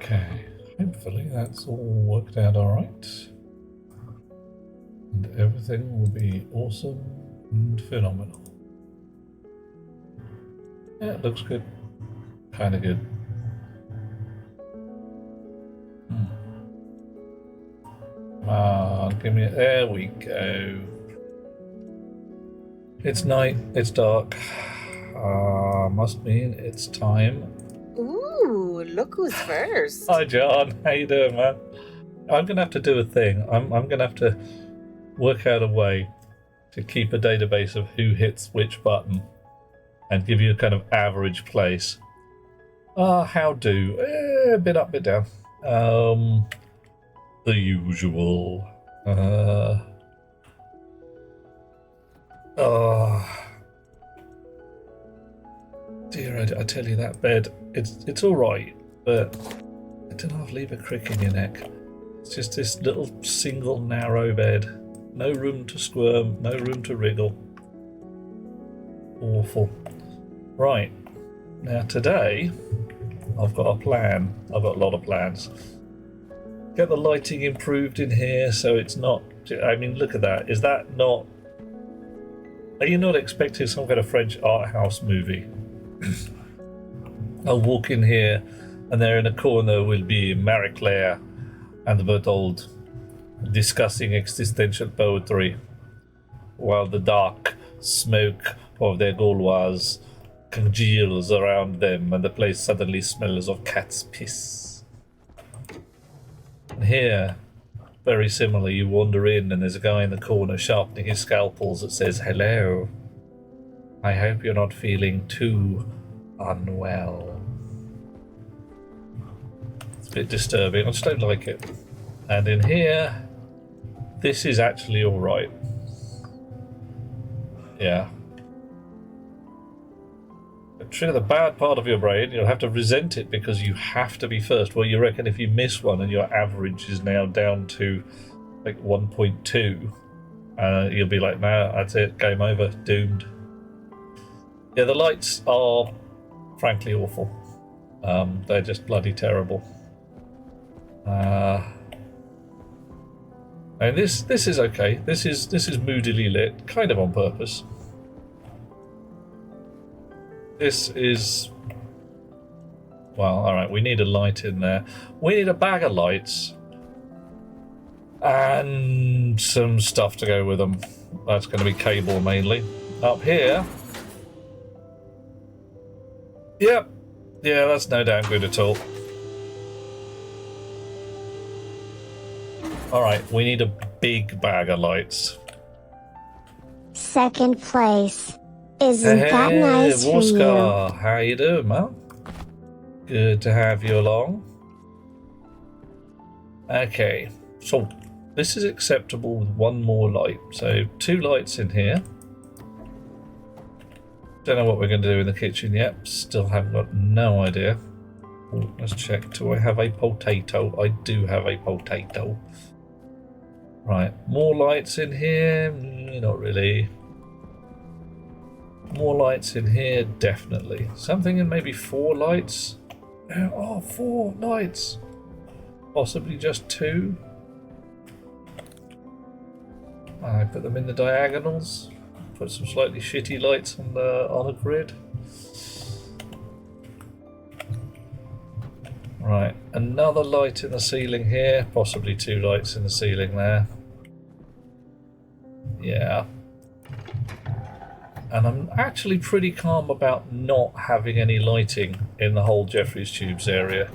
Okay, hopefully that's all worked out alright. And everything will be awesome and phenomenal. Yeah, it looks good. Kinda good. Come on, give me... There we go. It's night, it's dark. Must mean it's time. Ooh, look who's first. Hi John, how you doing, man? I'm gonna have to do a thing. I'm gonna have to work out a way to keep a database of who hits which button and give you a kind of average place. How do? A bit up, bit down. The usual. Dear, I tell you, that bed, it's all right, but I don't know, leave a crick in your neck. It's just this little single narrow bed. No room to squirm, no room to wriggle. Awful. Right. Now today, I've got a plan. I've got a lot of plans. Get the lighting improved in here so it's not... I mean, look at that. Is that not... Are you not expecting some kind of French art house movie? I'll walk in here and there in a corner will be Marie Claire and Berthold discussing existential poetry while the dark smoke of their Gauloise congeals around them and the place suddenly smells of cat's piss. And here, very similarly, you wander in and there's a guy in the corner sharpening his scalpels that says, "Hello, I hope you're not feeling too unwell." It's a bit disturbing. I just don't like it. And in here, this is actually all right. Yeah. Trigger the bad part of your brain. You'll have to resent it because you have to be first. Well, you reckon if you miss one and your average is now down to like 1.2, you'll be like, "No, that's it. Game over. Doomed." Yeah, the lights are frankly awful. They're just bloody terrible. And this is okay. This is moodily lit, kind of on purpose. This is... Well, alright, we need a light in there. We need a bag of lights. And some stuff to go with them. That's going to be cable mainly. Up here... Yep. Yeah, that's no damn good at all. Alright, we need a big bag of lights. Second place. Isn't that nice for you? How you doing, man? Good to have you along. Okay, so this is acceptable with one more light. So 2 lights in here. Don't know what we're going to do in the kitchen yet. Still haven't got no idea. Ooh, let's check. Do I have a potato? I do have a potato. Right, more lights in here? Not really. More lights in here, definitely. Something in maybe 4 lights? Oh, 4 lights. Possibly just 2. I put them in the diagonals. Put some slightly shitty lights on a grid. Right, another light in the ceiling here. Possibly 2 lights in the ceiling there. Yeah. And I'm actually pretty calm about not having any lighting in the whole Jeffrey's Tubes area.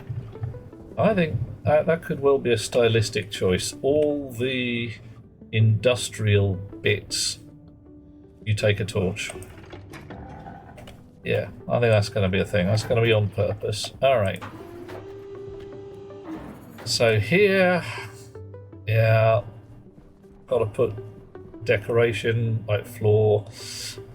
I think that could well be a stylistic choice. All the industrial bits, you take a torch. Yeah, I think that's going to be a thing. That's going to be on purpose. Alright. So here, yeah, got to put decoration, like floor.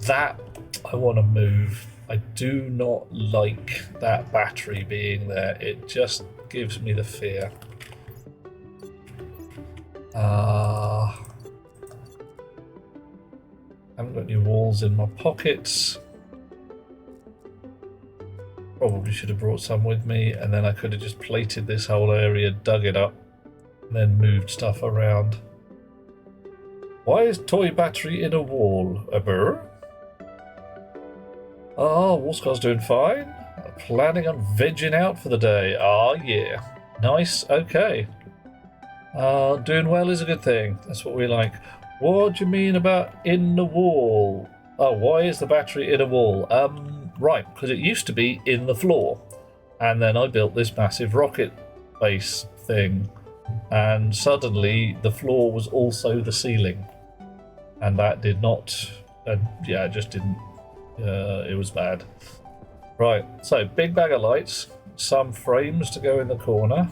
That I want to move. I do not like that battery being there. It just gives me the fear. Haven't got any walls in my pockets. Probably should have brought some with me, and then I could have just plated this whole area, dug it up, and then moved stuff around. Why is toy battery in a wall? A burr? Oh, Wolfscar's doing fine. Planning on vegging out for the day. Ah, yeah. Nice, okay. Doing well is a good thing. That's what we like. What do you mean about in the wall? Oh, why is the battery in a wall? Right, because it used to be in the floor. And then I built this massive rocket base thing. And suddenly the floor was also the ceiling. And that did not... yeah, it just didn't... it was bad. Right, so big bag of lights. Some frames to go in the corner.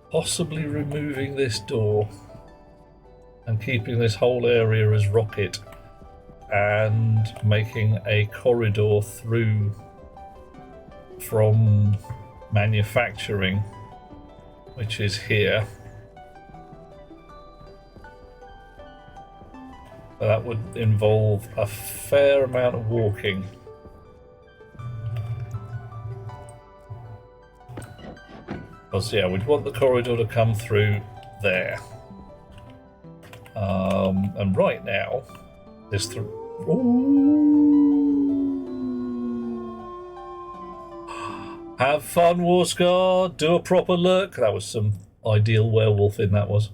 Possibly removing this door and keeping this whole area as rocket and making a corridor through from manufacturing, which is here. But that would involve a fair amount of walking. Because, yeah, we'd want the corridor to come through there. And right now, there's through. Have fun, Warscar. Do a proper look. That was some ideal werewolf in that was.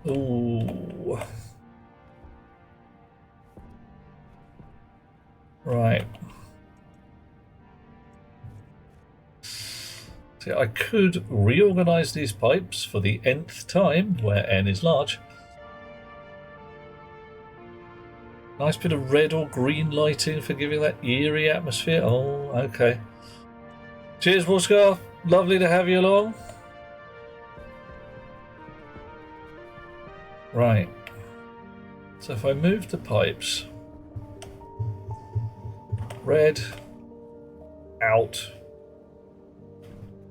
Ooh. Right. See, I could reorganize these pipes for the nth time, where n is large. Nice bit of red or green lighting for giving that eerie atmosphere. Oh, okay. Cheers, Wolfscar. Lovely to have you along. Right. So if I move the pipes, red, out,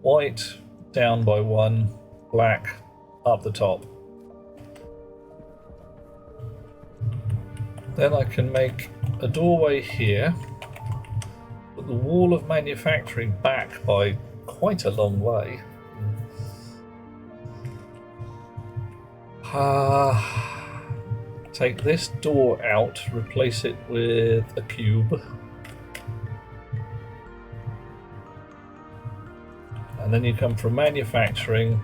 white, down by one, black, up the top. Then I can make a doorway here, put the wall of manufacturing back by quite a long way. Take this door out, replace it with a cube. And then you come from manufacturing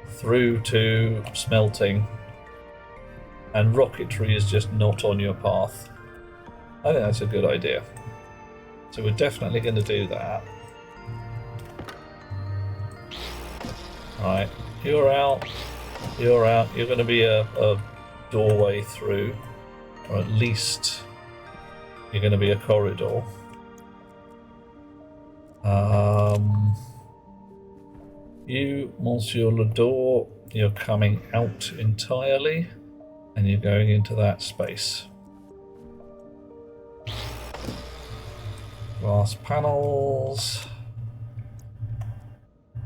through to smelting. And rocketry is just not on your path. I think that's a good idea. So we're definitely going to do that. Alright, you're out. You're out. You're going to be a doorway through. Or at least you're going to be a corridor. You, Monsieur Lador, you're coming out entirely. And you're going into that space. Glass panels.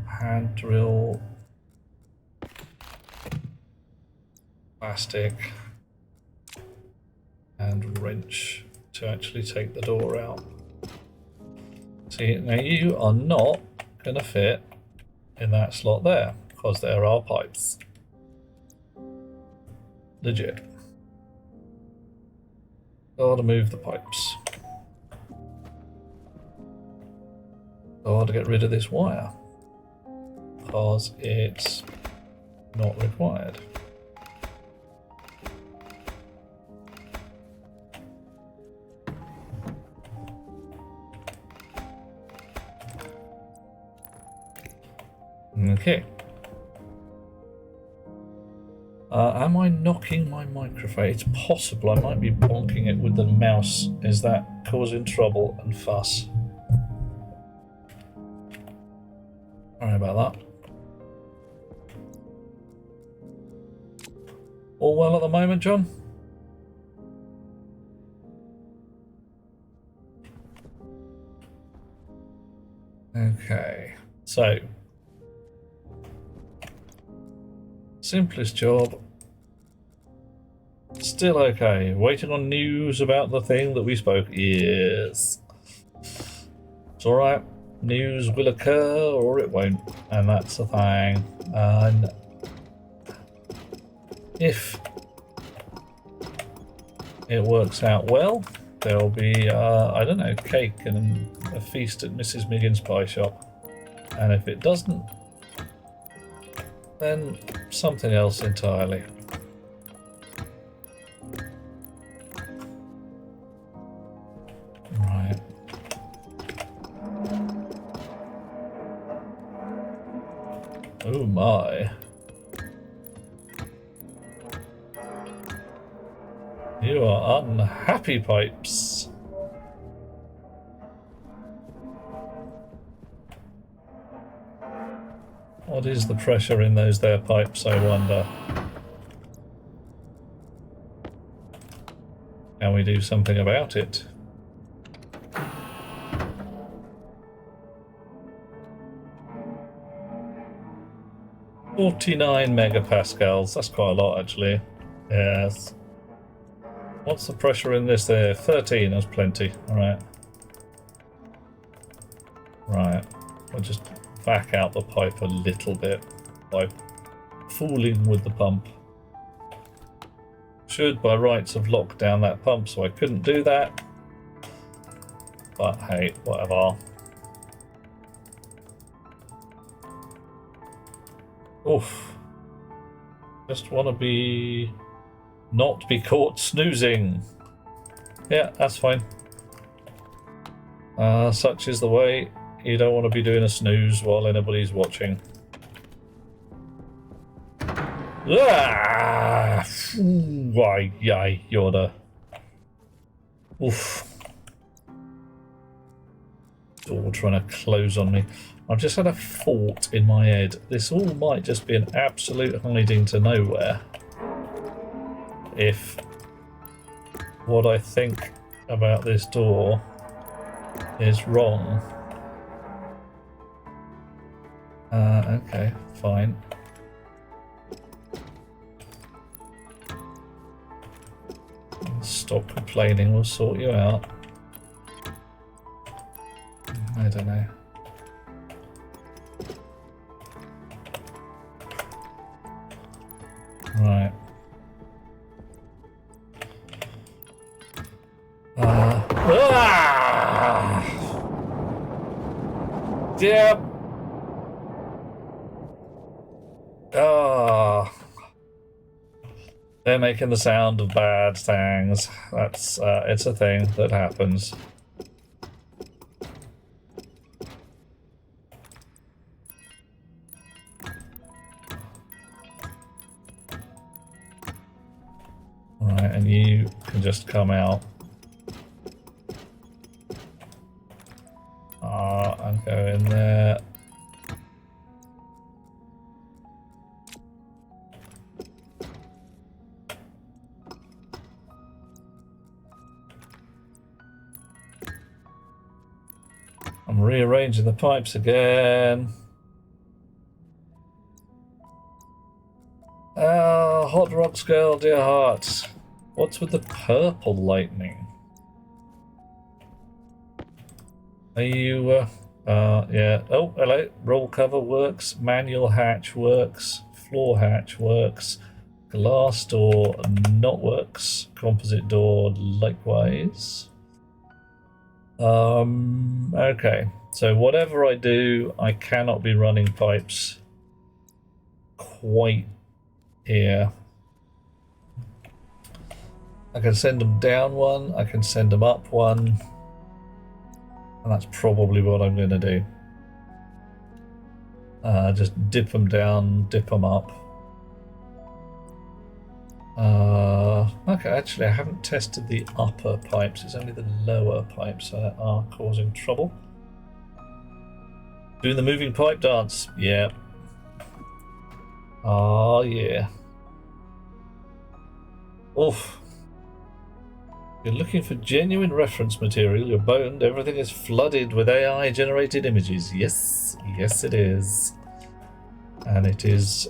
Hand drill. Plastic. And wrench to actually take the door out. See, now you are not going to fit in that slot there because there are pipes. Legit. Gotta move the pipes. Gotta get rid of this wire because it's not required. Okay. Am I knocking my microphone? It's possible I might be bonking it with the mouse. Is that causing trouble and fuss? Sorry about that. All well at the moment, John? Okay, so simplest job. Still okay. Waiting on news about the thing that we spoke. Yes. It's alright. News will occur or it won't. And that's the thing. And if it works out well, there'll be, I don't know, cake and a feast at Mrs. Miggin's pie shop. And if it doesn't, then something else entirely. Right. Oh my. You are unhappy, pipes. What is the pressure in those there pipes, I wonder? Can we do something about it? "49 megapascals, that's quite a lot actually. Yes. What's the pressure in this there? 13, that's plenty. Alright. Right. We'll just back out the pipe a little bit by fooling with the pump. Should by rights have locked down that pump, so I couldn't do that. But hey, whatever. Oof. Just want to not be caught snoozing. Yeah, that's fine. Such is the way. You don't want to be doing a snooze while anybody's watching. Ah! Why, yay, Yoda. Oof. Door trying to close on me. I've just had a thought in my head. This all might just be an absolute hiding to nowhere. If what I think about this door is wrong. Okay, fine. Stop complaining, we'll sort you out. I don't know. Right. Yep. They're making the sound of bad things. That's it's a thing that happens. Right, and you can just come out. And go in there. I'm rearranging the pipes again. Hot Rocks girl, dear heart. What's with the purple lightning? Are you, yeah. Oh, hello. Roll cover works. Manual hatch works. Floor hatch works. Glass door not works. Composite door likewise. Okay. So whatever I do, I cannot be running pipes quite here. I can send them down one. I can send them up one. And that's probably what I'm going to do. Just dip them down, dip them up. Okay, actually I haven't tested the upper pipes. It's only the lower pipes that are causing trouble. Doing the moving pipe dance. Yeah. Oh, yeah. Oof. You're looking for genuine reference material. You're boned. Everything is flooded with AI-generated images. Yes, yes it is. And it is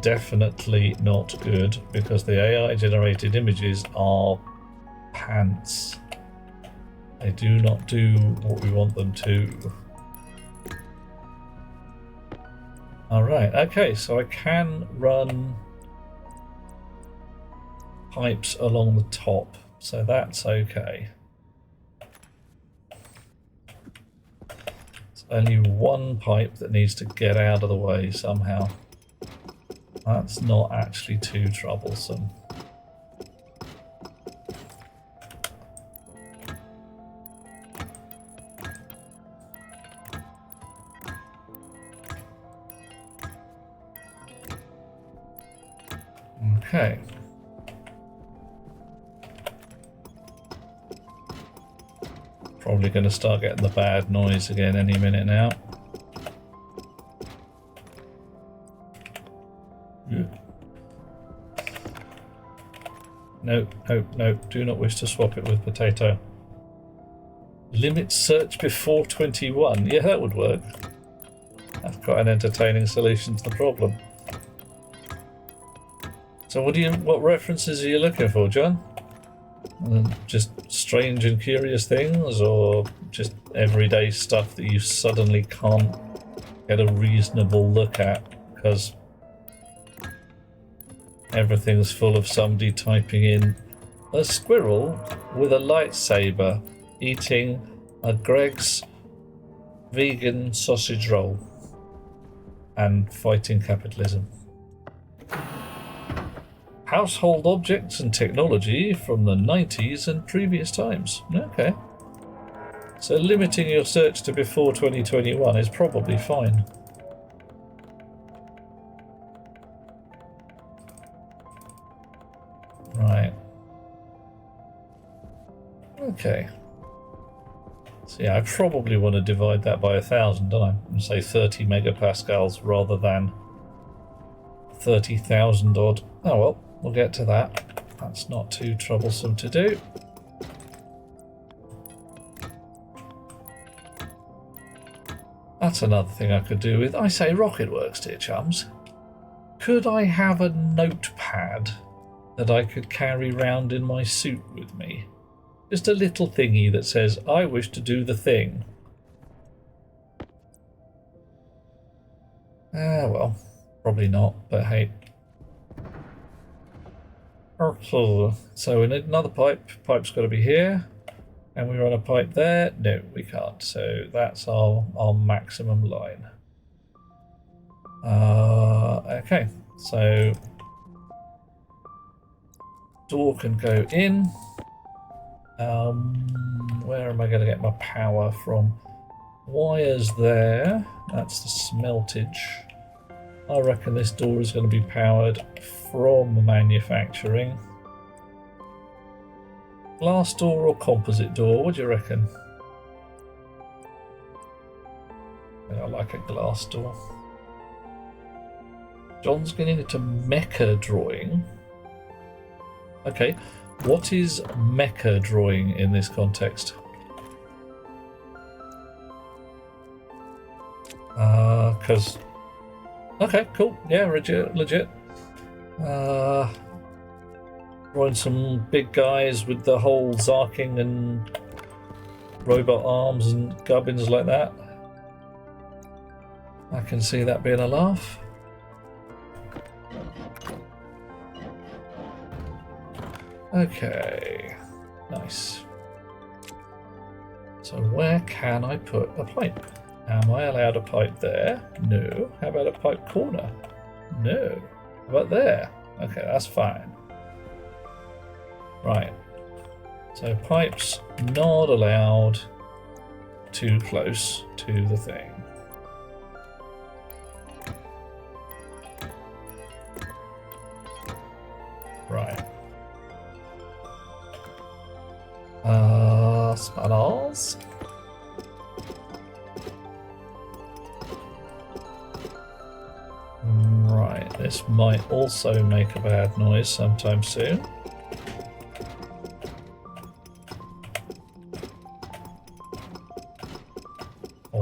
definitely not good because the AI-generated images are pants. They do not do what we want them to. Alright, okay, so I can run pipes along the top, so that's okay. It's only one pipe that needs to get out of the way somehow. That's not actually too troublesome. Okay. Probably going to start getting the bad noise again any minute now. No, no, no, do not wish to swap it with potato. Limit search before 21. Yeah, that would work. That's quite an entertaining solution to the problem. So what references are you looking for, John? Just strange and curious things, or just everyday stuff that you suddenly can't get a reasonable look at because everything's full of somebody typing in a squirrel with a lightsaber eating a Greg's vegan sausage roll and fighting capitalism. Household objects and technology from the 90s and previous times. Okay. So limiting your search to before 2021 is probably fine. Right. Okay. So yeah, I probably want to divide that by 1,000, don't I? And say 30 megapascals rather than 30,000 odd. Oh well. We'll get to that. That's not too troublesome to do. That's another thing I could do with, I say, Rocketworks, dear chums. Could I have a notepad that I could carry round in my suit with me? Just a little thingy that says, I wish to do the thing. Ah, well, probably not, but hey. So we need another pipe. Pipe's got to be here. And we run a pipe there. No, we can't. So that's our maximum line. Okay. So door can go in. Where am I going to get my power from? Wires there. That's the smeltage. I reckon this door is going to be powered from manufacturing. Glass door or composite door? What do you reckon? I like a glass door. John's getting into mecha drawing. Okay, what is mecha drawing in this context? Because... Okay, cool. Yeah, legit. Drawing some big guys with the whole zarking and robot arms and gubbins like that. I can see that being a laugh. Okay, nice. So where can I put a pipe? Am I allowed a pipe there? No. How about a pipe corner? No. How about there? Okay, that's fine. Right. So pipes not allowed too close to the thing. Right. Spanners. Right, this might also make a bad noise sometime soon.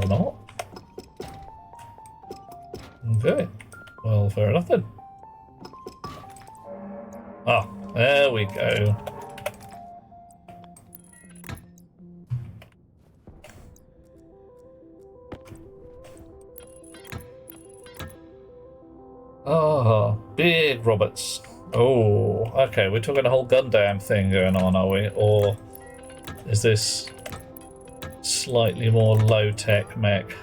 not. Okay. Well, fair enough then. Ah, there we go. Ah, big robots. Oh, okay, we're talking a whole Gundam thing going on, are we? Or is this slightly more low-tech mech?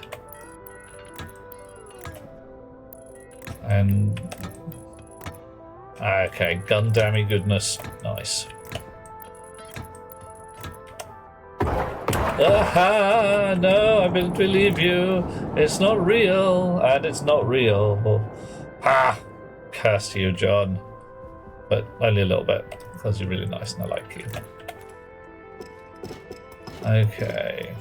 And okay, Gundam-y goodness. Nice. Aha! No, I don't believe you. It's not real, and it's not real. Ha! Curse you, John. But only a little bit, because you're really nice and I like you. Okay.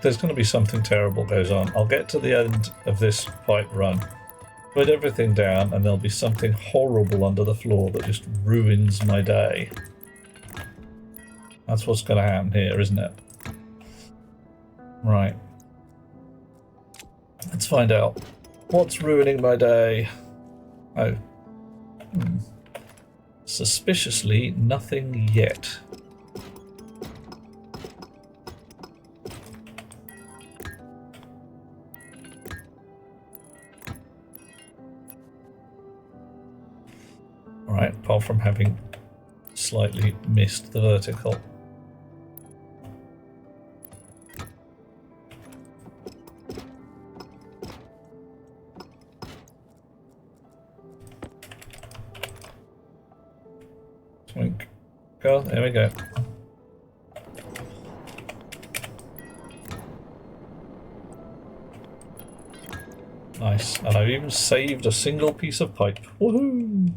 There's going to be something terrible goes on. I'll get to the end of this pipe run, put everything down, and there'll be something horrible under the floor that just ruins my day. That's what's going to happen here, isn't it? Right. Let's find out. What's ruining my day? Oh. Suspiciously, nothing yet. Alright, apart from having slightly missed the vertical. Twink. Go, there we go. Nice, and I've even saved a single piece of pipe. Woohoo!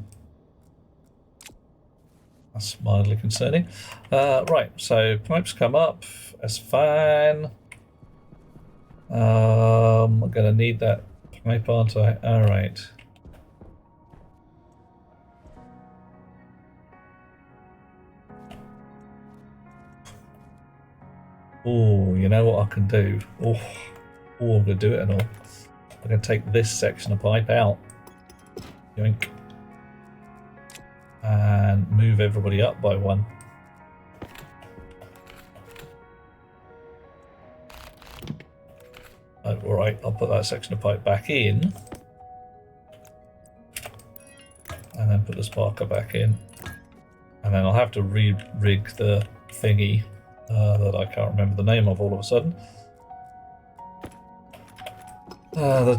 That's mildly concerning. Right, so pipes come up. That's fine. I'm gonna need that pipe, aren't I? Alright. Oh, you know what I can do? Oh, I'm gonna do it and all. I'm gonna take this section of pipe out. Yoink. And move everybody up by one. Oh, alright, I'll put that section of pipe back in. And then put the sparker back in. And then I'll have to re-rig the thingy that I can't remember the name of all of a sudden.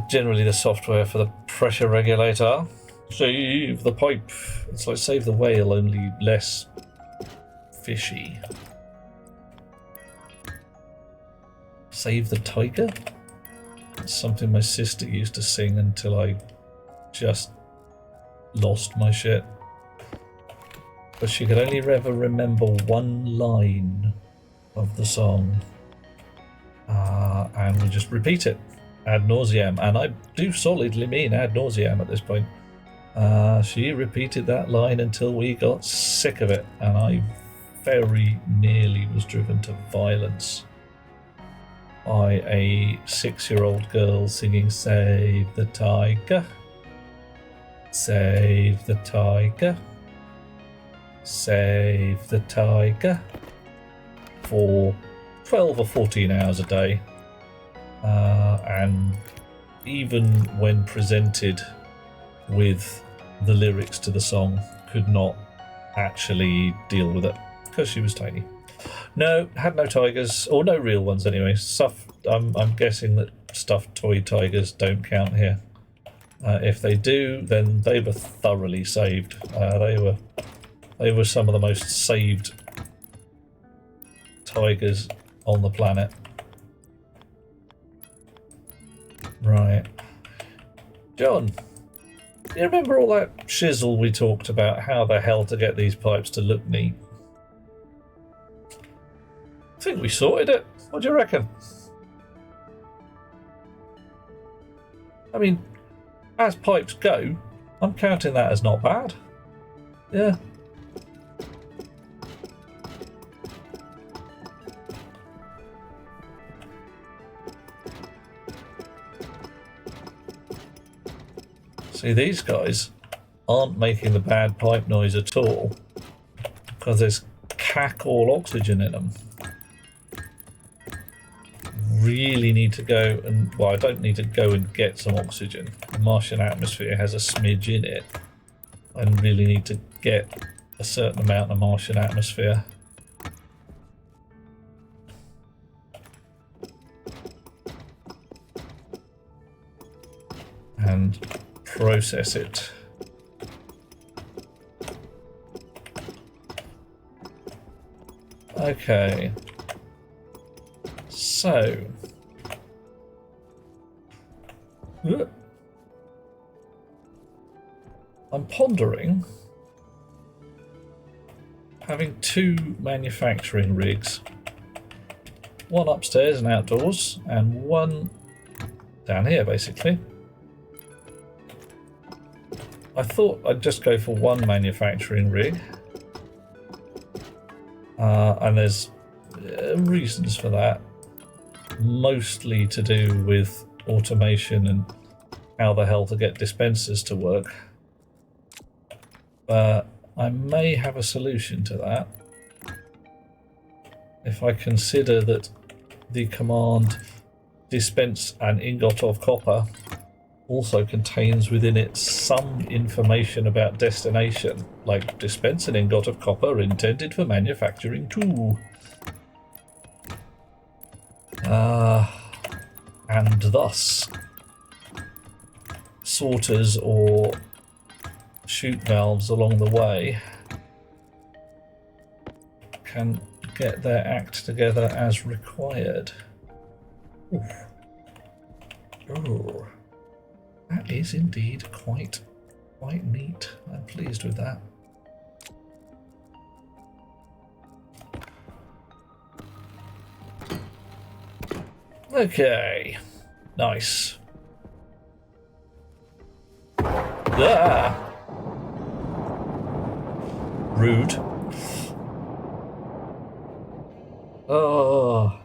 Generally the software for the pressure regulator. Save the pipe. It's like save the whale, only less fishy. Save the tiger? That's something my sister used to sing until I just lost my shit. But she could only ever remember one line of the song. And we just repeat it ad nauseam. And I do solidly mean ad nauseam at this point. She repeated that line until we got sick of it, and I very nearly was driven to violence by a 6-year-old girl singing Save the Tiger, Save the Tiger, Save the Tiger for 12 or 14 hours a day. And even when presented with the lyrics to the song, could not actually deal with it because she was tiny. No, had no tigers, or no real ones anyway. I'm guessing that stuffed toy tigers don't count here. If they do, then they were thoroughly saved. They were some of the most saved tigers on the planet. Right, John. Do you remember all that shizzle we talked about, how the hell to get these pipes to look neat? I think we sorted it. What do you reckon? I mean, as pipes go, I'm counting that as not bad. Yeah. See, these guys aren't making the bad pipe noise at all because there's cack all oxygen in them. Really need to go and, well, I don't need to go and get some oxygen. The Martian atmosphere has a smidge in it. I really need to get a certain amount of Martian atmosphere. And process it. Okay. So. I'm pondering having 2 manufacturing rigs. One upstairs and outdoors, and one down here, basically. I thought I'd just go for 1 manufacturing rig. And there's reasons for that. Mostly to do with automation and how the hell to get dispensers to work. But I may have a solution to that. If I consider that the command dispense an ingot of copper also contains within it some information about destination, like dispense an ingot of copper intended for manufacturing too. And thus, sorters or chute valves along the way can get their act together as required. Oof. Oh. That is indeed quite neat. I'm pleased with that. Okay. Nice. Ah! Rude. Oh.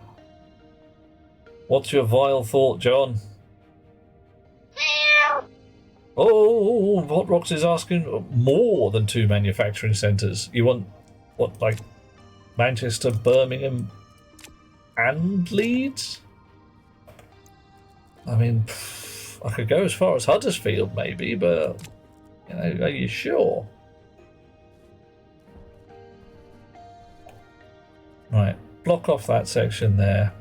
What's your vile thought, John? Oh, Hot Rocks is asking more than 2 manufacturing centres. You want, what, like Manchester, Birmingham, and Leeds? I mean, I could go as far as Huddersfield, maybe, but, you know, are you sure? Right, block off that section there.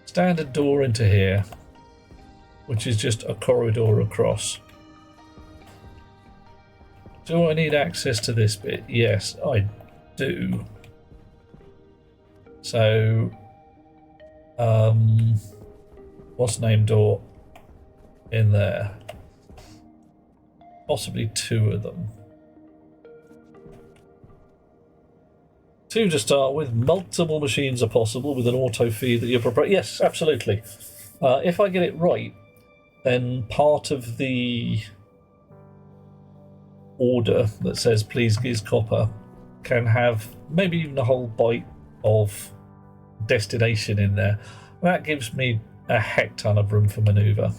Standard door into here, which is just a corridor across. Do I need access to this bit? Yes, I do. So, what's name door in there? Possibly 2 of them. 2 to start with. Multiple machines are possible with an auto feed that you're proposing. Yes, absolutely. If I get it right, then part of the order that says please give copper can have maybe even a whole byte of destination in there. That gives me a heck ton of room for manoeuvre.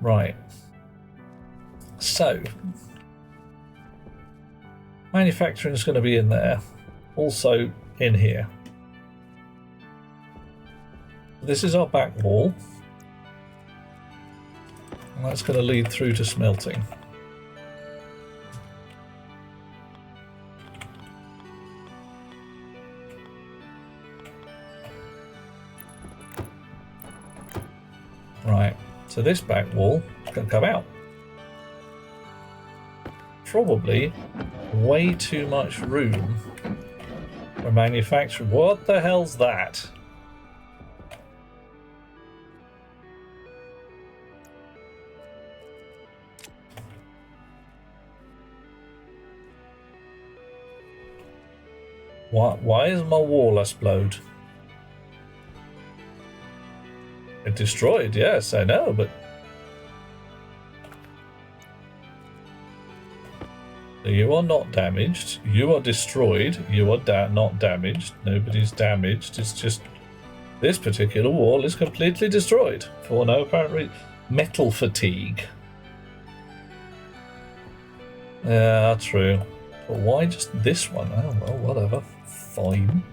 Right. So, manufacturing is going to be in there. Also in here. This is our back wall. And that's going to lead through to smelting. Right, so this back wall can come out. Probably way too much room for manufacturing. What the hell's that? Why is my wall explode? It destroyed, yes, I know, but... You are not damaged. You are destroyed. You are not damaged. Nobody's damaged. It's just... This particular wall is completely destroyed for no apparent reason. Metal fatigue. Yeah, true. But why just this one? Oh, well, whatever. Fine.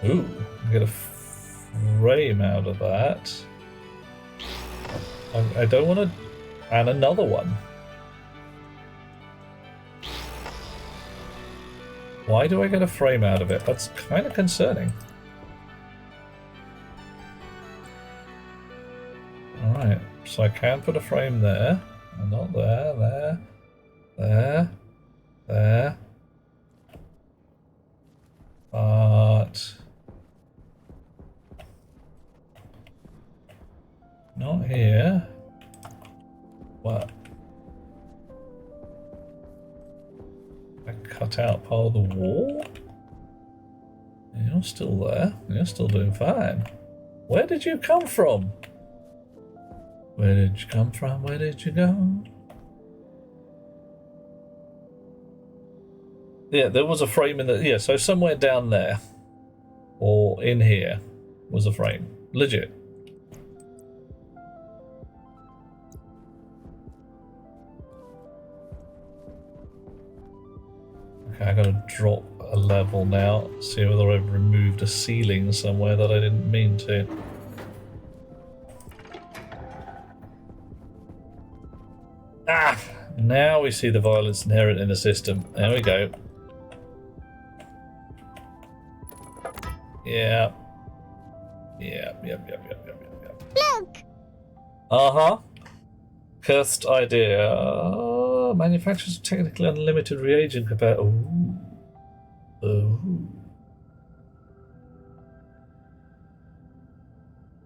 Ooh, get a frame out of that. I don't want to... And another one. Why do I get a frame out of it? That's kind of concerning. Alright, so I can put a frame there. And not there, there. But... not here. What? I cut out part of the wall? You're still there. You're still doing fine. Where did you come from? Where did you come from? Where did you go? Yeah, there was a frame in the... Yeah, so somewhere down there. Or in here was a frame. Legit. Okay, I gotta drop a level now. See whether I've removed a ceiling somewhere that I didn't mean to. Ah! Now we see the violence inherent in the system. There we go. Yeah. Yep. Look! Uh-huh. Cursed idea. Manufacturers of technically unlimited reagent compared... Ooh. Ooh.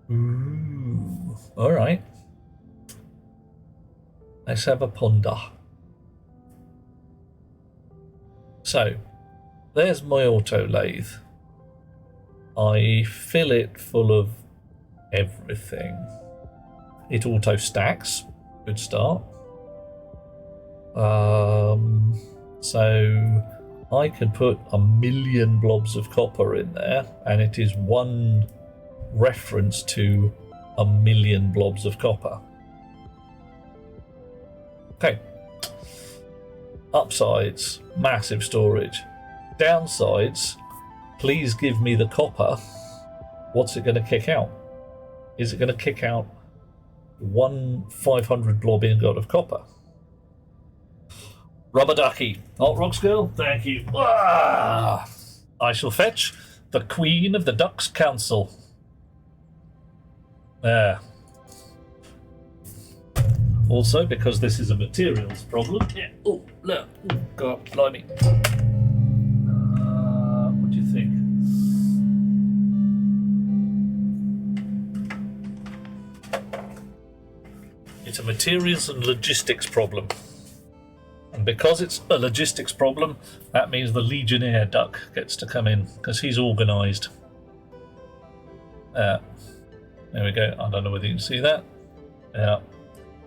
Ooh. Alright. Let's have a ponder. So, there's my auto lathe. I fill it full of everything. It auto stacks. Good start. So I can put 1,000,000 blobs of copper in there, and it is one reference to 1,000,000 blobs of copper. Okay. Upsides, massive storage. Downsides, please give me the copper. What's it going to kick out? Is it going to kick out one 500 blob ingot of copper? Rubber ducky. Hot rocks girl, thank you. Ah! I shall fetch the Queen of the Ducks Council. There. Also, because this is a materials problem. Yeah. Oh, look. Oh, God, blimey. What do you think? It's a materials and logistics problem. And because it's a logistics problem, that means the Legionnaire duck gets to come in, because he's organised. There we go. I don't know whether you can see that. Yeah.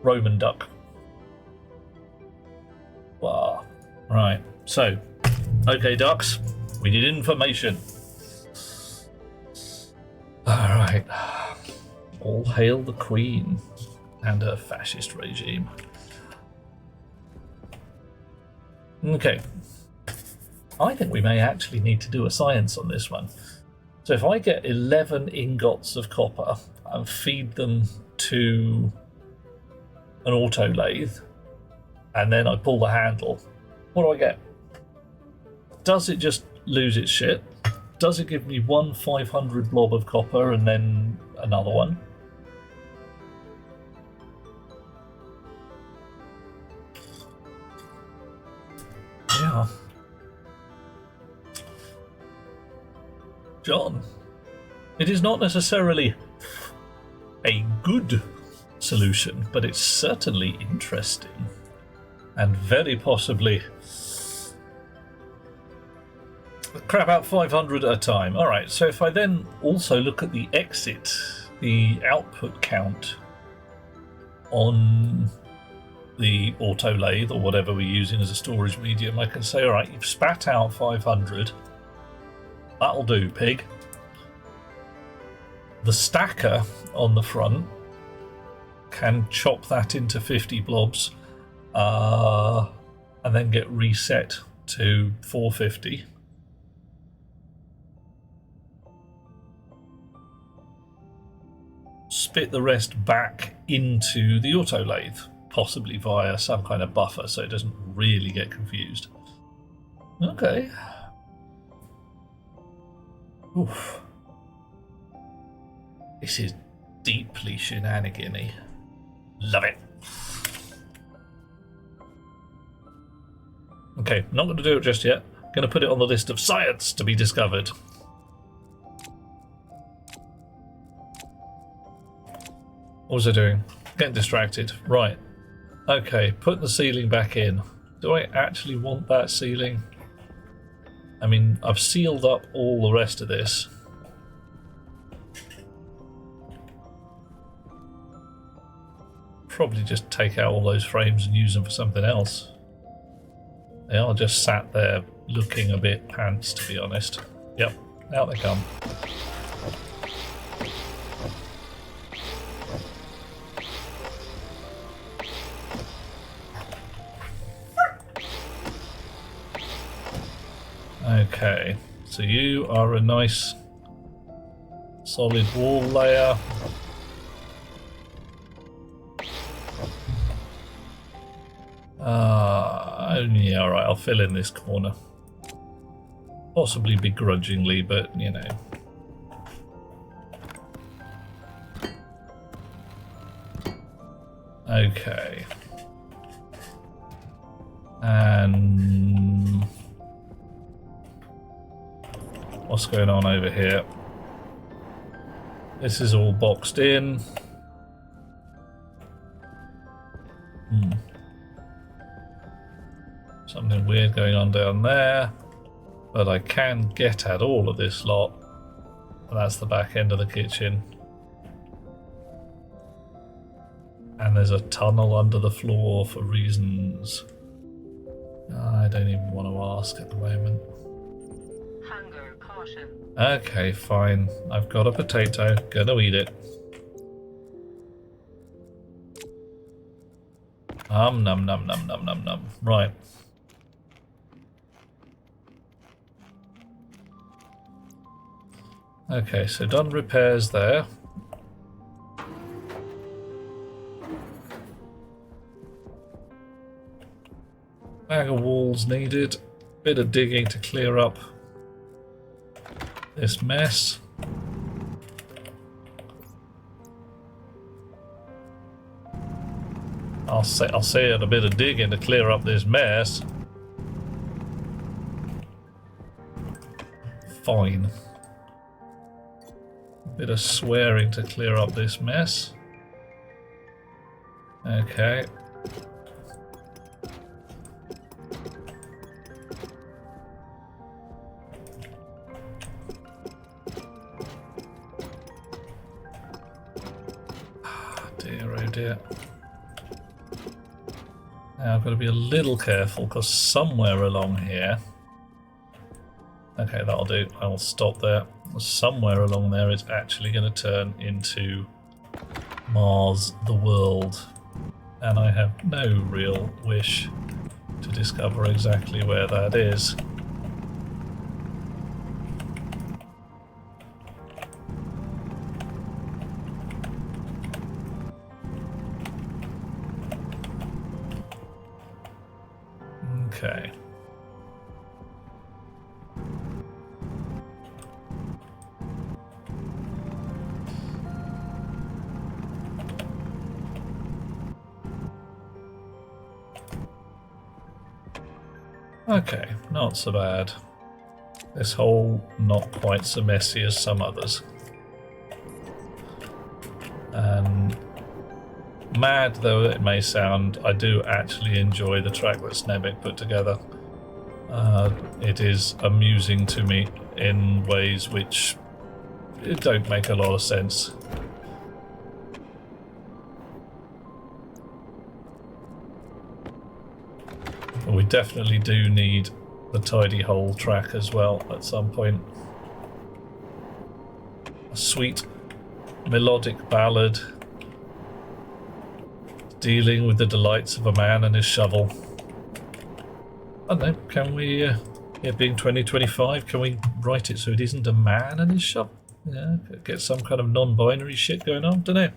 Roman duck. Wow. Right. So, okay, ducks. We need information. Alright. All hail the Queen and her fascist regime. Okay. I think we may actually need to do a science on this one. So if I get 11 ingots of copper and feed them to an auto lathe, and then I pull the handle, what do I get? Does it just lose its shit? Does it give me one 500 blob of copper and then another one? Yeah. John, it is not necessarily a good solution, but it's certainly interesting and very possibly crap out 500 at a time. Alright, so if I then also look at the exit, the output count on the auto lathe or whatever we're using as a storage medium, I can say, alright, you've spat out 500. That'll do, pig. The stacker on the front can chop that into 50 blobs and then get reset to 450. Spit the rest back into the auto lathe, possibly via some kind of buffer so it doesn't really get confused. Okay. Oof. This is deeply shenanigan-y. Love it. Okay, not going to do it just yet. Going to put it on the list of science to be discovered. What was I doing? Getting distracted. Right. Okay, putting the ceiling back in. Do I actually want that ceiling? I mean, I've sealed up all the rest of this. Probably just take out all those frames and use them for something else. They are just sat there looking a bit pants, to be honest. Yep, out they come. Okay, so you are a nice solid wall layer. Yeah, alright, I'll fill in this corner. Possibly begrudgingly, but you know. Okay. And what's going on over here? This is all boxed in. Something weird going on down there, but I can get at all of this lot. And that's the back end of the kitchen. And there's a tunnel under the floor for reasons I don't even want to ask at the moment. Hunger caution. Okay, fine. I've got a potato. Gonna eat it. Num num num num num num. Right. Okay, so done repairs there. Bag of walls needed. Bit of digging to clear up this mess. I'll say it, a bit of digging to clear up this mess. Fine. Bit of swearing to clear up this mess. Okay. Dear, oh dear. Now I've got to be a little careful because somewhere along here. Okay, that'll do. I'll stop there. Somewhere along there it's actually going to turn into Mars the world. And I have no real wish to discover exactly where that is. Okay. Okay, not so bad. This hole not quite so messy as some others. And mad though it may sound, I do actually enjoy the track that Snebek put together. It is amusing to me in ways which don't make a lot of sense. But we definitely do need the tidy hole track as well at some point. A sweet melodic ballad dealing with the delights of a man and his shovel. I don't know, can we, it being 2025, can we write it so it isn't a man and his shovel? Yeah, get some kind of non-binary shit going on, don't know.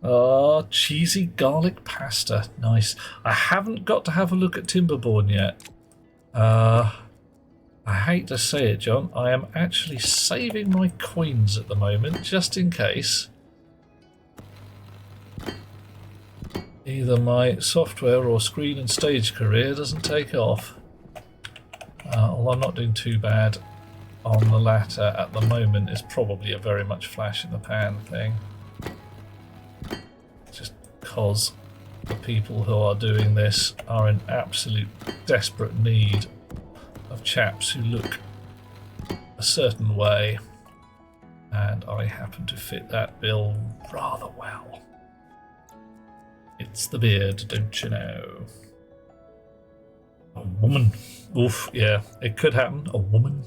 Oh, cheesy garlic pasta, nice. I haven't got to have a look at Timberborn yet. I hate to say it, John, I am actually saving my coins at the moment, just in case either my software or screen and stage career doesn't take off. Although I'm not doing too bad on the latter at the moment, it's probably a very much flash in the pan thing. Just because the people who are doing this are in absolute desperate need of chaps who look a certain way, and I happen to fit that bill rather well. It's the beard, don't you know? A woman. Oof, yeah, it could happen. A woman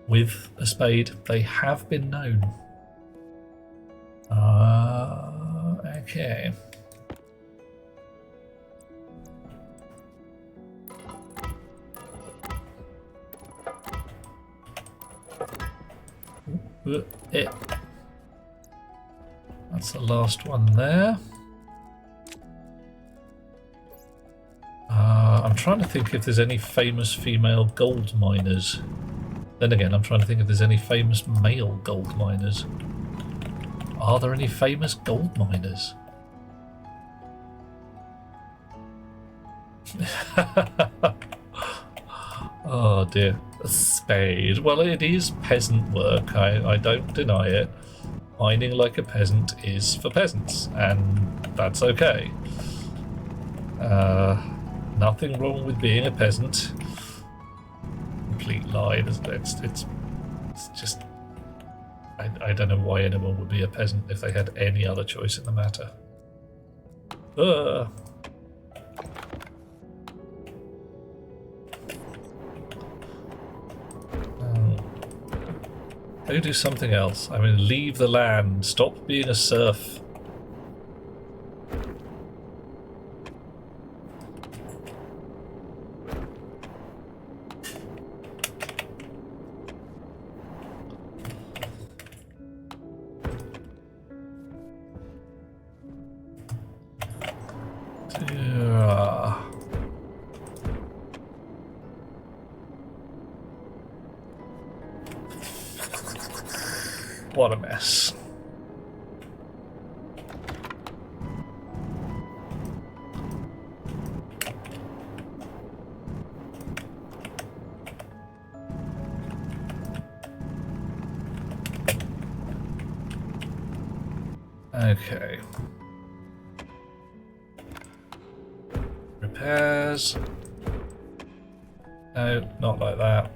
with a spade. They have been known. Okay. That's the last one there. I'm trying to think if there's any famous female gold miners. Then again, I'm trying to think if there's any famous male gold miners. Are there any famous gold miners? Oh dear. A spade. Well, it is peasant work. I don't deny it. Mining like a peasant is for peasants, and that's okay. Nothing wrong with being a peasant. Complete lie. It's just... I don't know why anyone would be a peasant if they had any other choice in the matter. Go do something else. I mean, leave the land. Stop being a serf. What a mess. Okay. Repairs. No, not like that.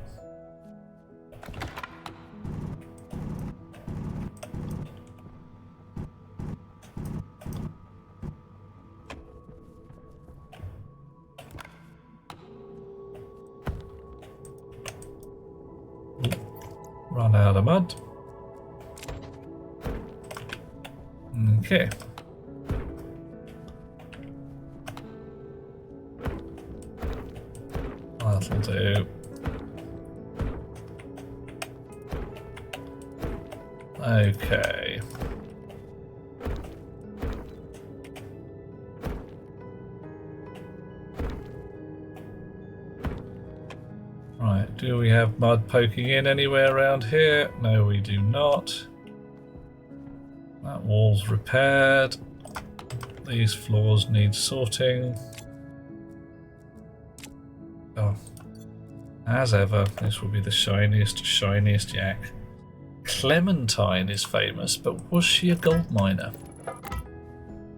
Run out of mud. Okay. That'll do. Okay. Right, do we have mud poking in anywhere around here? No, we do not. That wall's repaired. These floors need sorting. Oh. As ever, this will be the shiniest yak. Clementine is famous, but was she a gold miner?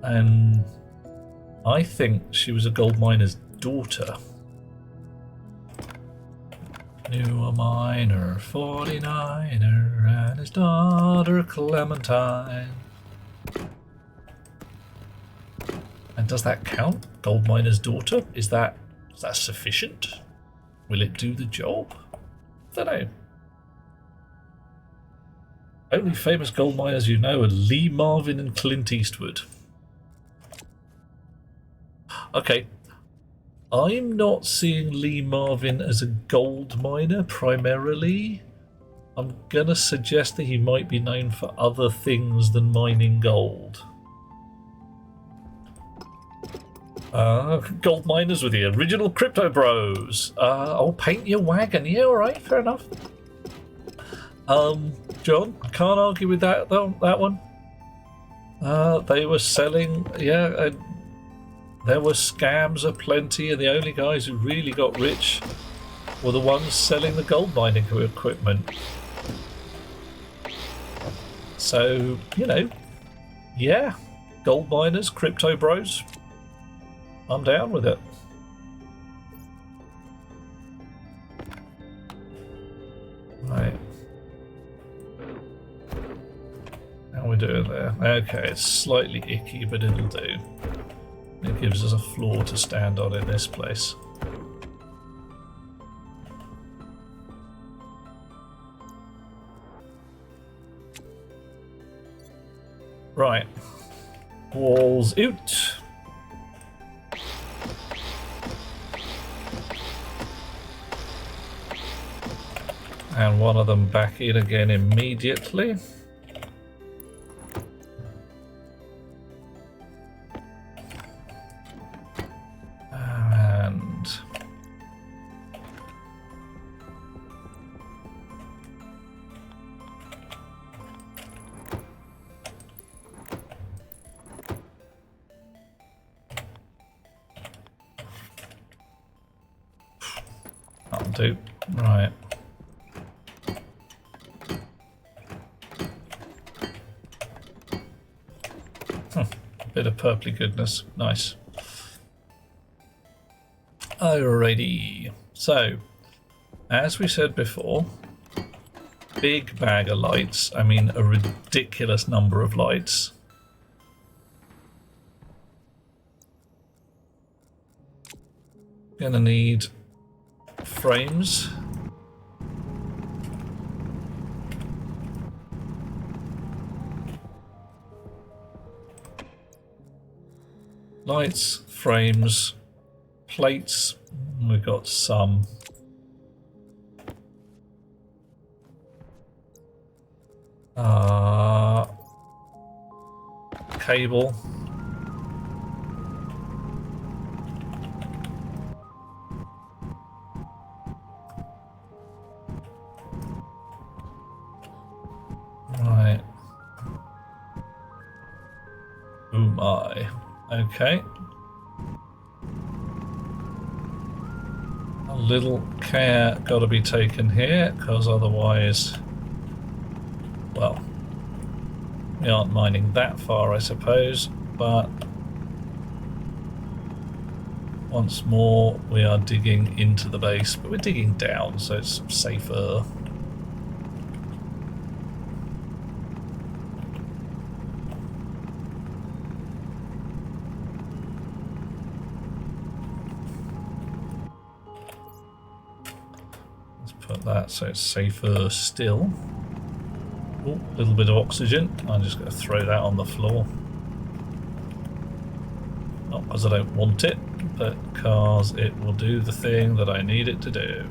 And I think she was a gold miner's daughter. Knew a miner, 49er, and his daughter Clementine. And does that count? Gold miner's daughter? Is that sufficient? Will it do the job? I don't know. Only famous gold miners you know are Lee Marvin and Clint Eastwood. Okay. I'm not seeing Lee Marvin as a gold miner primarily. I'm gonna suggest that he might be known for other things than mining gold. Gold miners with the original Crypto Bros. I'll paint your wagon. Yeah, alright, fair enough. John, can't argue with that one. They were selling, yeah, there were scams aplenty, and the only guys who really got rich were the ones selling the gold mining equipment. So, you know, yeah, gold miners, Crypto Bros. I'm down with it. Right. How are we doing there? Okay, it's slightly icky, but it'll do. It gives us a floor to stand on in this place. Right. Walls out. And one of them back in again immediately. And that'll do. Right. Bit of purpley goodness. Nice. Alrighty. So, as we said before, big bag of lights. I mean, a ridiculous number of lights. Gonna need frames. Lights, frames, plates. We've got some. Cable. Right. Oh my. Okay. A little care got to be taken here, because otherwise, well, we aren't mining that far, I suppose, but once more we are digging into the base, but we're digging down, so it's safer. Put that so it's safer still. Oh, a little bit of oxygen. I'm just going to throw that on the floor. Not because I don't want it, but because it will do the thing that I need it to do,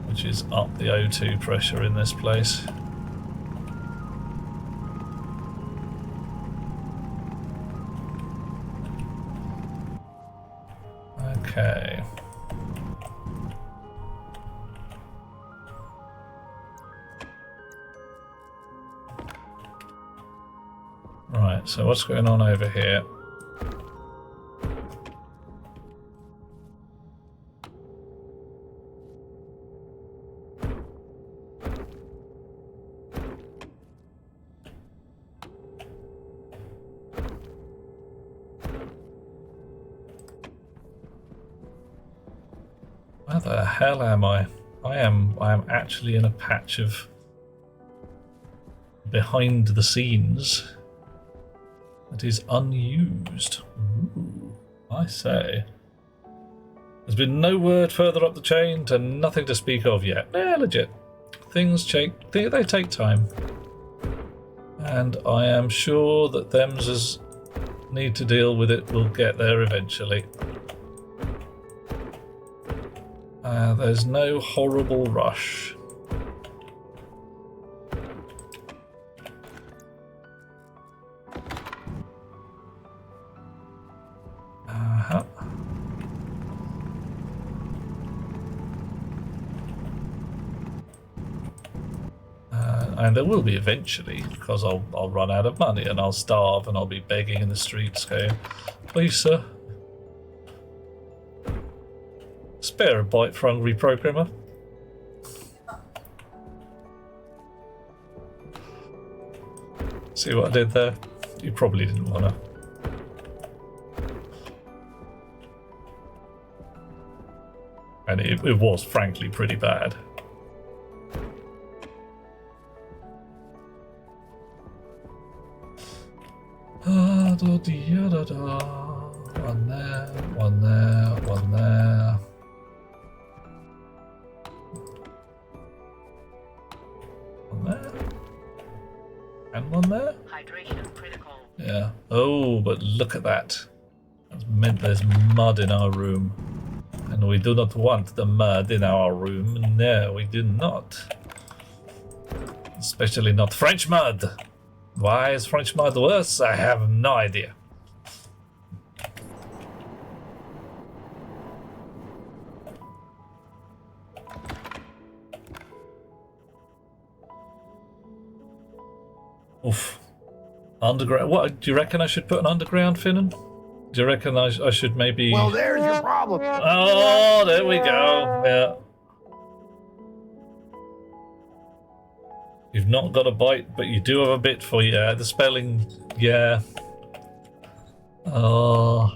which is up the O2 pressure in this place. Okay. Right, so what's going on over here? Where the hell am I? I am actually in a patch of behind the scenes that is unused. Ooh, I say. There's been no word further up the chain to nothing to speak of yet. Yeah, legit. Things they take time. And I am sure that thems as need to deal with it will get there eventually. There's no horrible rush. Uh-huh. And there will be eventually, because I'll run out of money and I'll starve and I'll be begging in the streets going, please sir, spare a bite for hungry programmer. See what I did there? You probably didn't want to. And it was frankly pretty bad. One there, one there, one there. One there. And one there? Hydration critical. Yeah. Oh, but look at that. That meant there's mud in our room. And we do not want the mud in our room. No, we do not. Especially not French mud. Why is French mud worse? I have no idea. Oof. Underground. What? Do you reckon I should put an underground Finnan? Do you reckon I should maybe... Well, there's your problem. Oh, there we go. Yeah. You've not got a bite, but you do have a bit for you. The spelling, yeah. Oh.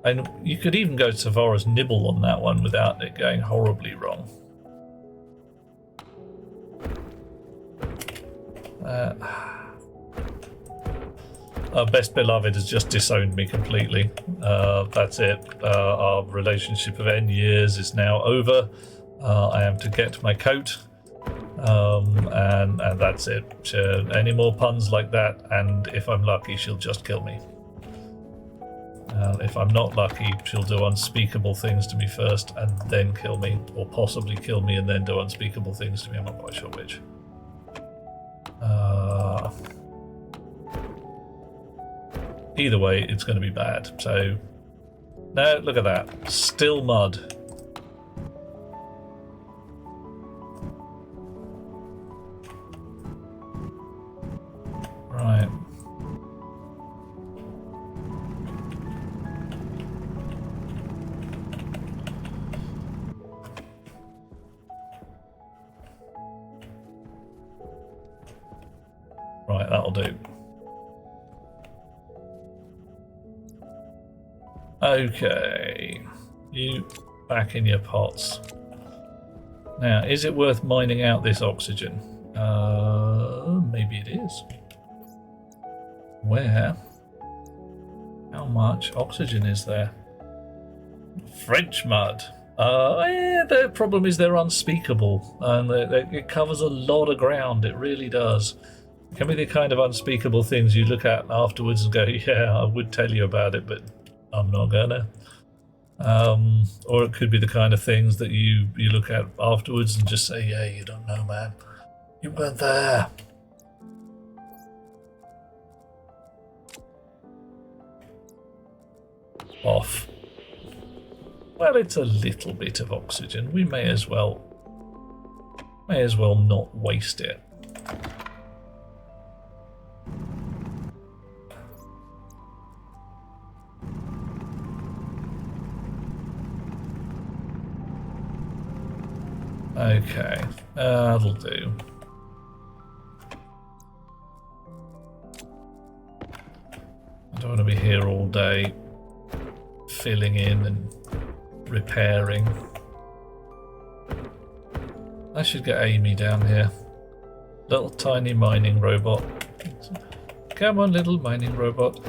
And you could even go so far as nibble on that one without it going horribly wrong. Our best beloved has just disowned me completely. That's it. Our relationship of N years is now over. I am to get my coat. And that's it. Any more puns like that, and if I'm lucky, she'll just kill me. If I'm not lucky, she'll do unspeakable things to me first and then kill me, or possibly kill me and then do unspeakable things to me. I'm not quite sure which. Either way, it's going to be bad. So, no, look at that. Still mud. Right. Right, that'll do. Okay. You back in your pots. Now, is it worth mining out this oxygen? Maybe it is. Where? How much oxygen is there? French mud. Yeah, the problem is they're unspeakable, and it covers a lot of ground. It really does. It can be the kind of unspeakable things you look at afterwards and go, yeah, I would tell you about it, but I'm not gonna. Or it could be the kind of things that you look at afterwards and just say, yeah, you don't know, man. You weren't there. Off. Well, it's a little bit of oxygen. We may as well not waste it. Okay, that'll do. I don't want to be here all day filling in and repairing. I should get Amy down here. Little tiny mining robot. Come on, little mining robot.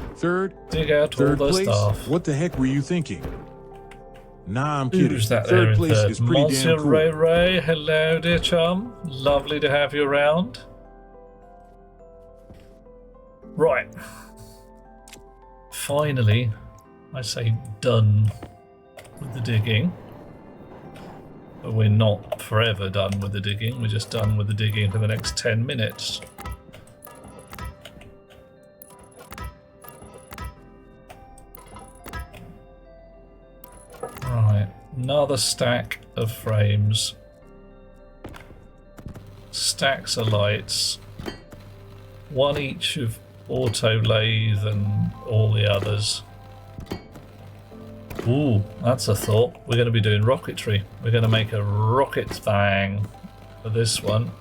Dig out all the place? stuff. What the heck were you thinking? Nah, I'm kidding. Who's that there Third in place third? is pretty Monsieur damn cool. Ray Ray, hello dear chum. Lovely to have you around. Right. Finally, I say done with the digging. But we're not forever done with the digging. We're just done with the digging for the next 10 minutes. Right, another stack of frames. Stacks of lights. One each of auto lathe and all the others. Ooh, that's a thought. We're going to be doing rocketry. We're going to make a rocket thang for this one.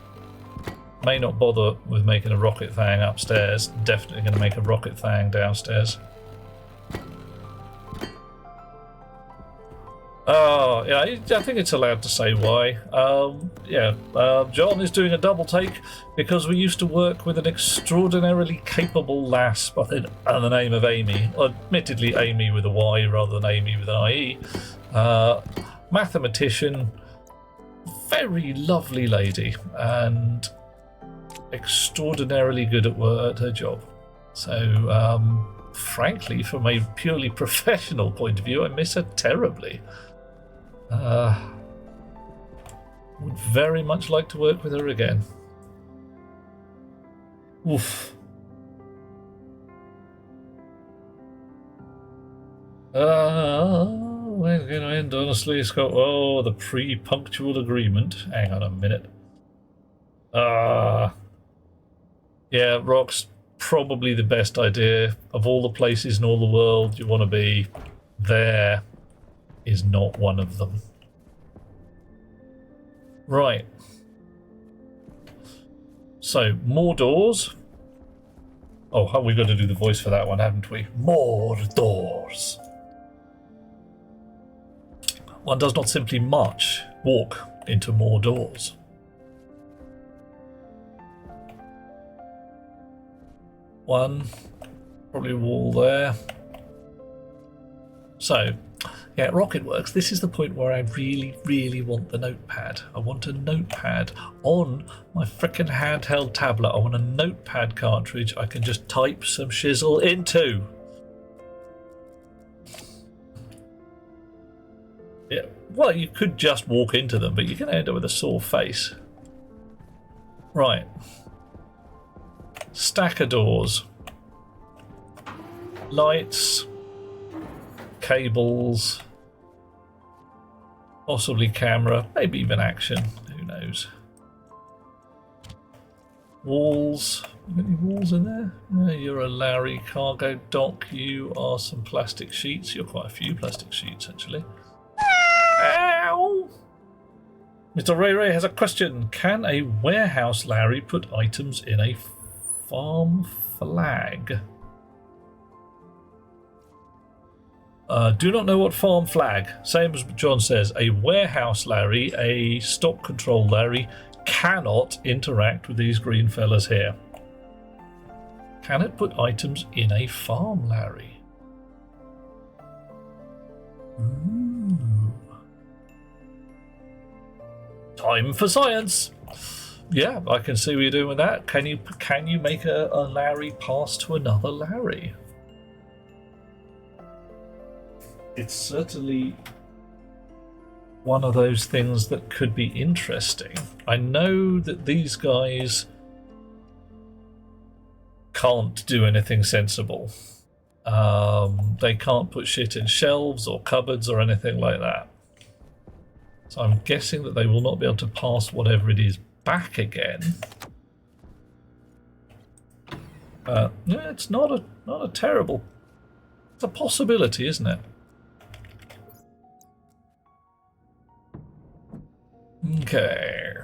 May not bother with making a rocket thang upstairs. Definitely going to make a rocket thang downstairs. Oh, yeah, I think it's allowed to say why. John is doing a double take because we used to work with an extraordinarily capable lass by the name of Amy. Admittedly, Amy with a Y rather than Amy with an IE. Mathematician, very lovely lady, and extraordinarily good at her job. So, frankly, from a purely professional point of view, I miss her terribly. Would very much like to work with her again. Oof. We're going to end honestly, Scott. Oh, the pre-punctual agreement. Hang on a minute. Yeah, Rock's probably the best idea. Of all the places in all the world you want to be, there is not one of them. Right. So, more doors. Oh, we've got to do the voice for that one, haven't we? More doors. One does not simply walk into more doors. One, probably a wall there. So, yeah, Rocketworks, this is the point where I really, really want the notepad. I want a notepad on my frickin' handheld tablet. I want a notepad cartridge I can just type some shizzle into. Yeah, well, you could just walk into them, but you're going to end up with a sore face. Right. Stack of doors. Lights. Cables. Possibly camera. Maybe even action. Who knows? Walls. Got any walls in there? You're a Larry cargo dock. You are some plastic sheets. You're quite a few plastic sheets, actually. Ow! Mr. Ray Ray has a question. Can a warehouse Larry put items in a farm flag? Do not know what farm flag. Same as John says. A warehouse Larry, a stock control Larry, cannot interact with these green fellas here. Can it put items in a farm Larry? Ooh. Time for science. Yeah, I can see what you're doing with that. Can you make a Larry pass to another Larry? It's certainly one of those things that could be interesting. I know that these guys can't do anything sensible. They can't put shit in shelves or cupboards or anything like that. So I'm guessing that they will not be able to pass whatever it is back again. Yeah, it's not a terrible. It's a possibility, isn't it? Okay.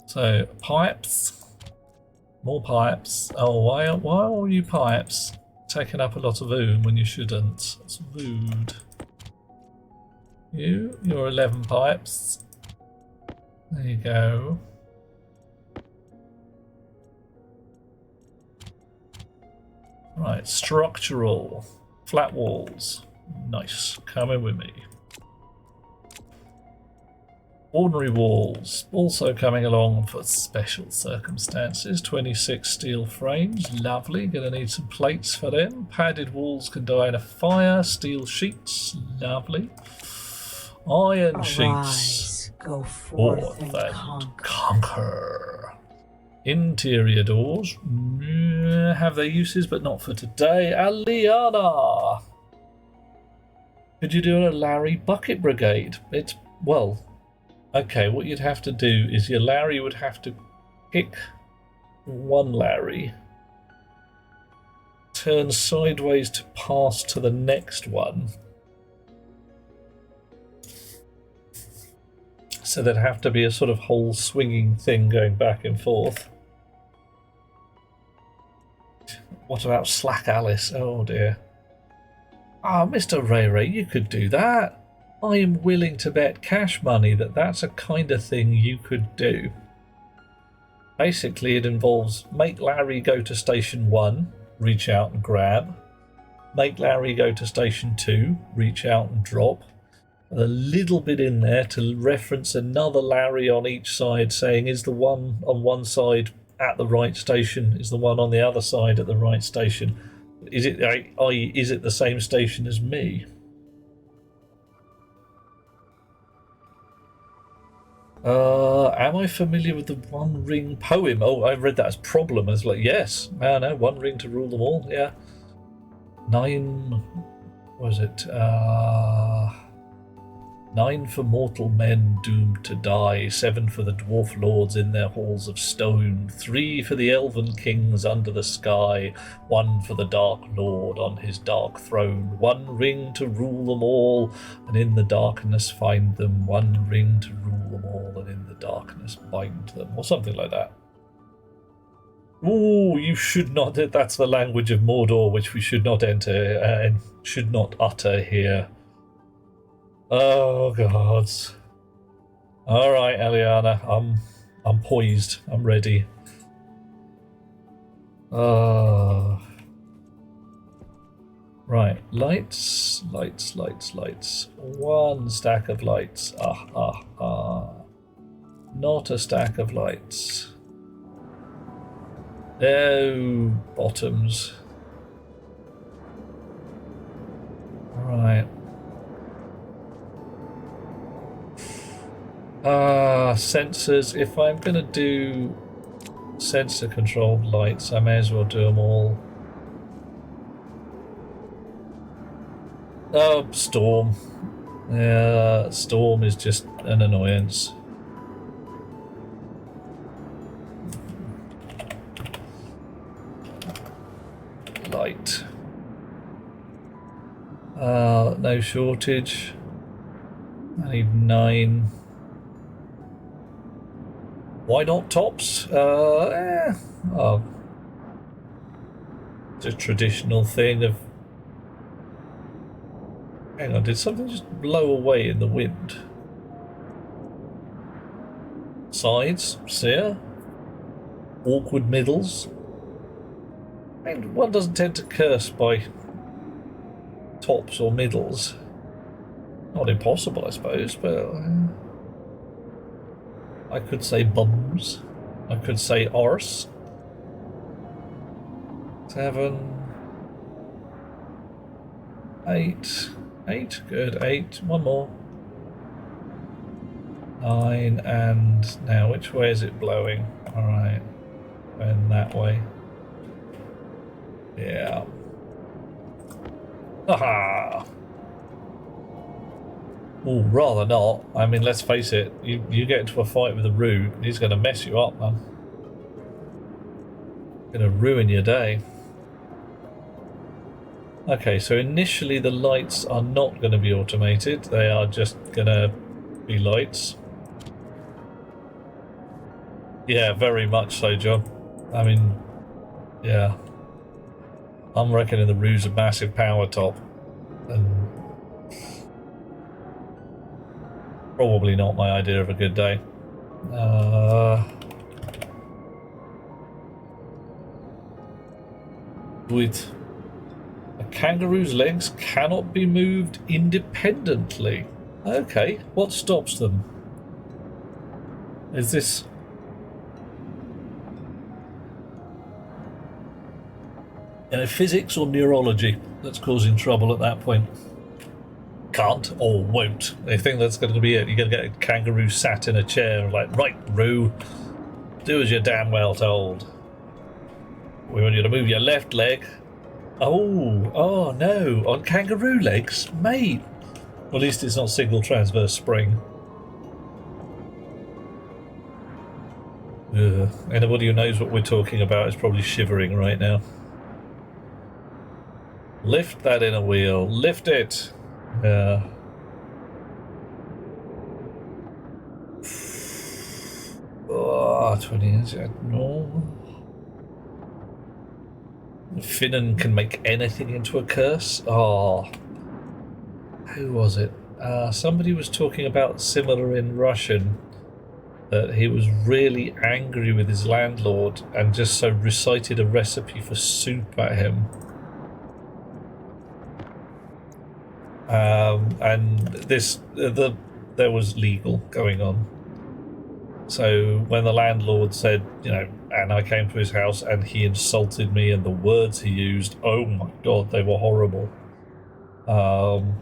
So pipes, more pipes. Oh, why are all you pipes taking up a lot of room when you shouldn't? It's rude. You're 11 pipes. There you go. Right, structural. Flat walls. Nice. Coming with me. Ordinary walls. Also coming along for special circumstances. 26 steel frames. Lovely. Gonna need some plates for them. Padded walls can die in a fire. Steel sheets. Lovely. Iron sheets. Go forth and conquer. Interior doors have their uses, but not for today. Aliana, could you do a Larry bucket brigade? It's, well, okay, what you'd have to do is your Larry would have to pick one Larry, turn sideways to pass to the next one. So there'd have to be a sort of whole swinging thing going back and forth. What about Slack Alice? Oh dear. Ah, Mr. Ray Ray, you could do that. I am willing to bet cash money that that's a kind of thing you could do. Basically, it involves make Larry go to station 1, reach out and grab. Make Larry go to station 2, reach out and drop. A little bit in there to reference another Larry on each side, saying is the one on one side at the right station, is the one on the other side at the right station. Is it, i.e., is it the same station as me? Am I familiar with the One Ring poem? Oh, I read that as problem. As like, yes, no, one ring to rule them all. Yeah, 9. What was it? 9 for mortal men doomed to die, 7 for the dwarf lords in their halls of stone, 3 for the elven kings under the sky, 1 for the dark lord on his dark throne, 1 ring to rule them all, and in the darkness find them, 1 ring to rule them all, and in the darkness bind them, or something like that. Ooh, you should not, that's the language of Mordor, which we should not enter, and should not utter here. Oh gods. Alright, Eliana, I'm poised. I'm ready. Right. Lights. 1 stack of lights. Not a stack of lights. Oh, bottoms. Right. Sensors. If I'm going to do sensor controlled lights, I may as well do them all. Oh, storm. Yeah, storm is just an annoyance. Light. No shortage. I need 9. Why not tops? It's a traditional thing of... Hang on, did something just blow away in the wind? Sides, sear, awkward middles. I mean, one doesn't tend to curse by tops or middles. Not impossible, I suppose, but... I could say bums. I could say arse. 7. 8. 8, good. 8. 1 more. 9, and now which way is it blowing? Alright. Going that way. Yeah. Aha! Ooh, rather not. I mean, let's face it, you get into a fight with a Roo, he's going to mess you up, man. Going to ruin your day. Okay, so initially the lights are not going to be automated, they are just going to be lights. Yeah, very much so, John. I mean, yeah. I'm reckoning the Roo's a massive power top. And Probably not my idea of a good day. With a kangaroo's legs cannot be moved independently. Okay, what stops them? Is this... physics or neurology that's causing trouble at that point? Can't or won't. I think that's going to be it. You're going to get a kangaroo sat in a chair like, right, Roo, do as you're damn well told. We want you to move your left leg. Oh no, on kangaroo legs? Mate! Well, at least it's not single transverse spring. Ugh. Anybody who knows what we're talking about is probably shivering right now. Lift that inner wheel. Lift it! Yeah. Oh, 20 years. No. Finnan can make anything into a curse? Oh. Who was it? Somebody was talking about similar in Russian. That he was really angry with his landlord and just so recited a recipe for soup at him. And this, there was legal going on. So when the landlord said, you know, and I came to his house and he insulted me and the words he used, oh my god, they were horrible. And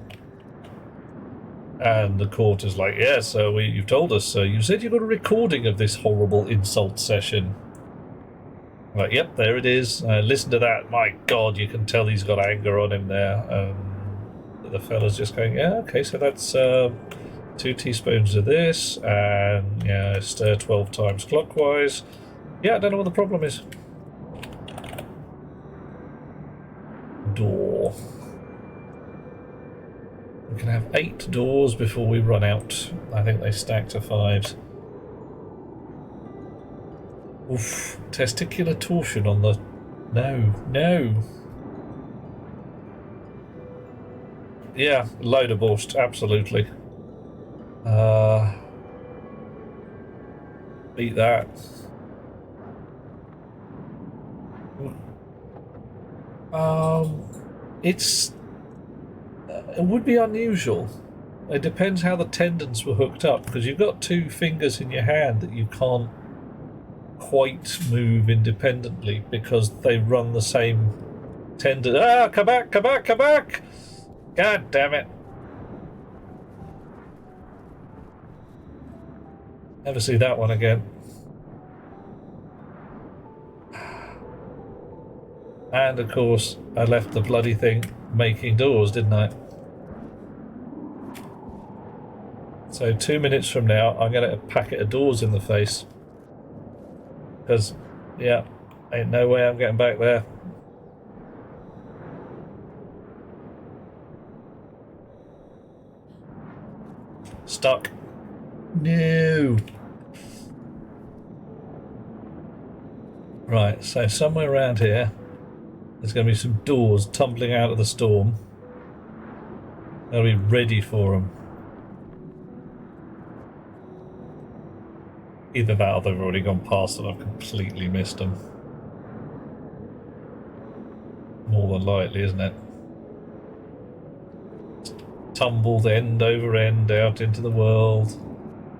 the court is like, yeah, so you've told us, so you said you got a recording of this horrible insult session. I'm like, yep, there it is. Listen to that. My god, you can tell he's got anger on him there. The fella's just going, yeah, okay, so that's 2 teaspoons of this, and yeah, stir 12 times clockwise. Yeah, I don't know what the problem is. Door. We can have 8 doors before we run out. I think they stack to 5s. Oof. Testicular torsion on the... No. Yeah, load of bullshit, absolutely. Beat that. It would be unusual. It depends how the tendons were hooked up, because you've got 2 fingers in your hand that you can't quite move independently because they run the same tendon. Ah, come back! God damn it. Never see that one again. And of course, I left the bloody thing making doors, didn't I? So 2 minutes from now, I'm going to get a packet of doors in the face. Because, yeah, ain't no way I'm getting back there. Stuck. No. Right, so somewhere around here, there's going to be some doors tumbling out of the storm. I'll be ready for them. Either that or they've already gone past and I've completely missed them. More than likely, isn't it? Tumbled end over end out into the world.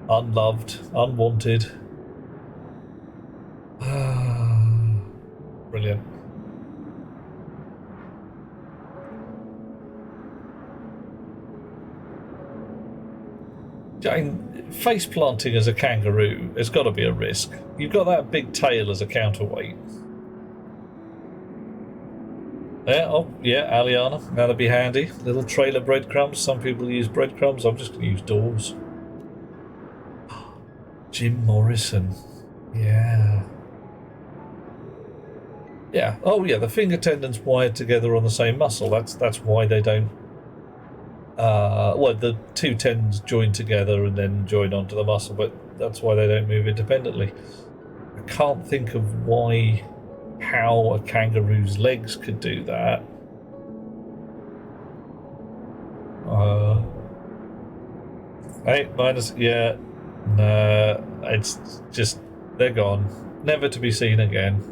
Unloved, unwanted. Brilliant. Face planting as a kangaroo has got to be a risk. You've got that big tail as a counterweight. Yeah, oh, yeah, Aliana, that'll be handy. Little trail of breadcrumbs. Some people use breadcrumbs. I'm just going to use doors. Jim Morrison. Yeah. Yeah. Oh, yeah. The finger tendons wired together on the same muscle. That's why they don't. Well, the 2 tendons join together and then join onto the muscle, but that's why they don't move independently. I can't think of how a kangaroo's legs could do that. Hey, minus, yeah. No, it's just, they're gone. Never to be seen again.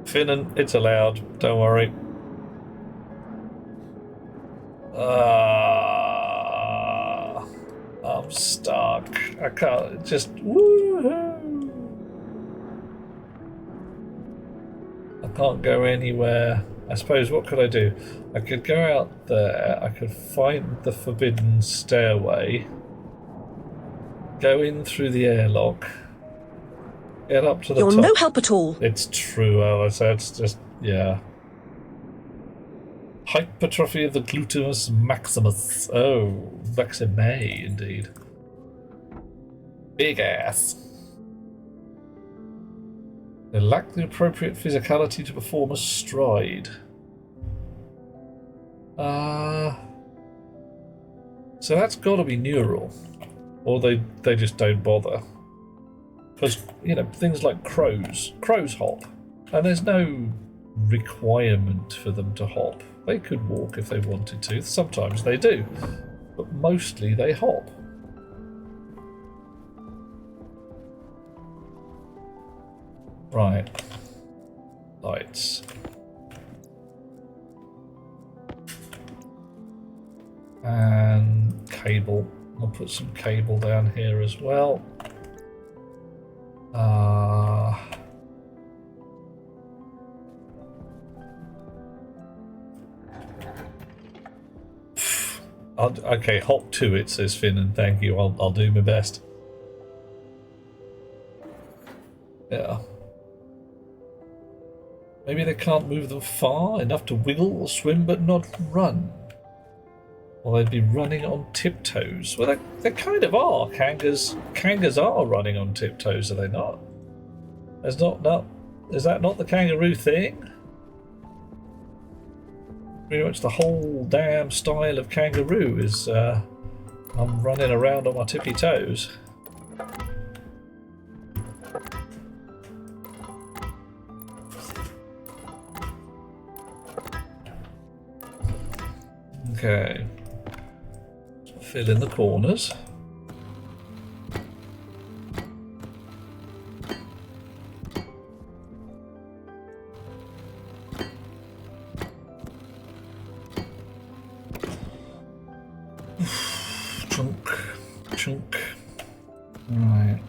Finnan, it's allowed, don't worry. I'm stuck. I can't, just, woohoo! I can't go anywhere. I suppose, what could I do? I could go out there, I could find the forbidden stairway, go in through the airlock, get up to the top. You're no help at all. It's true, Alice, it's just, yeah. Hypertrophy of the gluteus maximus. Oh, maxime, indeed. Big ass. They lack the appropriate physicality to perform a stride. So that's got to be neural. Or they just don't bother. Because, you know, things like crows. Crows hop. And there's no requirement for them to hop. They could walk if they wanted to. Sometimes they do. But mostly they hop. Right. Lights. And cable. I'll put some cable down here as well. Okay, hop to it, says Finn, and thank you. I'll do my best. Yeah. Maybe they can't move them far enough to wiggle or swim, but not run. Or they'd be running on tiptoes. Well, they kind of are. Kangas are running on tiptoes, are they not? Is that not the kangaroo thing? Pretty much the whole damn style of kangaroo is I'm running around on my tippy toes. Okay. Fill in the corners. Chunk. Right.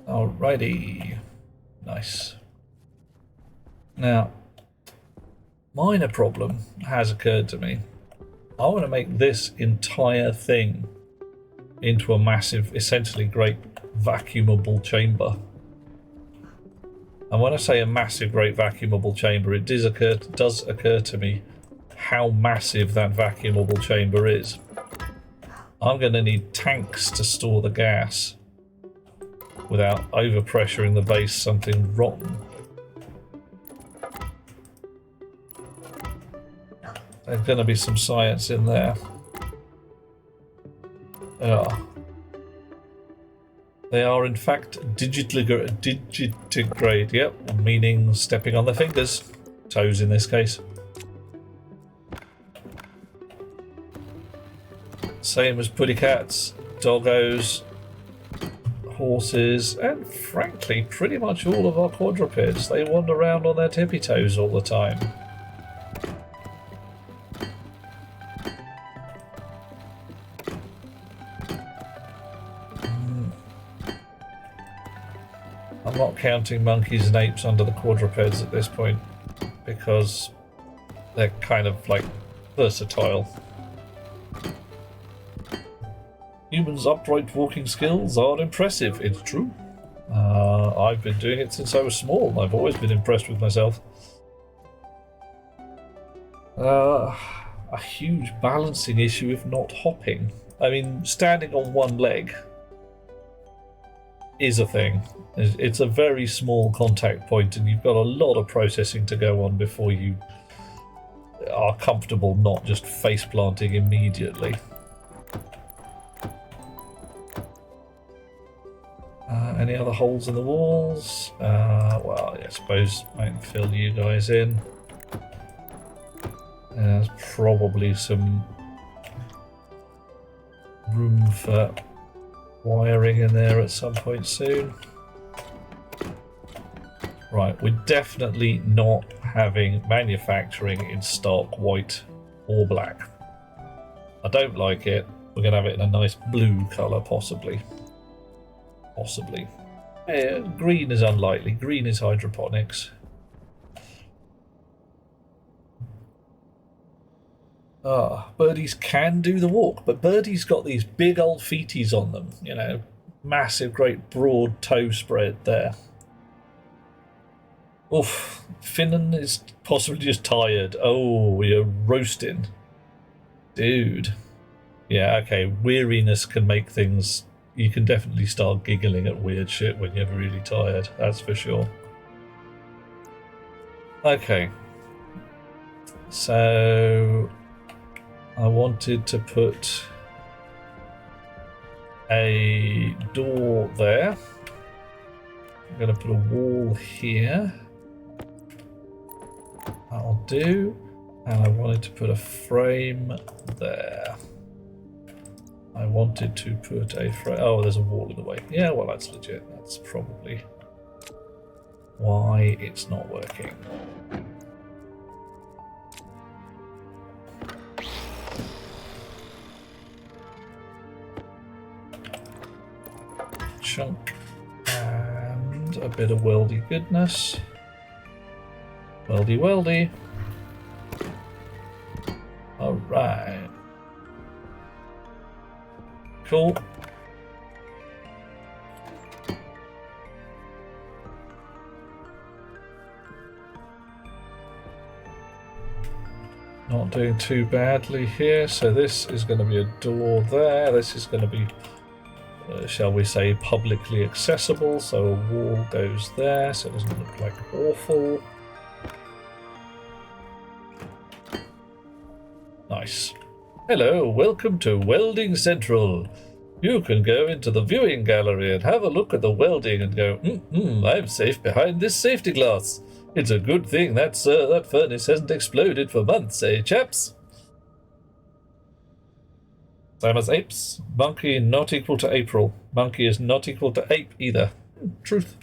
Alrighty. Nice. Now, minor problem has occurred to me. I want to make this entire thing into a massive, essentially great vacuumable chamber. And when I say a massive, great vacuumable chamber, it does occur to me how massive that vacuumable chamber is. I'm going to need tanks to store the gas without overpressuring the base something rotten. There's going to be some science in there. They are in fact digitigrade, yep, meaning stepping on their fingers. Toes in this case. Same as putty cats, doggos, horses, and frankly, pretty much all of our quadrupeds. They wander around on their tippy toes all the time. I'm not counting monkeys and apes under the quadrupeds at this point because they're kind of like versatile. Humans' upright walking skills are impressive, it's true. I've been doing it since I was small and I've always been impressed with myself. A huge balancing issue if not hopping. I mean, standing on one leg is a thing. It's a very small contact point and you've got a lot of processing to go on before you are comfortable not just face planting immediately. Any other holes in the walls? Well, I suppose I can fill you guys in. There's probably some room for wiring in there at some point soon. Right, we're definitely not having manufacturing in stock white or black. I don't like it. We're going to have it in a nice blue colour, possibly. Possibly. Green is unlikely. Green is hydroponics. Birdies can do the walk, but Birdie's got these big old feeties on them. You know, massive, great, broad toe spread there. Oof. Finnan is possibly just tired. Oh, you're roasting. Dude. Yeah, okay. Weariness can make things... You can definitely start giggling at weird shit when you're really tired. That's for sure. Okay. So... I wanted to put a door there. I'm going to put a wall here. That'll do. And I wanted to put a frame there. I wanted to put a frame... Oh, there's a wall in the way. Yeah, well, that's legit. That's probably why it's not working. Chunk and a bit of weldy goodness. Weldy, weldy. All right. Cool. Not doing too badly here. So this is going to be a door there. This is going to be, shall we say, publicly accessible. So a wall goes there, so it doesn't look like awful. Nice. Hello, welcome to Welding Central. You can go into the viewing gallery and have a look at the welding and go, I'm safe behind this safety glass. It's a good thing that furnace hasn't exploded for months, eh, chaps? Same as apes. Monkey not equal to April. Monkey is not equal to ape either. Truth.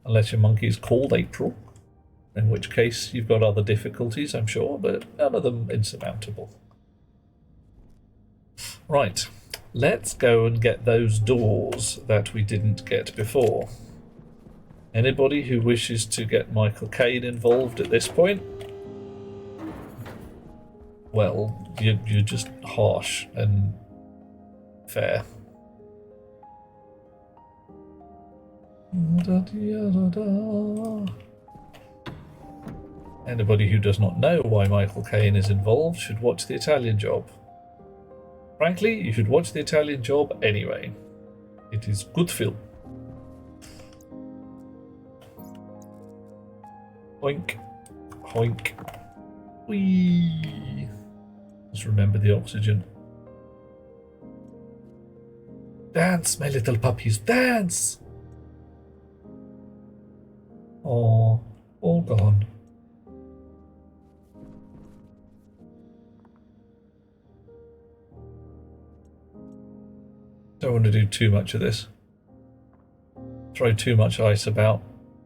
Unless your monkey is called April. In which case you've got other difficulties, I'm sure, but none of them insurmountable. Right, let's go and get those doors that we didn't get before. Anybody who wishes to get Michael Caine involved at this point? Well, you're just harsh and fair. Anybody who does not know why Michael Caine is involved should watch The Italian Job. Frankly, you should watch The Italian Job anyway. It is good film. Oink. Hoink. Whee. Just remember the oxygen. Dance, my little puppies, dance! Oh, all gone. Don't want to do too much of this. Throw too much ice about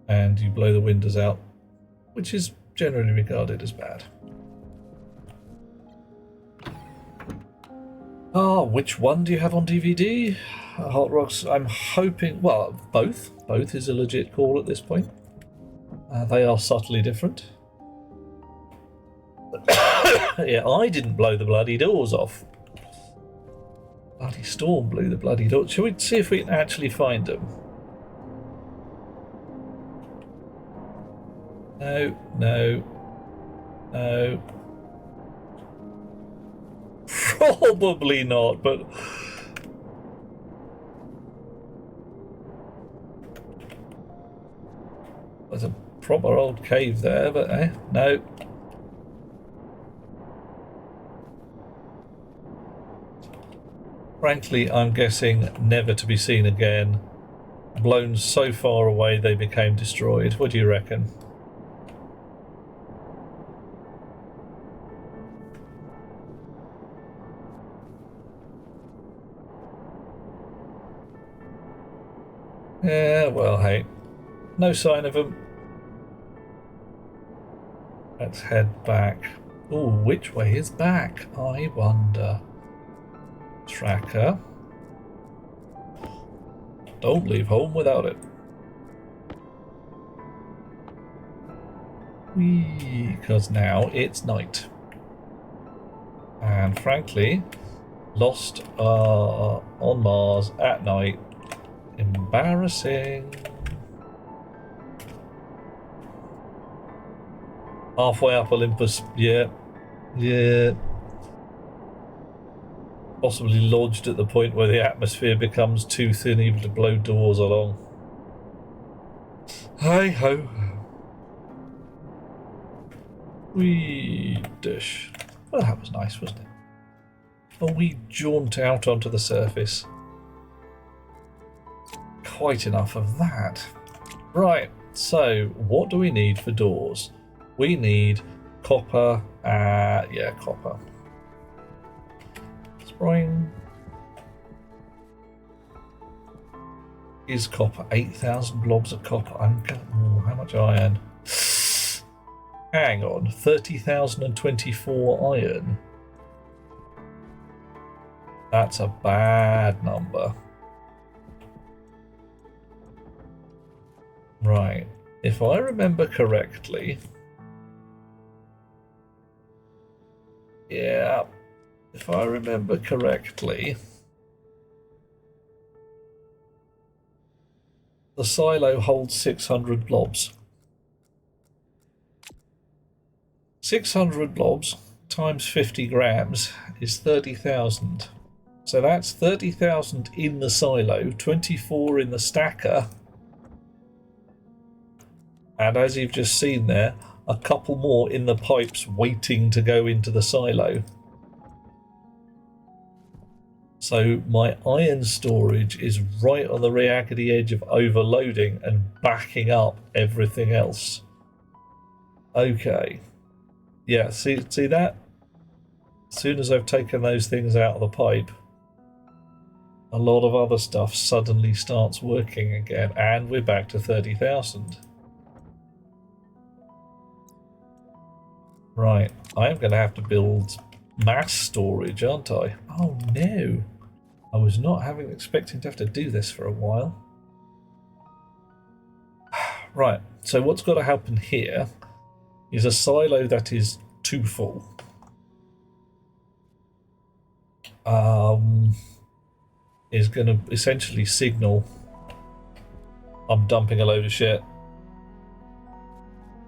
and you blow the windows out, which is generally regarded as bad. Which one do you have on DVD? Hot Rocks, I'm hoping, well, both. Both is a legit call at this point. They are subtly different. Yeah, I didn't blow the bloody doors off. Bloody storm blew the bloody door. Shall we see if we can actually find them? No, no, no. Probably not, but... There's a proper old cave there, but no. Frankly, I'm guessing never to be seen again. Blown so far away they became destroyed. What do you reckon? Yeah, well, hey. No sign of them. Let's head back. Oh, which way is back? I wonder. Tracker. Don't leave home without it. Because now it's night. And frankly, lost on Mars at night. Embarrassing. Halfway up Olympus. Yeah. Yeah. Possibly lodged at the point where the atmosphere becomes too thin even to blow doors along. Hey ho. Wee dish. Well, that was nice, wasn't it? A wee jaunt out onto the surface. Quite enough of that. Right, so what do we need for doors? We need copper. Yeah, copper. Spring. Is copper 8,000 blobs of copper? How much iron? Hang on, 30,024 iron. That's a bad number. Right, if I remember correctly. Yeah, if I remember correctly, the silo holds 600 blobs. 600 blobs times 50 grams is 30,000. So that's 30,000 in the silo, 24 in the stacker. And as you've just seen there, a couple more in the pipes waiting to go into the silo. So my iron storage is right on the raggedy edge of overloading and backing up everything else. Okay. Yeah, see that? As soon as I've taken those things out of the pipe, a lot of other stuff suddenly starts working again, and we're back to 30,000. Right, I'm going to have to build mass storage, aren't I? Oh no, I was not expecting to have to do this for a while. Right, so what's got to happen here is a silo that is too full. Is going to essentially signal I'm dumping a load of shit.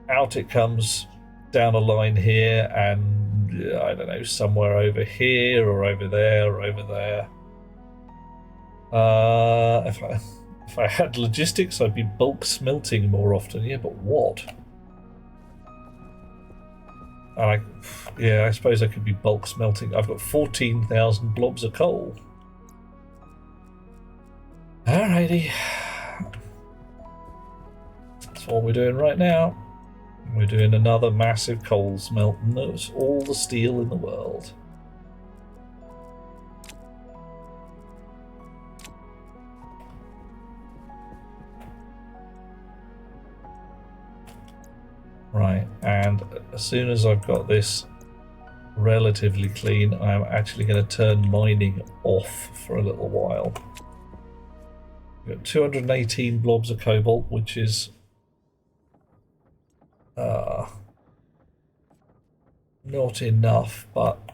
Out it comes down a line here, and I don't know, somewhere over here or over there or over there. If I had logistics, I'd be bulk smelting more often. Yeah, but what? And I suppose I could be bulk smelting. I've got 14,000 blobs of coal. Alrighty. That's what we're doing right now. We're doing another massive coal smelt, and that's all the steel in the world. Right, and as soon as I've got this relatively clean, I'm actually going to turn mining off for a little while. We've got 218 blobs of cobalt, which is not enough, but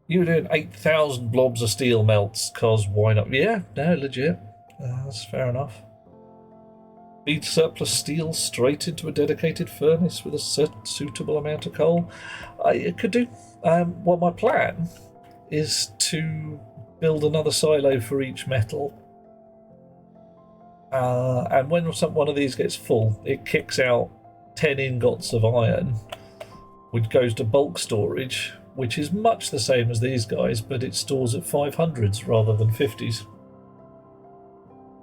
you're doing 8,000 blobs of steel melts, cause why not? Yeah, no, legit. That's fair enough. Feed surplus steel straight into a dedicated furnace with a suitable amount of coal. I could do. Well, my plan is to build another silo for each metal. And when one of these gets full, it kicks out 10 ingots of iron, which goes to bulk storage, which is much the same as these guys, but it stores at 500s rather than 50s.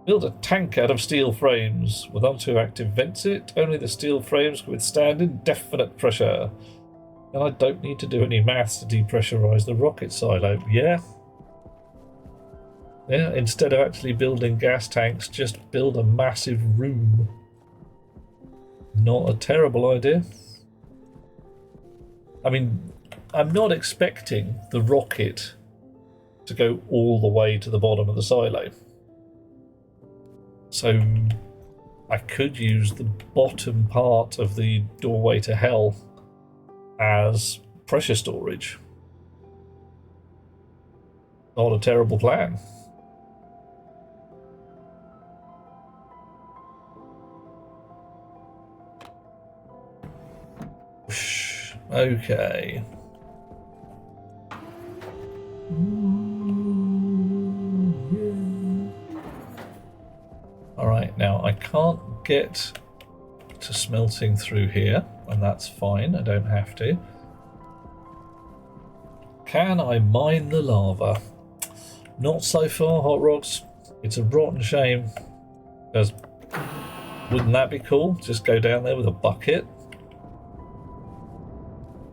Build a tank out of steel frames with up to active vents in it. Only the steel frames can withstand indefinite pressure. And I don't need to do any maths to depressurize the rocket silo. Yeah. Yeah, instead of actually building gas tanks, just build a massive room. Not a terrible idea. I mean, I'm not expecting the rocket to go all the way to the bottom of the silo. So I could use the bottom part of the doorway to hell as pressure storage. Not a terrible plan. Okay. Alright, now I can't get to smelting through here, and that's fine, I don't have to. Can I mine the lava? Not so far, Hot Rocks. It's a rotten shame, because wouldn't that be cool? Just go down there with a bucket.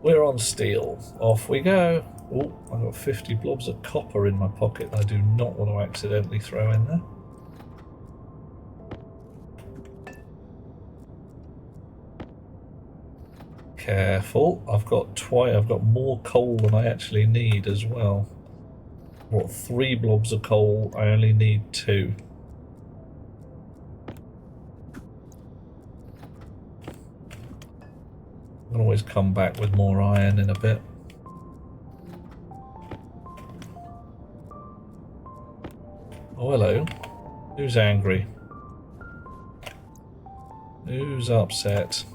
We're on steel. Off we go. Oh, I've got 50 blobs of copper in my pocket I do not want to accidentally throw in there. Careful, I've got more coal than I actually need as well. I've got 3 blobs of coal, I only need 2. I can always come back with more iron in a bit. Oh, hello. Who's angry? Who's upset?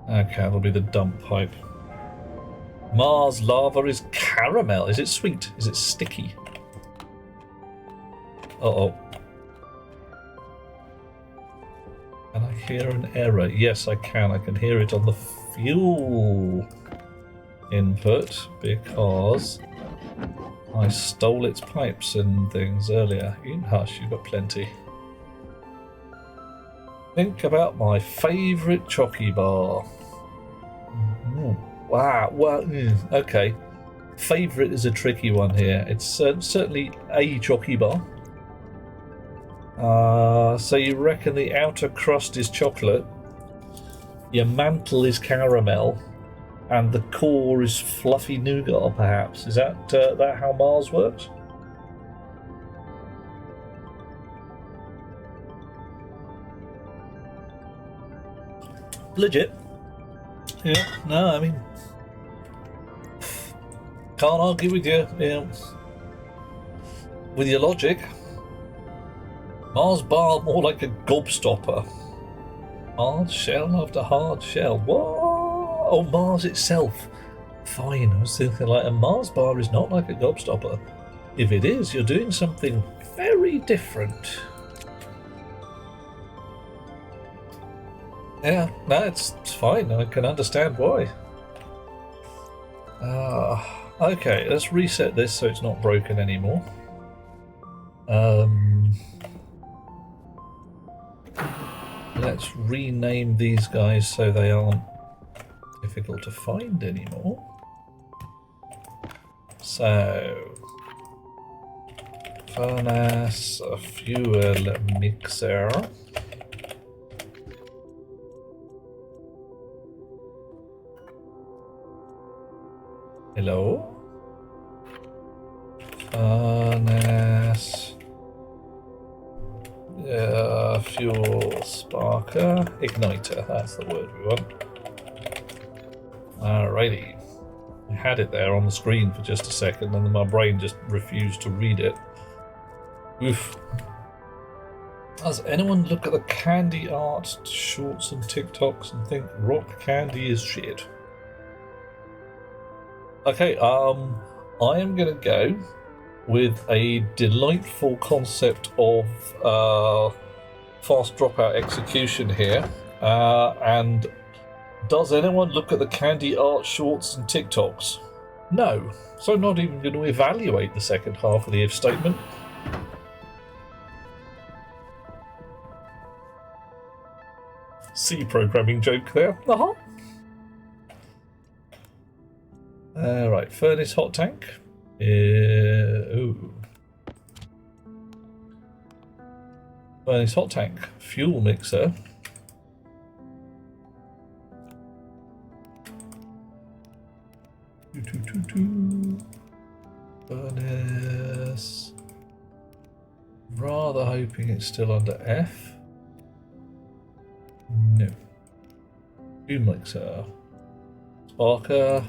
Okay, that'll be the dump pipe. Mars lava is caramel. Is it sweet? Is it sticky? Uh-oh. Can I hear an error? Yes, I can. I can hear it on the fuel input because I stole its pipes and things earlier. You can hush, you've got plenty. Think about my favourite chocky bar. Wow, well, okay. Favourite is a tricky one here. It's certainly a chocky bar. So you reckon the outer crust is chocolate, your mantle is caramel, and the core is fluffy nougat, perhaps? Is that how Mars works? Legit. Yeah, no, I mean, can't argue with you, with your logic. Mars bar more like a gobstopper. Hard shell after hard shell. What? Oh, Mars itself. Fine, I was thinking like a Mars bar is not like a gobstopper. If it is, you're doing something very different. Yeah, no, it's fine. I can understand why. Okay, let's reset this so it's not broken anymore. Let's rename these guys so they aren't difficult to find anymore. So, furnace, a fuel mixer. Hello? Furnace. Fuel sparker. Igniter, that's the word we want. Alrighty. I had it there on the screen for just a second and then my brain just refused to read it. Oof. Does anyone look at the candy art shorts and TikToks and think rock candy is shit? Okay, I am gonna go with a delightful concept of fast dropout execution here, and Does anyone look at the candy art shorts and TikToks? No. So I'm not even going to evaluate the second half of the if statement. C programming joke there. Uh-huh. Right, furnace hot tank. Ooh. Furnace hot tank. Fuel mixer. Furnace. Rather hoping it's still under F. No. Fuel mixer. Sparker.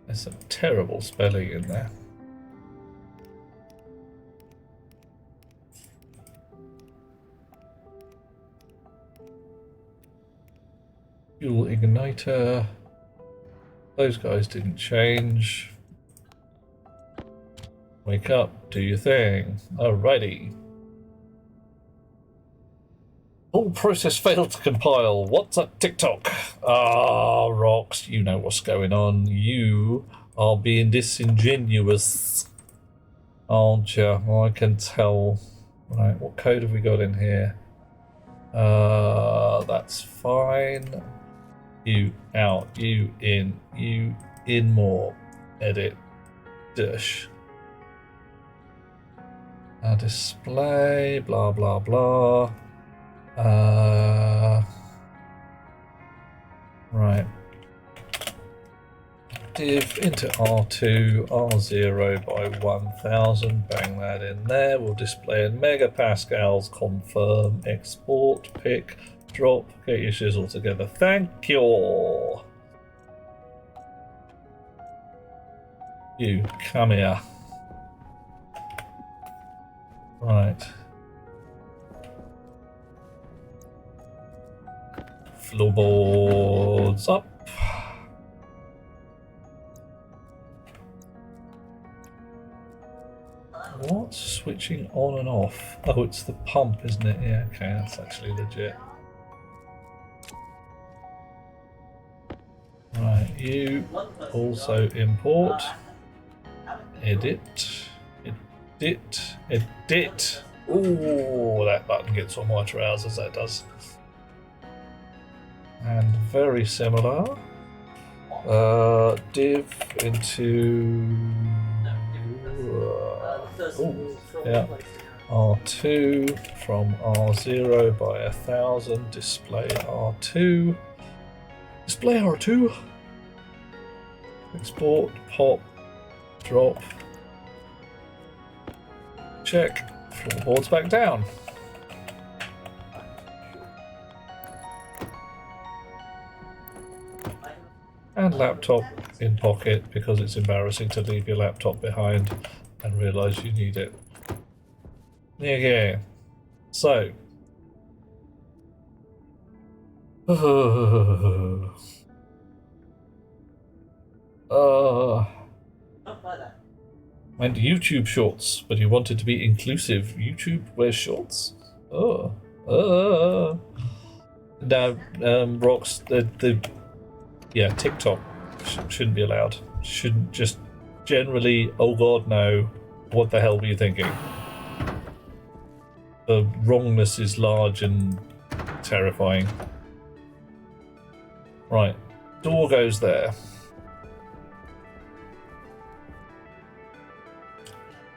There's some terrible spelling in there. Fuel igniter. Those guys didn't change. Wake up, do your thing. Alrighty. All process failed to compile. What's a TikTok? Ah, Rox, you know what's going on. You are being disingenuous, aren't you? I can tell. Right, what code have we got in here? That's fine. You out, you in more. Edit. Dash. Display, blah, blah, blah. Right. Div into R2, R0 by 1000, bang that in there. We'll display in megapascals, confirm, export, pick, drop, get your shizzle together. Thank you. You, come here. Right. Floorboards up. What's switching on and off? Oh, it's the pump, isn't it? Yeah, okay, that's actually legit. Right, you also import. Edit. Edit. Ooh, that button gets on my trousers, that does. And very similar. Div into yeah, R2 from R0 by 1000. Display R2. Display R2. Export, pop, drop. Check. Floorboards back down. And laptop in pocket because it's embarrassing to leave your laptop behind and realise you need it. Okay. So. And YouTube shorts, but you wanted to be inclusive. YouTube wears shorts? Now, Rocks, yeah, TikTok shouldn't be allowed. Shouldn't just generally, oh god, no. What the hell were you thinking? The wrongness is large and terrifying. Right, door goes there.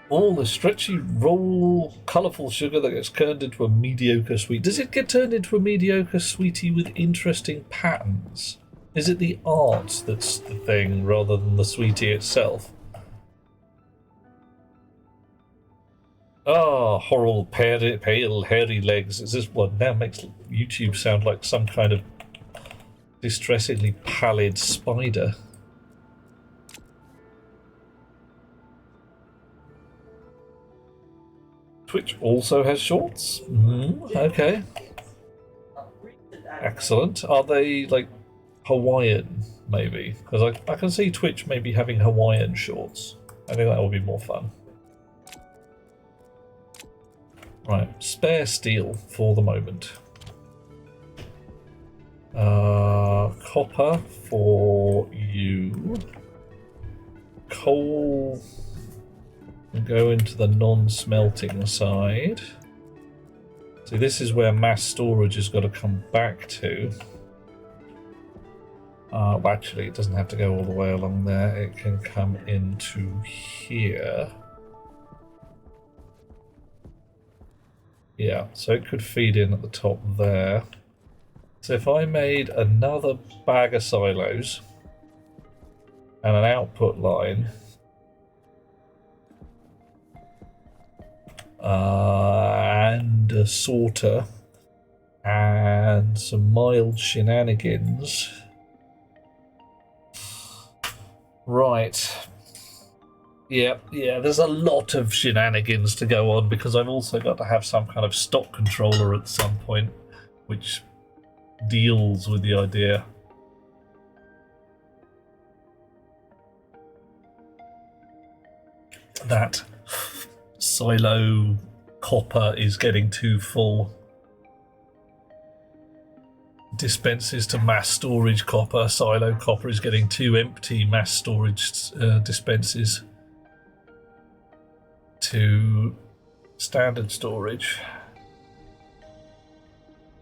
All the stretchy, roll, colourful sugar that gets turned into a mediocre sweet. Does it get turned into a mediocre sweetie with interesting patterns? Is it the art that's the thing rather than the sweetie itself? Ah, horrible, pale, hairy legs. Is this one now makes YouTube sound like some kind of distressingly pallid spider? Twitch also has shorts? Okay. Excellent. Are they, like, Hawaiian, maybe? Because I can see Twitch maybe having Hawaiian shorts. I think that will be more fun. Right, spare steel for the moment. Copper for you. Coal can go into the non-smelting side. See, this is where mass storage has got to come back to. Well, actually, it doesn't have to go all the way along there. It can come into here. Yeah, so it could feed in at the top there. So if I made another bag of silos and an output line, and a sorter and some mild shenanigans. Right. Yeah, there's a lot of shenanigans to go on because I've also got to have some kind of stock controller at some point which deals with the idea that silo copper is getting too full. Dispenses to mass storage copper. Silo copper is getting too empty. Mass storage dispenses to standard storage.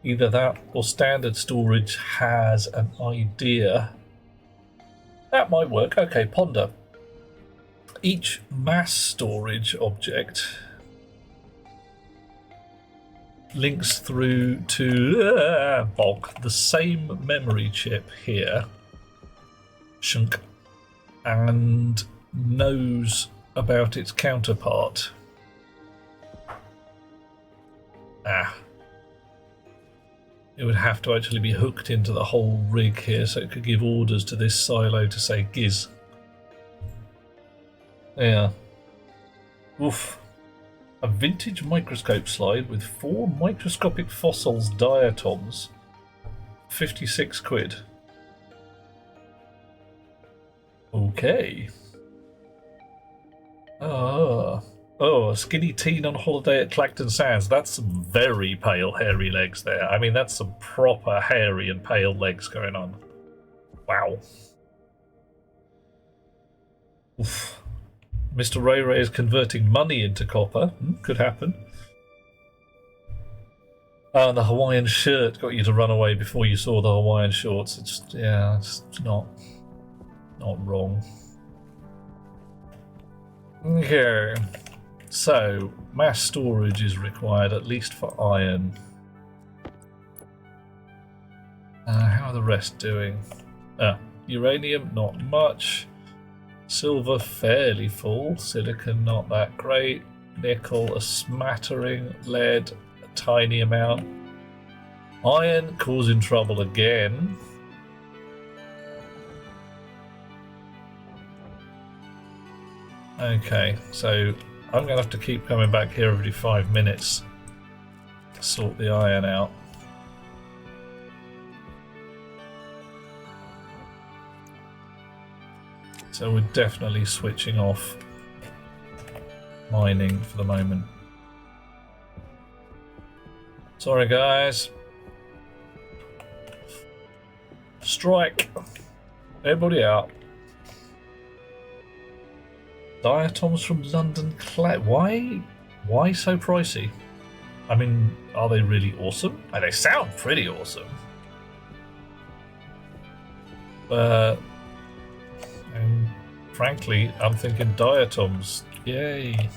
Either that or standard storage has an idea. That might work. Okay, ponder. Each mass storage object links through to the same memory chip here, shunk, and knows about its counterpart. It would have to actually be hooked into the whole rig here so it could give orders to this silo to say giz. Yeah. Oof. A vintage microscope slide with 4 microscopic fossils diatoms. 56 quid. Okay. Oh, a skinny teen on holiday at Clacton Sands. That's some very pale, hairy legs there. I mean, that's some proper hairy and pale legs going on. Wow. Oof. Mr. Ray Ray is converting money into copper. Could happen. Oh, and the Hawaiian shirt got you to run away before you saw the Hawaiian shorts. It's not wrong. Okay. So, mass storage is required, at least for iron. How are the rest doing? Uranium, not much. Silver, fairly full. Silicon, not that great. Nickel, a smattering. Lead, a tiny amount. Iron, causing trouble again. Okay, so I'm going to have to keep coming back here every 5 minutes to sort the iron out. So we're definitely switching off mining for the moment. Sorry guys. Strike. Everybody out. Diatoms from London Clay. Why so pricey? I mean, are they really awesome? They sound pretty awesome. But and frankly, I'm thinking diatoms. Yay.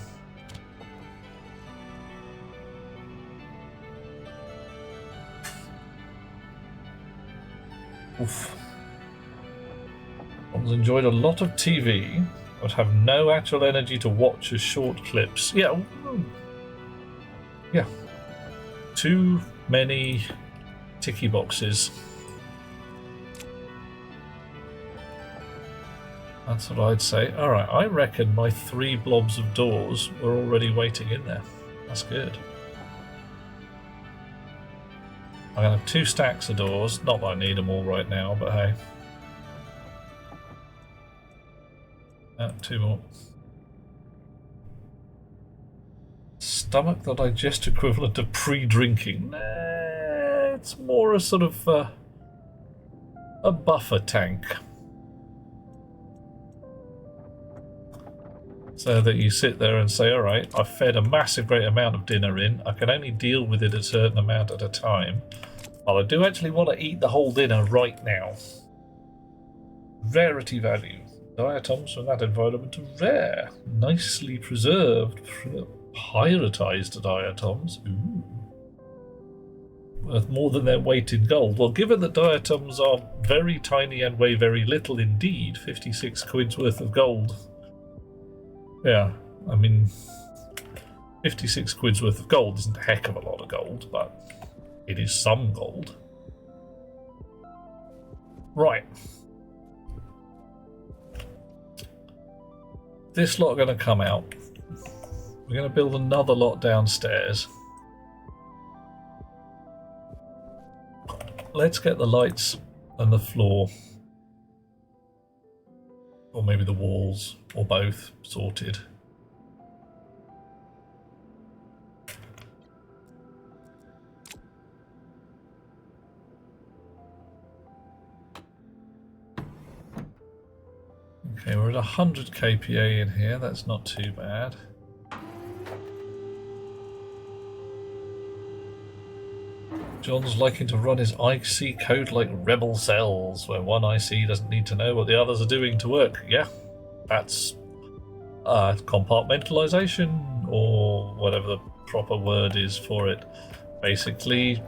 Oof. One's enjoyed a lot of TV, but have no actual energy to watch as short clips. Yeah. Too many ticky boxes. That's what I'd say. Alright, I reckon my 3 blobs of doors were already waiting in there. That's good. I'm going to have 2 stacks of doors. Not that I need them all right now, but hey. 2 more. stomach the digest equivalent of pre-drinking? Nah, it's more a sort of a buffer tank. So that you sit there and say, alright, I've fed a massive great amount of dinner in, I can only deal with it a certain amount at a time. Well, I do actually want to eat the whole dinner right now. Rarity value. Diatoms from that environment are rare. Nicely preserved. Pyretized diatoms. Ooh. Worth more than their weight in gold. Well, given that diatoms are very tiny and weigh very little indeed, 56 quid's worth of gold. Yeah, I mean, 56 quid's worth of gold isn't a heck of a lot of gold, but it is some gold. Right. This lot are going to come out. We're going to build another lot downstairs. Let's get the lights and the floor, or maybe the walls, or both, sorted. Okay, we're at 100 kPa in here, that's not too bad. John's liking to run his IC code like rebel cells, where one IC doesn't need to know what the others are doing to work. Yeah, that's compartmentalization, or whatever the proper word is for it. Basically,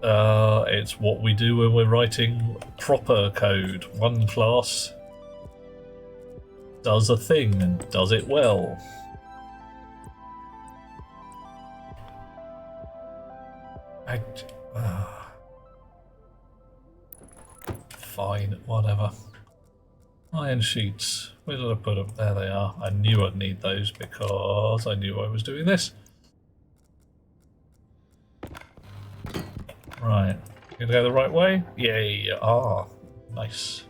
it's what we do when we're writing proper code. One class does a thing and does it well. Fine, whatever. Iron sheets. Where did I put them? There they are. I knew I'd need those because I knew I was doing this. Right. Gonna go the right way? Yay. Ah, nice.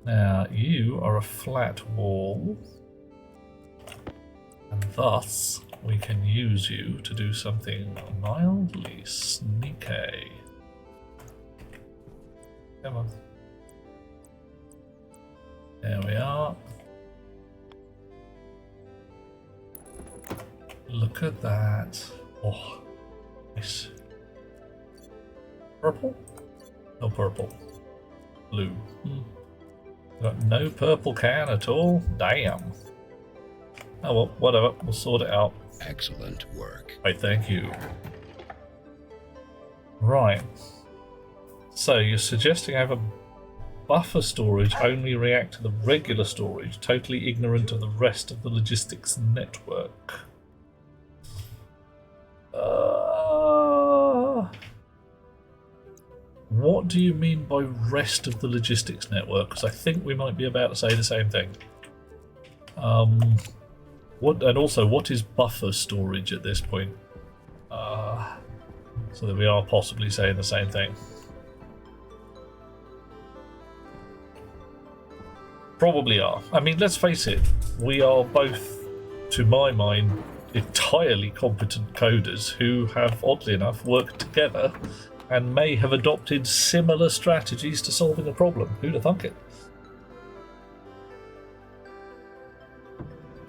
Now, you are a flat wall. And thus, we can use you to do something mildly sneaky. Come on. There we are. Look at that. Oh, nice. Purple? No purple. Blue. Got no purple can at all? Damn. Oh well, whatever. We'll sort it out. Excellent work. Right, thank you. Right. So you're suggesting I have a buffer storage only react to the regular storage, totally ignorant of the rest of the logistics network. What do you mean by rest of the logistics network? Because I think we might be about to say the same thing. What is buffer storage at this point? So that we are possibly saying the same thing. Probably are. I mean, let's face it, we are both, to my mind, entirely competent coders who have, oddly enough, worked together and may have adopted similar strategies to solving a problem. Who'd have thunk it?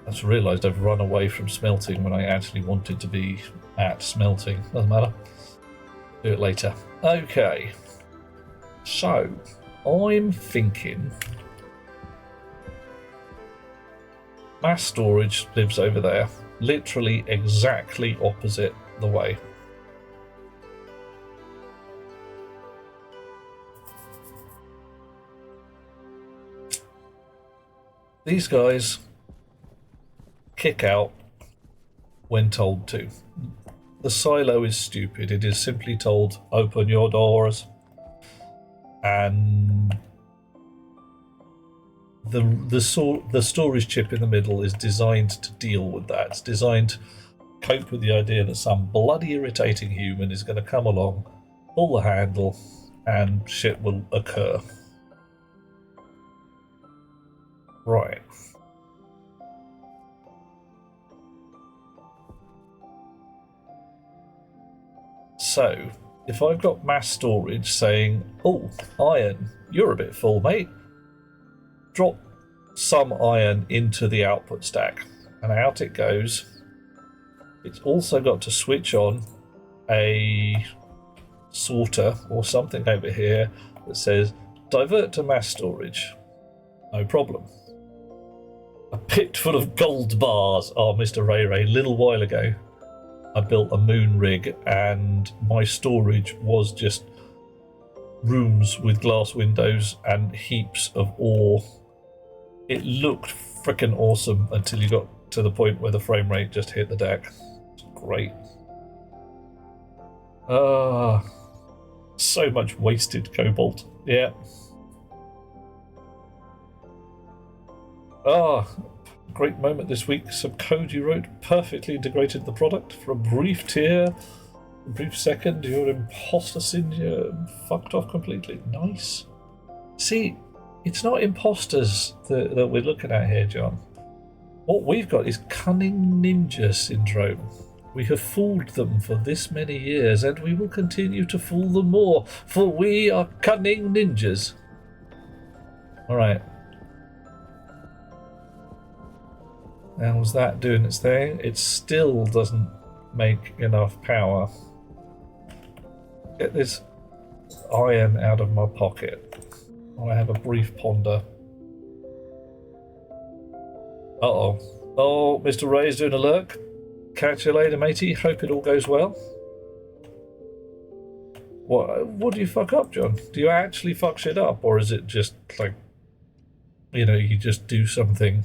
I just realised I've run away from smelting when I actually wanted to be at smelting. Doesn't matter. Do it later. Okay. So, I'm thinking mass storage lives over there, literally exactly opposite the way. These guys kick out when told to. The silo is stupid. It is simply told, open your doors. And the storage chip in the middle is designed to deal with that. It's designed to cope with the idea that some bloody irritating human is going to come along, pull the handle, and shit will occur. Right. So, if I've got mass storage saying, oh, iron, you're a bit full, mate, drop some iron into the output stack, and out it goes. It's also got to switch on a sorter or something over here that says divert to mass storage. No problem. A pit full of gold bars. Oh, Mr. Ray Ray, a little while ago I built a moon rig and my storage was just rooms with glass windows and heaps of ore. It looked freaking awesome until you got to the point where the frame rate just hit the deck. It's great. So much wasted cobalt. Yeah. Great moment this week. Some code you wrote perfectly integrated the product. For a brief second, your imposter syndrome fucked off completely. Nice. See, it's not imposters that we're looking at here, John. What we've got is cunning ninja syndrome. We have fooled them for this many years, and we will continue to fool them more, for we are cunning ninjas. Alright. How's that doing its thing? It still doesn't make enough power. Get this iron out of my pocket. I have a brief ponder. Uh-oh. Oh, Mr. Ray's doing a lurk. Catch you later, matey. Hope it all goes well. What do you fuck up, John? Do you actually fuck shit up? Or is it just like, you just do something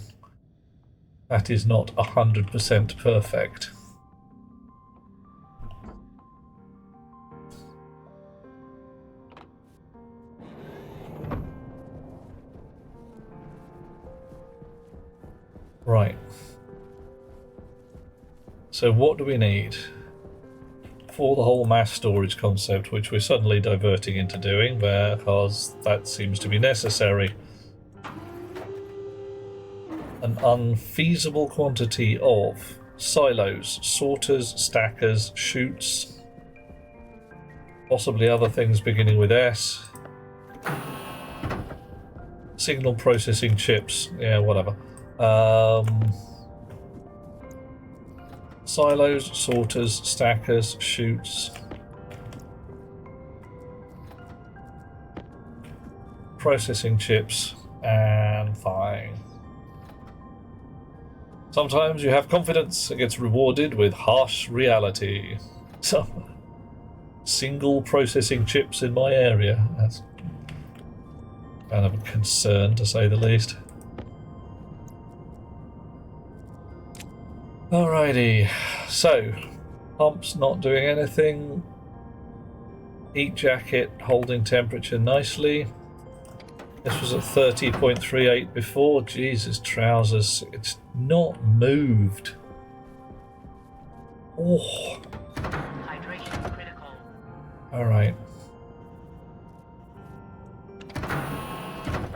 that is not 100% perfect? Right. So what do we need for the whole mass storage concept, which we're suddenly diverting into doing because that seems to be necessary? An unfeasible quantity of silos, sorters, stackers, chutes, possibly other things beginning with S, signal processing chips, yeah, whatever. Silos, sorters, stackers, chutes, processing chips, and fine. Sometimes you have confidence that gets rewarded with harsh reality. So, single processing chips in my area. That's kind of a concern, to say the least. Alrighty, so pump's not doing anything. Heat jacket holding temperature nicely. This was at 30.38 before. Jesus, trousers, it's not moved. Oh. Hydration critical. Alright.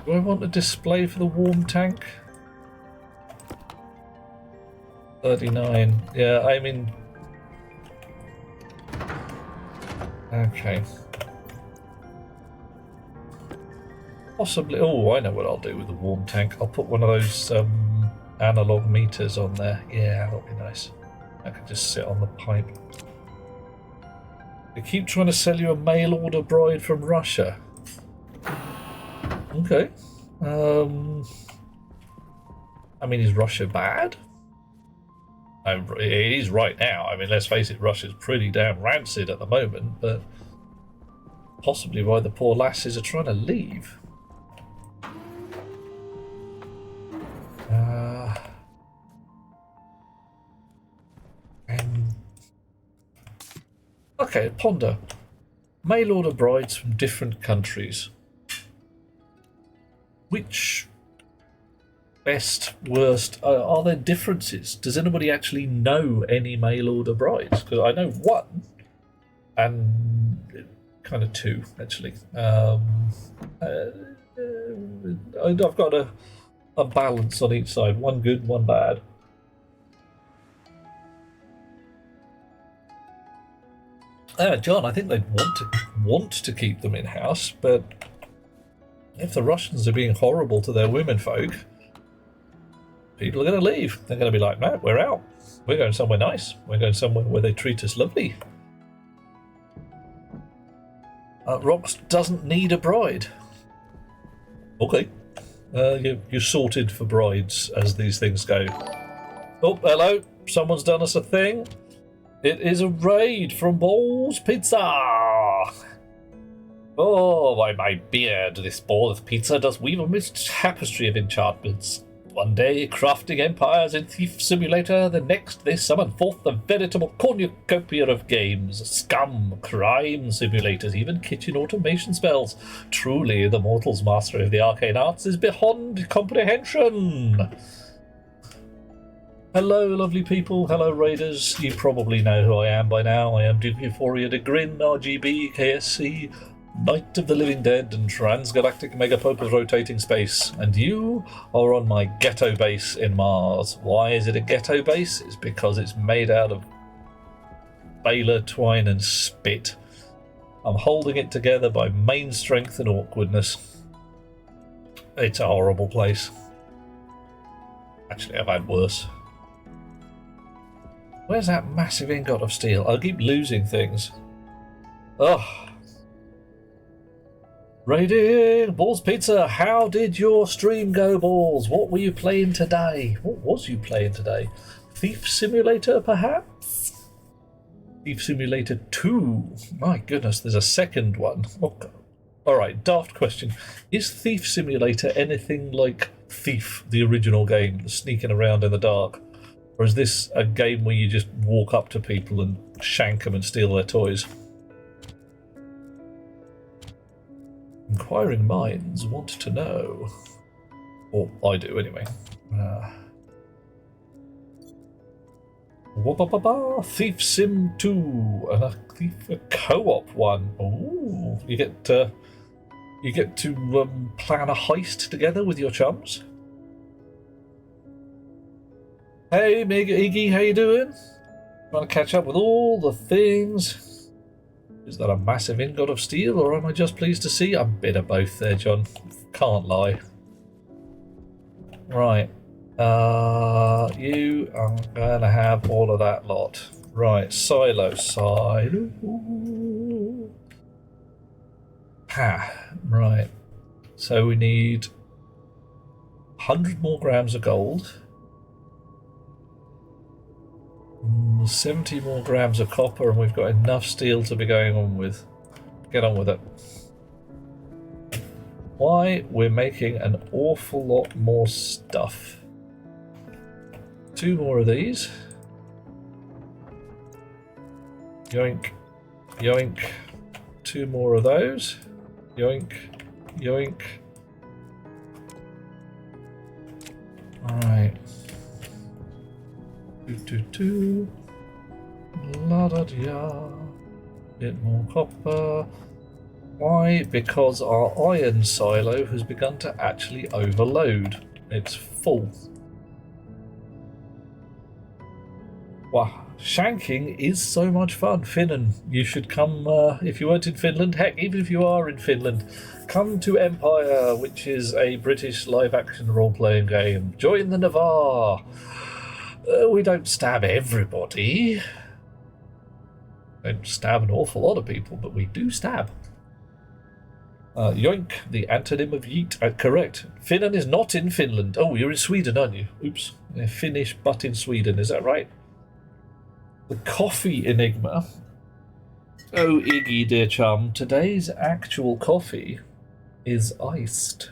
Do I want a display for the warm tank? 39. Yeah, I mean... Okay. Possibly... Oh, I know what I'll do with the warm tank. I'll put one of those analog meters on there. Yeah, that'll be nice. I can just sit on the pipe. They keep trying to sell you a mail order bride from Russia. Okay. I mean, is Russia bad? It is right now. I mean, let's face it, Russia's pretty damn rancid at the moment, but possibly why the poor lasses are trying to leave. Okay, ponder. Mail order brides from different countries. Which best, worst, are there differences? Does anybody actually know any mail order brides? Because I know one, and kind of two, actually. I've got a balance on each side, one good, one bad. John, I think they'd want to keep them in house, but if the Russians are being horrible to their women folk, people are going to leave. They're going to be like, no, we're out. We're going somewhere nice. We're going somewhere where they treat us lovely. Rox doesn't need a bride. Okay. You're sorted for brides as these things go. Oh, hello. Someone's done us a thing. It is a raid from Ball's Pizza. Oh, by my beard, this Ball's Pizza does weave a mixed tapestry of enchantments. One day, crafting empires in Thief Simulator, the next they summon forth the veritable cornucopia of games, scum, crime simulators, even kitchen automation spells. Truly, the mortal's mastery of the arcane arts is beyond comprehension. Hello, lovely people. Hello, raiders. You probably know who I am by now. I am Duke Euphoria de Grin, RGB, KSC, Knight of the Living Dead, and Transgalactic Megapope of Rotating Space. And you are on my ghetto base in Mars. Why is it a ghetto base? It's because it's made out of baler, twine, and spit. I'm holding it together by main strength and awkwardness. It's a horrible place. Actually, I've had worse. Where's that massive ingot of steel? I keep losing things. Oh. Raiding! Balls Pizza, how did your stream go, Balls? What were you playing today? What was you playing today? Thief Simulator, perhaps? Thief Simulator 2. My goodness, there's a second one. Okay. Alright, daft question. Is Thief Simulator anything like Thief, the original game, sneaking around in the dark? Or is this a game where you just walk up to people and shank them and steal their toys? Inquiring minds want to know. Or I do, anyway. Thief Sim 2 and a co-op one. Ooh, you get to plan a heist together with your chums. Hey, Iggy, how you doing? Trying to catch up with all the things. Is that a massive ingot of steel, or am I just pleased to see? I'm a bit of both there, John. Can't lie. Right. You are going to have all of that lot. Right, silo. Right. So we need 100 more grams of gold. 70 more grams of copper, and we've got enough steel to be going on with. Get on with it. Why? We're making an awful lot more stuff. 2 more of these. Yoink. Yoink. 2 more of those. Yoink. Yoink. Alright. La da da. Bit more copper. Why? Because our iron silo has begun to actually overload. It's full. Wow, shanking is so much fun. Finnan, you should come if you weren't in Finland. Heck, even if you are in Finland, come to Empire, which is a British live-action role-playing game. Join the Navarre. We don't stab everybody. Don't stab an awful lot of people, but we do stab. Yoink, the antonym of yeet. Correct. Finland is not in Finland. Oh, you're in Sweden, aren't you? Oops. Finnish, but in Sweden. Is that right? The coffee enigma. Oh, Iggy, dear chum, today's actual coffee is iced.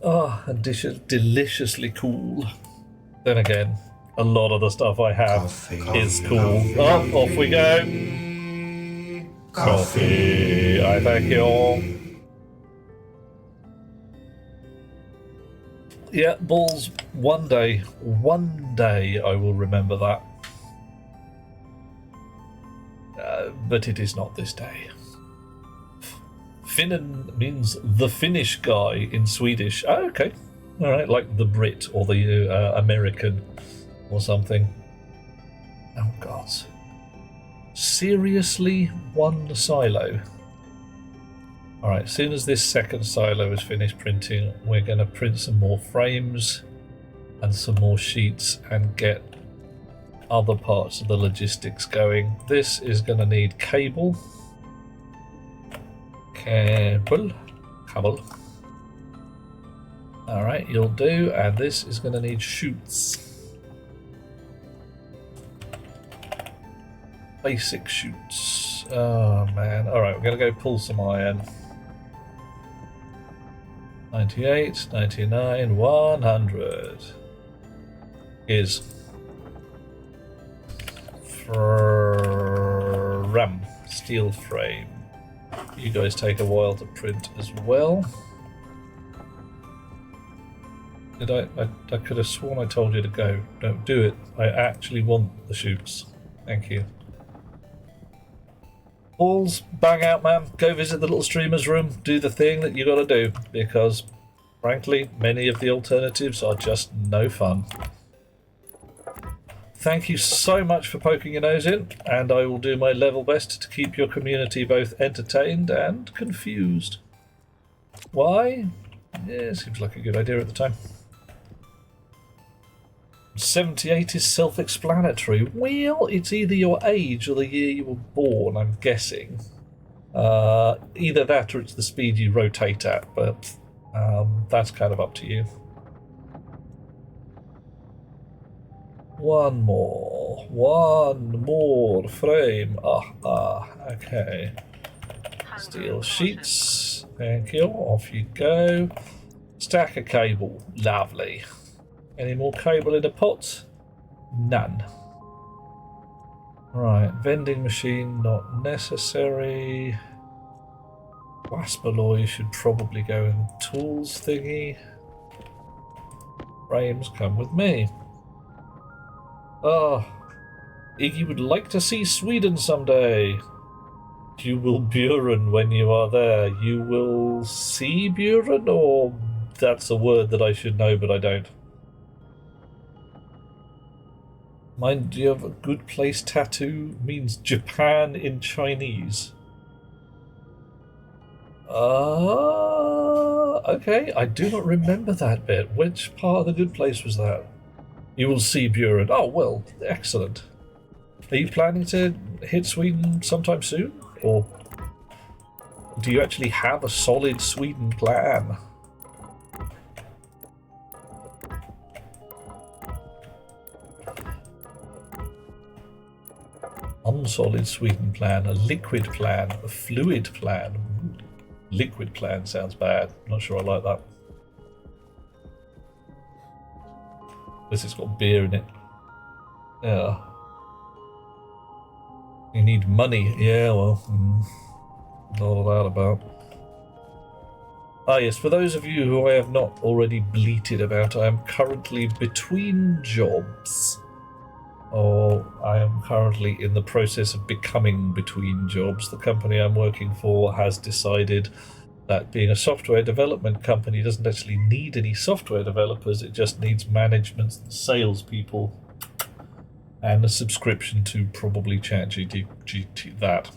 Ah, and deliciously cool. Then again, a lot of the stuff I have is cool. Oh, off we go. Coffee. I thank you all. Yeah, balls. One day I will remember that. But it is not this day. Finnan means the Finnish guy in Swedish. Oh, okay. All right, like the Brit or the American. or something. Oh god. Seriously? One silo? Alright, as soon as this second silo is finished printing, we're going to print some more frames and some more sheets and get other parts of the logistics going. This is going to need cable. Cable. Alright, you'll do. And this is going to need chutes. Basic chutes. Oh man. Alright, we're going to go pull some iron. 98, 99, 100 is from steel frame. You guys take a while to print as well. Did I could have sworn I told you to go. Don't do it. I actually want the chutes. Thank you. Balls, bang out, man. Go visit the little streamer's room. Do the thing that you gotta do. Because, frankly, many of the alternatives are just no fun. Thank you so much for poking your nose in, and I will do my level best to keep your community both entertained and confused. Why? Yeah, seems like a good idea at the time. 78 is self-explanatory. Well, it's either your age or the year you were born, I'm guessing. Either that or it's the speed you rotate at, but that's kind of up to you. One more frame. Okay. Steel sheets. Thank you. Off you go. Stack of cable. Lovely. Any more cable in the pot? None. Right, vending machine not necessary. Wasp alloy should probably go in tools thingy. Frames come with me. Iggy would like to see Sweden someday. You will Buren when you are there. You will see Buren, or that's a word that I should know but I don't. Mind you have a good place tattoo means Japan in Chinese. Okay, I do not remember that bit. Which part of the good place was that? You will see Buren. Oh, well, excellent. Are you planning to hit Sweden sometime soon? Or do you actually have a solid Sweden plan? Unsolid Sweden plan, a liquid plan, a fluid plan. Liquid plan sounds bad. Not sure I like that. This has got beer in it. Yeah. You need money. Yeah, well, not all that about. Ah yes, for those of you who I have not already bleated about, I am currently between jobs. Or I am currently in the process of becoming between jobs. The company I'm working for has decided that being a software development company doesn't actually need any software developers, it just needs management and salespeople and a subscription to probably ChatGPT that.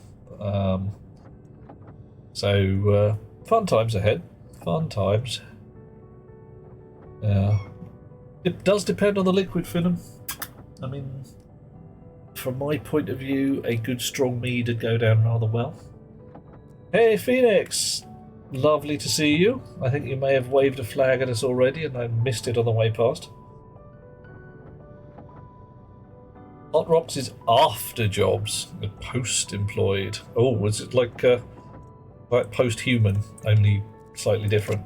So fun times ahead. Fun times. It does depend on the liquid film. I mean, from my point of view, a good strong mead would go down rather well. Hey, Phoenix! Lovely to see you. I think you may have waved a flag at us already and I missed it on the way past. Hot Rocks is after jobs, post-employed. Oh, was it like post-human, only slightly different?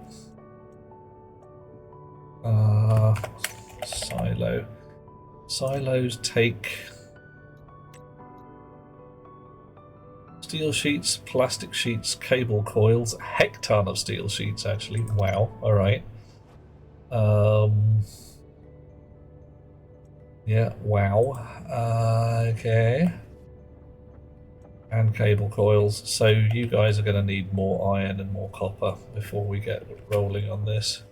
Silo. Silos take steel sheets, plastic sheets, cable coils, a heck ton of steel sheets actually. Wow, alright. Yeah, wow. Okay. And cable coils. So you guys are going to need more iron and more copper before we get rolling on this.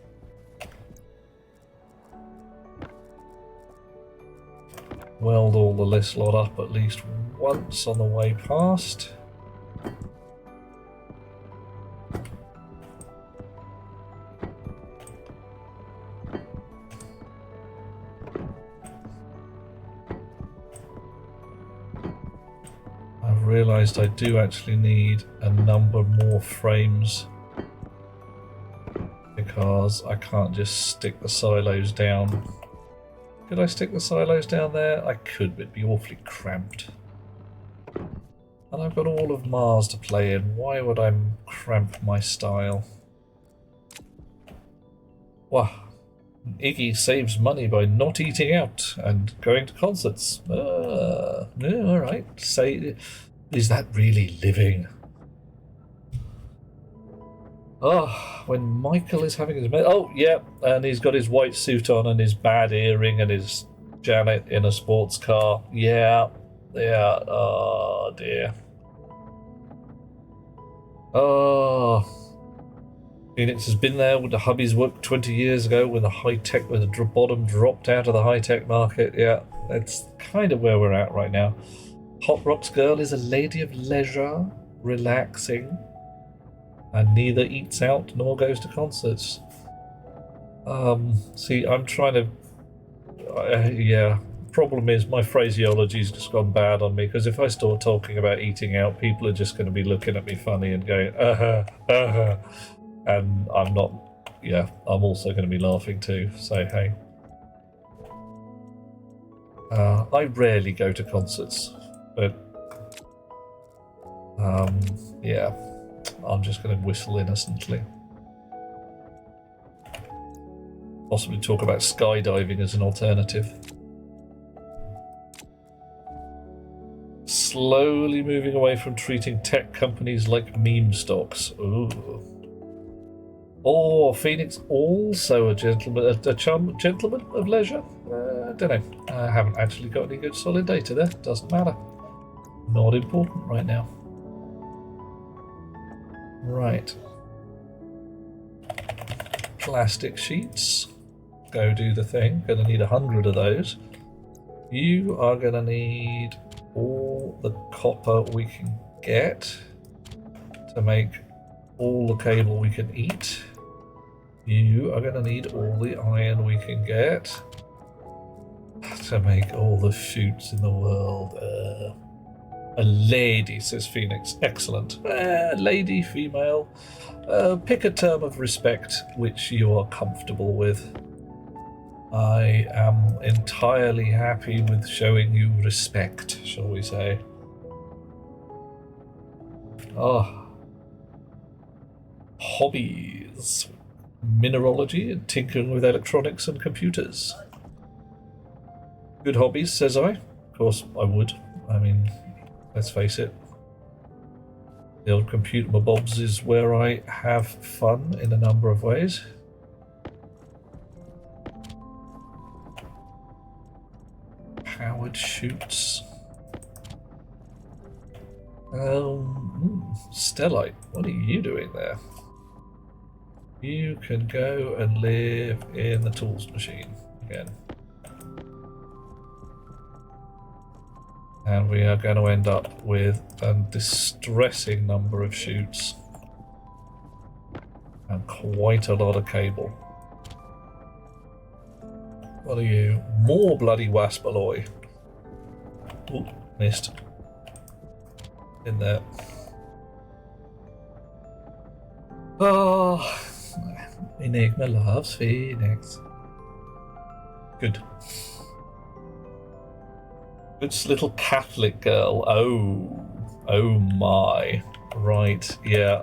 weld all the list lot up at least once on the way past. I've realised I do actually need a number more frames because I can't just stick the silos down. Could I stick the silos down there? I could, but it'd be awfully cramped. And I've got all of Mars to play in. Why would I cramp my style? Wow. Iggy saves money by not eating out and going to concerts. Yeah, alright. Say, is that really living? Oh, when Michael is having his... Oh, yeah, and he's got his white suit on and his bad earring and his Janet in a sports car. Yeah, oh dear. Oh... Phoenix has been there with the hubby's work 20 years ago when the bottom dropped out of the high-tech market. Yeah, that's kind of where we're at right now. Hot Rocks Girl is a lady of leisure, relaxing, and neither eats out nor goes to concerts. See, I'm trying to... yeah, problem is my phraseology's just gone bad on me, because if I start talking about eating out, people are just going to be looking at me funny and going, and I'm not, yeah, I'm also going to be laughing too, so hey. I rarely go to concerts, but yeah, I'm just going to whistle innocently. Possibly talk about skydiving as an alternative. Slowly moving away from treating tech companies like meme stocks. Ooh. Oh, Phoenix also a gentleman, gentleman of leisure? I don't know. I haven't actually got any good solid data there. Doesn't matter. Not important right now. Right. Plastic sheets. Go do the thing. Gonna need 100 of those. You are gonna need all the copper we can get to make all the cable we can eat. You are going to need all the iron we can get to make all the chutes in the world. A lady, says Phoenix. Excellent. Lady, female. Pick a term of respect which you are comfortable with. I am entirely happy with showing you respect, shall we say. Ah. Hobbies. Mineralogy and tinkering with electronics and computers. Good hobbies, says I. Of course, I would. I mean, let's face it. The old computer bobs is where I have fun in a number of ways. Powered chutes. Stellite, what are you doing there? You can go and live in the tools machine again. And we are going to end up with a distressing number of chutes. And quite a lot of cable. What are you? More bloody wasp alloy. Ooh, missed. In there. Oh, Enigma loves Phoenix. Good. Good little Catholic girl. Oh my. Right, yeah.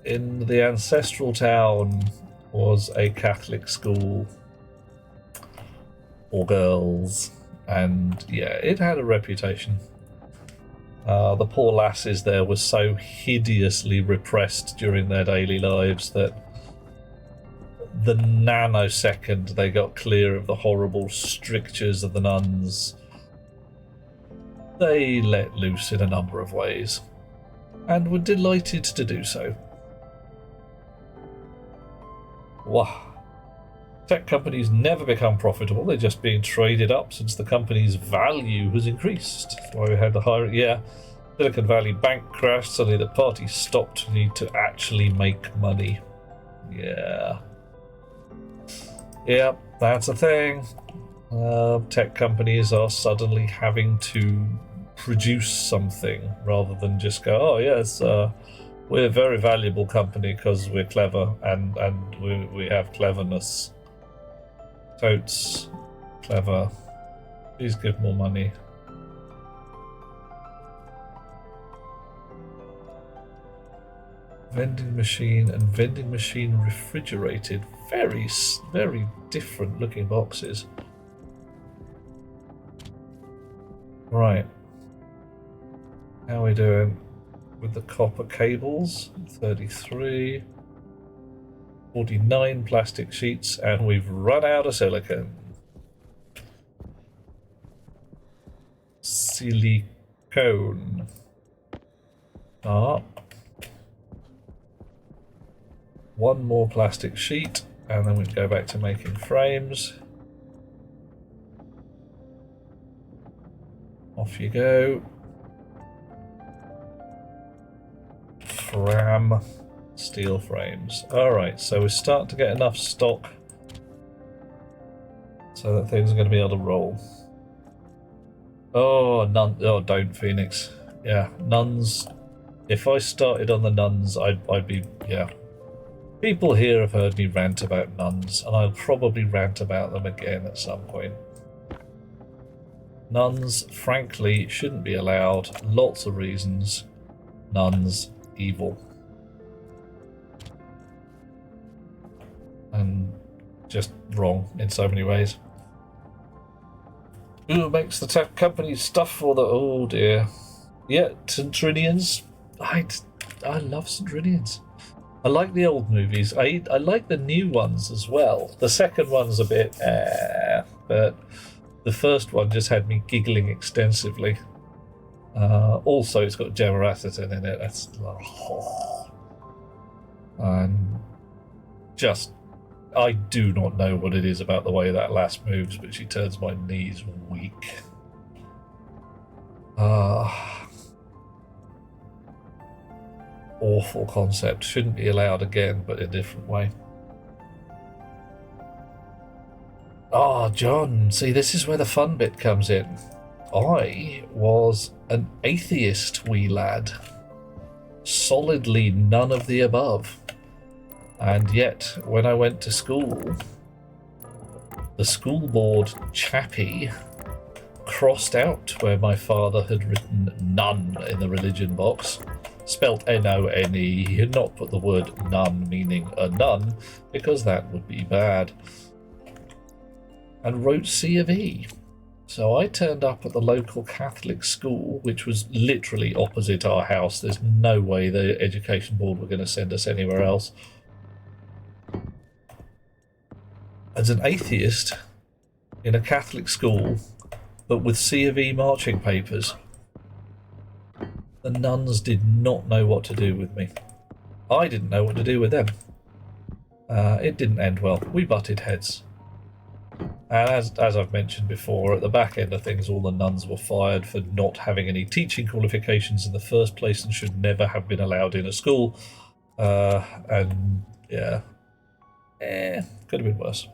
In the ancestral town was a Catholic school for girls, and yeah, it had a reputation. The poor lasses there were so hideously repressed during their daily lives that the nanosecond they got clear of the horrible strictures of the nuns, they let loose in a number of ways, and were delighted to do so. Wow. Tech companies never become profitable, they're just being traded up since the company's value has increased. That's why we had the higher, yeah. Silicon Valley Bank crashed, suddenly the party stopped need to actually make money. Yeah. Yeah, that's a thing. Tech companies are suddenly having to produce something rather than just go, oh yes, we're a very valuable company because we're clever and we have cleverness. Totes, clever. Please give more money. Vending machine and vending machine refrigerated. Very, very different looking boxes. Right. How are we doing with the copper cables? 33. 49 plastic sheets, and we've run out of silicone. Silicone. One more plastic sheet, and then we can go back to making frames. Off you go. Fram. Steel frames. Alright, so we're starting to get enough stock so that things are going to be able to roll. Oh, none. Oh, don't, Phoenix. Yeah, nuns. If I started on the nuns, I'd be, yeah. People here have heard me rant about nuns, and I'll probably rant about them again at some point. Nuns, frankly, shouldn't be allowed. Lots of reasons. Nuns, evil. And just wrong in so many ways. Who makes the tech company stuff for the... Oh dear. Yeah, Centrinians. I love Centrinians. I like the old movies. I like the new ones as well. The second one's a bit but the first one just had me giggling extensively. Also, it's got Gemma Atherton in it. That's... And just... I do not know what it is about the way that lass moves, but she turns my knees weak. Awful concept. Shouldn't be allowed again, but in a different way. John, see, this is where the fun bit comes in. I was an atheist wee lad. Solidly none of the above. And yet, when I went to school, the school board chappie crossed out where my father had written none in the religion box, spelt N-O-N-E. He had not put the word none, meaning a nun, because that would be bad, and wrote C of E. So I turned up at the local Catholic school, which was literally opposite our house. There's no way the education board were going to send us anywhere else. As an atheist in a Catholic school, but with C of E marching papers. The nuns did not know what to do with me. I didn't know what to do with them. It didn't end well. We butted heads. And as I've mentioned before, at the back end of things, all the nuns were fired for not having any teaching qualifications in the first place and should never have been allowed in a school. And yeah, could have been worse.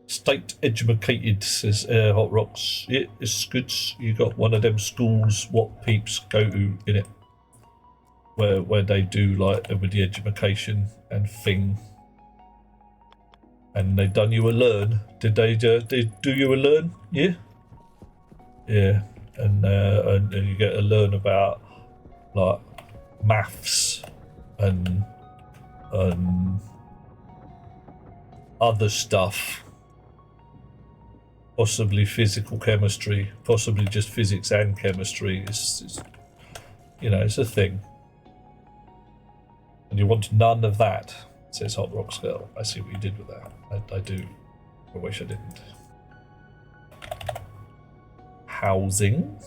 State educated, says Hot Rocks. Yeah, it's good. You got one of them schools what peeps go to in it, where they do like with the education and thing. And they done you a learn. Did they do you a learn? Yeah. Yeah, and you get to learn about like maths and other stuff. Possibly physical chemistry, possibly just physics and chemistry. It's you know, it's a thing. And you want none of that, says Hot Rocks Girl. I see what you did with that. I do. I wish I didn't. Housing.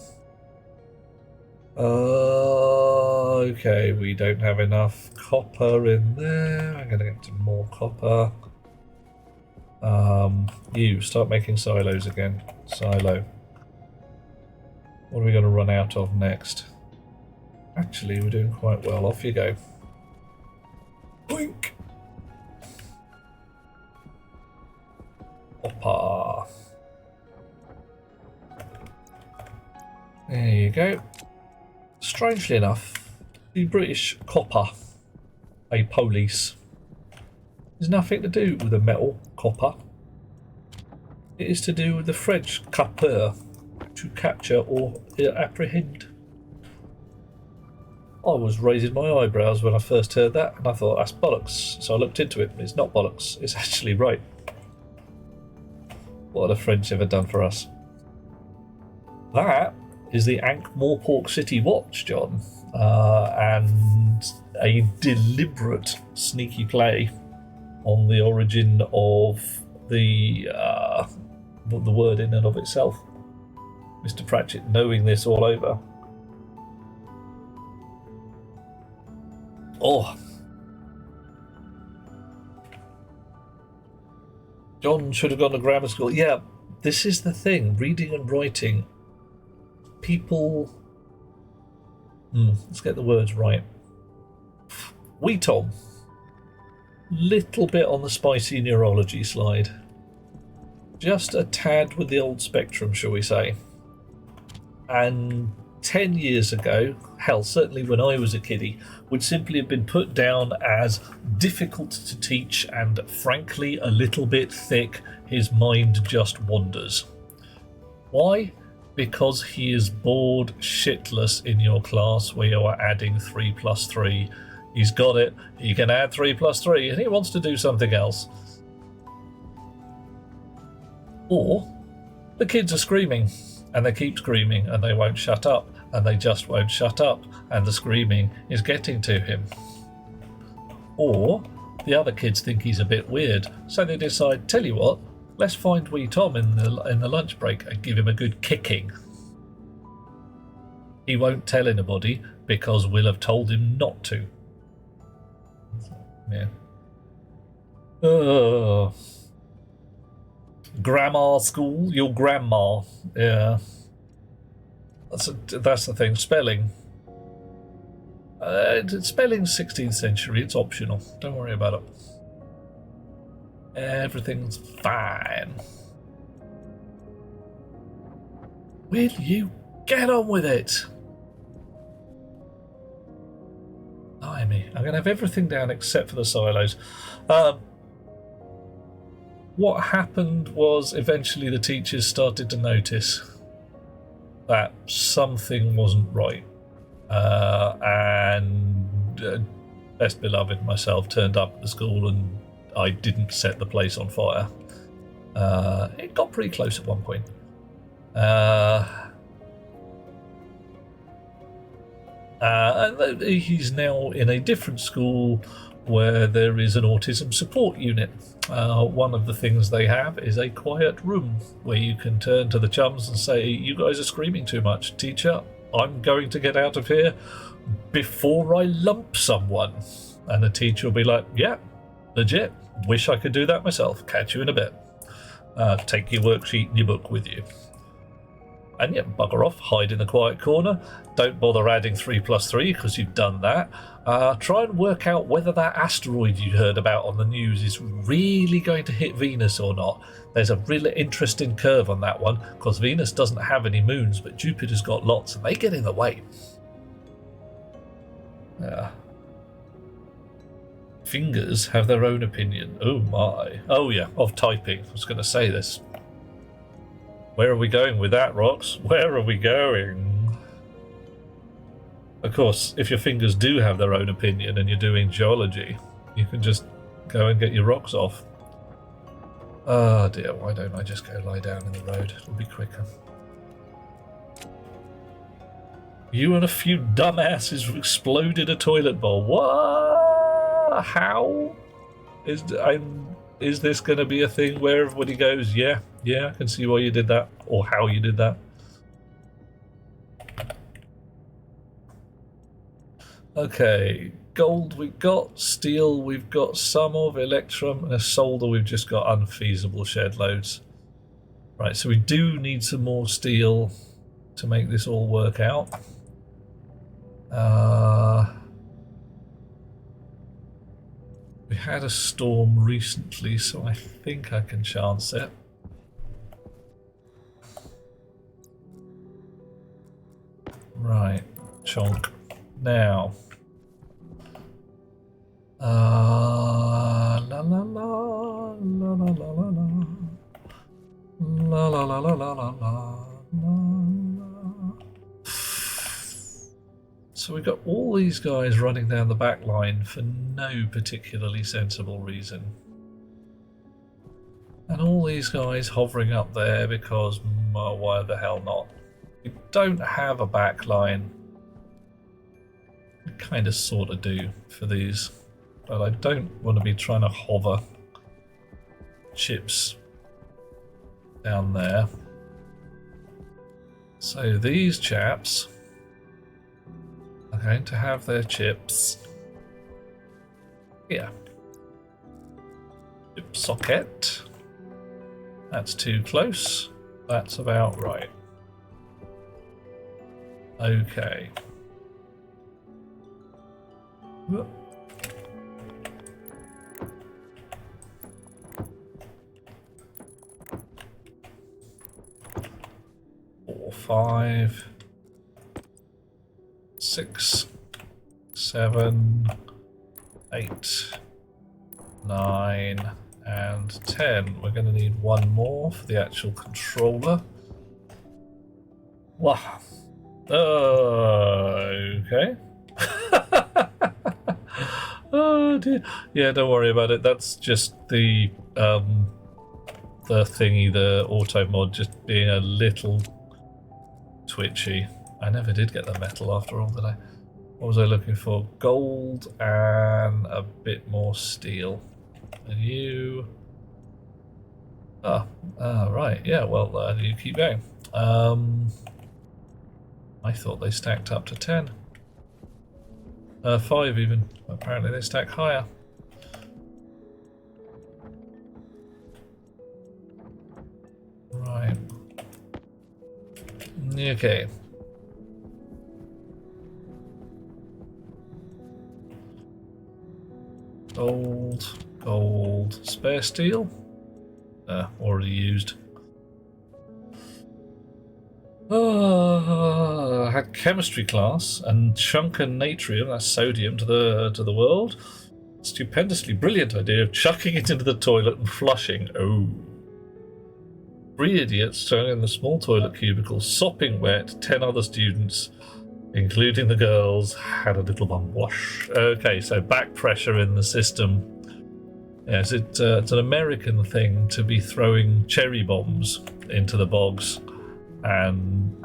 Okay, we don't have enough copper in there. I'm going to get some more copper. You start making silos again. Silo. What are we going to run out of next? Actually, we're doing quite well. Off you go. Boink! Hoppa. There you go. Strangely enough, the British copper, a police, has nothing to do with the metal copper. It is to do with the French capeur, to capture or apprehend. I was raising my eyebrows when I first heard that, and I thought that's bollocks. So I looked into it, and it's not bollocks. It's actually right. What have the French ever done for us? That is the Ankh-Morpork City Watch, John, and a deliberate sneaky play on the origin of the word in and of itself. Mr. Pratchett knowing this all over. Oh. John should have gone to grammar school. Yeah, this is the thing. Reading and writing. People... let's get the words right. We, Tom. Little bit on the spicy neurology slide. Just a tad with the old spectrum, shall we say. And 10 years ago, hell, certainly when I was a kiddie, would simply have been put down as difficult to teach and frankly a little bit thick. His mind just wanders. Why? Because he is bored shitless in your class where you are adding 3 plus 3. He's got it, he can add 3 plus 3 and he wants to do something else. Or the kids are screaming and they keep screaming and they won't shut up and they just won't shut up and the screaming is getting to him. Or the other kids think he's a bit weird, so they decide, tell you what, let's find wee Tom in the lunch break and give him a good kicking. He won't tell anybody because we'll have told him not to. Yeah. Grammar school, your grandma. Yeah. That's the thing. Spelling. Spelling's 16th century. It's optional. Don't worry about it. Everything's fine. Will you get on with it? Blimey. I'm going to have everything down except for the silos. What happened was eventually the teachers started to notice that something wasn't right. And best beloved myself turned up at the school and I didn't set the place on fire. It got pretty close at one point. And he's now in a different school where there is an autism support unit. One of the things they have is a quiet room where you can turn to the chums and say, you guys are screaming too much. Teacher, I'm going to get out of here before I lump someone. And the teacher will be like, yeah, legit. Wish I could do that myself. Catch you in a bit. Take your worksheet and your book with you. And yeah, bugger off, hide in the quiet corner. Don't bother adding 3 plus 3 because you've done that. Try and work out whether that asteroid you heard about on the news is really going to hit Venus or not. There's a really interesting curve on that one because Venus doesn't have any moons, but Jupiter's got lots and they get in the way. Yeah. Fingers have their own opinion. Oh my. Oh yeah, of typing. I was going to say this. Where are we going with that, Rox? Where are we going? Of course, if your fingers do have their own opinion and you're doing geology, you can just go and get your rocks off. Oh dear, why don't I just go lie down in the road? It'll be quicker. You and a few dumbasses exploded a toilet bowl. What? How? Is this going to be a thing where everybody goes, yeah, I can see why you did that, or how you did that? Okay, gold we've got, steel we've got some of, electrum, and a solder we've just got unfeasible shed loads. Right, so we do need some more steel to make this all work out. We had a storm recently, so I think I can chance it. Right, chonk. Now. La la la la la la la la la la la la la la la. So we've got all these guys running down the back line for no particularly sensible reason. And all these guys hovering up there because why the hell not? We don't have a back line. We kind of sort of do for these. But I don't want to be trying to hover chips down there. So these chaps are going to have their chips here. Chip socket. That's too close. That's about right. Okay. Whoop. 4, 5, 6, 7, 8, 9, and 10. We're going to need one more for the actual controller. Wow. Okay. Oh dear. Yeah, don't worry about it. That's just the thingy, the auto mod, just being a little twitchy. I never did get the metal after all, did I? What was I looking for? Gold and a bit more steel. And you... right, yeah, well, you keep going. I thought they stacked up to 10. 5 even. Apparently they stack higher. Right. Okay. Gold, gold, spare steel? Already used. I had chemistry class and chunking natrium, that's sodium, to the world. Stupendously brilliant idea of chucking it into the toilet and flushing. Oh. 3 idiots thrown in the small toilet cubicle, sopping wet. 10 other students, including the girls, had a little bum wash. Okay, so back pressure in the system. Yes, it's an American thing to be throwing cherry bombs into the bogs and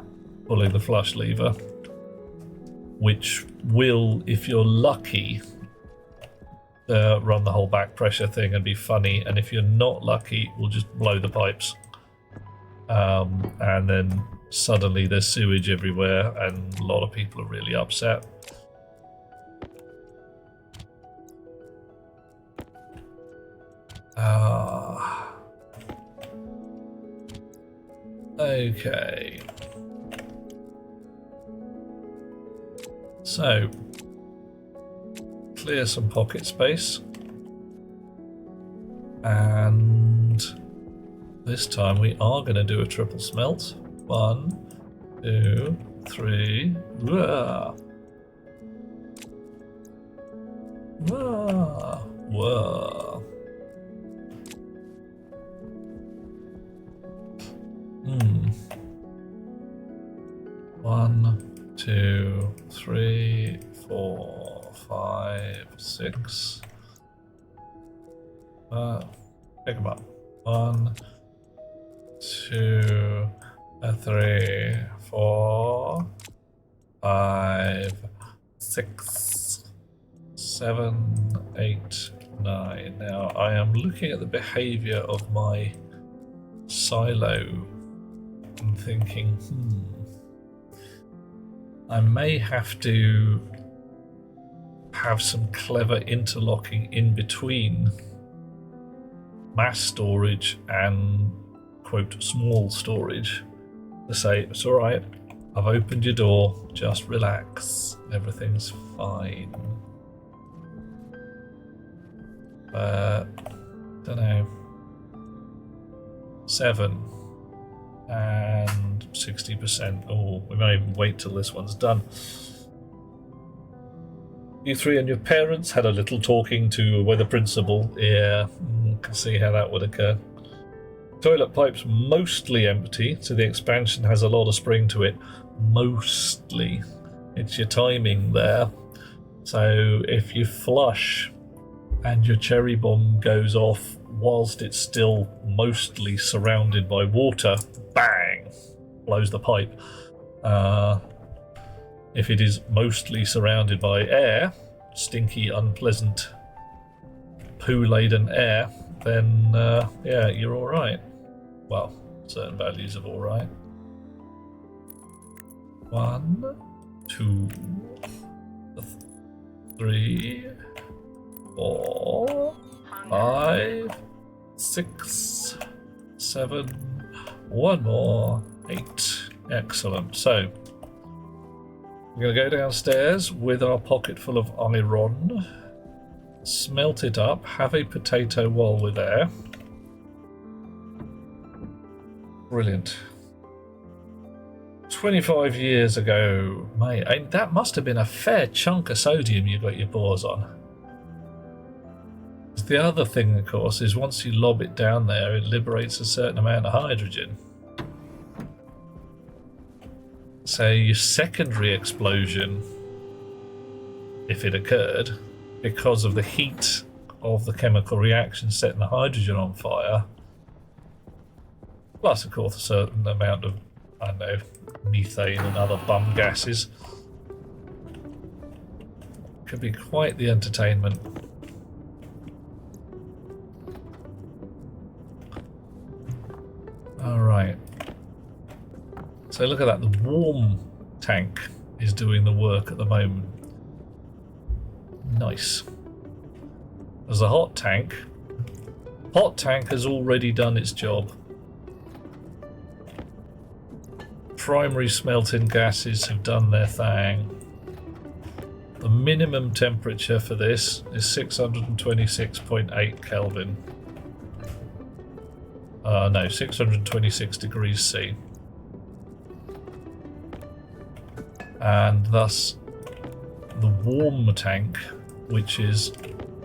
pulling the flush lever, which will, if you're lucky, run the whole back pressure thing and be funny, and if you're not lucky, will just blow the pipes. And then suddenly there's sewage everywhere and a lot of people are really upset. Okay. So, clear some pocket space. And this time we are going to do a triple smelt. 1, 2, 3. Whoa. Whoa. Whoa. 1, 2, 3, 4, 5, 6. Pick them up. 1, 2, 3, 4, 5, 6, 7, 8, 9. Now I am looking at the behavior of my silo and thinking, I may have to have some clever interlocking in between mass storage and, quote, small storage to say, it's alright, I've opened your door, just relax, everything's fine. Don't know. 7 and 60%. Oh, we may even wait till this one's done. You three and your parents had a little talking to with the principal. Yeah, can see how that would occur. Toilet pipe's mostly empty, so the expansion has a lot of spring to it. Mostly. It's your timing there. So if you flush and your cherry bomb goes off whilst it's still mostly surrounded by water, bang, blows the pipe. If it is mostly surrounded by air, stinky, unpleasant, poo-laden air, then yeah, you're all right. Well, certain values of all right. 1, 2, 3, 4, 5, 6, 7, one more, 8. Excellent. So we're going to go downstairs with our pocket full of iron, smelt it up, have a potato while we're there. Brilliant. 25 years ago, mate, that must have been a fair chunk of sodium you got your paws on. The other thing, of course, is once you lob it down there, it liberates a certain amount of hydrogen. So your secondary explosion, if it occurred, because of the heat of the chemical reaction setting the hydrogen on fire, plus of course a certain amount of, I don't know, methane and other bum gases, could be quite the entertainment. Alright. So look at that, the warm tank is doing the work at the moment. Nice. There's a hot tank. Hot tank has already done its job. Primary smelting gases have done their thing. The minimum temperature for this is 626.8 Kelvin. No, 626 degrees C. And thus the warm tank, which is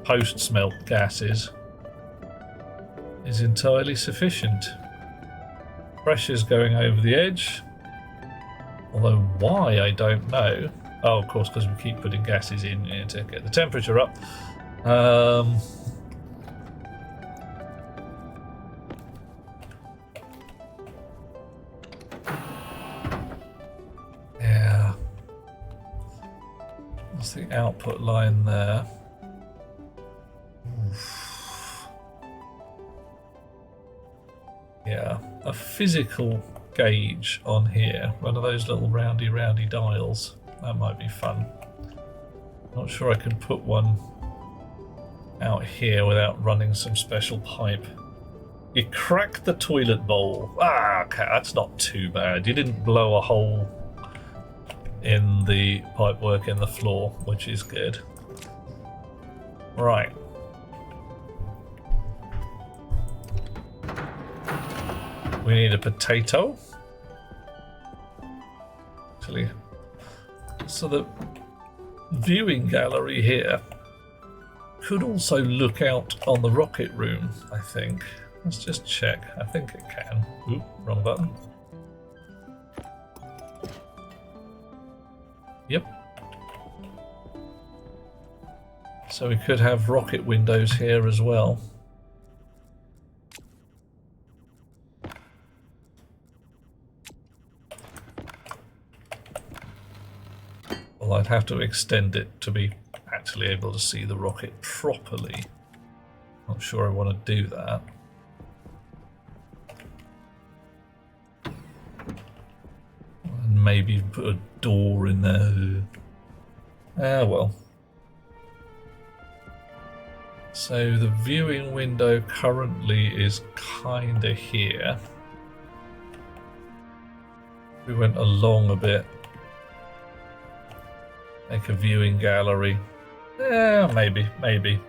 post-smelt gases, is entirely sufficient. Pressure's going over the edge, although why I don't know. Oh, of course, because we keep putting gases in here to get the temperature up. Yeah. What's the output line there? Oof. Yeah, a physical gauge on here, one of those little roundy dials. That might be fun. Not sure I can put one out here without running some special pipe. You cracked the toilet bowl. Ah, okay, that's not too bad. You didn't blow a hole in the pipework in the floor, which is good. Right. We need a potato. Actually, so the viewing gallery here could also look out on the rocket room, I think. Let's just check. I think it can. Oop, wrong button. Yep. So we could have rocket windows here as well. Well, I'd have to extend it to be actually able to see the rocket properly. Not sure I want to do that. And maybe put a door in there. Ah, well. So the viewing window currently is kinda here. We went along a bit. Make a viewing gallery. Yeah, maybe.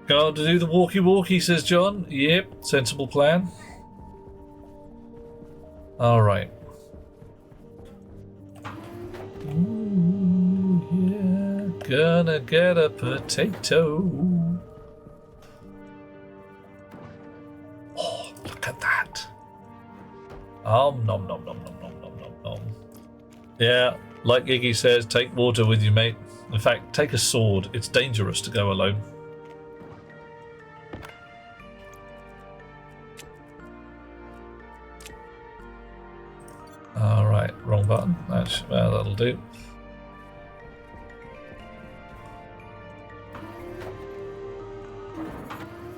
Got to do the walkie-walkie, says John. Yep, sensible plan. Alright. Ooh, yeah, gonna get a potato. Oh, look at that. Nom nom nom nom nom nom nom nom. Yeah, like Iggy says, take water with you, mate. In fact, take a sword. It's dangerous to go alone. Alright, wrong button. Well, that'll do.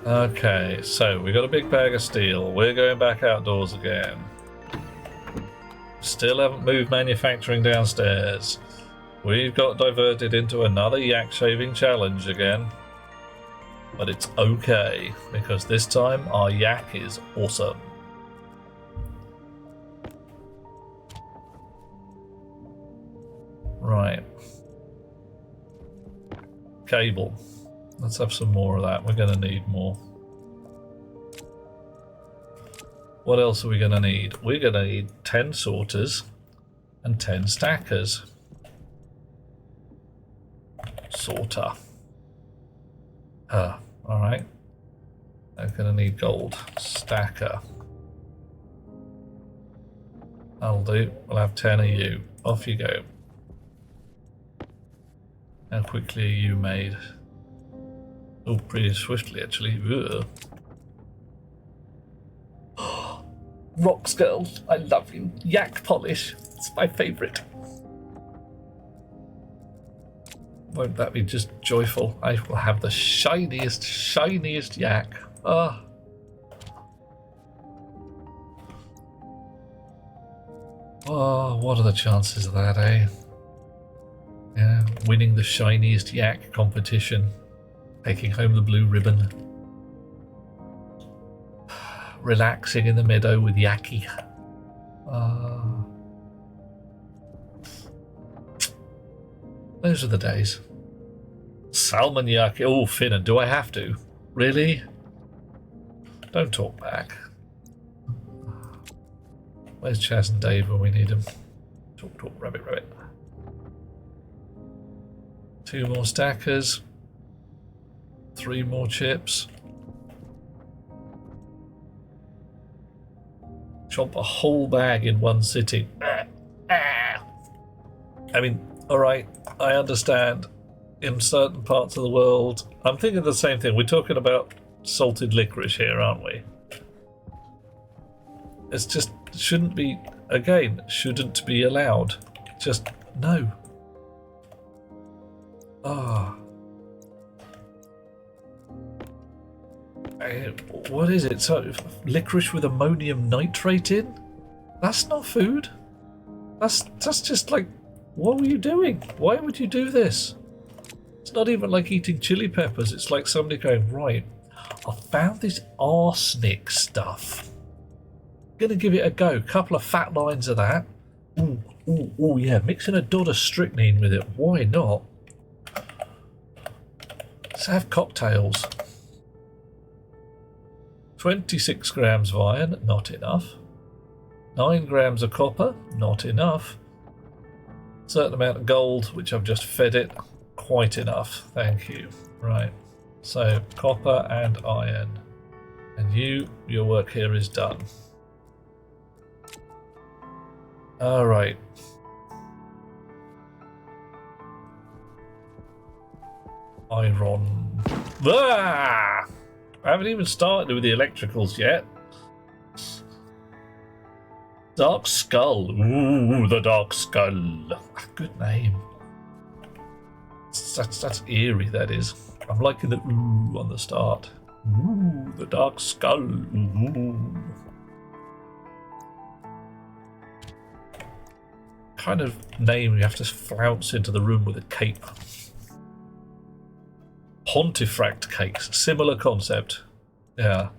Okay, so we got a big bag of steel. We're going back outdoors again. Still haven't moved manufacturing downstairs. We've got diverted into another yak shaving challenge again. But it's okay, because this time our yak is awesome. Right. Cable. Let's have some more of that. We're going to need more. What else are we going to need? We're going to need 10 sorters and 10 stackers. Sorter. Alright. I'm going to need gold. Stacker. That'll do. We'll have 10 of you. Off you go. How quickly are you made? Oh, pretty swiftly actually. Rocks girl, I love you. Yak polish. It's my favourite. Won't that be just joyful? I will have the shiniest yak. Ah. Oh, what are the chances of that, eh? Yeah, winning the shiniest yak competition. Taking home the blue ribbon. Relaxing in the meadow with Yaki. Those are the days. Salmon Yaki. Oh, Finnan, do I have to? Really? Don't talk back. Where's Chaz and Dave when we need them? Talk, rabbit. 2 more stackers. 3 more chips. Chomp a whole bag in one sitting. I mean, alright, I understand. In certain parts of the world, I'm thinking the same thing. We're talking about salted licorice here, aren't we? It's just shouldn't be allowed. Just no. What is it? So licorice with ammonium nitrate in? That's not food. That's just like, what were you doing? Why would you do this? It's not even like eating chili peppers. It's like somebody going, right, I found this arsenic stuff. Gonna give it a go. Couple of fat lines of that. Ooh, yeah, mixing a dot of strychnine with it. Why not? Let's have cocktails. 26 grams of iron, not enough. 9 grams of copper, not enough. Certain amount of gold, which I've just fed it, quite enough. Thank you. Right. So copper and iron. And your work here is done. Alright. Iron. Ah! I haven't even started with the electricals yet. Dark Skull. Ooh, the Dark Skull. Good name. That's eerie, that is. I'm liking the ooh on the start. Ooh, the Dark Skull. Ooh. Kind of name you have to flounce into the room with a cape. Pontifract cakes, similar concept. Yeah.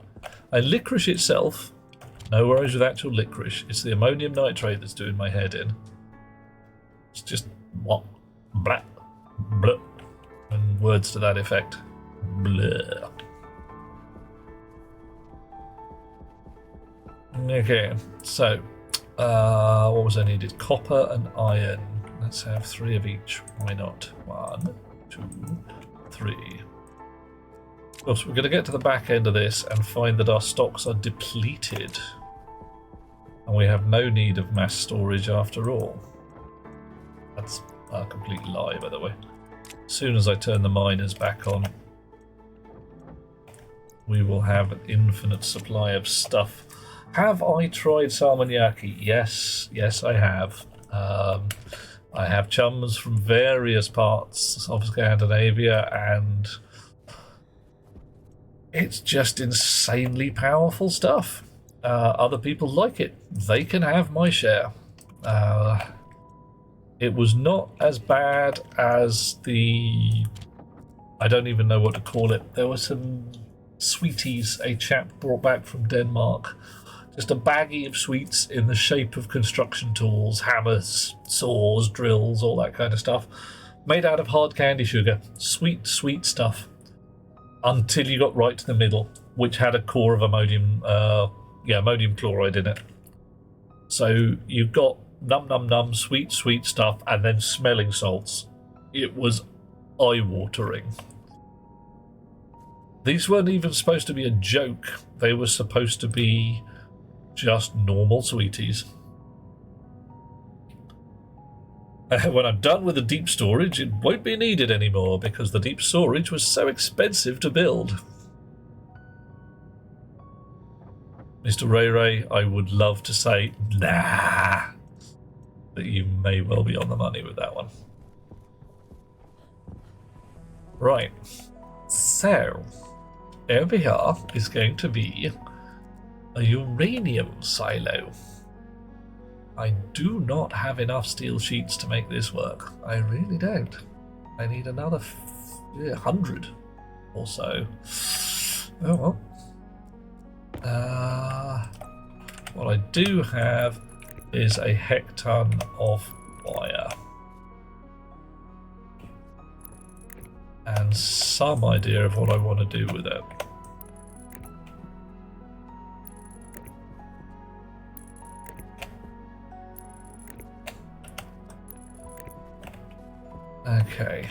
And licorice itself, no worries with actual licorice. It's the ammonium nitrate that's doing my head in. It's just what? Blah. Blah. And words to that effect. Blah. Okay, so what was I needed? Copper and iron. Let's have 3 of each. Why not? 1, 2, 3. Of course, we're going to get to the back end of this and find that our stocks are depleted. And we have no need of mass storage after all. That's a complete lie, by the way. As soon as I turn the miners back on, we will have an infinite supply of stuff. Have I tried salmoniaki? Yes, I have. I have chums from various parts of Scandinavia, and it's just insanely powerful stuff. Other people like it. They can have my share. It was not as bad as the... I don't even know what to call it. There were some sweeties a chap brought back from Denmark. Just a baggie of sweets in the shape of construction tools, hammers, saws, drills, all that kind of stuff. Made out of hard candy sugar. Sweet, sweet stuff. Until you got right to the middle, which had a core of ammonium chloride in it. So you got num, sweet, sweet stuff, and then smelling salts. It was eye-watering. These weren't even supposed to be a joke. They were supposed to be just normal sweeties. When I'm done with the deep storage, it won't be needed anymore because the deep storage was so expensive to build. Mr. Ray, I would love to say, nah, but you may well be on the money with that one. Right, so over here is going to be a uranium silo. I do not have enough steel sheets to make this work. I really don't. I need another 100 or so. Oh well. What I do have is a hecton of wire. And some idea of what I want to do with it. Okay.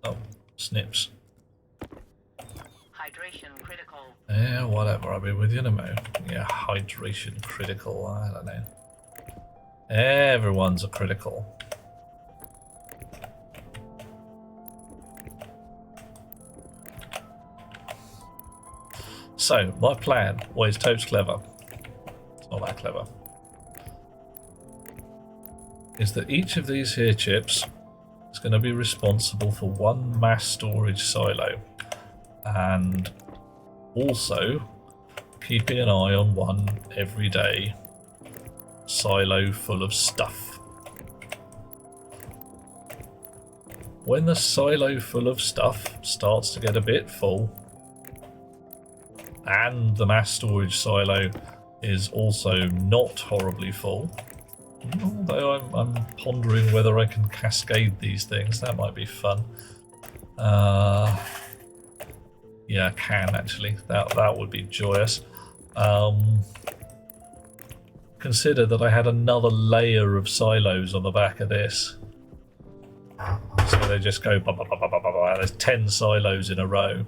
Oh, snips. Hydration critical. Yeah, whatever. I'll be with you in a moment. Yeah, hydration critical. I don't know. Everyone's a critical. So, my plan, well, it's totes clever. It's not that clever. Is that each of these here chips is going to be responsible for one mass storage silo. And also keeping an eye on one every day silo full of stuff. When the silo full of stuff starts to get a bit full, and the mass storage silo is also not horribly full, although I'm pondering whether I can cascade these things. That might be fun. Yeah, I can actually. That would be joyous. Consider that I had another layer of silos on the back of this. So they just go, there's 10 silos in a row.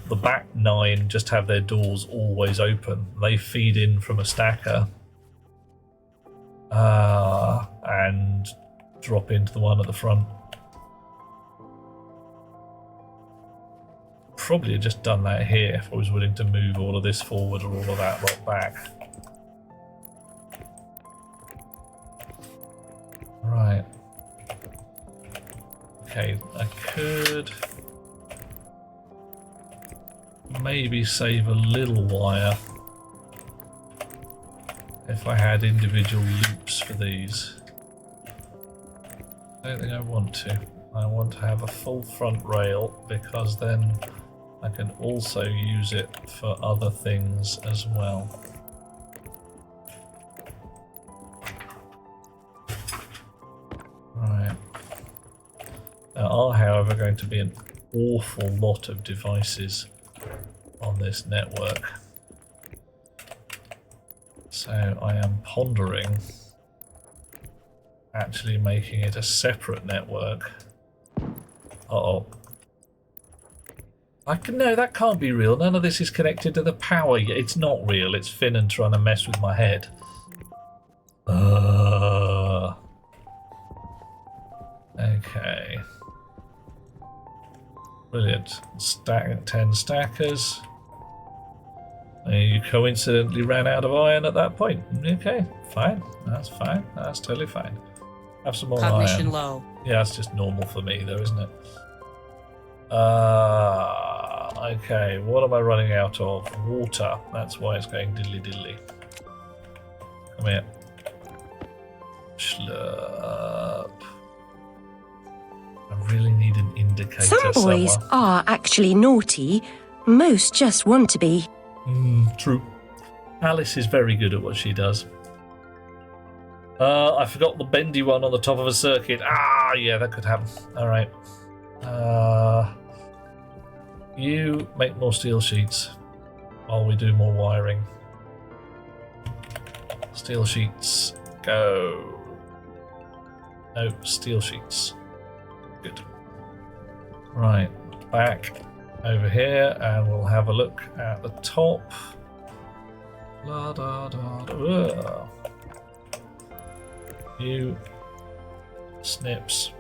The back 9 just have their doors always open. They feed in from a stacker and drop into the one at the front. Probably have just done that here if I was willing to move all of this forward or all of that lot back. Right, Okay, I could maybe save a little wire if I had individual loops for these. I don't think I want to. I want to have a full front rail because then I can also use it for other things as well. Right. There are, however, going to be an awful lot of devices on this network. So I am pondering actually making it a separate network. Uh-oh. No, that can't be real. None of this is connected to the power yet. It's not real. It's Finnan trying to mess with my head. Okay. Brilliant. 10 stackers. You coincidentally ran out of iron at that point. Okay, fine. That's fine. That's totally fine. Have some more Cognition iron. low. Yeah, that's just normal for me though, isn't it? Okay, what am I running out of? Water. That's why it's going diddly diddly. Come here. Slurp. I really need an indicator Some boys somewhere. are actually naughty. Most just want to be. True. Alice is very good at what she does. I forgot the bendy one on the top of a circuit. Yeah, that could happen. Alright. You make more steel sheets while we do more wiring. Steel sheets, go. No, steel sheets. Good. Right, back over here and we'll have a look at the top. La da da da. You snips.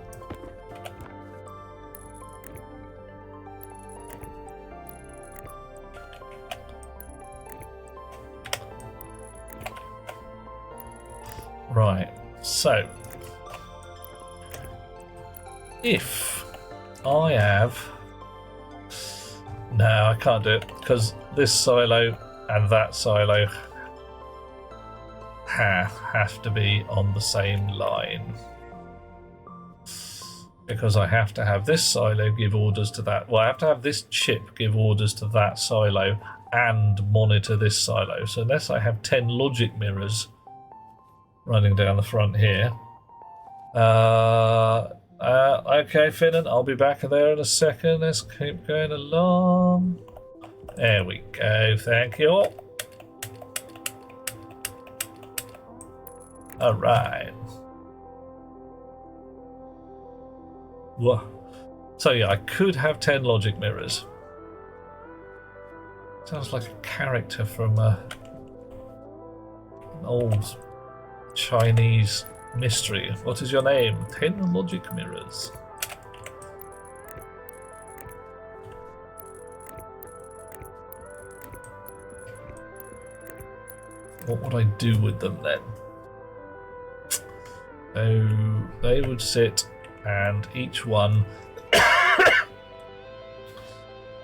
Right, so if I have... No, I can't do it because this silo and that silo have to be on the same line. Because I have to have this silo give orders to that. Well, I have to have this chip give orders to that silo and monitor this silo. So unless I have 10 logic mirrors running down the front here. Okay, Finnan, I'll be back there in a second. Let's keep going along. There we go, thank you. Alright. So yeah, I could have 10 logic mirrors. Sounds like a character from an old Chinese mystery. What is your name? 10 logic mirrors. What would I do with them then? So they would sit and each one...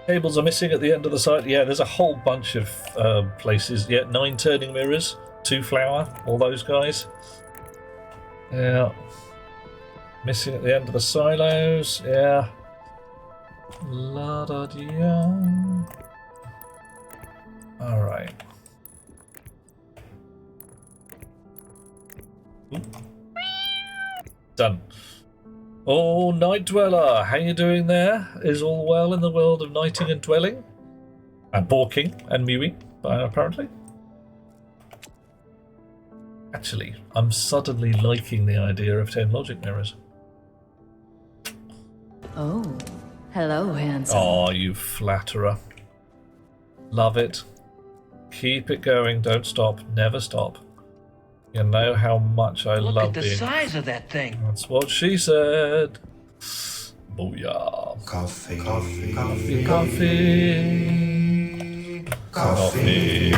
Cables are missing at the end of the site. Yeah, there's a whole bunch of places. Yeah, 9 turning mirrors, 2 flour, all those guys. Yeah. Missing at the end of the silos. Yeah. La da dia. Alright. Done. Oh, Night Dweller, how you doing there? Is all well in the world of nighting and dwelling? And balking and mewing, apparently. Actually, I'm suddenly liking the idea of 10 logic mirrors. Oh, hello, handsome. Oh, you flatterer. Love it. Keep it going, don't stop, never stop. You know how much I love Look at the being... size of that thing. That's what she said. Booyah. Coffee. Coffee, coffee, coffee. Coffee.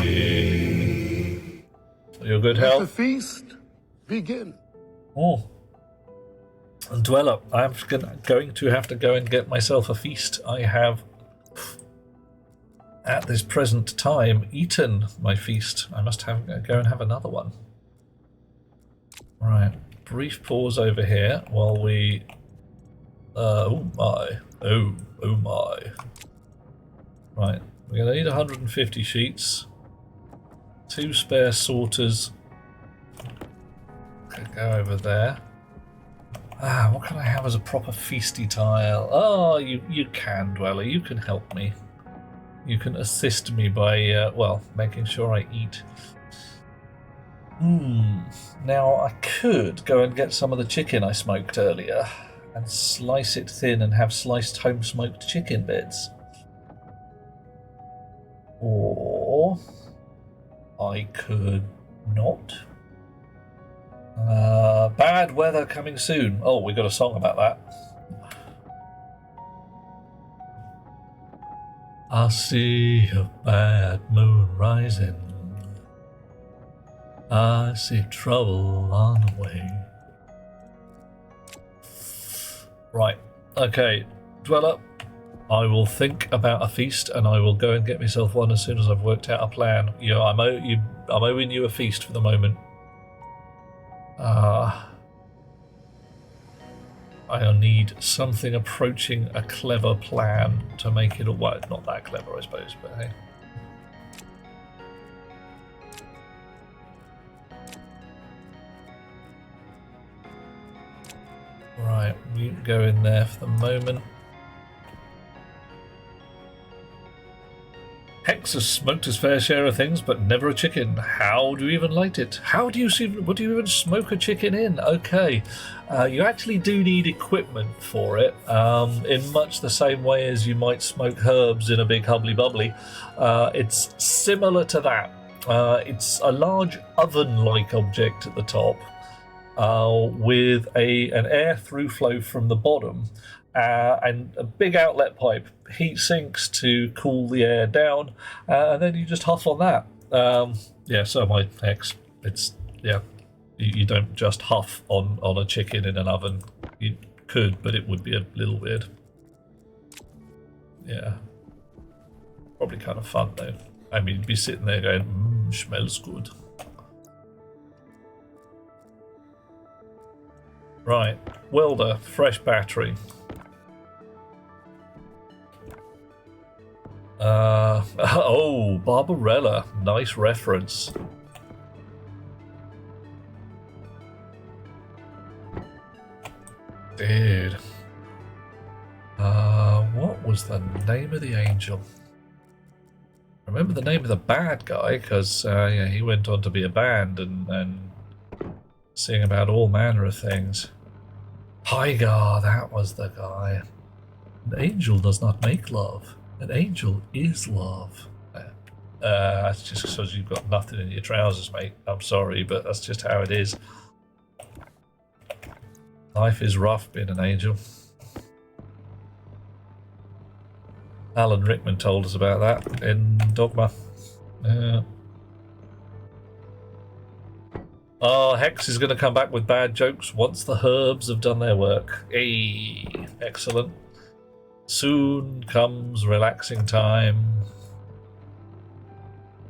Are you good Let the health? feast begin. Oh. Dweller, I'm going to have to go and get myself a feast. I have, at this present time, eaten my feast. I must go and have another one. Right, brief pause over here while we... oh my. Oh my. Right, we're going to need 150 sheets. 2 spare sorters. Could go over there. What can I have as a proper feasty tile? Oh, you can, Dweller. You can help me. You can assist me by, well, making sure I eat. Now, I could go and get some of the chicken I smoked earlier and slice it thin and have sliced home-smoked chicken bits. Or I could not. Bad weather coming soon. Oh, we got a song about that. I see a bad moon rising. I see trouble on the way. Right. Okay. Dweller, I will think about a feast and I will go and get myself one as soon as I've worked out a plan. I'm owing you a feast for the moment. I'll need something approaching a clever plan to make it well, not that clever, I suppose, but hey. Right, you can go in there for the moment. Hex has smoked his fair share of things, but never a chicken. How do you even light it? What do you even smoke a chicken in? Okay, you actually do need equipment for it, in much the same way as you might smoke herbs in a big hubbly bubbly. It's similar to that. It's a large oven-like object at the top, with an air through flow from the bottom. And a big outlet pipe, heat sinks to cool the air down, and then you just huff on that. Yeah, so my Hex. It's, yeah, you don't just huff on a chicken in an oven. You could, but it would be a little weird. Yeah. Probably kind of fun though. I mean, you'd be sitting there going, smells good. Right, welder, fresh battery. Oh, Barbarella. Nice reference. Dude. What was the name of the angel? I remember the name of the bad guy, because yeah, he went on to be a band and sing about all manner of things. Hygar, that was the guy. An angel does not make love. An angel is love. That's just because you've got nothing in your trousers, mate. I'm sorry, but that's just how it is. Life is rough being an angel. Alan Rickman told us about that in Dogma. Oh, Hex is going to come back with bad jokes once the herbs have done their work. Hey, excellent. Soon comes relaxing time.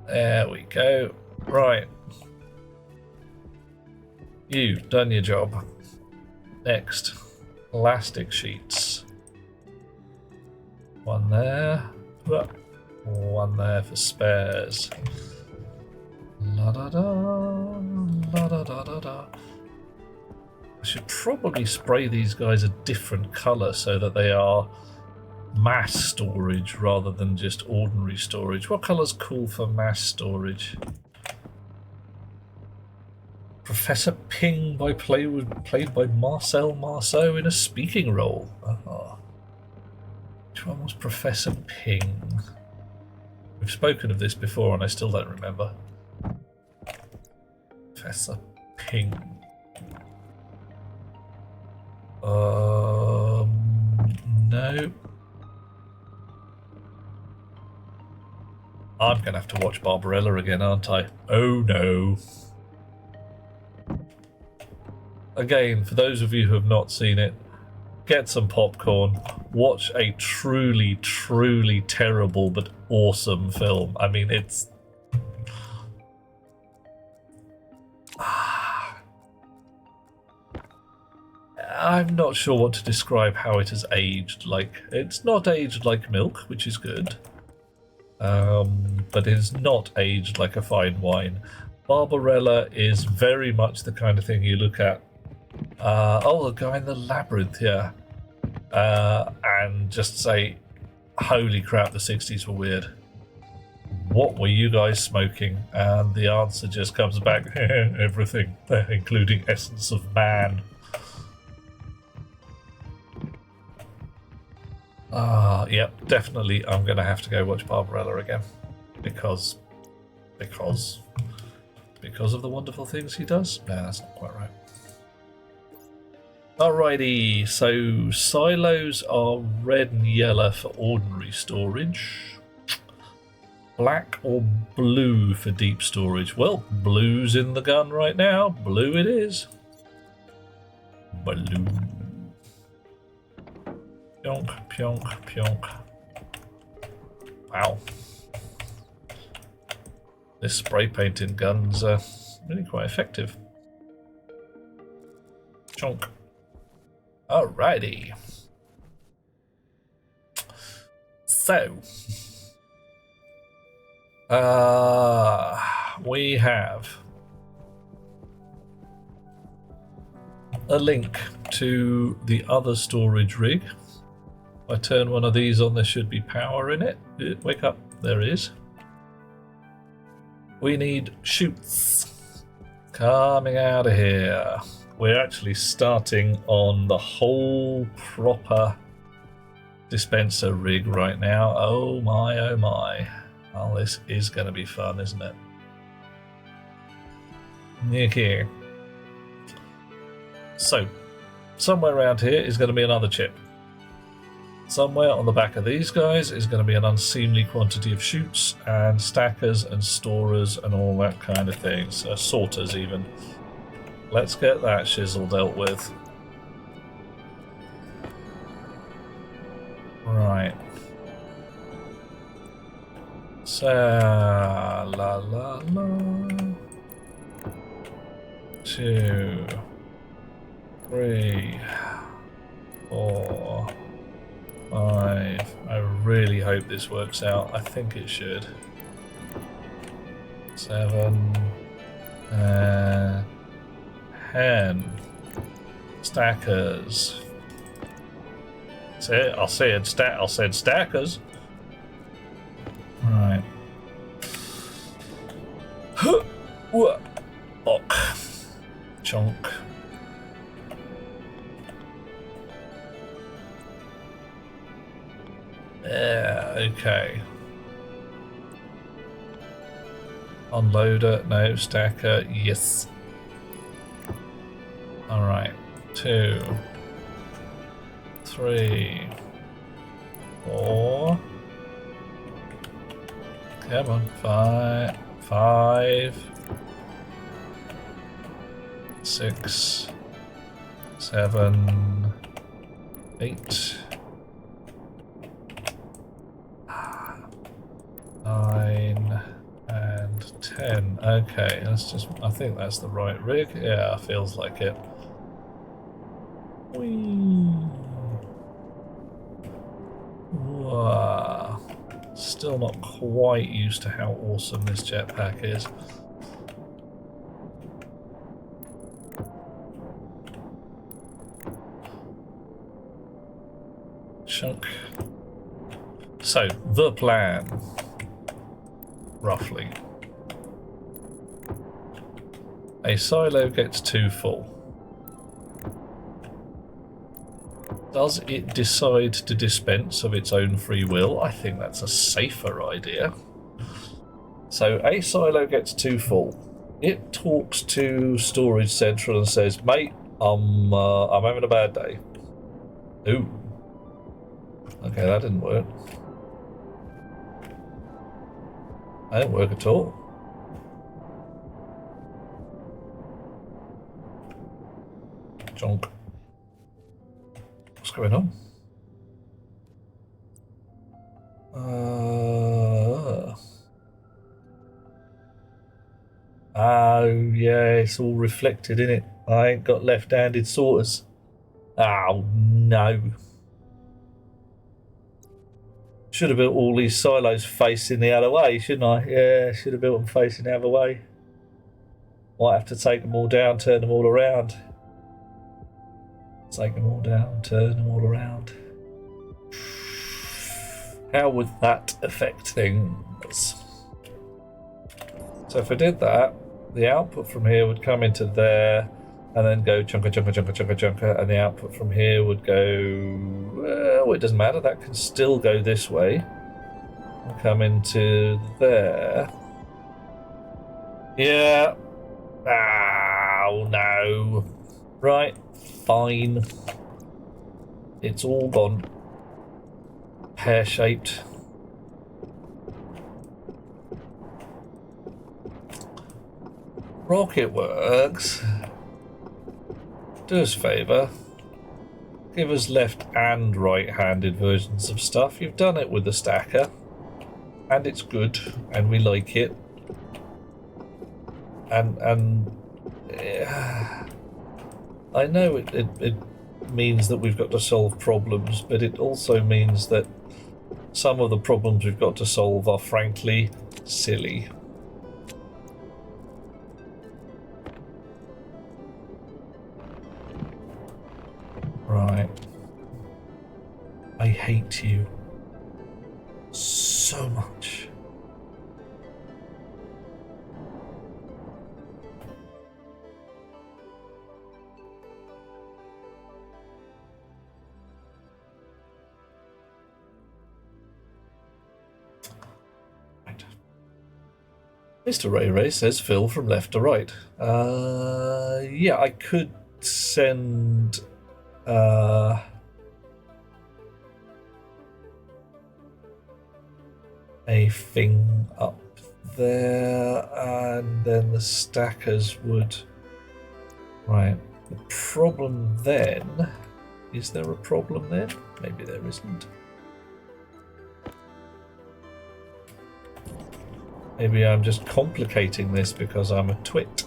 There we go. Right. You've done your job. Next. Elastic sheets. One there. One there for spares. La da da. La da da da da. I should probably spray these guys a different colour so that they are mass storage rather than just ordinary storage. What colour's cool for mass storage? Professor Ping played by Marcel Marceau in a speaking role. Oh. Which one was Professor Ping? We've spoken of this before and I still don't remember. Professor Ping. No. I'm going to have to watch Barbarella again, aren't I? Oh no. again, for those of you who have not seen it, get some popcorn, watch a truly, truly terrible but awesome film. I mean, it's... I'm not sure what to describe how it has aged. Like, it's not aged like milk, which is good. But it is not aged like a fine wine. Barbarella is very much the kind of thing you look at. The guy in the labyrinth, yeah. And just say, holy crap, the 60s were weird. What were you guys smoking? And the answer just comes back, everything, including essence of man. Yep, definitely I'm going to have to go watch Barbarella again. Because of the wonderful things he does? No, that's not quite right. Alrighty, so silos are red and yellow for ordinary storage. Black or blue for deep storage? Well, blue's in the gun right now. Blue it is. Blue. Pionk, pionk, pionk. Wow. This spray painting gun's really quite effective. Chonk. Alrighty. So, we have a link to the other storage rig. If I turn one of these on, there should be power in it. Wake up, there is. We need chutes coming out of here. We're actually starting on the whole proper dispenser rig right now. Oh my, oh my. Well, this is going to be fun, isn't it? Okay. So, somewhere around here is going to be another chip. Somewhere on the back of these guys is going to be an unseemly quantity of chutes and stackers and storers and all that kind of things. Sorters even. Let's get that shizzle dealt with. Right. So, la la la. 2, 3, 4, 5. I really hope this works out. I think it should. 7. 10 stackers. I said stackers. Right. Ok. Chunk. Yeah, okay. Unloader, no. Stacker, yes. Alright. 2, 3, 4. Come on. 5, 6, 7, 8, 9, and 10. Okay, that's just, I think that's the right rig. Yeah, feels like it. Whee. Wow. Still not quite used to how awesome this jetpack is. Chunk. So, the plan, roughly. A silo gets 2 full. Does it decide to dispense of its own free will? I think that's a safer idea. So a silo gets 2 full. It talks to Storage Central and says, "Mate, I'm having a bad day." Ooh. Okay, that didn't work. That didn't work at all. Chonk. What's going on? Oh, yeah, it's all reflected in it. I ain't got left-handed sorters. Oh, no. Should have built all these silos facing the other way, shouldn't I? Yeah, should have built them facing the other way. Might have to take them all down, turn them all around. Take them all down, turn them all around. How would that affect things? So if I did that, the output from here would come into there, and then go chunka, chunka, chunka, chunka, chunka, and the output from here would go... Well, it doesn't matter, that can still go this way. And come into there. Yeah. Oh, no. Right, fine. It's all gone. Pear-shaped. Rocket works. Do us a favour. Give us left and right-handed versions of stuff. You've done it with the stacker. And it's good. And we like it. And I know it means that we've got to solve problems, but it also means that some of the problems we've got to solve are frankly silly. Right. I hate you so much. Right. Mr. Ray Ray says Phil from left to right. Yeah, I could send a thing up there, and then the stackers would... Right. The problem then... Is there a problem then? Maybe there isn't. Maybe I'm just complicating this because I'm a twit.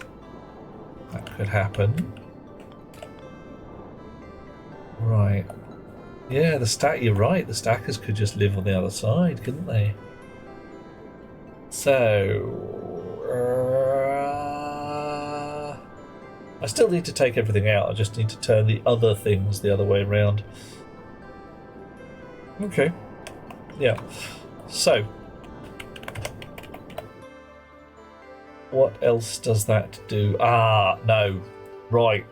That could happen. Right. Yeah, you're right, the stackers could just live on the other side, couldn't they? So... I still need to take everything out, I just need to turn the other things the other way around. Okay. Yeah. So... What else does that do? Ah, no. Right.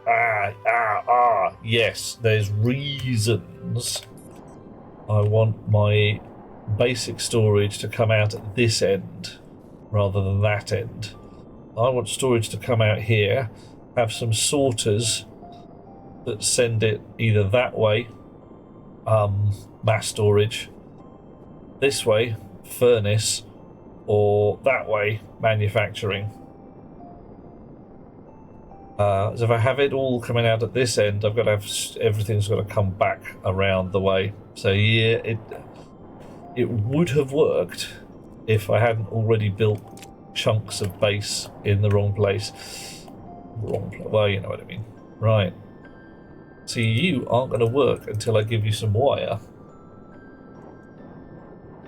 Yes, there's reasons I want my basic storage to come out at this end rather than that end. I want storage to come out here, have some sorters that send it either that way, mass storage, this way, furnace, or that way, manufacturing. So if I have it all coming out at this end, I've got to have everything's got to come back around the way. So yeah, it would have worked if I hadn't already built chunks of base in the wrong place. Well, you know what I mean. Right. So you aren't going to work until I give you some wire.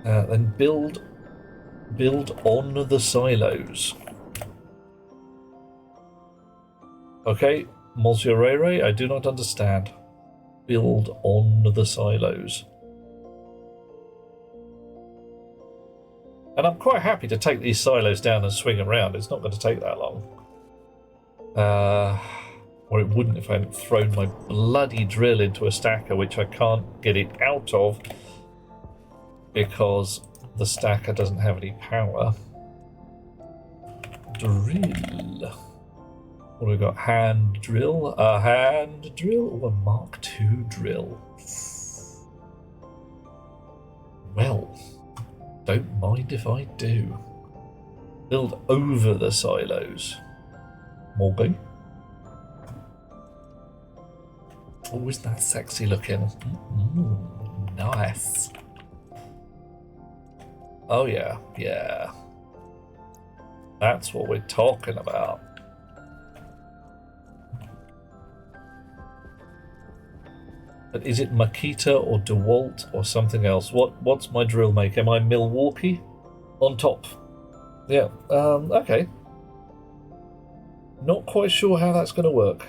Then build on the silos. Okay, Monsieur Ray Ray, I do not understand. Build on the silos. And I'm quite happy to take these silos down and swing around. It's not going to take that long. Or it wouldn't if I hadn't thrown my bloody drill into a stacker, which I can't get it out of because the stacker doesn't have any power. Drill. What have we got? Hand drill? A hand drill or a Mark II drill? Well, don't mind if I do. Build over the silos. Morgan. Oh, isn't that sexy looking? Nice. Oh yeah, yeah. That's what we're talking about. But is it Makita or DeWalt or something else? What's my drill make? Am I Milwaukee? On top. Yeah, okay. Not quite sure how that's going to work.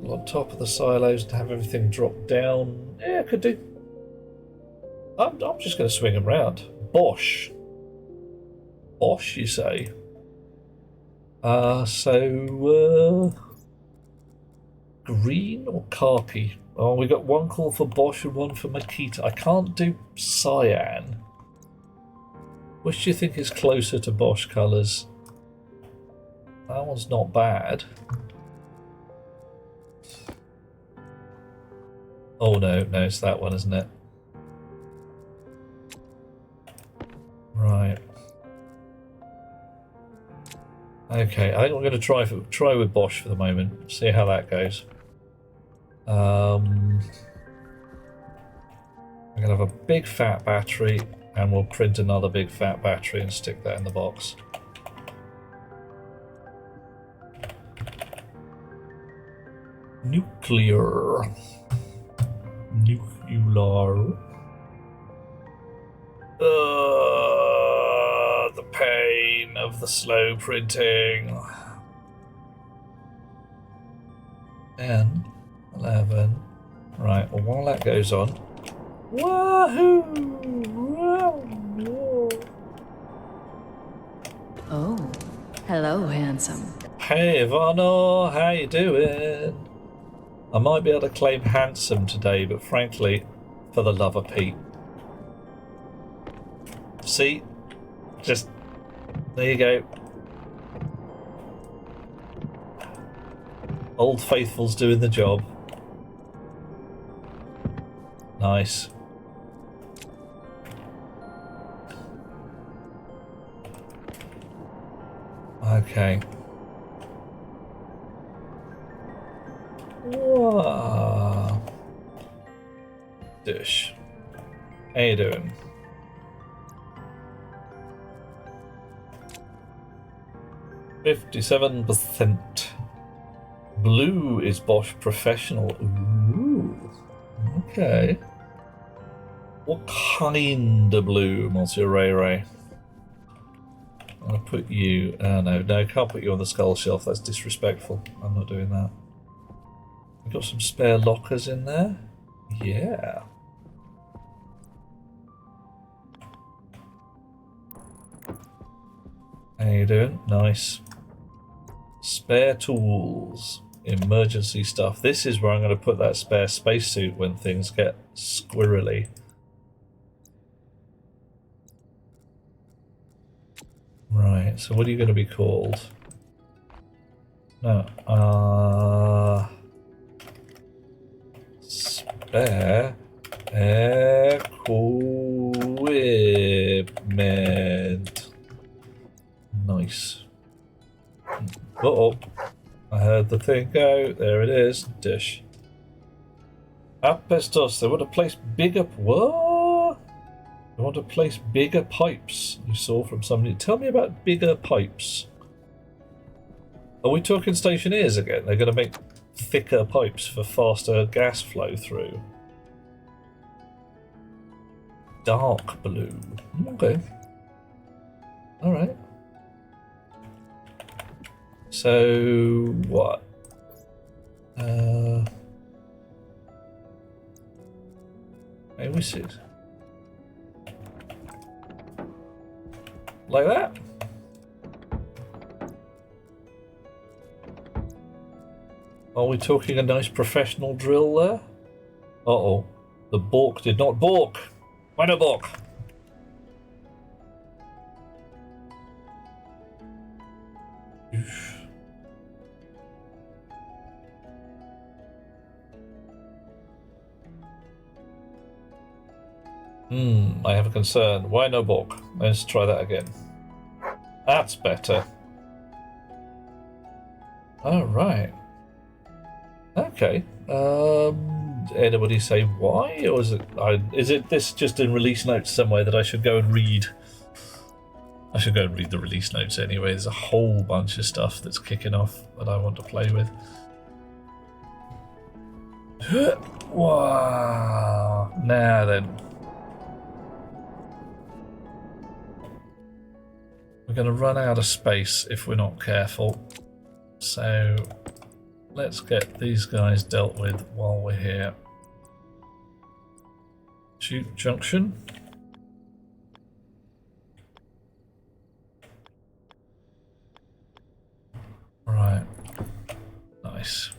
On top of the silos and have everything drop down. Yeah, could do. I'm just going to swing them round. Bosch. Bosch, you say? Green or khaki? Oh, we got one call for Bosch and one for Makita. I can't do cyan. Which do you think is closer to Bosch colours? That one's not bad. Oh no, it's that one, isn't it? Right. Okay, I think we're going to try with Bosch for the moment. See how that goes. We're going to have a big fat battery, and we'll print another big fat battery and stick that in the box. Nuclear. The pain of the slow printing. 10, 11. Right, well, while that goes on. Wahoo! Oh, hello, handsome. Hey, Ivano, how you doing? I might be able to claim handsome today, but frankly, for the love of Pete. See? Just... there you go. Old Faithful's doing the job. Nice. Okay. Whoa. Dish. How you doing? %. Blue is Bosch Professional. Ooh. Okay. What kind of blue, Monsieur Ray Ray? I'm gonna put you. No, I can't put you on the skull shelf. That's disrespectful. I'm not doing that. We've got some spare lockers in there. Yeah. How you doing? Nice. Spare tools. Emergency stuff. This is where I'm going to put that spare spacesuit when things get squirrely. Right, so what are you going to be called? No, spare equipment. Nice. Uh-oh. I heard the thing go. There it is. Dish. Apestos. They want to place bigger... What? They want to place bigger pipes. You saw from somebody. Tell me about bigger pipes. Are we talking stationeers again? They're going to make thicker pipes for faster gas flow through. Dark blue. Okay. Alright. So, what? Maybe we see it. Like that? Are we talking a nice professional drill there? Uh-oh. The balk did not balk. Why no balk? I have a concern. Why no balk? Let's try that again. That's better. All right. Okay. Anybody say why, or is it this just in release notes somewhere that I should go and read? I should go and read the release notes anyway. There's a whole bunch of stuff that's kicking off that I want to play with. Wow. Now then. We're going to run out of space if we're not careful. So let's get these guys dealt with while we're here. Shoot junction. Right. Nice.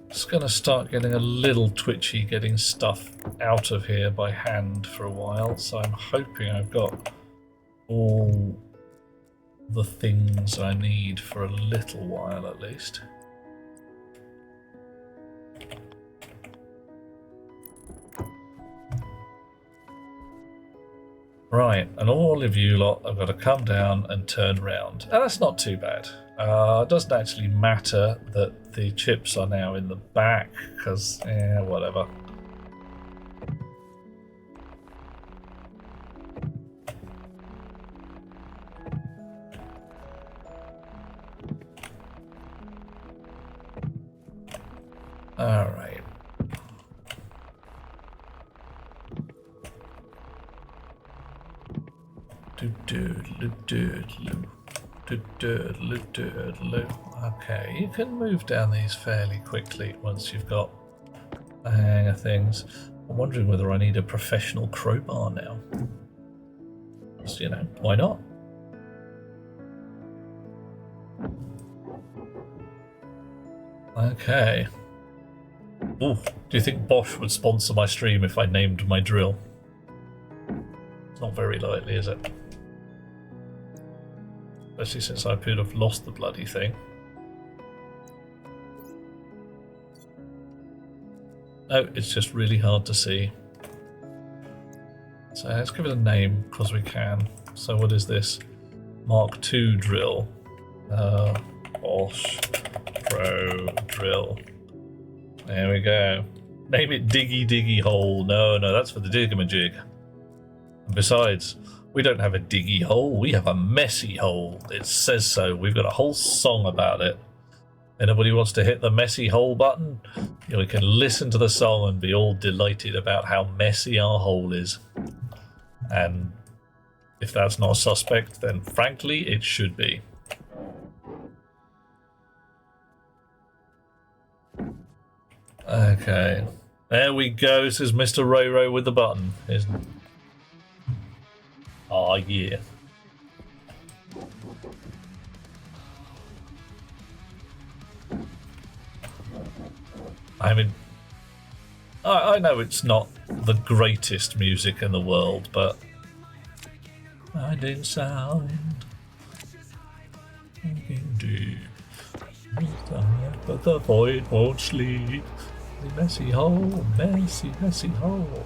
It's going to start getting a little twitchy getting stuff out of here by hand for a while, so I'm hoping I've got all the things I need for a little while at least. Right, and all of you lot have got to come down and turn round. And that's not too bad. It doesn't actually matter that the chips are now in the back, because, whatever. Alright. Okay, you can move down these fairly quickly once you've got the hang of things. I'm wondering whether I need a professional crowbar now. So, you know, why not? Okay. Ooh, do you think Bosch would sponsor my stream if I named my drill? It's not very likely, is it? Especially since I could have lost the bloody thing. No, it's just really hard to see. So let's give it a name, because we can. So what is this? Mark II drill. Bosch Pro drill. There we go. Name it Diggy Diggy Hole. No, that's for the diggamajig. And besides, we don't have a diggy hole, we have a messy hole. It says so. We've got a whole song about it. Anybody wants to hit the messy hole button? You know, we can listen to the song and be all delighted about how messy our hole is. And if that's not suspect, then frankly, it should be. Okay. There we go, says Mr. Ray with the button. Oh, yeah. I mean, I know it's not the greatest music in the world, but finding sound deep, but the void won't sleep. The messy hole, messy hole.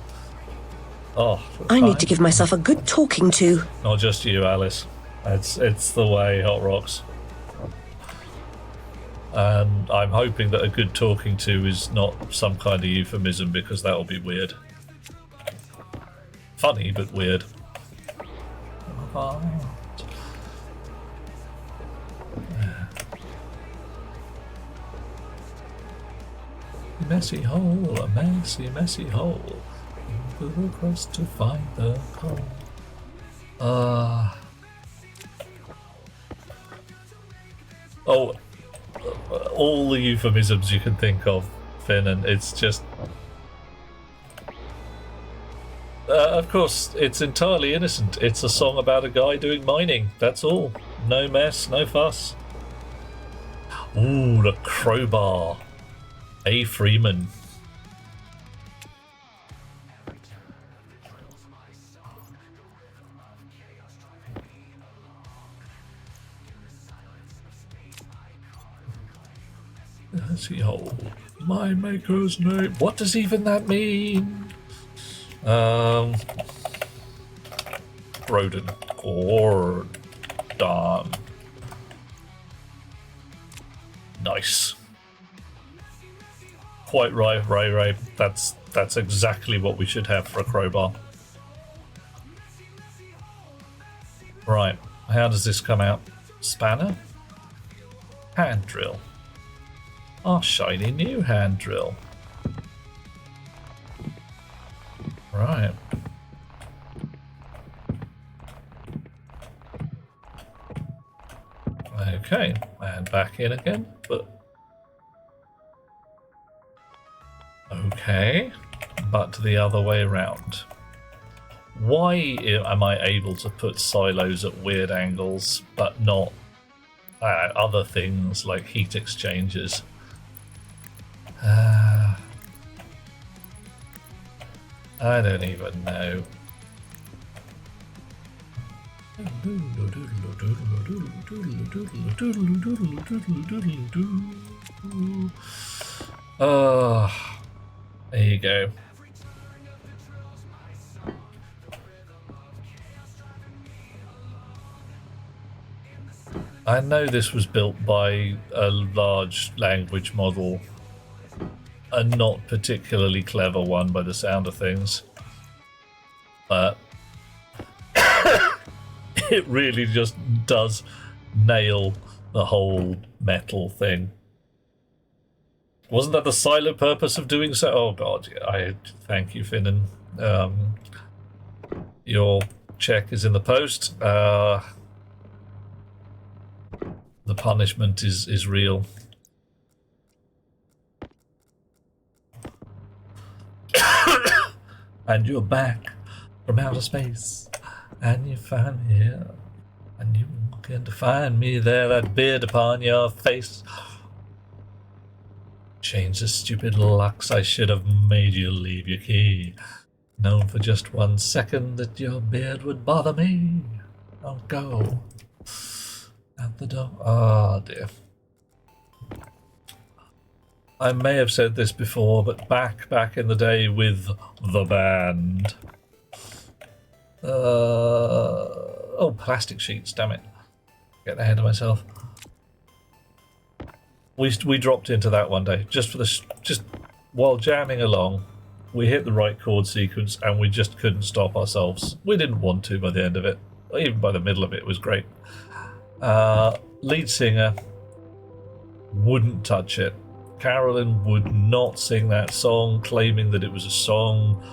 Oh, I need to give myself a good talking to. Not just you, Alice. It's the way, Hot Rocks. And I'm hoping that a good talking to is not some kind of euphemism, because that will be weird. Funny, but weird. Messy hole, a messy hole. The quest to find the goal. All the euphemisms you can think of, Finn, and it's just... of course, it's entirely innocent. It's a song about a guy doing mining, that's all. No mess, no fuss. Ooh, the crowbar. A. Freeman. Messy hole. My maker's name. What does even that mean? Broden. Gordon. Nice. Quite right. That's exactly what we should have for a crowbar. Right, how does this come out? Spanner? Hand drill. Our shiny new hand drill. Right. Okay, and back in again, but... Okay, but the other way around. Why am I able to put silos at weird angles, but not other things like heat exchangers? I don't even know. There you go. I know this was built by a large language model, a not particularly clever one by the sound of things, but it really just does nail the whole metal thing. Wasn't that the silent purpose of doing so? Oh god, yeah, I thank you, Finnan. Your check is in the post. The punishment is real. And you're back from outer space, and you found me here, and you can find me there, that beard upon your face. Change the stupid locks, I should have made you leave your key. Known for just 1 second that your beard would bother me. Don't go. Out the door. Oh dear. I may have said this before, but back in the day with the band. Oh, plastic sheets, damn it. Getting ahead of myself. We dropped into that one day, just while jamming along. We hit the right chord sequence and we just couldn't stop ourselves. We didn't want to by the end of it. Even by the middle of it, it was great. Lead singer wouldn't touch it. Carolyn would not sing that song, claiming that it was a song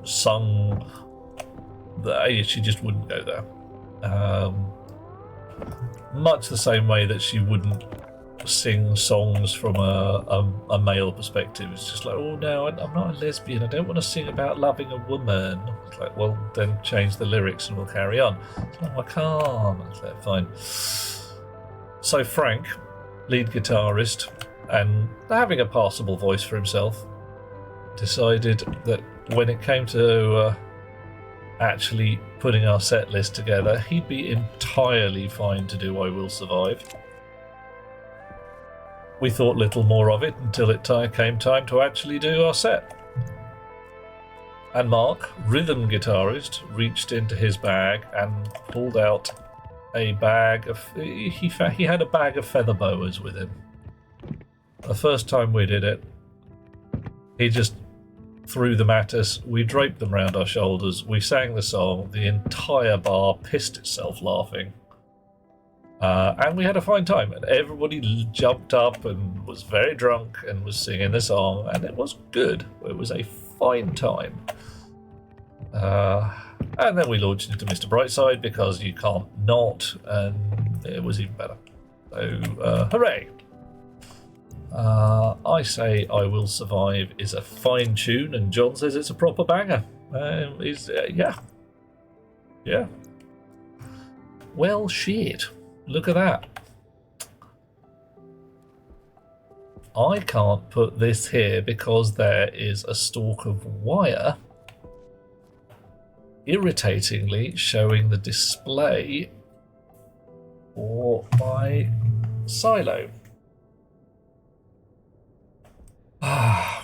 sung. She just wouldn't go there. Much the same way that she wouldn't sing songs from a male perspective. It's just like, oh no, I'm not a lesbian. I don't want to sing about loving a woman. It's like, well, then change the lyrics and we'll carry on. It's like, I can't. It's like, fine. So Frank, lead guitarist, and having a passable voice for himself, decided that when it came to actually putting our set list together, he'd be entirely fine to do I Will Survive. We thought little more of it until it came time to actually do our set. And Mark, rhythm guitarist, reached into his bag and pulled out a bag of... He had a bag of feather boas with him. The first time we did it, he just threw them at us. We draped them round our shoulders. We sang the song. The entire bar pissed itself laughing. And we had a fine time. And everybody jumped up and was very drunk and was singing the song. And it was good. It was a fine time. And then we launched into Mr. Brightside because you can't not. And it was even better. So, hooray. I say I Will Survive is a fine tune, and John says it's a proper banger. Yeah. Well, shit. Look at that. I can't put this here because there is a stalk of wire irritatingly showing the display for my silo.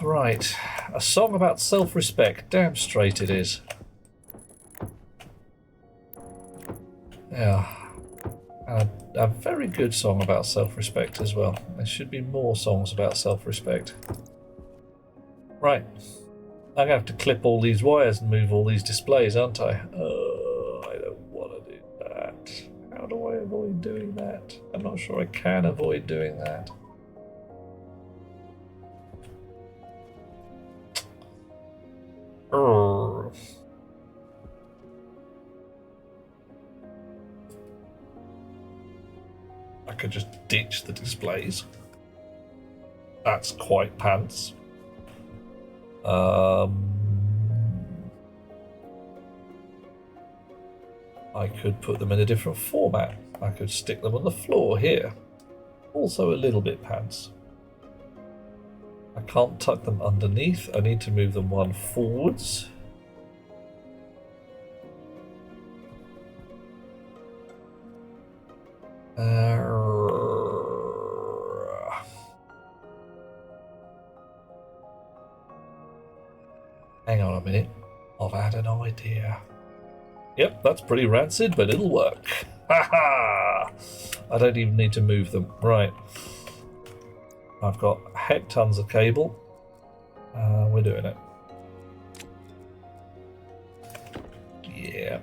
Right. A song about self-respect. Damn straight it is. Yeah. A very good song about self-respect as well. There should be more songs about self-respect. Right. I'm going to have to clip all these wires and move all these displays, aren't I? Oh, I don't want to do that. How do I avoid doing that? I'm not sure I can avoid doing that. Urgh. I could just ditch the displays. That's quite pants. I could put them in a different format. I could stick them on the floor here. Also a little bit pants. I can't tuck them underneath. I need to move them one forwards. Hang on a minute. I've had an idea. Yep, that's pretty rancid, but it'll work. Ha ha! I don't even need to move them. Right. I've got heck tons of cable. We're doing it. Yeah.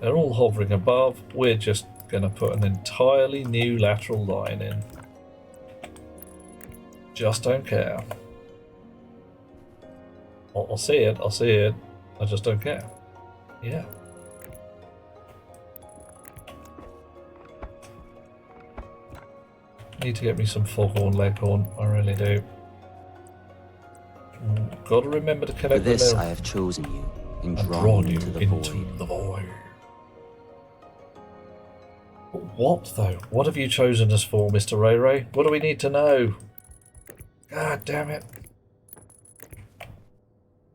They're all hovering above. We're just going to put an entirely new lateral line in. Just don't care. I'll see it, I'll see it. I just don't care. Yeah. Need to get me some foghorn leghorn, I really do. Gotta remember to For connect the this mill. I have chosen you and I've drawn you into the void. the void. What though? What have you chosen us for, Mr. Ray Ray? What do we need to know? God damn it.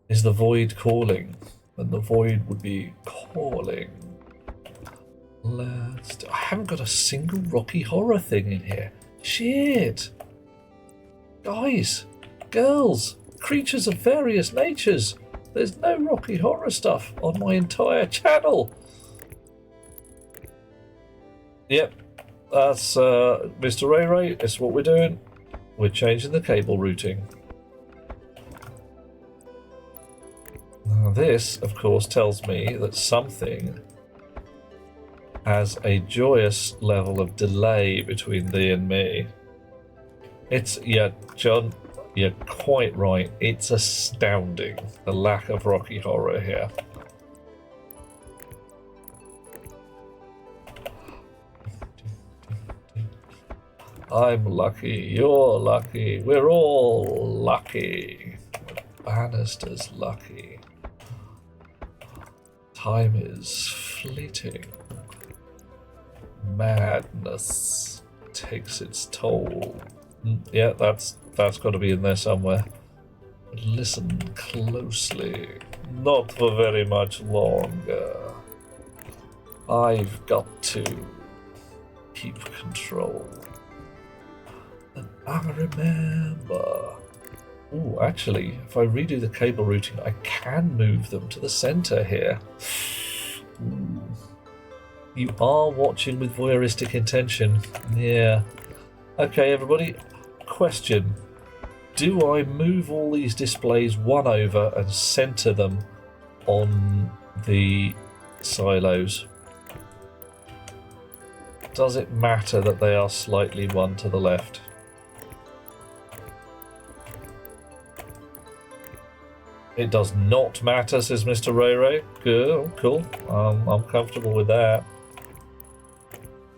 Is the void calling? And the void would be calling. I haven't got a single Rocky Horror thing in here. Shit. Guys, girls, creatures of various natures. There's no Rocky Horror stuff on my entire channel. Yep, that's Mr. Ray Ray. That's what we're doing. We're changing the cable routing. Now this, of course, tells me that something has a joyous level of delay between thee and me. It's, yeah, John, you're quite right. It's astounding, the lack of Rocky Horror here. I'm lucky, you're lucky, we're all lucky. Bannister's lucky. Time is fleeting. Madness takes its toll. Yeah, that's got to be in there somewhere. Listen closely. Not for very much longer. I've got to keep control. And I remember. Ooh, actually, if I redo the cable routing, I can move them to the center here. Ooh. You are watching with voyeuristic intention. Yeah. Okay, everybody. Question. Do I move all these displays one over and center them on the silos? Does it matter that they are slightly one to the left? It does not matter, says Mr. Ray Ray. Good, cool. I'm comfortable with that.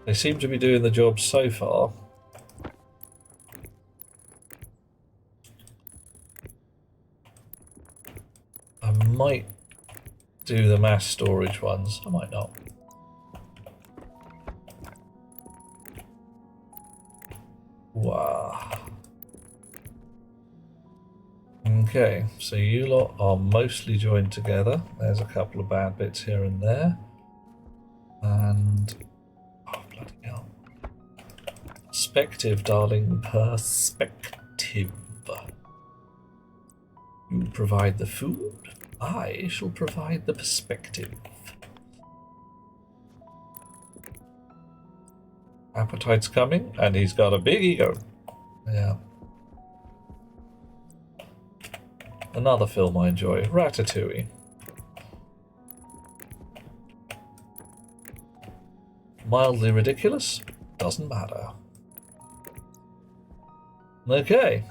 They seem to be doing the job so far. I might do the mass storage ones. I might not. Wow. Okay, so you lot are mostly joined together. There's a couple of bad bits here and there. And... oh, bloody hell. Perspective, darling. Perspective. You provide the food, I shall provide the perspective. Appetite's coming, and he's got a big ego. Yeah. Another film I enjoy, Ratatouille. Mildly ridiculous? Doesn't matter. Okay.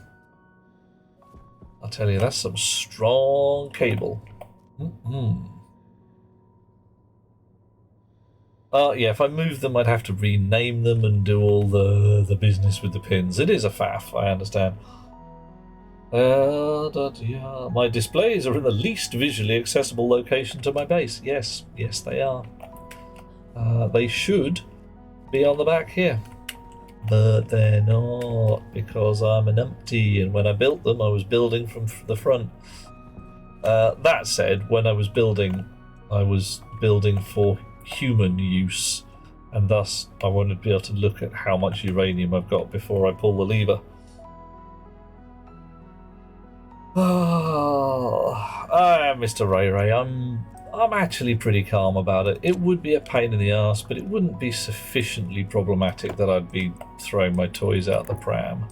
I'll tell you, that's some strong cable. Yeah, if I moved them, I'd have to rename them and do all the business with the pins. It is a faff, I understand. Yeah. My displays are in the least visually accessible location to my base. Yes, they are. They should be on the back here. But they're not, because I'm an numpty, and when I built them, I was building from the front. That said, when I was building for human use, and thus I wanted to be able to look at how much uranium I've got before I pull the lever. Mr. Ray Ray, I'm actually pretty calm about it. It would be a pain in the arse, but it wouldn't be sufficiently problematic that I'd be throwing my toys out the pram.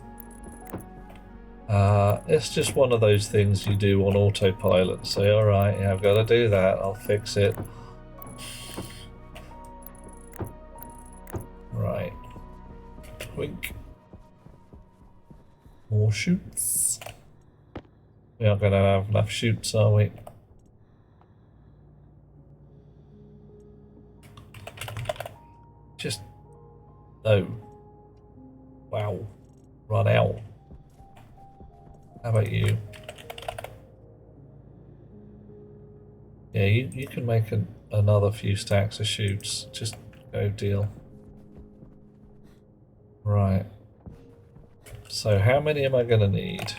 It's just one of those things you do on autopilot. Say, alright, yeah, I've got to do that, I'll fix it. Right. Twink. More shoots. We aren't going to have enough shoots, are we? Just... Oh. Wow. Run out. How about you? Yeah, you can make another few stacks of shoots. Just go deal. Right. So how many am I going to need?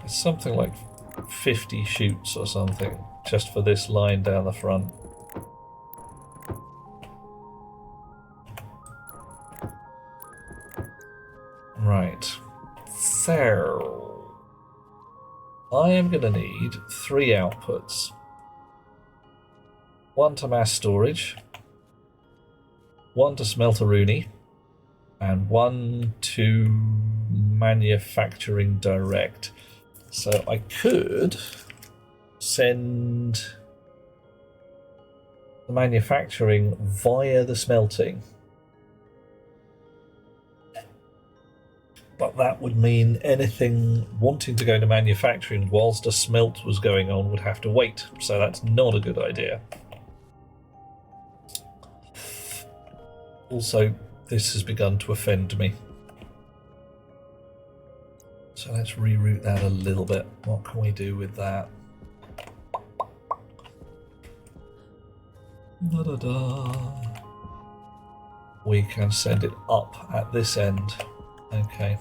It's something like 50 shoots or something, just for this line down the front. Right. So I am going to need 3 outputs. 1 to mass storage, 1 to smelteroonie, and 1 to manufacturing direct. So I could send the manufacturing via the smelting. But that would mean anything wanting to go to manufacturing whilst a smelt was going on would have to wait. So that's not a good idea. Also, this has begun to offend me. So let's reroute that a little bit. What can we do with that? We can send it up at this end. Okay.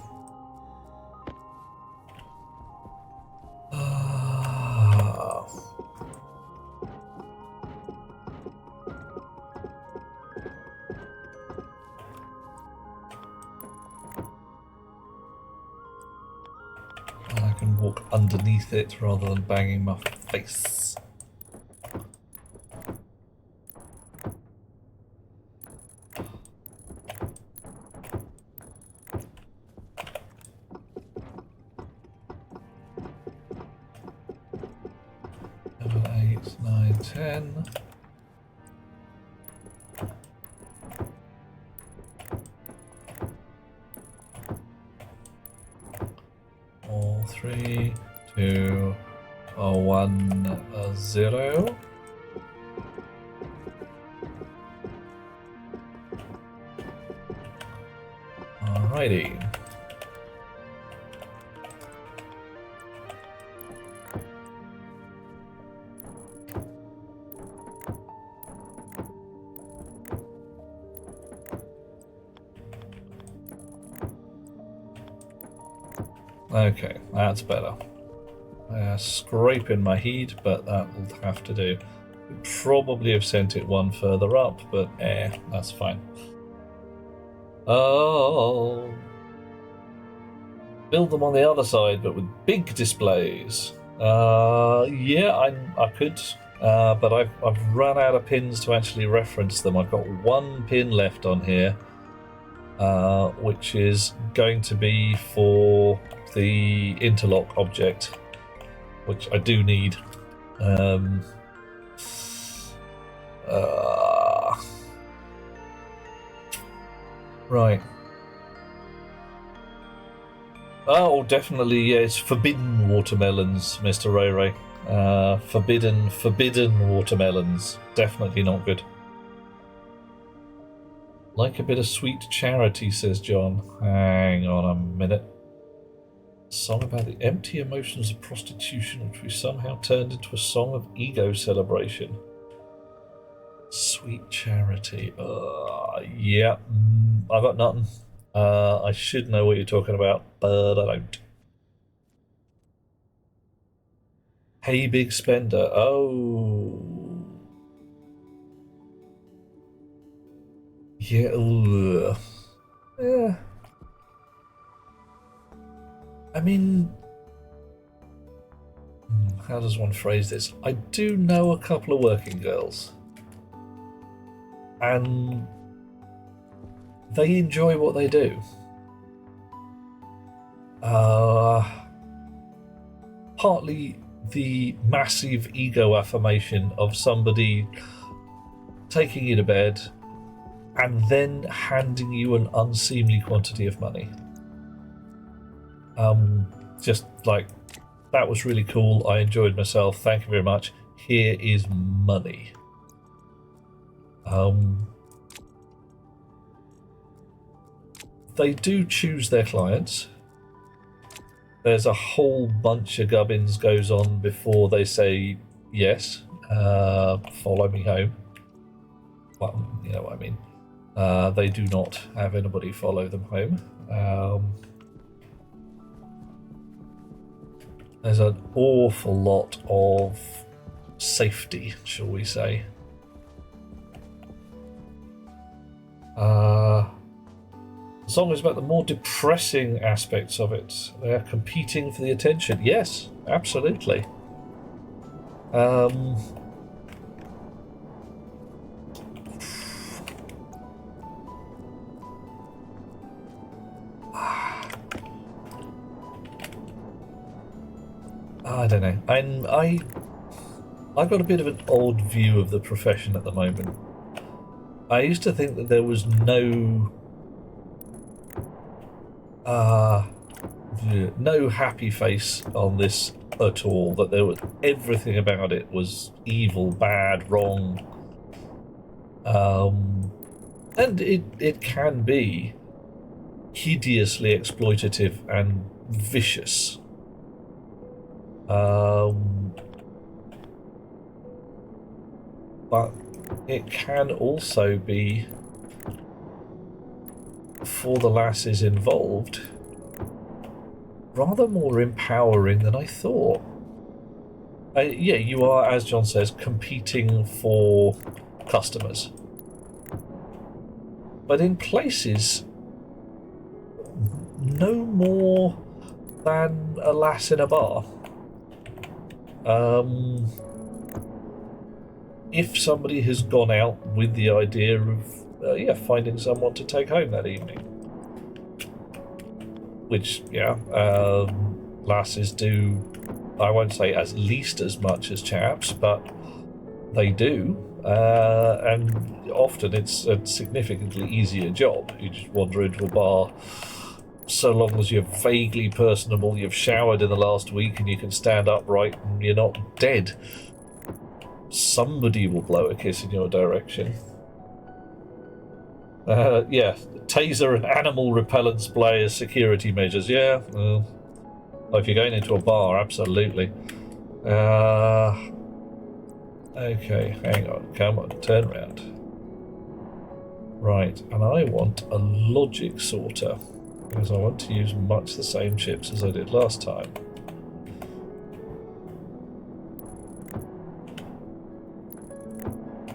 I can walk underneath it rather than banging my face. Seven, 8, 9, 10. All 3, 2, 1, 0. Alrighty. Okay, that's better. Scraping my heat, but that will have to do. Would probably have sent it 1 further up, but that's fine. Oh, build them on the other side, but with big displays. Yeah, I could, but I've run out of pins to actually reference them. I've got one pin left on here, which is going to be for the interlock object, which I do need. Right. Oh, definitely, yes. Forbidden watermelons, Mr. Ray Ray. Forbidden watermelons. Definitely not good. Like a bit of sweet charity, says John. Hang on a minute. A song about the empty emotions of prostitution, which we somehow turned into a song of ego celebration. Sweet charity. Yeah. I've got nothing. I should know what you're talking about, but I don't. Hey, big spender. Oh. Yeah. Ugh. Yeah. I mean, how does one phrase this? I do know a couple of working girls, and they enjoy what they do. Partly the massive ego affirmation of somebody taking you to bed and then handing you an unseemly quantity of money. Just like, that was really cool, I enjoyed myself, thank you very much, here is money. They do choose their clients. There's a whole bunch of gubbins goes on before they say yes, follow me home. Well, you know what I mean. They do not have anybody follow them home. There's an awful lot of safety, shall we say. The song is about the more depressing aspects of it. They're competing for the attention. Yes, absolutely. I don't know. I've got a bit of an odd view of the profession at the moment. I used to think that there was no happy face on this at all, that there was everything about it was evil, bad, wrong, and it can be hideously exploitative and vicious, but it can also be, for the lasses involved, rather more empowering than I thought. Yeah, you are, as John says, competing for customers. But in places no more than a lass in a bar. If somebody has gone out with the idea of finding someone to take home that evening, which lasses do, I won't say as least as much as chaps, but they do, and often it's a significantly easier job. You just wander into a bar, so long as you're vaguely personable, you've showered in the last week and you can stand upright and you're not dead, somebody will blow a kiss in your direction. Taser and animal repellent spray as security measures. Yeah, well, if you're going into a bar, absolutely. Okay, hang on, come on, turn around. Right, and I want a logic sorter, because I want to use much the same chips as I did last time.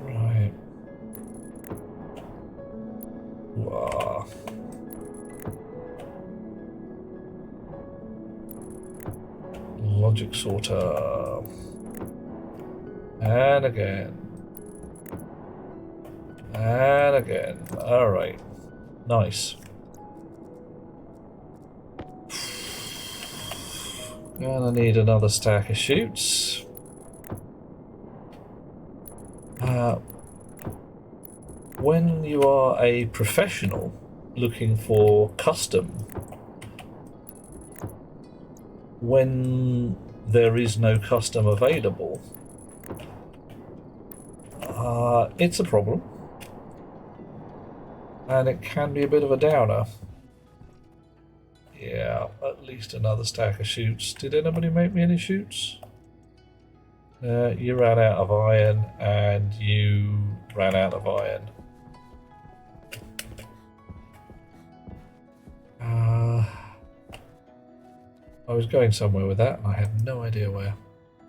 Right. Wow. Logic sorter. And again. And again. Alright. Nice. Gonna need another stack of chutes. When you are a professional looking for custom, when there is no custom available, it's a problem. And it can be a bit of a downer. Yeah, at least another stack of chutes. Did anybody make me any chutes? You ran out of iron, and you ran out of iron. I was going somewhere with that, and I had no idea where.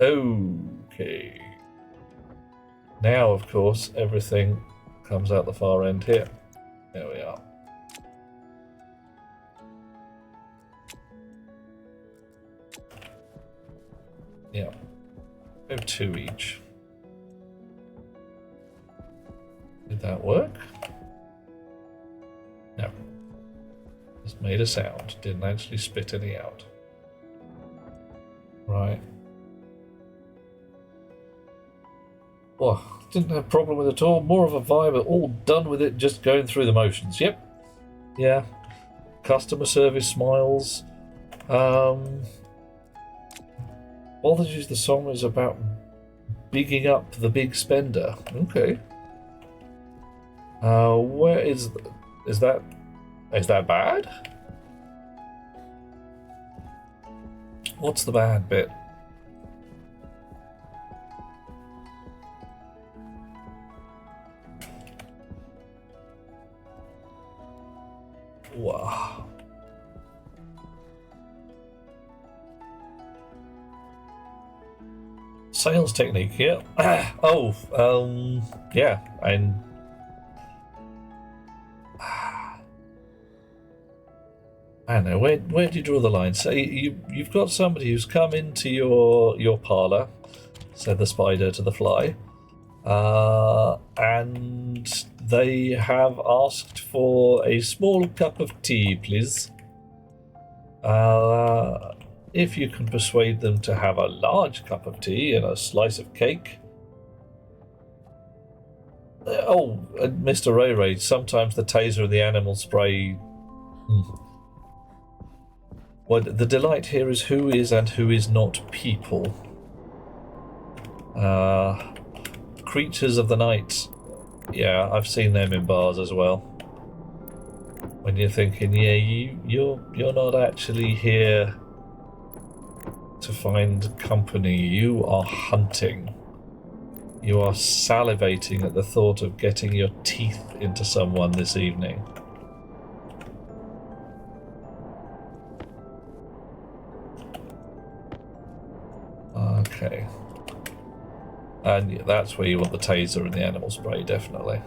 Okay. Now, of course, everything comes out the far end here. There we are. Yeah. Go 2 each. Did that work? No. Just made a sound. Didn't actually spit any out. Right. Well, didn't have a problem with it at all. More of a vibe, all done with it, just going through the motions. Yep. Yeah. Customer service smiles. Apologies, the song is about bigging up the big spender. Okay. Where is that bad? What's the bad bit? Wow. Sales technique, yeah. Yeah, and I don't know, where do you draw the line? So you've got somebody who's come into your parlour, said the spider to the fly, and they have asked for a small cup of tea, please. If you can persuade them to have a large cup of tea and a slice of cake. Mr. Ray Ray, sometimes the taser and the animal spray. Well, the delight here is who is and who is not people. Creatures of the night. Yeah, I've seen them in bars as well. When you're thinking, yeah, you're not actually here to find company. You are hunting. You are salivating at the thought of getting your teeth into someone this evening. Okay. And yeah, that's where you want the taser and the animal spray, definitely.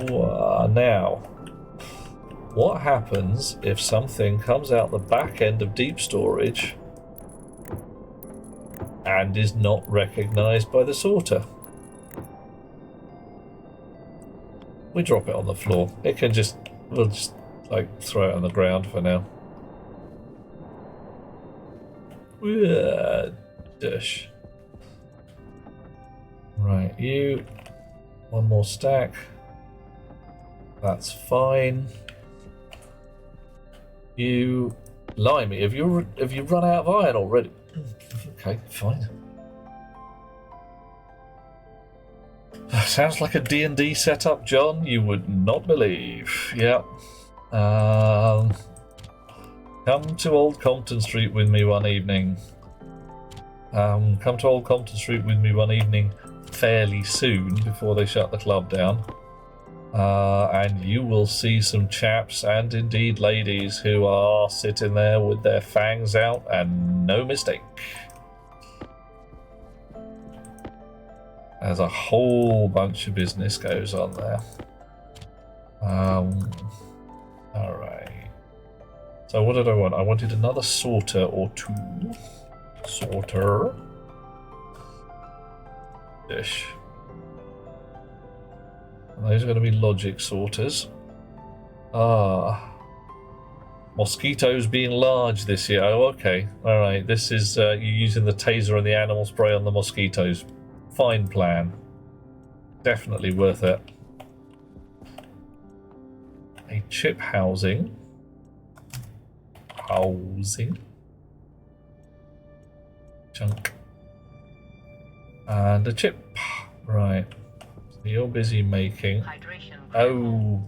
Now, what happens if something comes out the back end of deep storage and is not recognized by the sorter? We drop it on the floor. It can we'll just like throw it on the ground for now. Dish. Right, you. One more stack. That's fine. You. Limey, have you run out of iron already? Okay, fine. Sounds like a D&D setup, John. You would not believe. Yeah. Come to Old Compton Street with me one evening. Come to Old Compton Street with me one evening fairly soon before they shut the club down. And you will see some chaps and indeed ladies who are sitting there with their fangs out, and no mistake. There's a whole bunch of business goes on there. Alright. So what did I want? I wanted another sorter or two. Sorter. Dish. And those are going to be logic sorters. Mosquitoes being large this year. Oh, okay. Alright, this is you using the taser and the animal spray on the mosquitoes. Fine plan. Definitely worth it. A chip housing. Chunk. And a chip. Right. So you're busy making. Hydration critical. Oh.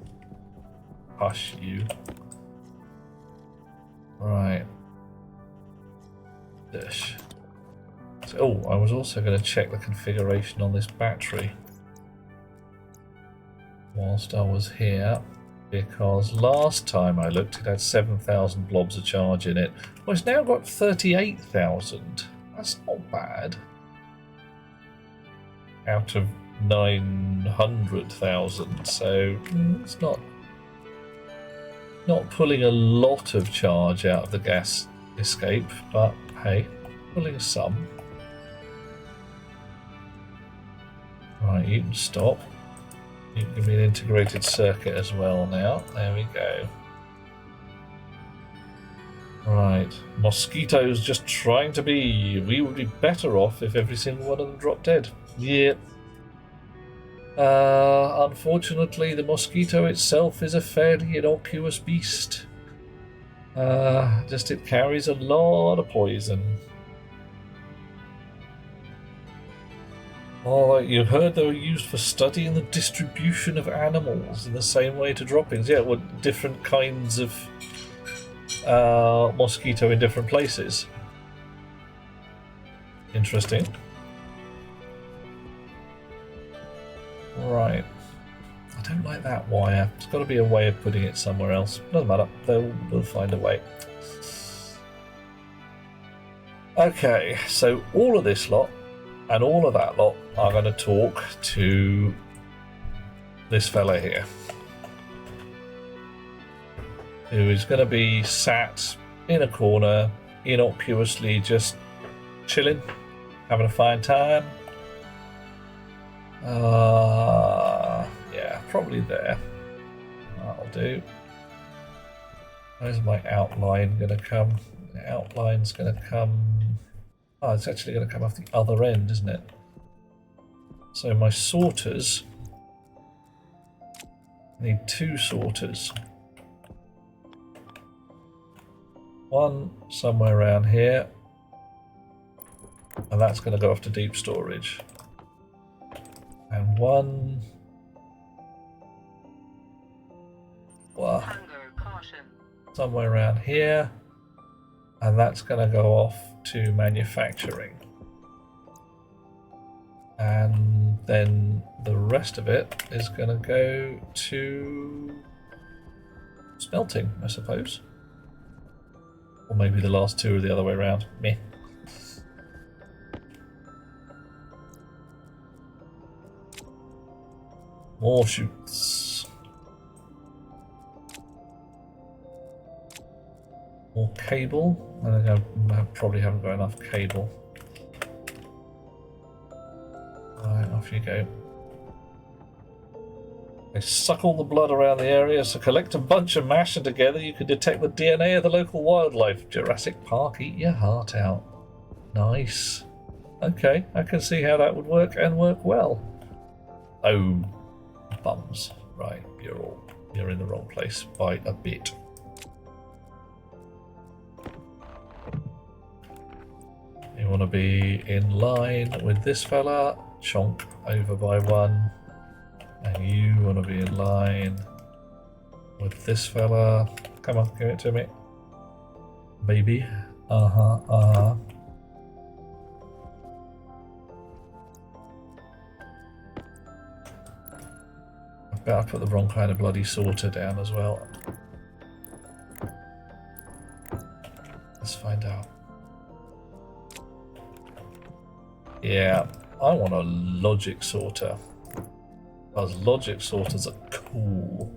Hush you. Right. Dish. So, oh, I was also going to check the configuration on this battery whilst I was here, because last time I looked it had 7,000 blobs of charge in it. Well, it's now got 38,000. That's not bad. Out of 900,000, so it's not pulling a lot of charge out of the gas escape, but hey, pulling some. Right, you can stop. You can give me an integrated circuit as well now. There we go. Right, mosquitoes just trying to be. We would be better off if every single one of them dropped dead. Yep. Unfortunately, the mosquito itself is a fairly innocuous beast. Just it carries a lot of poison. Oh, you heard they were used for studying the distribution of animals in the same way to droppings. Yeah, well, different kinds of mosquito in different places. Interesting. Right. I don't like that wire. There's got to be a way of putting it somewhere else. Doesn't matter. We'll find a way. Okay, so all of this lot and all of that lot are going to talk to this fella here, who is going to be sat in a corner, innocuously just chilling, having a fine time. Yeah, probably there. That'll do. Where's my outline going to come? The outline's going to come... Oh, it's actually going to come off the other end, isn't it? So my sorters... I need two sorters. One somewhere around here. And that's going to go off to deep storage. And one... Well, Hunger caution. somewhere around here. And that's going to go off to manufacturing. And then the rest of it is going to go to smelting, I suppose. Or maybe the last two are the other way around. Meh. More chutes. More cable. I think I probably haven't got enough cable. Alright, off you go. They suck all the blood around the area, so collect a bunch and mash them together. You can detect the DNA of the local wildlife. Jurassic Park, eat your heart out. Nice. Okay, I can see how that would work and work well. Oh, bums. Right, you're in the wrong place by a bit. You want to be in line with this fella, chonk over by one, and you want to be in line with this fella. Come on, give it to me, baby. I bet I put the wrong kind of bloody sorter down as well. Let's find out. Yeah, I want a logic sorter. Because logic sorters are cool.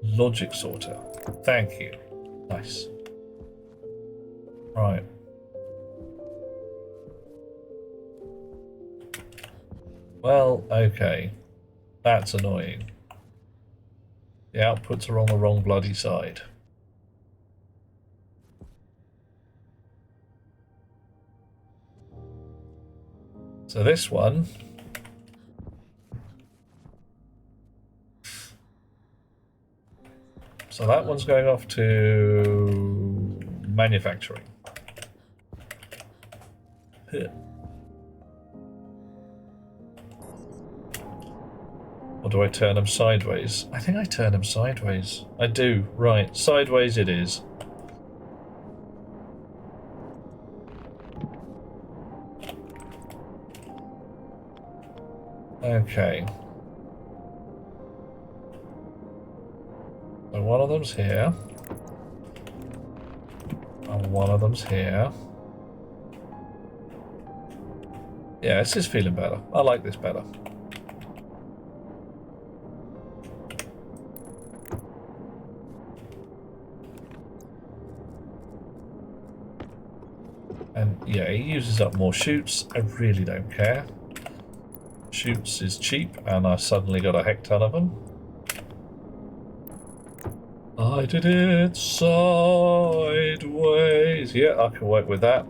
Logic sorter. Thank you. Nice. Right. Well, okay. That's annoying. The outputs are on the wrong bloody side. So this one... So that one's going off to manufacturing. Here. Or do I turn them sideways? I think I turn them sideways. I do, right. Sideways it is. Okay. So one of them's here. And one of them's here. Yeah, this is feeling better. I like this better. And yeah, he uses up more shoots. I really don't care. Shoots is cheap, and I suddenly got a heck ton of them. I did it sideways. Yeah, I can work with that.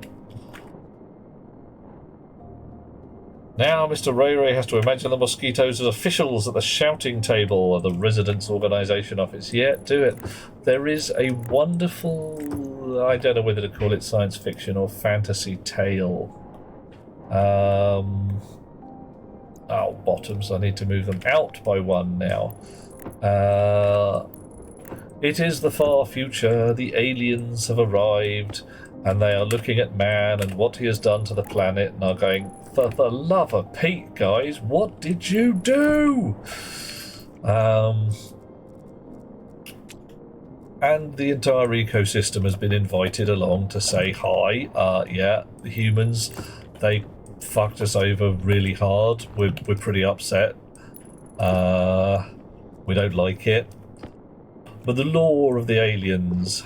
Now Mr. Ray Ray has to imagine the mosquitoes as officials at the shouting table of the residence organisation office. Yeah, do it. There is a wonderful, I don't know whether to call it science fiction or fantasy tale. Oh, bottoms, I need to move them out by one now. It is the far future. The aliens have arrived and they are looking at man and what he has done to the planet and are going, for the love of Pete, guys, what did you do? And the entire ecosystem has been invited along to say hi. Yeah, the humans, they fucked us over really hard. We're pretty upset. We don't like it. But the law of the aliens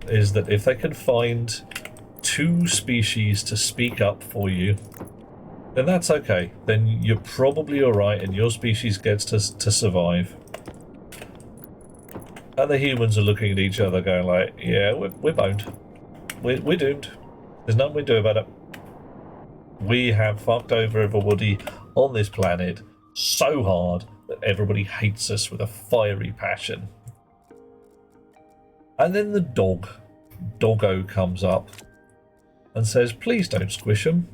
is that if they can find 2 species to speak up for you, then that's okay. Then you're probably alright and your species gets to survive. And the humans are looking at each other going like, yeah, we're boned. We're doomed. There's nothing we do about it. We have fucked over everybody on this planet so hard that everybody hates us with a fiery passion. And then the doggo comes up and says, please don't squish them.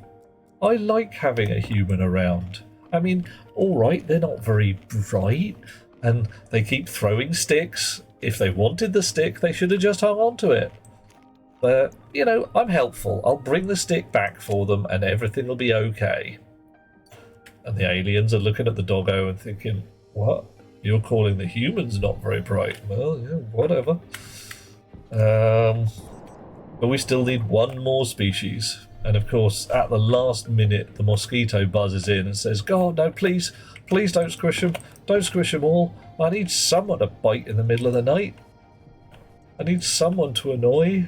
I like having a human around. I mean, alright, they're not very bright, and they keep throwing sticks. If they wanted the stick, they should have just hung on to it. But, you know, I'm helpful. I'll bring the stick back for them and everything will be okay. And the aliens are looking at the doggo and thinking, what? You're calling the humans not very bright? Well, yeah, whatever. But we still need one more species. And of course, at the last minute, the mosquito buzzes in and says, God, no, please don't squish them. Don't squish them all. I need someone to bite in the middle of the night. I need someone to annoy.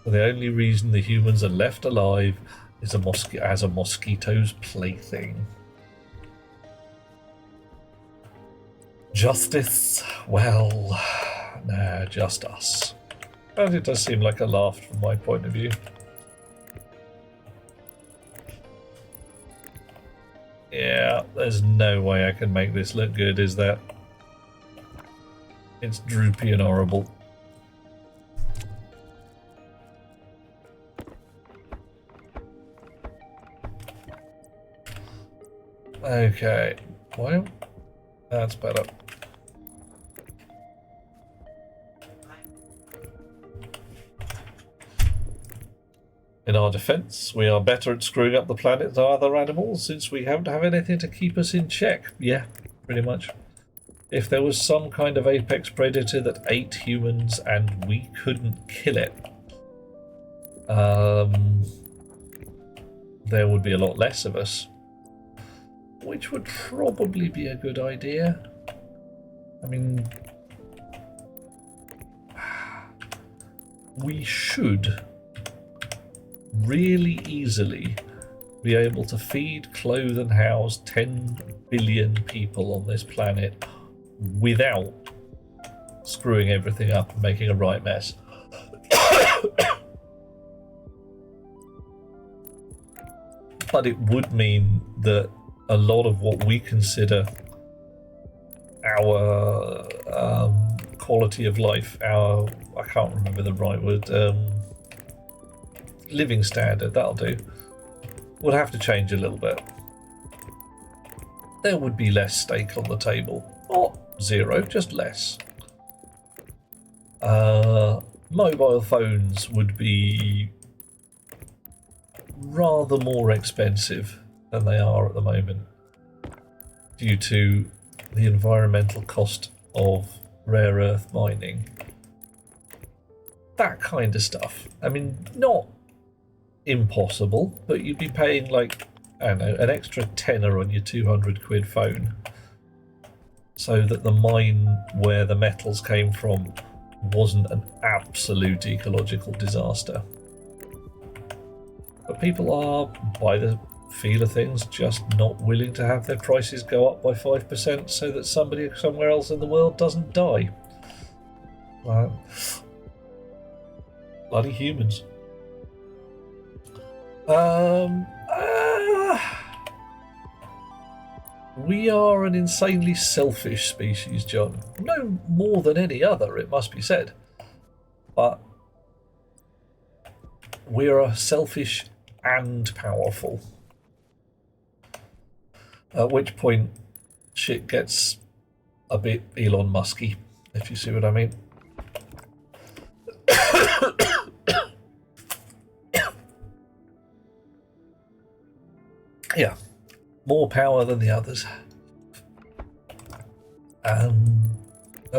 And the only reason the humans are left alive is as a mosquito's plaything. Justice? Well, no, just us. And it does seem like a laugh from my point of view. Yeah, there's no way I can make this look good, is there? It's droopy and horrible. Okay, well, that's better. In our defense, we are better at screwing up the planet than other animals since we don't have anything to keep us in check. Yeah, pretty much. If there was some kind of apex predator that ate humans and we couldn't kill it, there would be a lot less of us. Which would probably be a good idea. I mean, we should really easily be able to feed, clothe and house 10 billion people on this planet without screwing everything up and making a right mess. But it would mean that a lot of what we consider our quality of life, I can't remember the right word, living standard, that'll do, would have to change a little bit. There would be less steak on the table. Not zero, just less. Mobile phones would be rather more expensive than they are at the moment due to the environmental cost of rare earth mining. That kind of stuff. I mean, not impossible, but you'd be paying like, I don't know, an extra tenner on your 200 quid phone so that the mine where the metals came from wasn't an absolute ecological disaster. But people are, by the feel of things, just not willing to have their prices go up by 5% so that somebody somewhere else in the world doesn't die. Bloody humans. We are an insanely selfish species, John. No more than any other, it must be said. But we are selfish and powerful. At which point shit gets a bit Elon Musky, if you see what I mean. Yeah, more power than the others. And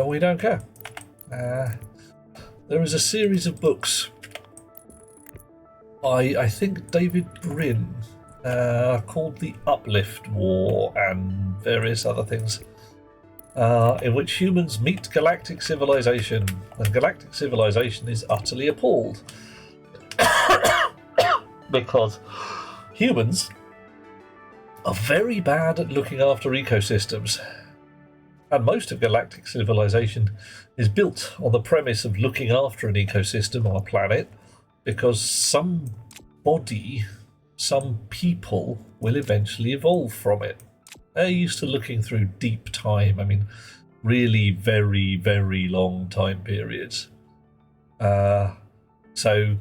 we don't care. There is a series of books by, I think, David Brin, called The Uplift War and various other things, in which humans meet galactic civilization, and galactic civilization is utterly appalled because humans are very bad at looking after ecosystems. And most of galactic civilization is built on the premise of looking after an ecosystem on a planet, because somebody, some people, will eventually evolve from it. They're used to looking through deep time. I mean, really very, very long time periods. So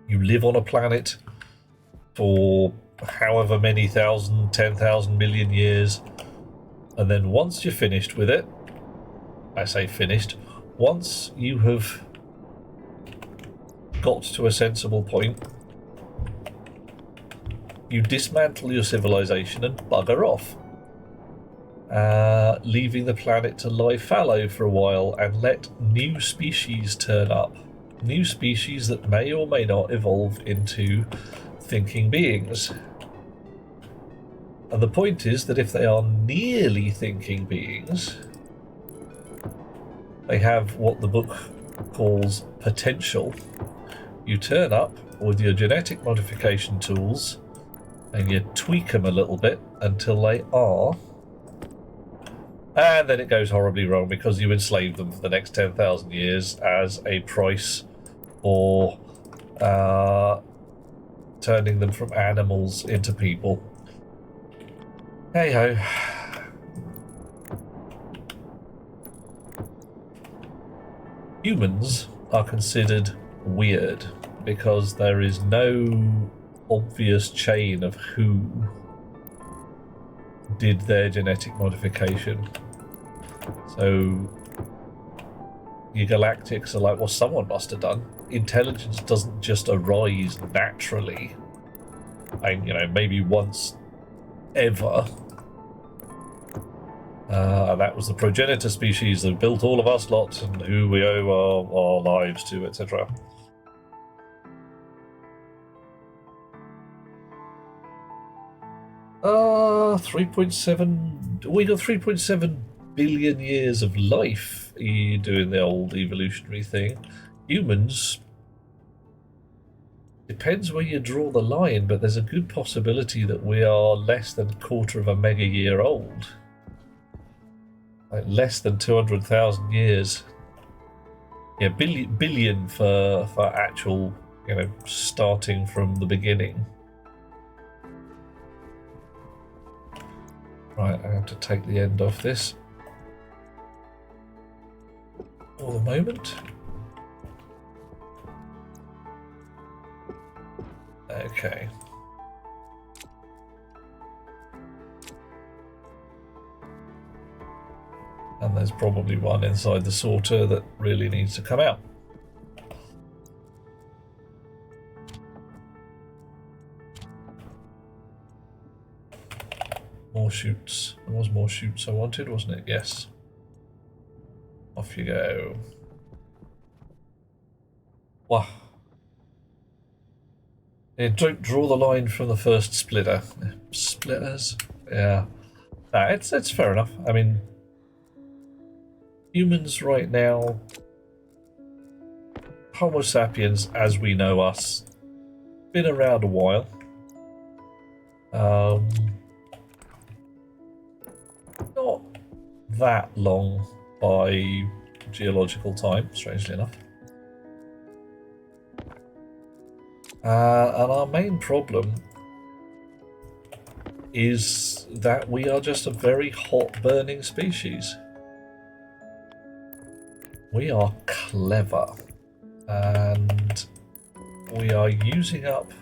you live on a planet for however many 10,000 million years, and then once you're finished with it, I say finished, once you have got to a sensible point, you dismantle your civilization and bugger off, leaving the planet to lie fallow for a while and let new species turn up. New species that may or may not evolve into thinking beings. And the point is that if they are nearly thinking beings, they have what the book calls potential. You turn up with your genetic modification tools and you tweak them a little bit until they are, and then it goes horribly wrong because you enslave them for the next 10,000 years as a price for turning them from animals into people. Hey ho. Humans are considered weird because there is no obvious chain of who did their genetic modification. So your galactics are like, well, someone must have done. Intelligence doesn't just arise naturally. And, you know, maybe once ever. And that was the progenitor species that built all of us lot and who we owe our lives to, etc. We got 3.7 billion years of life doing the old evolutionary thing. Humans, depends where you draw the line, but there's a good possibility that we are less than a quarter of a mega year old. Like less than 200,000 years. Yeah, billion for actual, starting from the beginning. Right, I have to take the end off this for the moment. Okay. And there's probably one inside the sorter that really needs to come out. More shoots. There was more shoots I wanted, wasn't it? Yes. Off you go. Wow. Yeah, don't draw the line from the first splitter. Splitters? Yeah. Nah, it's fair enough. I mean, humans right now, Homo sapiens as we know us, been around a while. Not that long by geological time, strangely enough. And our main problem is that we are just a very hot burning species. We are clever and we are using up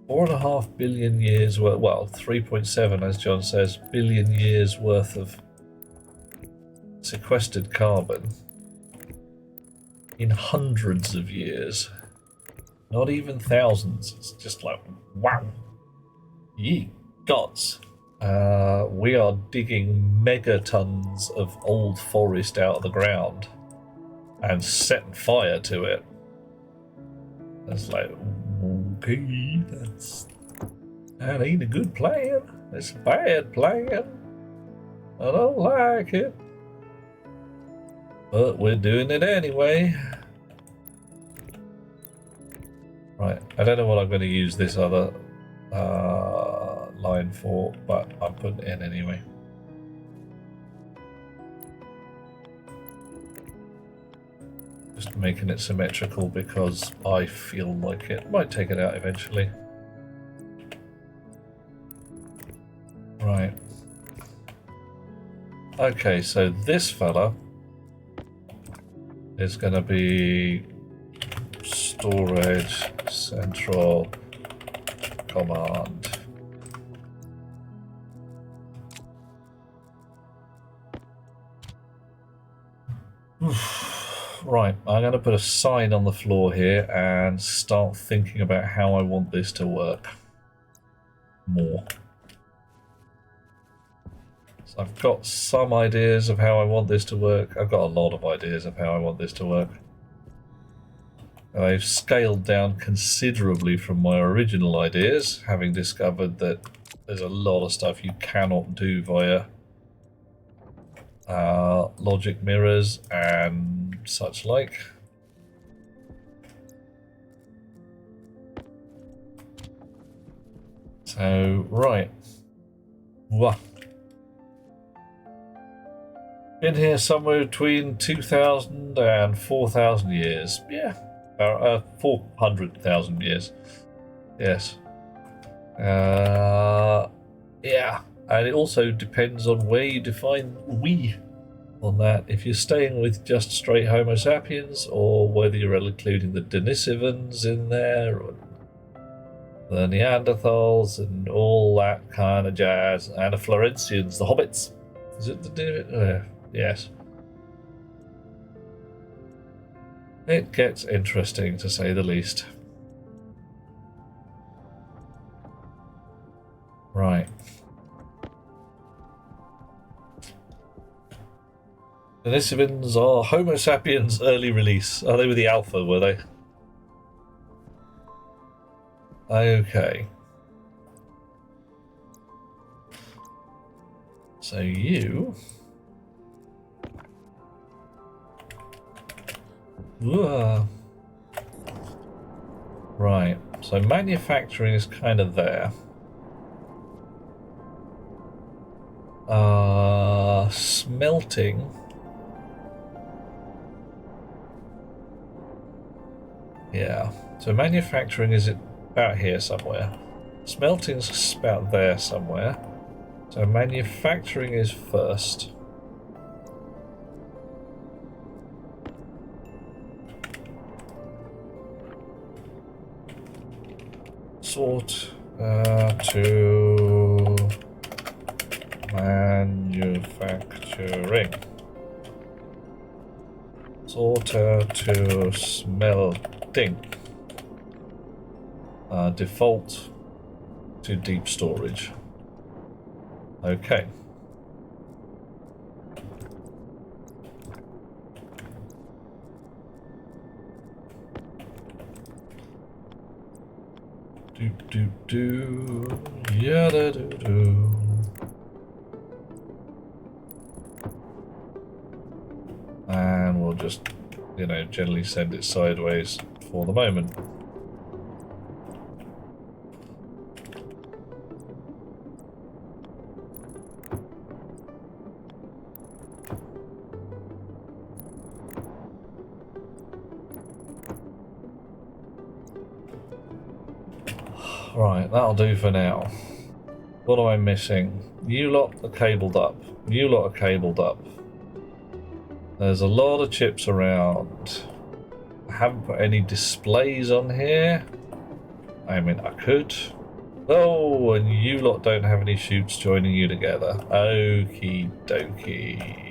4.5 billion years worth, well, 3.7 as John says, billion years worth of sequestered carbon in hundreds of years. Not even thousands. It's just like, wow. Ye gods. We are digging megatons of old forest out of the ground and setting fire to it. It's like, okay, that ain't a good plan. It's a bad plan. I don't like it. But we're doing it anyway. Right, I don't know what I'm going to use this other line for, but I'm putting it in anyway. Just making it symmetrical because I feel like it might take it out eventually. Right. Okay, so this fella is going to be storage central command. Right, I'm going to put a sign on the floor here and start thinking about how I want this to work more. So I've got some ideas of how I want this to work. I've got a lot of ideas of how I want this to work. And I've scaled down considerably from my original ideas, having discovered that there's a lot of stuff you cannot do via logic mirrors and such like. So, right. Wah. Been here somewhere between 2,000 and 4,000 years. Yeah. 400,000 years. Yes. Yeah. And it also depends on where you define we on that. If you're staying with just straight Homo sapiens, or whether you're including the Denisovans in there, or the Neanderthals, and all that kind of jazz, and the Florentians, the hobbits. Is it the yes. It gets interesting, to say the least. Right. The Denisovans are Homo sapiens early release. Oh, they were the alpha, were they? Okay. So you Right, so manufacturing is kind of there. Smelting. Yeah, so manufacturing is about here somewhere. Smelting's about there somewhere. So manufacturing is first. Sort to manufacturing. Sorter to smelting. Default to deep storage. Okay. Yada do. And we'll just, generally send it sideways for the moment. Right, that'll do for now. What am I missing? You lot are cabled up. You lot are cabled up. There's a lot of chips around. I haven't put any displays on here. I mean, I could. Oh, and you lot don't have any chutes joining you together. Okie dokie.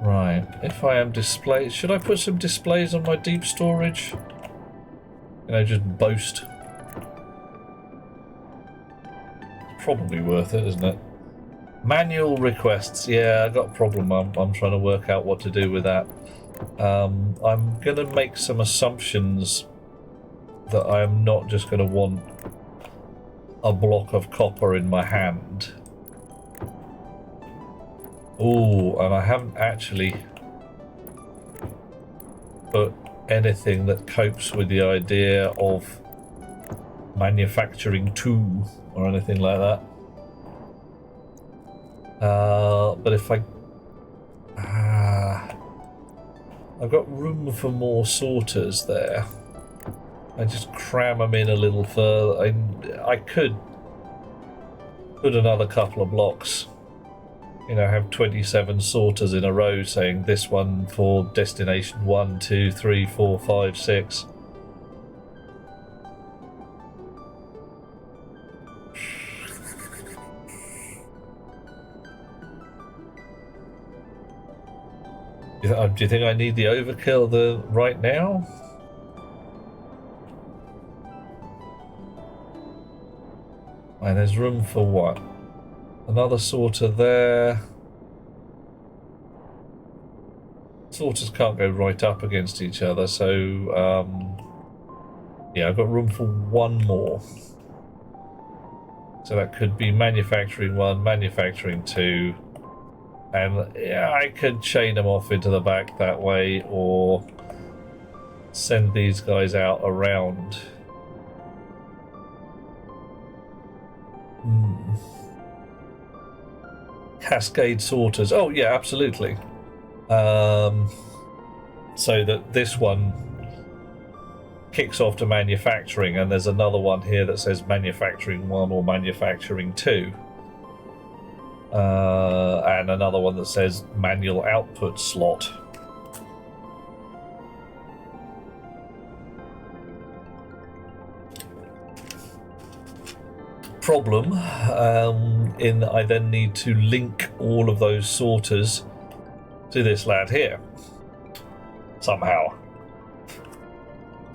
Right, if I am display, should I put some displays on my deep storage? Just boast. It's probably worth it, isn't it? Manual requests, yeah, I got a problem. I'm trying to work out what to do with that. I'm gonna make some assumptions that I'm not just gonna want a block of copper in my hand. Ooh, and I haven't actually put anything that copes with the idea of manufacturing two or anything like that. But if I've got room for more sorters there. I just cram them in a little further. I could put another couple of blocks. Have 27 sorters in a row saying this one for destination 1, 2, 3, 4, 5, 6. Do you think I need the overkill right now? And there's room for what? Another sorter there. Sorters can't go right up against each other, so yeah, I've got room for one more. So that could be manufacturing 1, manufacturing 2, and yeah, I could chain them off into the back that way, or send these guys out around. Cascade sorters. Oh yeah, absolutely. So that this one kicks off to manufacturing, and there's another one here that says manufacturing 1 or manufacturing 2, and another one that says manual output slot. Problem in that I then need to link all of those sorters to this lad here somehow,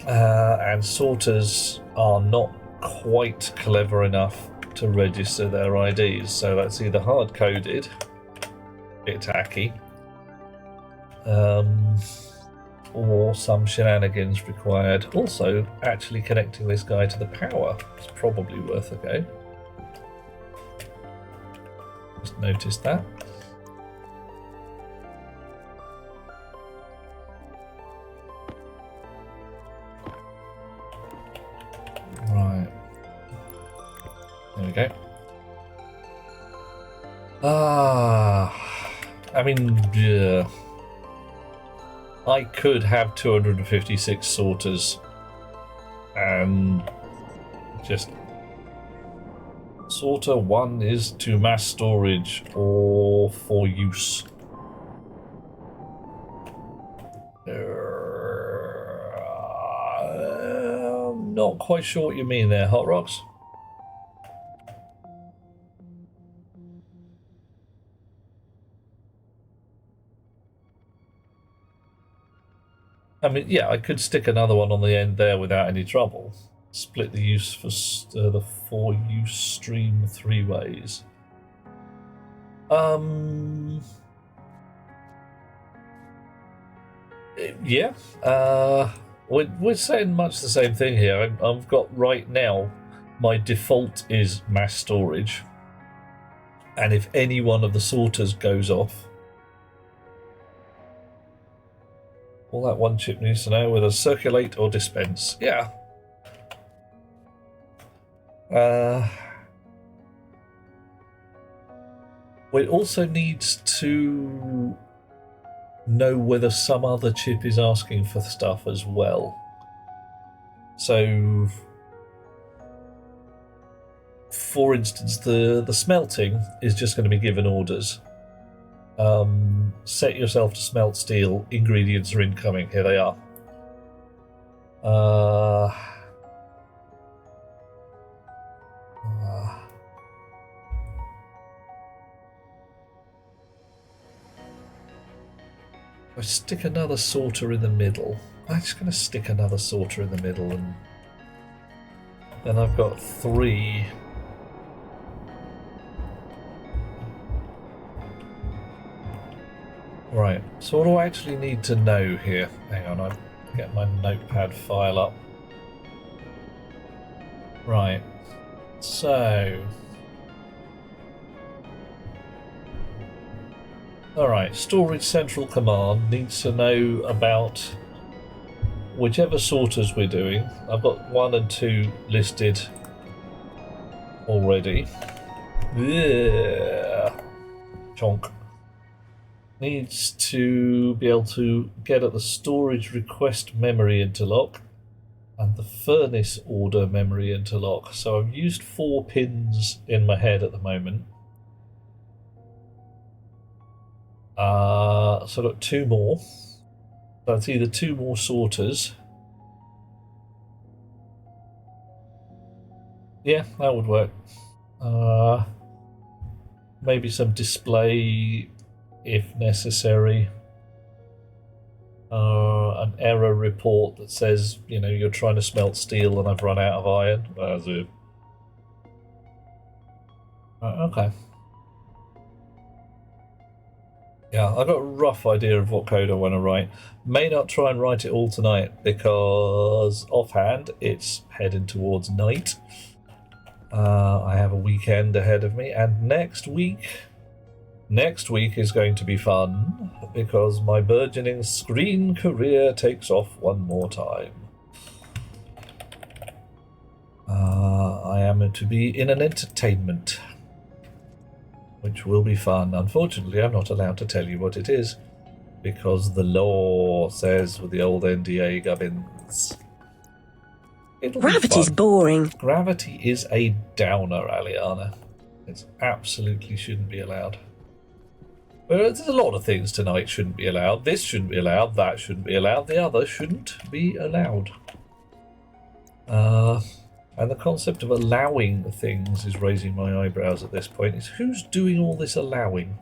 and sorters are not quite clever enough to register their IDs, so that's either hard coded, bit tacky, or some shenanigans required. Also, actually connecting this guy to the power is probably worth a go. Just noticed that. Right. There we go. I mean, I could have 256 sorters and just sorter 1 is to mass storage or for use. I'm not quite sure what you mean there, Hot Rocks. I mean, yeah, I could stick another one on the end there without any trouble. Split the use for the 4 use stream 3 ways. Yeah. We're saying much the same thing here. I've got right now, my default is mass storage, and if any one of the sorters goes off, all that one chip needs to know whether circulate or dispense. Yeah. It also needs to know whether some other chip is asking for stuff as well. So, for instance, the smelting is just going to be given orders. Set yourself to smelt steel. Ingredients are incoming. Here they are. I stick another sorter in the middle. I'm just going to stick another sorter in the middle, and then I've got 3. Right, so what do I actually need to know here? Hang on, I'll get my notepad file up. Right, so... Alright, Storage Central Command needs to know about whichever sorters we're doing. I've got 1 and 2 listed already. Yeah. Chonk. Needs to be able to get at the storage request memory interlock and the furnace order memory interlock. So I've used 4 pins in my head at the moment. So I've got 2 more. So it's either 2 more sorters. Yeah, that would work. Maybe some display if necessary. An error report that says, you know, you're trying to smelt steel and I've run out of iron. That's it. Okay. Yeah, I've got a rough idea of what code I want to write. May not try and write it all tonight because offhand it's heading towards night. I have a weekend ahead of me, and next week is going to be fun because my burgeoning screen career takes off one more time. I am to be in an entertainment, which will be fun. Unfortunately, I'm not allowed to tell you what it is because the law says with the old NDA gubbins. Gravity's boring. Gravity is a downer, Aliana. It absolutely shouldn't be allowed. Well, there's a lot of things tonight shouldn't be allowed. This shouldn't be allowed, that shouldn't be allowed, the other shouldn't be allowed. And the concept of allowing things is raising my eyebrows at this point. Is who's doing all this allowing?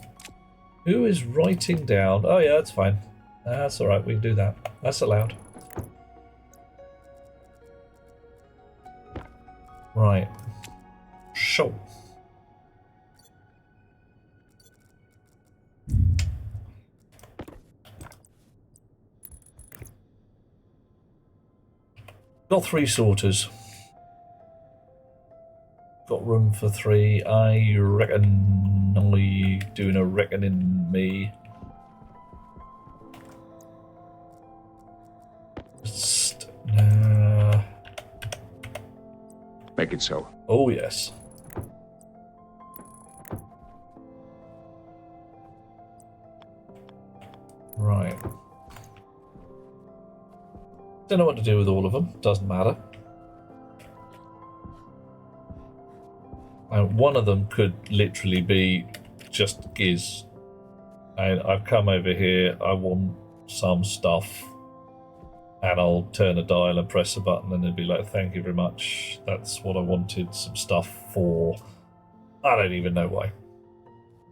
Who is writing down? Oh yeah, that's fine. That's alright, we can do that. That's allowed. Right. So. Got 3 sorters. Got room for 3. I reckon I doing a reckoning me. Make it so. Oh yes. Right. Don't know what to do with all of them. Doesn't matter. One of them could literally be just Giz. I've come over here, I want some stuff, and I'll turn a dial and press a button and it'll be like, thank you very much. That's what I wanted some stuff for. I don't even know why.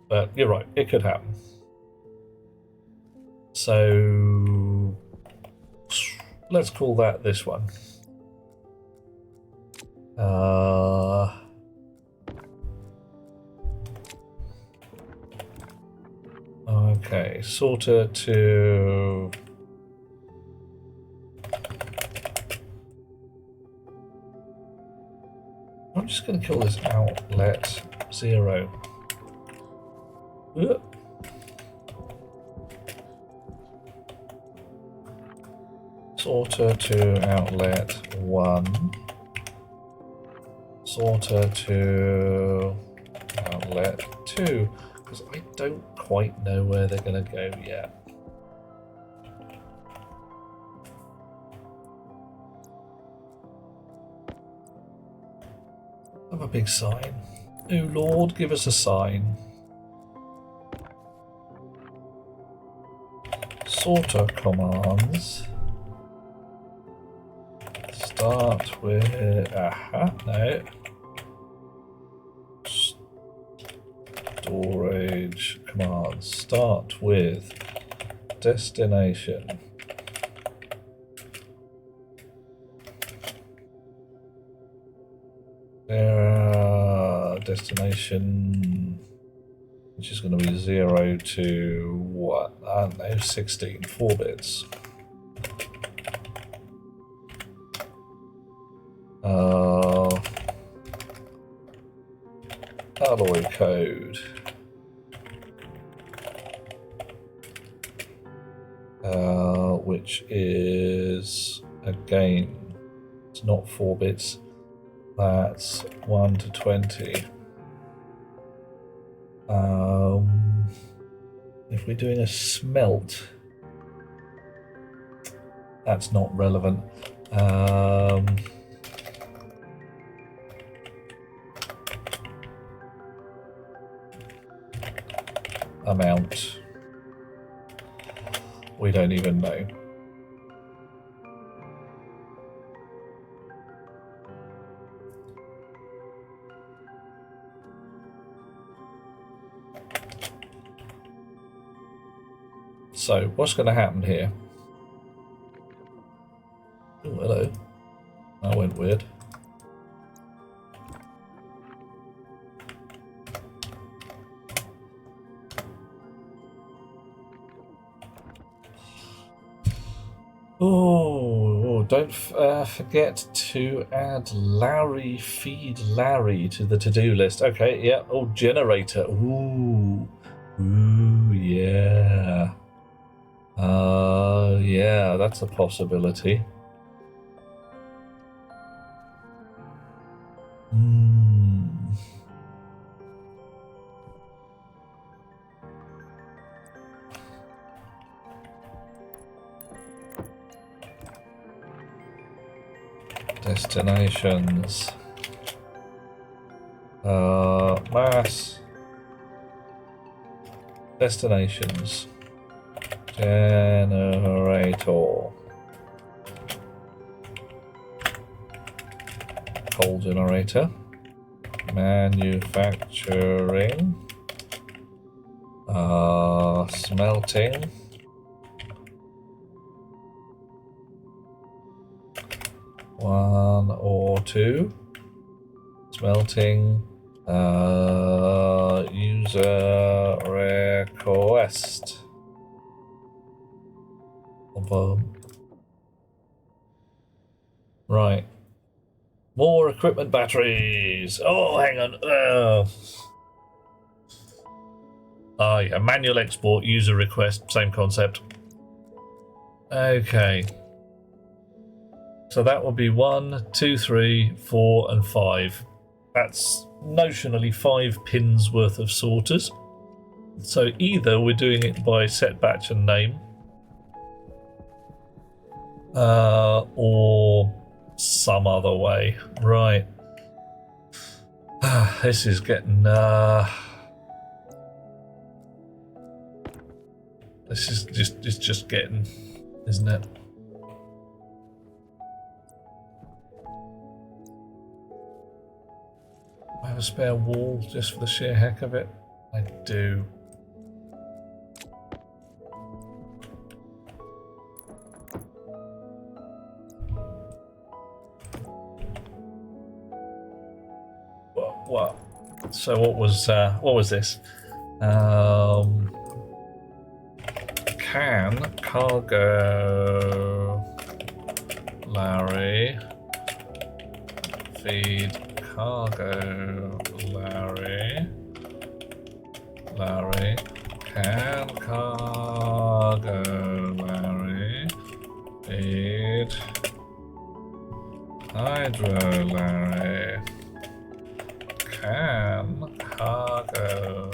But you're right, it could happen. So let's call that this one. Okay, sorter to... I'm just going to call this outlet 0. Ugh. Sorter to outlet 1. Sorter to outlet 2. Because I don't quite know where they're going to go yet. Have a big sign. Oh Lord, give us a sign. Sorter commands. Start with... Aha, no. Storage commands. Start with destination. Destination, which is going to be 0 to what? I don't know, 16, 4 bits. Alloy code. Which is, again, it's not 4 bits, that's 1 to 20. If we're doing a smelt, that's not relevant. Amount, we don't even know. So, what's going to happen here? Oh, hello. That went weird. Oh, don't forget to add Larry, feed Larry to the to-do list. Okay, yeah. Oh, generator. Ooh. Ooh, yeah. Yeah, that's a possibility. Destinations. Mass. Destinations. Generator. Coal generator. Manufacturing. Smelting. One or two. Smelting. User request. Right. More equipment batteries. Oh, hang on. Oh, yeah. Manual export, user request, same concept. Okay. So that will be 1, 2, 3, 4, and 5. That's notionally 5 pins worth of sorters. So either we're doing it by set batch and name, or some other way. Right. This is getting this is just getting, isn't it? I have a spare wall just for the sheer heck of it. I do. What? So what was this? Can cargo Larry feed cargo Larry can cargo Larry feed hydro Larry can cargo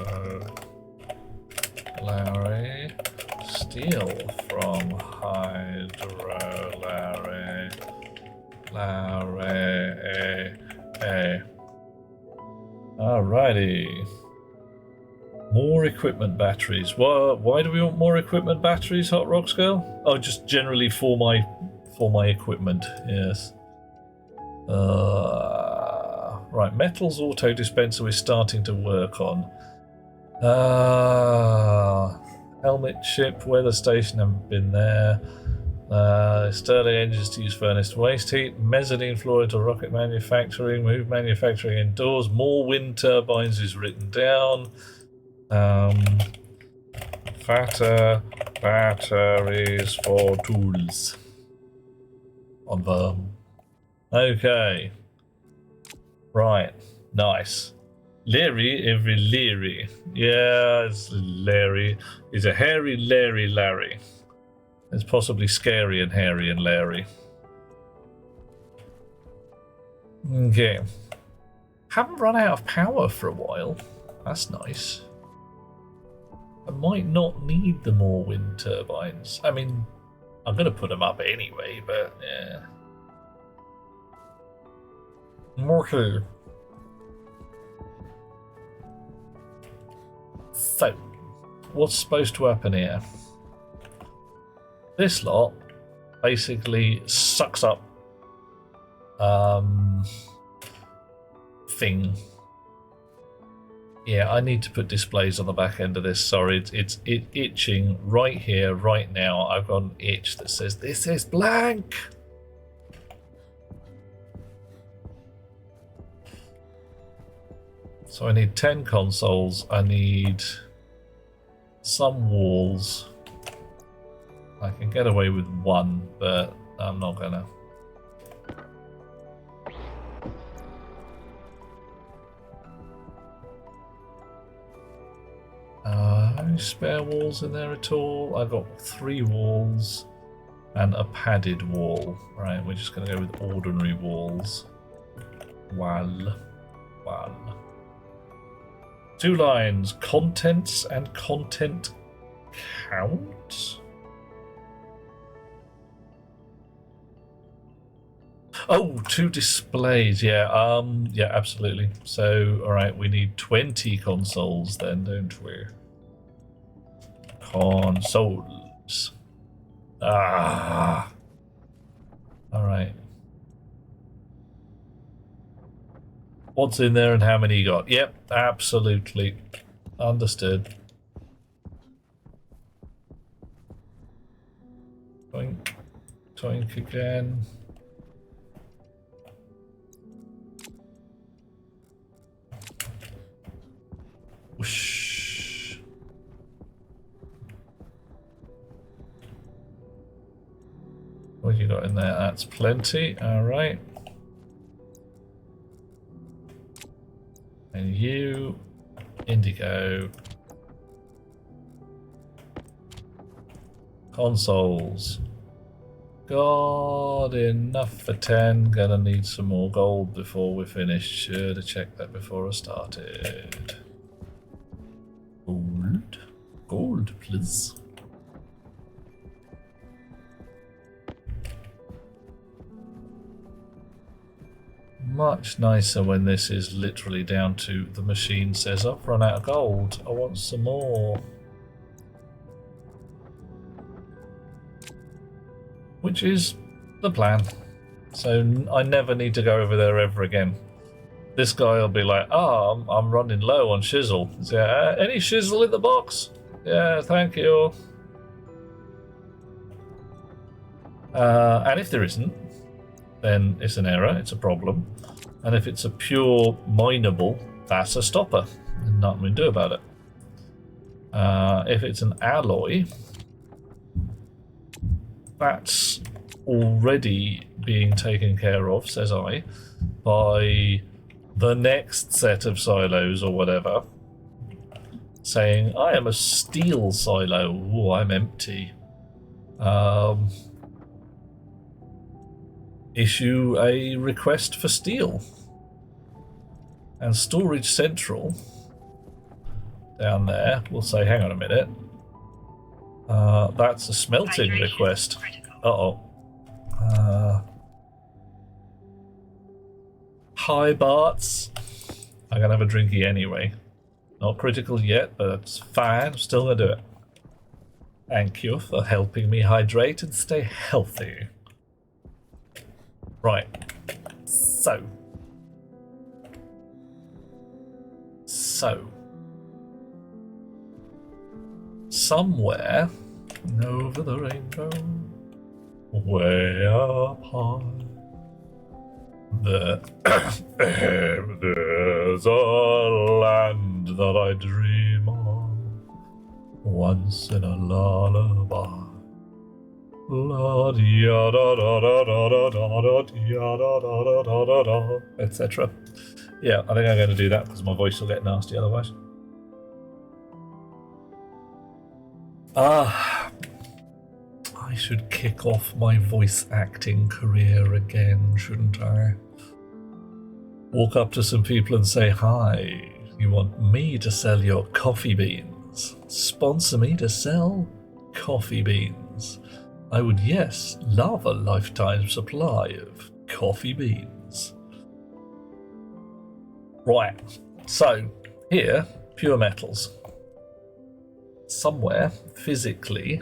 Larry steal from hydro Larry. Alrighty. More equipment batteries. Why do we want more equipment batteries, Hot Rocks Girl? Oh, just generally for my equipment. Yes. Right, metals auto dispenser we're starting to work on. Helmet ship, weather station, haven't been there. Stirling engines to use furnace to waste heat, mezzanine floor to rocket manufacturing, move manufacturing indoors, more wind turbines is written down. Fatter batteries for tools. Confirm. Okay. Right. Nice. Larry, every Larry. Yeah, it's Larry. He's a hairy Larry. It's possibly scary and hairy and Larry. Okay. Haven't run out of power for a while. That's nice. I might not need the more wind turbines. I mean, I'm going to put them up anyway, but yeah. Okay. So, what's supposed to happen here? This lot basically sucks up thing. Yeah, I need to put displays on the back end of this. Sorry, it's itching right here, right now. I've got an itch that says this is blank. So I need 10 consoles. I need some walls. I can get away with 1, but I'm not gonna. Any spare walls in there at all? I've got 3 walls and a padded wall. Right, we're just gonna go with ordinary walls. One. 2 lines, contents and content count? Oh, 2 displays, yeah, yeah, absolutely. So, alright, we need 20 consoles then, don't we? Consoles. Alright. What's in there and how many you got? Yep, absolutely. Understood. Toink. Toink again. Whoosh. What you got in there? That's plenty. Alright. And you, indigo. Consoles. God, enough for 10. Gonna need some more gold before we're finished. Should have checked that before I started. Gold. Gold, please. Much nicer when this is literally down to the machine says, I've run out of gold. I want some more. Which is the plan. So I never need to go over there ever again. This guy will be like, oh, I'm running low on shizzle. Yeah, any shizzle in the box? Yeah, thank you. And if there isn't, then it's an error, it's a problem. And if it's a pure mineable, that's a stopper. There's nothing we can do about it. If it's an alloy, that's already being taken care of, says I, by the next set of silos or whatever, saying, I am a steel silo. Ooh, I'm empty. Issue a request for steel. And Storage Central down there will say, hang on a minute, that's a smelting request. Hi Barts. I'm gonna have a drinky anyway. Not critical yet, but it's fine. I'm still gonna do it. Thank you for helping me hydrate and stay healthy. Right. So. Somewhere over the rainbow, way up high, there's a land that I dream of, once in a lullaby. Etc. Yeah, I think I'm going to do that because my voice will get nasty otherwise. I should kick off my voice acting career again, shouldn't I? Walk up to some people and say, hi, you want me to sell your coffee beans? Sponsor me to sell coffee beans. I would, yes, love a lifetime supply of coffee beans. Right, so here, pure metals. Somewhere, physically,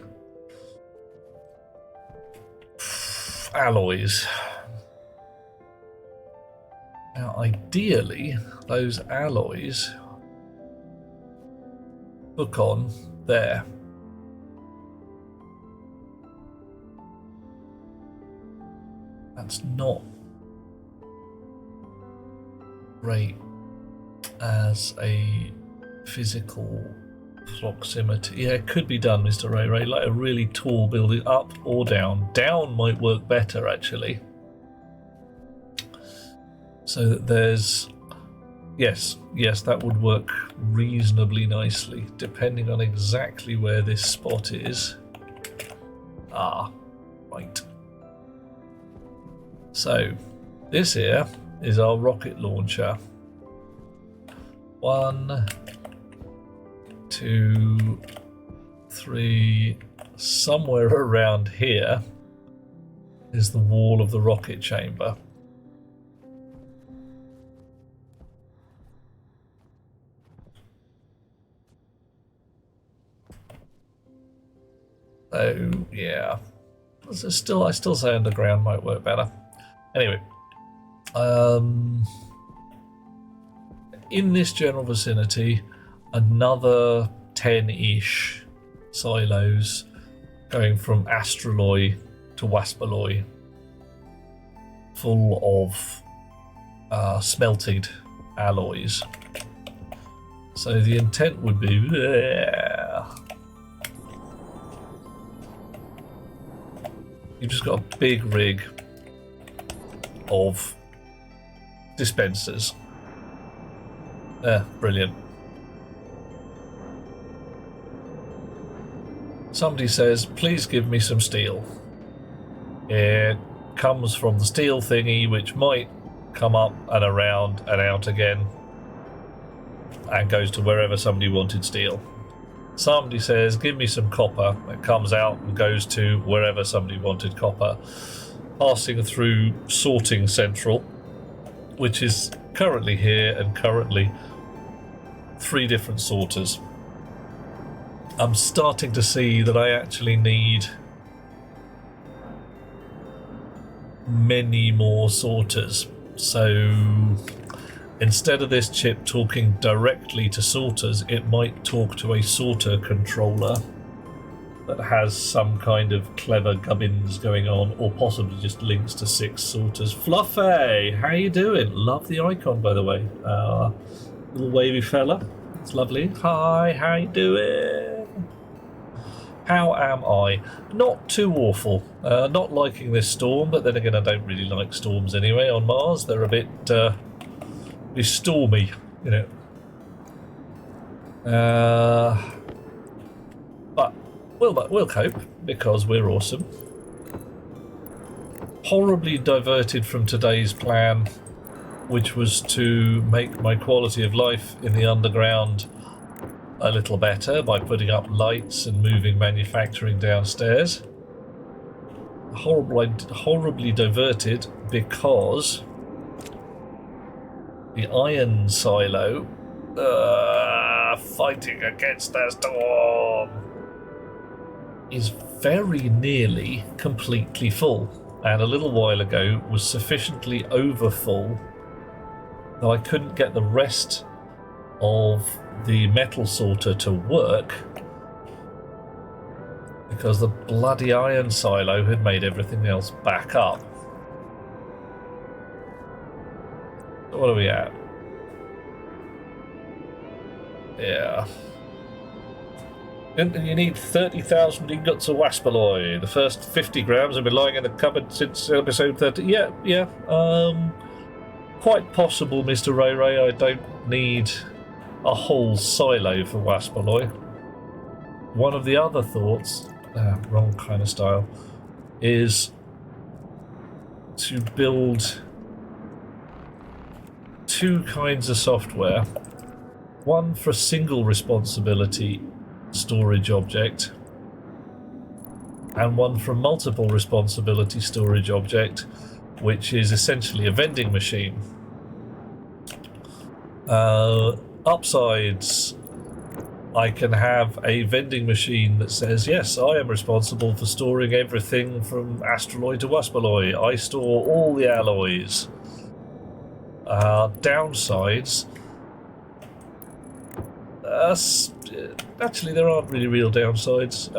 alloys. Now, ideally, those alloys hook on there. That's not great as a physical proximity. Yeah, it could be done, Mr. Ray Ray, like a really tall building, up or down. Down might work better, actually. So that there's... Yes, that would work reasonably nicely, depending on exactly where this spot is. Ah, right. So, this here is our rocket launcher. 1, 2, 3, somewhere around here is the wall of the rocket chamber. So, yeah. I still say underground might work better. Anyway, in this general vicinity, another 10-ish silos going from astraloy to waspaloy, full of smelted alloys. So the intent would be you've just got a big rig of dispensers. Brilliant. Somebody says, please give me some steel. It comes from the steel thingy, which might come up and around and out again, and goes to wherever somebody wanted steel. Somebody says, give me some copper. It comes out and goes to wherever somebody wanted copper, passing through sorting central, which is currently here and currently 3 different sorters. I'm starting to see that I actually need many more sorters. So instead of this chip talking directly to sorters, it might talk to a sorter controller that has some kind of clever gubbins going on, or possibly just links to 6 sorters. Fluffy, how you doing? Love the icon, by the way. Little wavy fella. It's lovely. Hi, how you doing? How am I? Not too awful. Not liking this storm, but then again, I don't really like storms anyway on Mars. They're a bit stormy, you know. But we'll cope, because we're awesome. Horribly diverted from today's plan, which was to make my quality of life in the underground a little better by putting up lights and moving manufacturing downstairs. Horribly diverted because the iron silo, fighting against the storm, is very nearly completely full, and a little while ago was sufficiently over full that I couldn't get the rest of the metal sorter to work because the bloody iron silo had made everything else back up. What are we at? Yeah. And you need 30,000 ingots of waspalloy. The first 50 grams have been lying in the cupboard since episode 30. Yeah. Quite possible, Mr. Ray Ray. I don't need a whole silo for waspalloy. One of the other thoughts, wrong kind of style, is to build 2 kinds of software. One for a single responsibility storage object, and one for a multiple responsibility storage object, which is essentially a vending machine. Upsides, I can have a vending machine that says, yes, I am responsible for storing everything from astraloy to waspalloy. I store all the alloys. Downsides, actually there aren't really real downsides.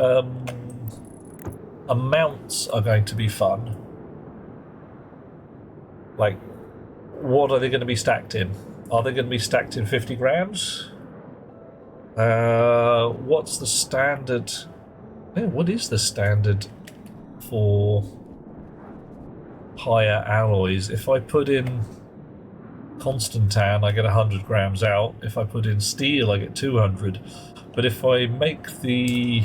Amounts are going to be fun. Like, what are they going to be stacked in? Are they going to be stacked in 50 grams? What's the standard? What is the standard for higher alloys? If I put in Constantan, I get 100 grams out. If I put in steel, I get 200. But if I make the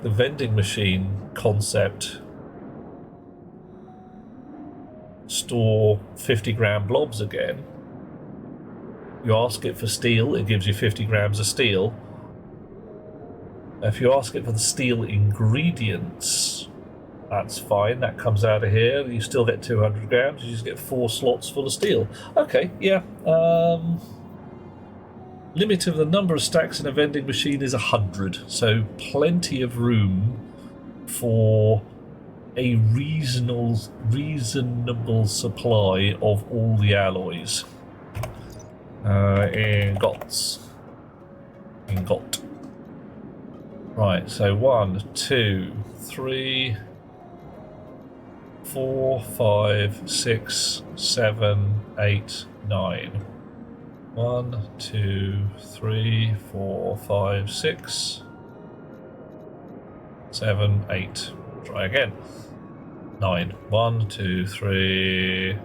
vending machine concept store 50 gram blobs again, you ask it for steel, it gives you 50 grams of steel. If you ask it for the steel ingredients, that's fine, that comes out of here. You still get 200 grams, you just get 4 slots full of steel. Okay, yeah. Limit of the number of stacks in a vending machine is 100, so plenty of room for a reasonable supply of all the alloys. Ingot. Right, so 1, 2, 3, 4, 5, 6, 7, 8, 9. 1, 2, 3, 4, 5, 6, 7, 8. Try again. 9. 1, 2, 3,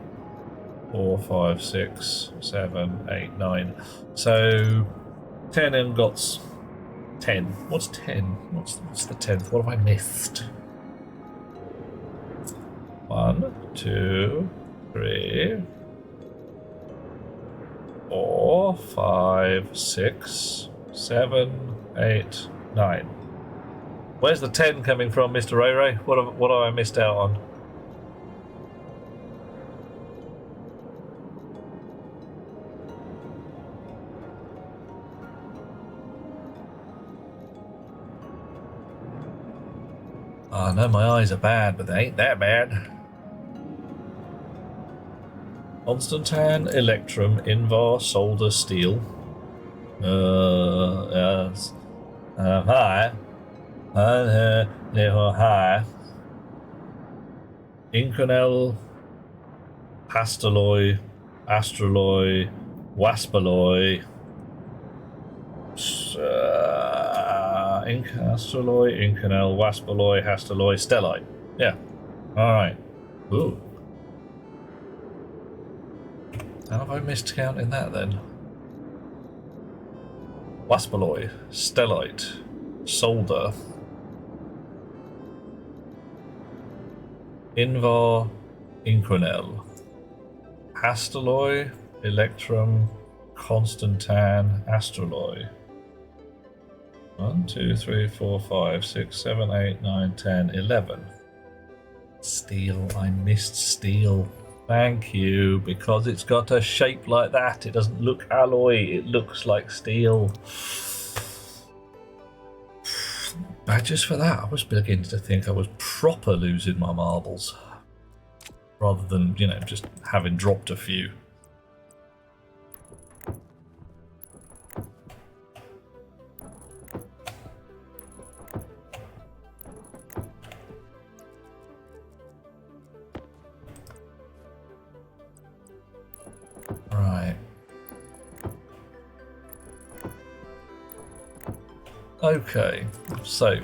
4, 5, 6, 7, 8, 9. So 10 ingots. 10. What's 10? What's the 10th? What have I missed? 1, 2, 3, 4, 5, 6, 7, 8, 9. Where's the 10 coming from, Mr. Ray Ray? What have I missed out on? I know my eyes are bad, but they ain't that bad. Constantan, Electrum, Invar, Solder, Steel. Yes. Hi. Hi. Inconel, Pastaloy, Astraloy, Waspaloy. Astraloy, Inconel, Waspaloy, Hastaloy, Stellite. Yeah. Alright. Ooh. How have I missed counting that then? Waspaloy, Stellite, Solder, Invar, Inquinel, Hastaloy, Electrum, Constantan, Astraloy. 1, 2, 3, 4, 5, 6, 7, 8, 9, 10, 11. Steel, I missed steel. Thank you, because it's got a shape like that. It doesn't look alloy, it looks like steel. Badges for that. I was beginning to think I was proper losing my marbles. Rather than, you know, just having dropped a few. Right. Okay, so,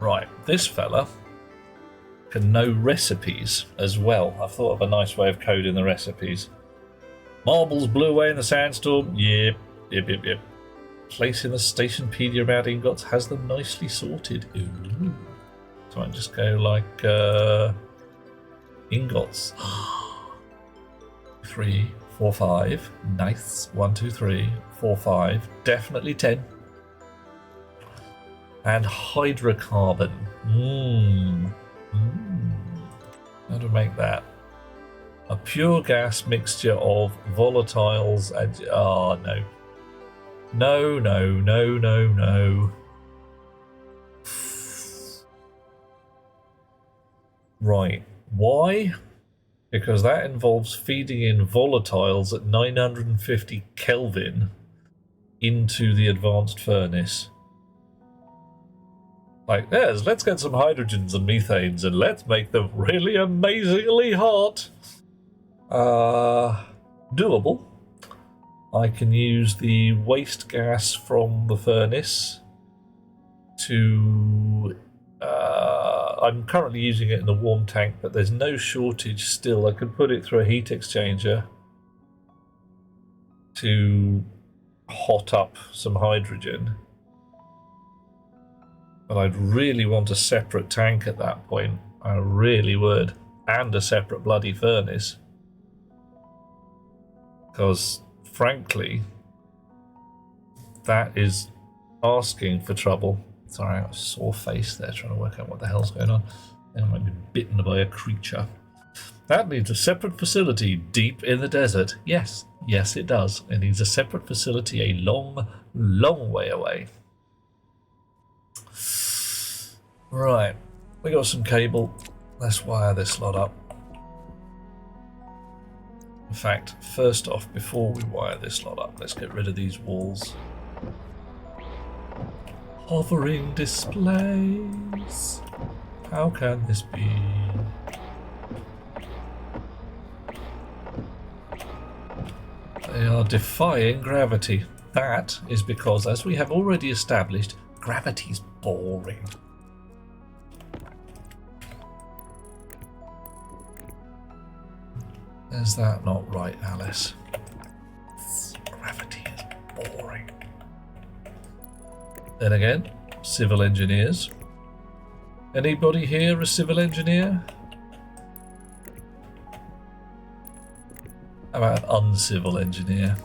right, this fella can know recipes as well. I've thought of a nice way of coding the recipes. Marbles blew away in the sandstorm. Yep. Place in the Stationpedia about ingots has them nicely sorted. Ooh. So I just go like ingots. 3, 4, 5. Nice. 1, 2, 3, 4, 5. Definitely 10. And hydrocarbon. How to make that? A pure gas mixture of volatiles and... Oh, no. No. Right. Why? Because that involves feeding in volatiles at 950 Kelvin into the advanced furnace. Like, yes, let's get some hydrogens and methanes and let's make them really amazingly hot. Doable. I can use the waste gas from the furnace to... I'm currently using it in the warm tank, but there's no shortage still. I could put it through a heat exchanger to hot up some hydrogen. But I'd really want a separate tank at that point. I really would. And a separate bloody furnace. Because, frankly, that is asking for trouble. Sorry, I got a sore face there trying to work out what the hell's going on. I might be bitten by a creature. That needs a separate facility deep in the desert. Yes, it does. It needs a separate facility a long, long way away. Right, we got some cable. Let's wire this lot up. In fact, first off, before we wire this lot up, let's get rid of these walls. Hovering displays. How can this be? They are defying gravity. That is because, as we have already established, gravity's boring. Is that not right, Alice? Gravity is boring. Then again, civil engineers. Anybody here a civil engineer? How about an uncivil engineer?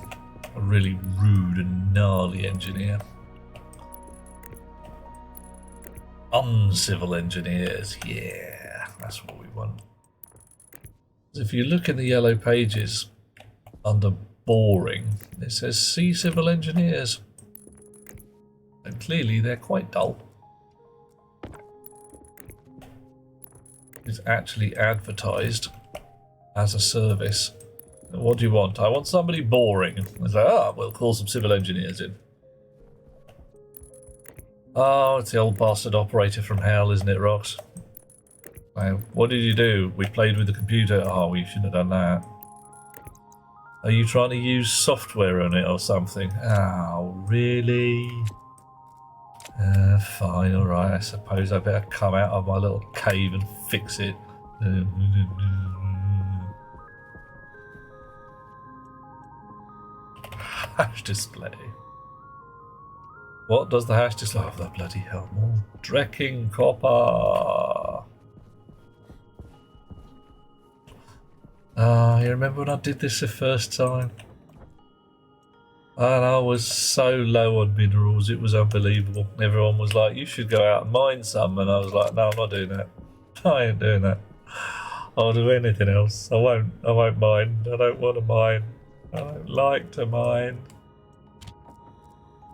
A really rude and gnarly engineer. Uncivil engineers, yeah, that's what we want. If you look in the yellow pages under boring, it says see civil engineers. And clearly they're quite dull. It's actually advertised as a service. What do you want? I want somebody boring. It's like, we'll call some civil engineers in. Oh, it's the old bastard operator from hell, isn't it, Rox? What did you do? We played with the computer. Oh, we shouldn't have done that. Are you trying to use software on it or something? Oh, really? Fine, alright. I suppose I better come out of my little cave and fix it. Hash display. What does the hash display? Oh, the bloody hell. More Drecking copper. You remember when I did this the first time? And I was so low on minerals, it was unbelievable. Everyone was like, you should go out and mine some. And I was like, no, I'm not doing that. I ain't doing that. I'll do anything else. I won't mine. I don't want to mine. I don't like to mine.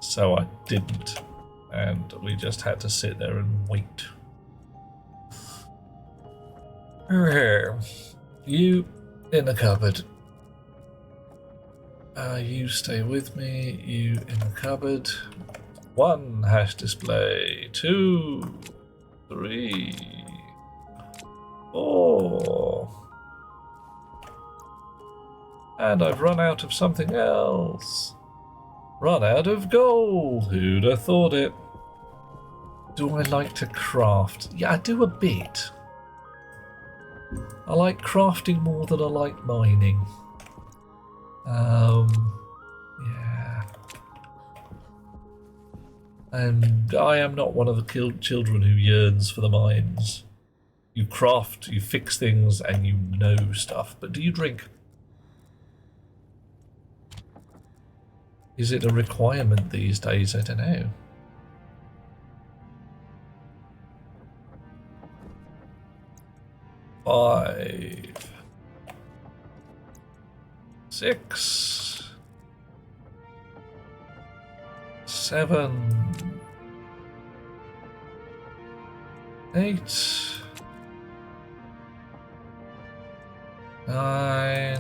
So I didn't. And we just had to sit there and wait. You in the cupboard. You stay with me. You in the cupboard. 1 hash display. 2, 3, 4. And I've run out of something else. Run out of gold. Who'd have thought it? Do I like to craft? Yeah, I do a bit. I like crafting more than I like mining. Yeah. And I am not one of the children who yearns for the mines. You craft, you fix things, and you know stuff. But do you drink? Is it a requirement these days? I don't know. Five, 6, 7, 8, 9,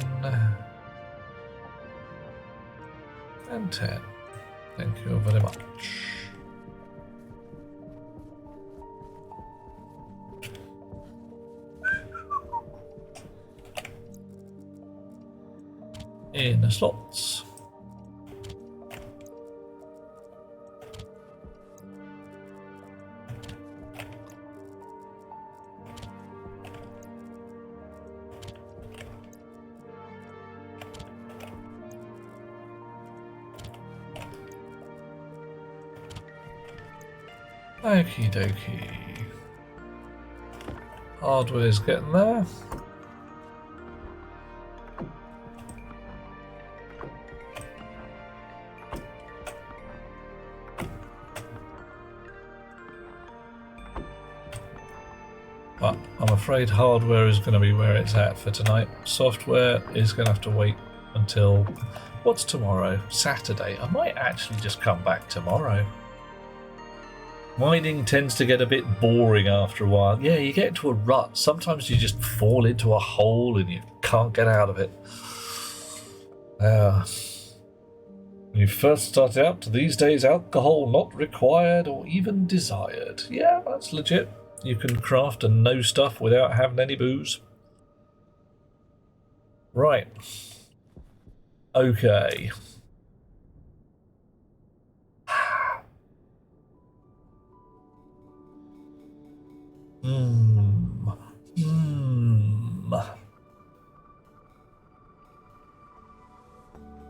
and 10. Thank you very much. In the slots. Okie dokie. Hardware's getting there. But I'm afraid hardware is going to be where it's at for tonight. Software is going to have to wait until... What's tomorrow? Saturday. I might actually just come back tomorrow. Mining tends to get a bit boring after a while. Yeah, you get into a rut. Sometimes you just fall into a hole and you can't get out of it. When you first start out, these days alcohol not required or even desired. Yeah, that's legit. You can craft and know stuff without having any booze. Right. Okay.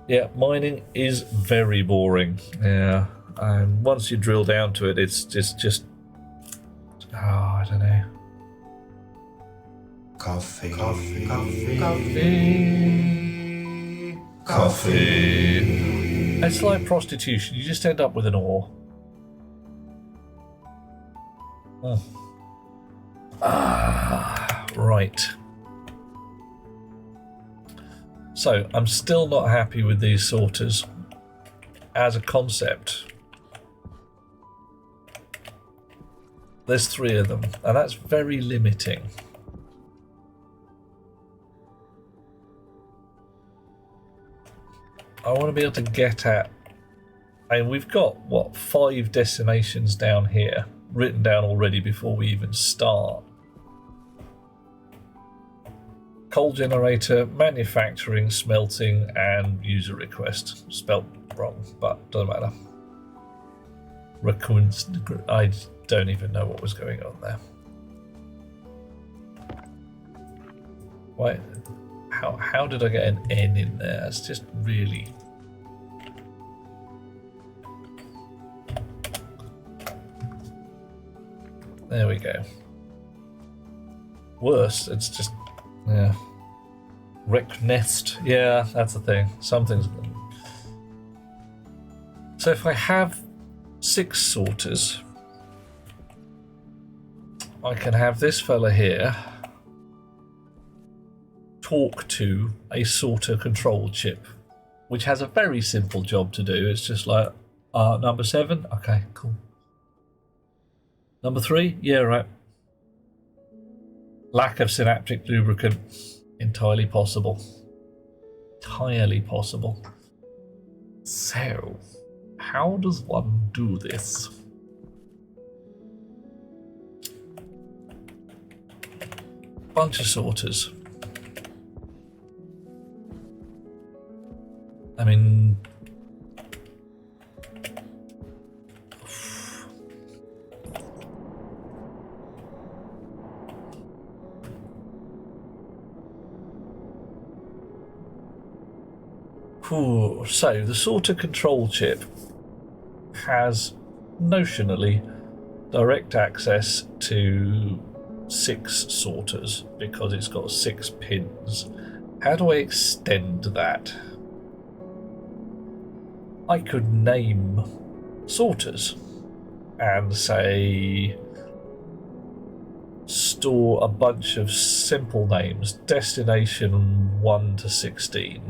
Yeah, mining is very boring. Yeah, and once you drill down to it, it's just I don't know. Coffee. It's like prostitution. You just end up with an ore. Right. So, I'm still not happy with these sorters as a concept. There's 3 of them, and that's very limiting. I want to be able to get at... And we've got, what, 5 destinations down here, written down already before we even start. Coal generator, manufacturing, smelting, and user request. Spelt wrong, but doesn't matter. Raccoons. I don't even know what was going on there. Why? How did I get an N in there? It's just really... There we go. Worse, it's just... Yeah. Wreck nest. Yeah, that's the thing. Something's... So if I have 6 sorters, I can have this fella here talk to a sorter control chip, which has a very simple job to do. It's just like, number 7? Okay, cool. Number 3? Yeah, right. Lack of synaptic lubricant. Entirely possible. Entirely possible. So, how does one do this? Bunch of sorters. I mean... So, the sorter control chip has notionally direct access to 6 sorters because it's got 6 pins. How do I extend that? I could name sorters and say store a bunch of simple names, destination 1 to 16.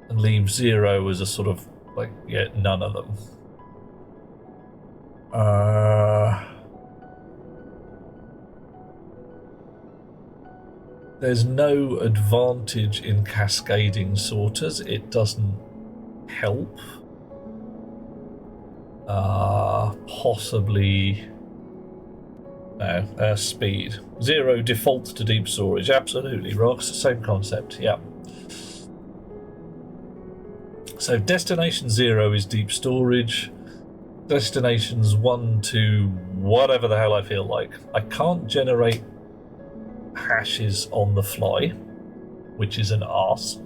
And leave 0 as a sort of, like, yeah, none of them. There's no advantage in cascading sorters. It doesn't help. Possibly... No, speed. 0 defaults to deep storage. Absolutely, Rox. Same concept, yeah. So destination 0 is deep storage. Destinations 1 to whatever the hell I feel like. I can't generate hashes on the fly, which is an arse.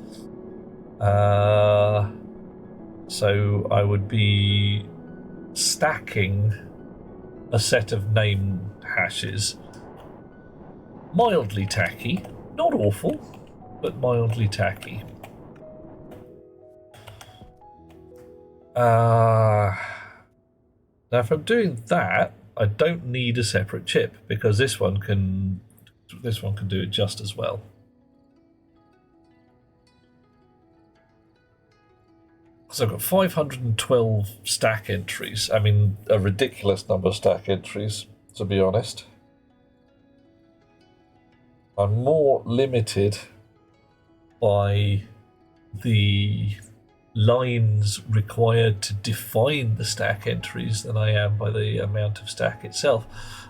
So I would be stacking a set of name hashes. Mildly tacky. Not awful, but mildly tacky. Now if I'm doing that, I don't need a separate chip because this one can do it just as well. So I've got 512 stack entries. I mean, a ridiculous number of stack entries, to be honest. I'm more limited by the lines required to define the stack entries than I am by the amount of stack itself.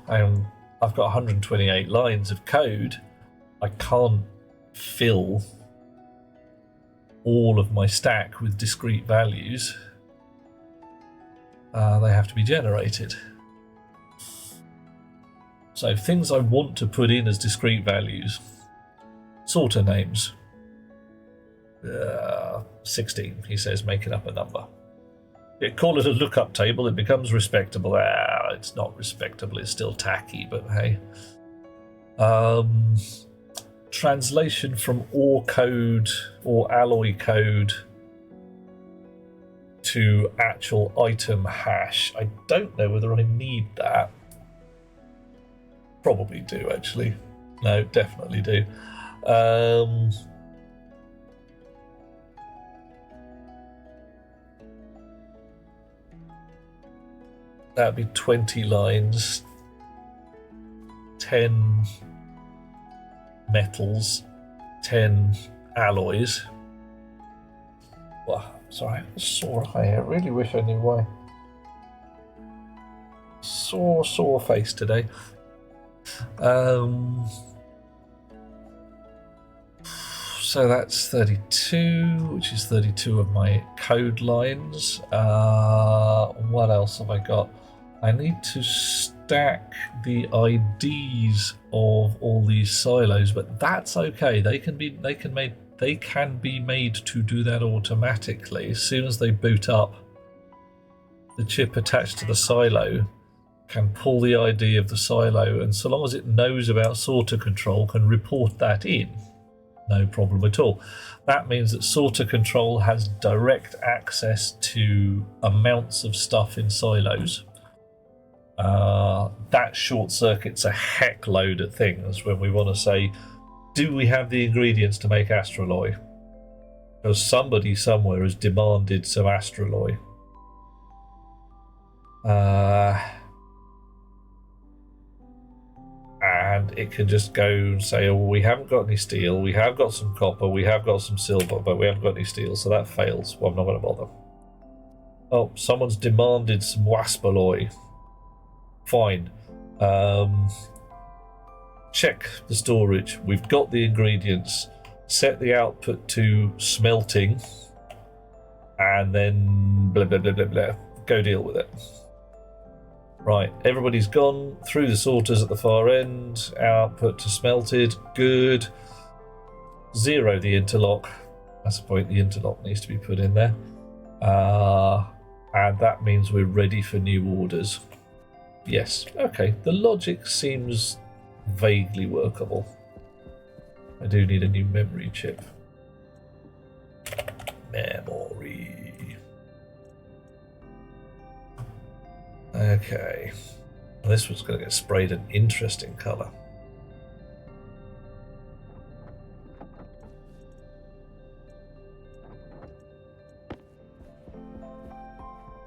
I've got 128 lines of code. I can't fill all of my stack with discrete values. They have to be generated. So things I want to put in as discrete values. Sorter names. 16, he says, making up a number. You call it a lookup table, it becomes respectable. It's not respectable, it's still tacky, but hey. Translation from ore code or alloy code to actual item hash. I don't know whether I need that. Probably do, actually. No, definitely do. That'd be 20 lines, 10 metals, 10 alloys. Well, sorry, sore eye. I really wish I knew why. Sore face today. So that's 32, which is 32 of my code lines. What else have I got? I need to stack the IDs of all these silos, but that's okay. They can be made to do that automatically. As soon as they boot up, the chip attached to the silo can pull the ID of the silo, and so long as it knows about sorter control, can report that in. No problem at all. That means that sorter control has direct access to amounts of stuff in silos. That short circuits a heck load of things when we want to say, do we have the ingredients to make astraloy? Because somebody somewhere has demanded some astraloy. And it can just go and say, oh, we haven't got any steel, we have got some copper, we have got some silver, but we haven't got any steel, so that fails. Well, I'm not going to bother. Oh, someone's demanded some waspaloy. Fine. Check the storage. We've got the ingredients. Set the output to smelting, and then blah, blah, blah, blah, blah. Go deal with it. Right, everybody's gone through the sorters at the far end. Output to smelted. Good. 0 the interlock. That's the point, the interlock needs to be put in there. And that means we're ready for new orders. Yes, okay. The logic seems vaguely workable. I do need a new memory chip. Memory. Okay. This one's going to get sprayed an interesting colour.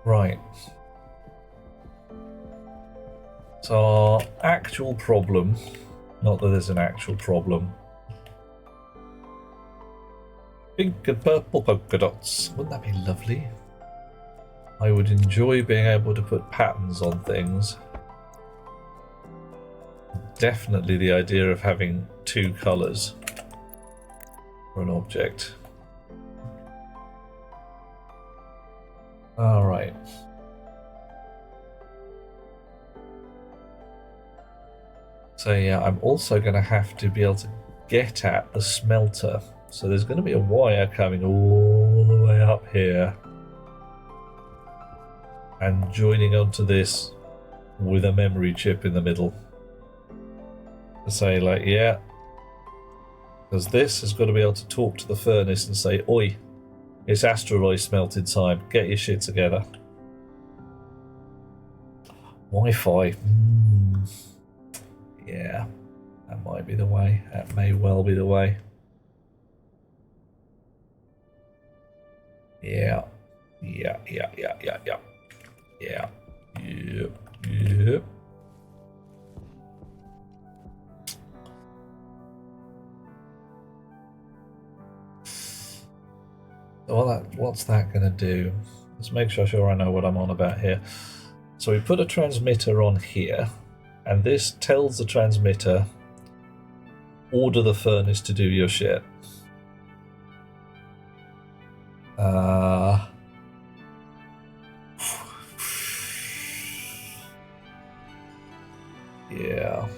Right. So our actual problem, not that there's an actual problem. Pink and purple polka dots. Wouldn't that be lovely? I would enjoy being able to put patterns on things. Definitely the idea of having 2 colours for an object. Alright. So yeah, I'm also going to have to be able to get at the smelter. So there's going to be a wire coming all the way up here and joining onto this with a memory chip in the middle. To say like, yeah, because this has got to be able to talk to the furnace and say, oi, it's astraloy smelted time, get your shit together. Wi-Fi. Yeah, that might be the way. That may well be the way. Yeah. Yeah. Yep. Well, what's that going to do? Let's make sure I know what I'm on about here. So we put a transmitter on here, and this tells the transmitter, order the furnace to do your shit. Yeah.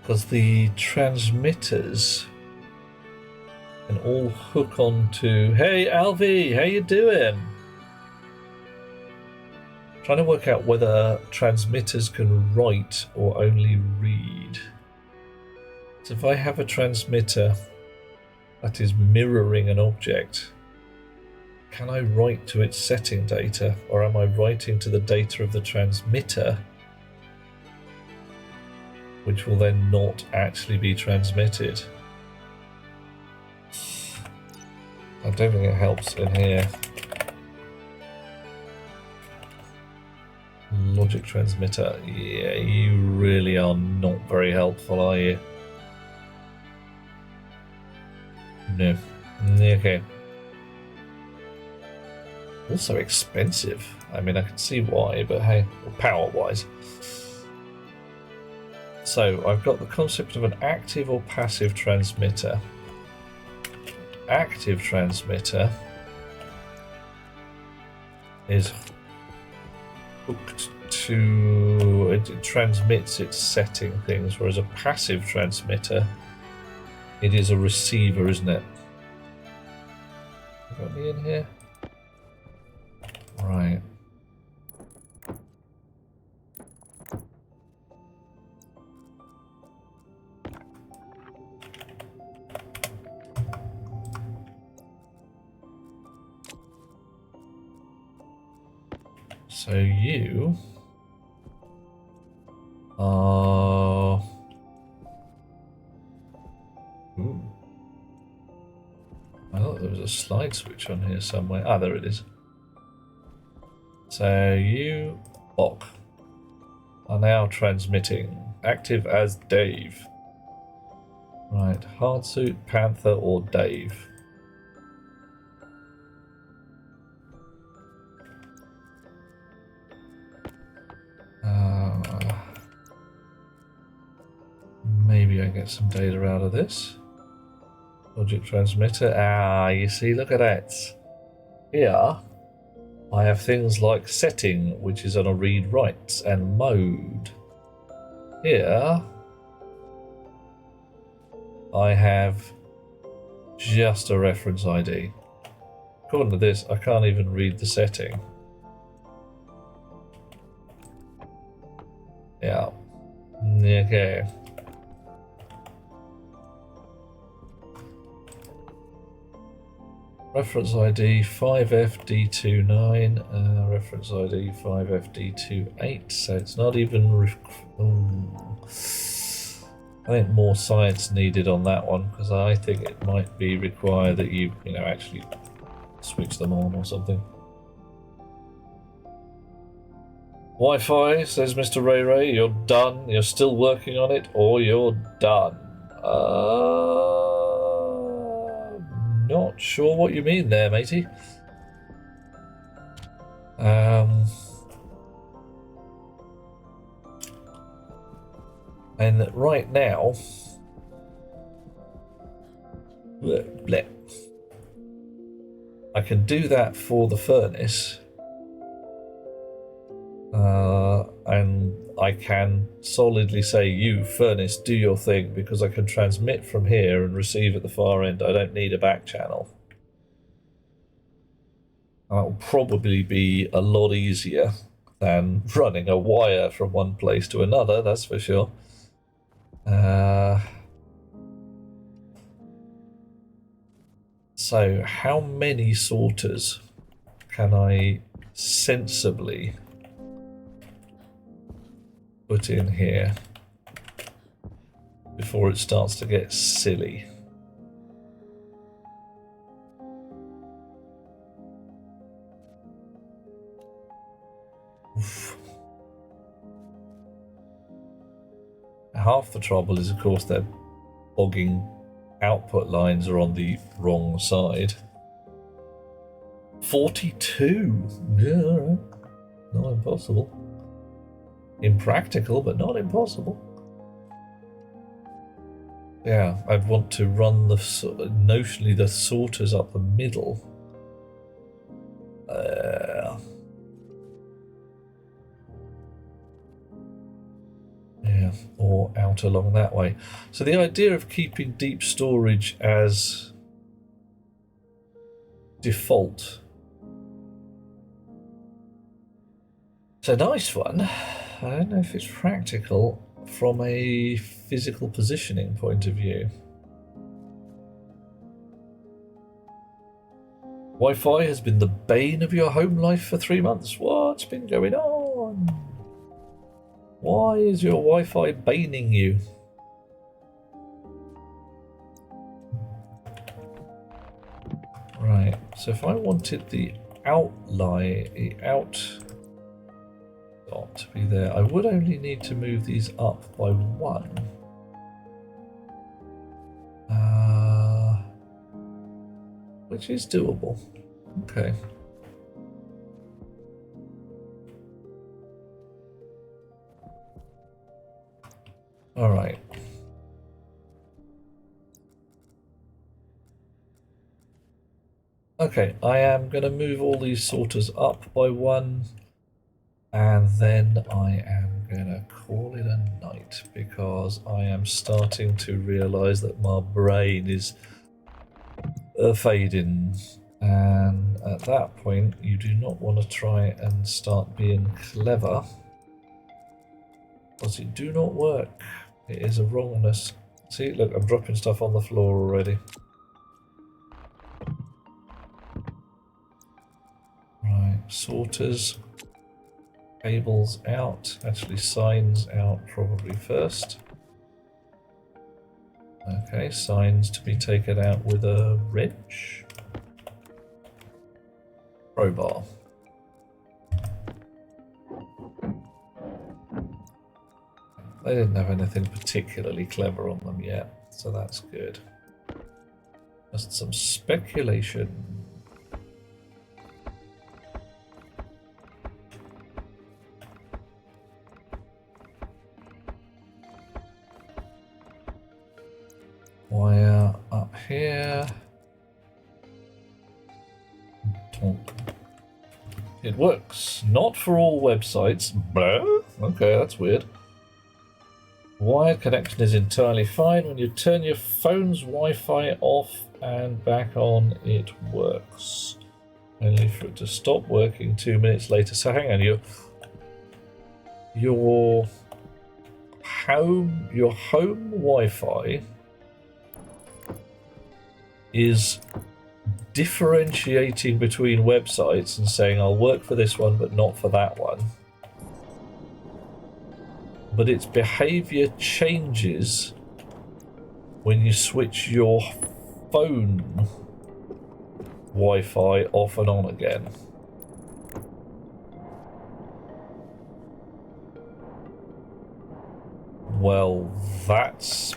Because the transmitters can all hook onto... Hey, Alvy, how you doing? Trying to work out whether transmitters can write or only read. So if I have a transmitter that is mirroring an object, can I write to its setting data, or am I writing to the data of the transmitter, which will then not actually be transmitted? I don't think it helps in here. Logic transmitter. Yeah, you really are not very helpful, are you? No. Okay. Also expensive. I mean, I can see why, but hey, power-wise. So, I've got the concept of an active or passive transmitter. Active transmitter is hooked to... it transmits its setting things, whereas a passive transmitter, it is a receiver, isn't it? Got me in here? Right. So you are... Ooh. I thought there was a slide switch on here somewhere. Ah, there it is. So you, Bok, are now transmitting. Active as Dave. Right, Hardsuit, Panther, or Dave. Maybe I get some data out of this. Logic transmitter. Ah, you see, look at that. Here, I have things like setting, which is on a read write, and mode. Here, I have just a reference ID. According to this, I can't even read the setting. Yeah. Okay. Reference ID 5FD29, reference ID 5FD28, so it's not even... I think more science needed on that one, because I think it might be required that you know, actually switch them on or something. Wi-Fi, says Mr. Ray Ray, you're done, you're still working on it, or you're done. Not sure what you mean there, matey. And right now, bleh, I can do that for the furnace, and I can solidly say, you furnace, do your thing, because I can transmit from here and receive at the far end. I don't need a back channel. That will probably be a lot easier than running a wire from one place to another, that's for sure. So how many sorters can I sensibly put in here before it starts to get silly? Oof. Half the trouble is, of course, that bogging output lines are on the wrong side. 42? Yeah, not impossible. Impractical, but not impossible. Yeah, I'd want to run the notionally the sorters up the middle. or out along that way. So the idea of keeping deep storage as default, it's a nice one. I don't know if it's practical from a physical positioning point of view. Wi-Fi has been the bane of your home life for 3 months. What's been going on? Why is your Wi-Fi baning you? Right, so if I wanted the out dot to be there, I would only need to move these up by 1. Which is doable. Okay. All right. Okay, I am going to move all these sorters up by 1, and then I am going to call it a night because I am starting to realize that my brain is fading, and at that point you do not want to try and start being clever because it do not work. It is a wrongness. See, look, I'm dropping stuff on the floor already. Right, sorters, cables out, actually signs out probably first. Okay, signs to be taken out with a wrench. Crowbar. They didn't have anything particularly clever on them yet, so that's good. Just some speculation. Wire up here. It works. Not for all websites. Blah. Okay, that's weird. Wire connection is entirely fine. When you turn your phone's Wi-Fi off and back on, it works. Only for it to stop working 2 minutes later. So hang on, your home Wi-Fi is differentiating between websites and saying I'll work for this one but not for that one, but its behavior changes when you switch your phone Wi-Fi off and on again. Well, that's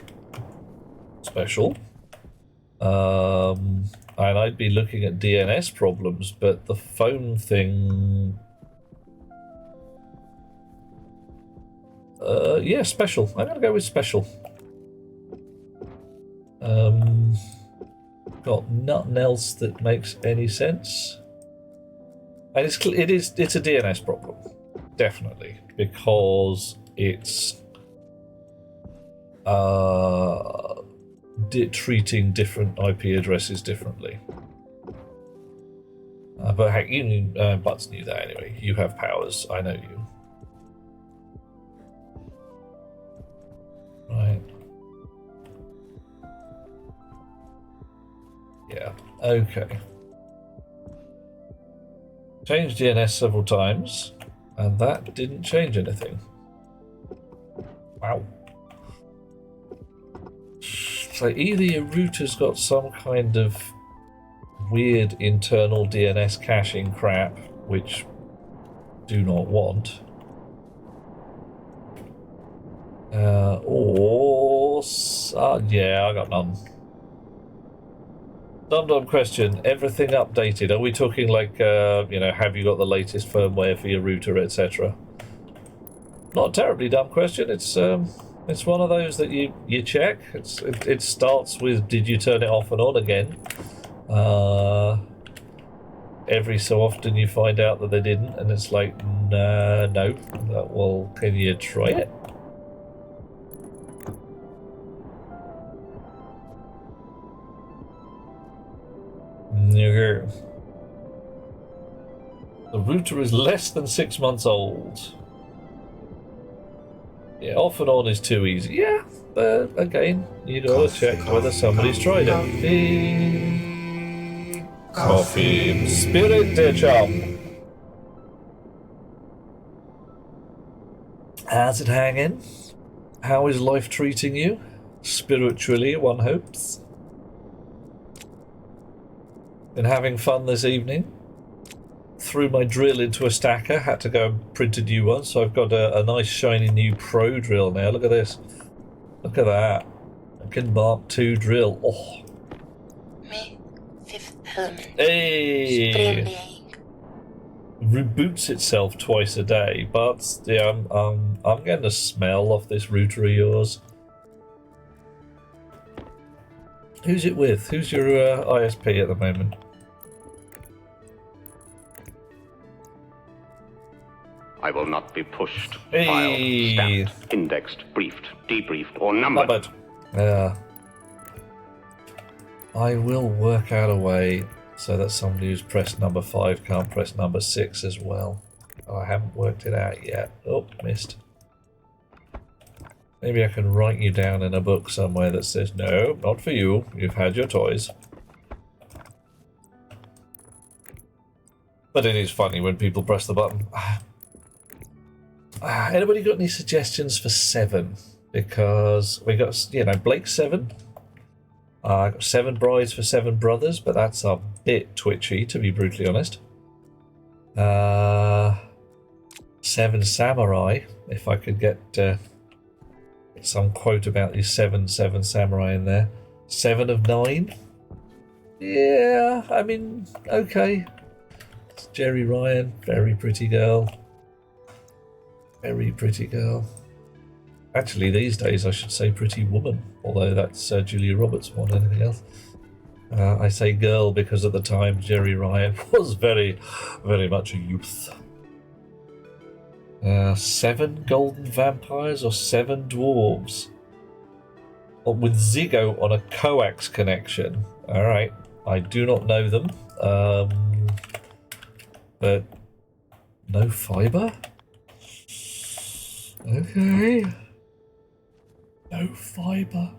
special. And I'd be looking at DNS problems, but the phone thing... yeah, special. I'm gonna go with special. Got nothing else that makes any sense. And it's a DNS problem, definitely, because it's treating different IP addresses differently. But heck, Butts knew that anyway. You have powers, I know you. Right. Yeah, okay. Changed DNS several times, and that didn't change anything. Wow. So either your router's got some kind of weird internal DNS caching crap, which do not want, or yeah, I got none. Dumb question. Everything updated? Are we talking like have you got the latest firmware for your router, etc.? Not a terribly dumb question. It's one of those that you check. It starts with, did you turn it off and on again? Every so often you find out that they didn't, and it's like, no. Well, can you try it? The router is less than 6 months old. Yeah, off and on is too easy. Yeah, but again, you gotta check whether somebody's tried it. Coffee. Spirit, dear chum. How's it hanging? How is life treating you? Spiritually, one hopes. Been having fun this evening? Threw my drill into a stacker, had to go and print a new one, so I've got a nice shiny new Pro drill now. Look at this. Look at that. Fucking Mark II drill. Oh. Me, fifth element. Hey! Reboots itself twice a day, but yeah, I'm getting a smell off this router of yours. Who's it with? Who's your ISP at the moment? I will not be pushed, Hey. filed, stamped, indexed, briefed, debriefed, or numbered. Not bad. I will work out a way so that somebody who's pressed number 5 can't press number 6 as well. Oh, I haven't worked it out yet. Oh, missed. Maybe I can write you down in a book somewhere that says, no, not for you. You've had your toys. But it is funny when people press the button. Anybody got any suggestions for 7? Because we got, you know, Blake 7. I got 7 brides for 7 brothers, but that's a bit twitchy, to be brutally honest. 7 samurai, if I could get some quote about these 7 samurai in there. 7 of 9. Yeah, I mean, okay. It's Jerry Ryan, very pretty girl. Very pretty girl. Actually, these days I should say pretty woman, although that's Julia Roberts more than anything else. I say girl because at the time Jerry Ryan was very, very much a youth. 7 golden vampires or 7 dwarves? With Zigo on a coax connection. Alright, I do not know them. But no fibre? Okay. No fibre.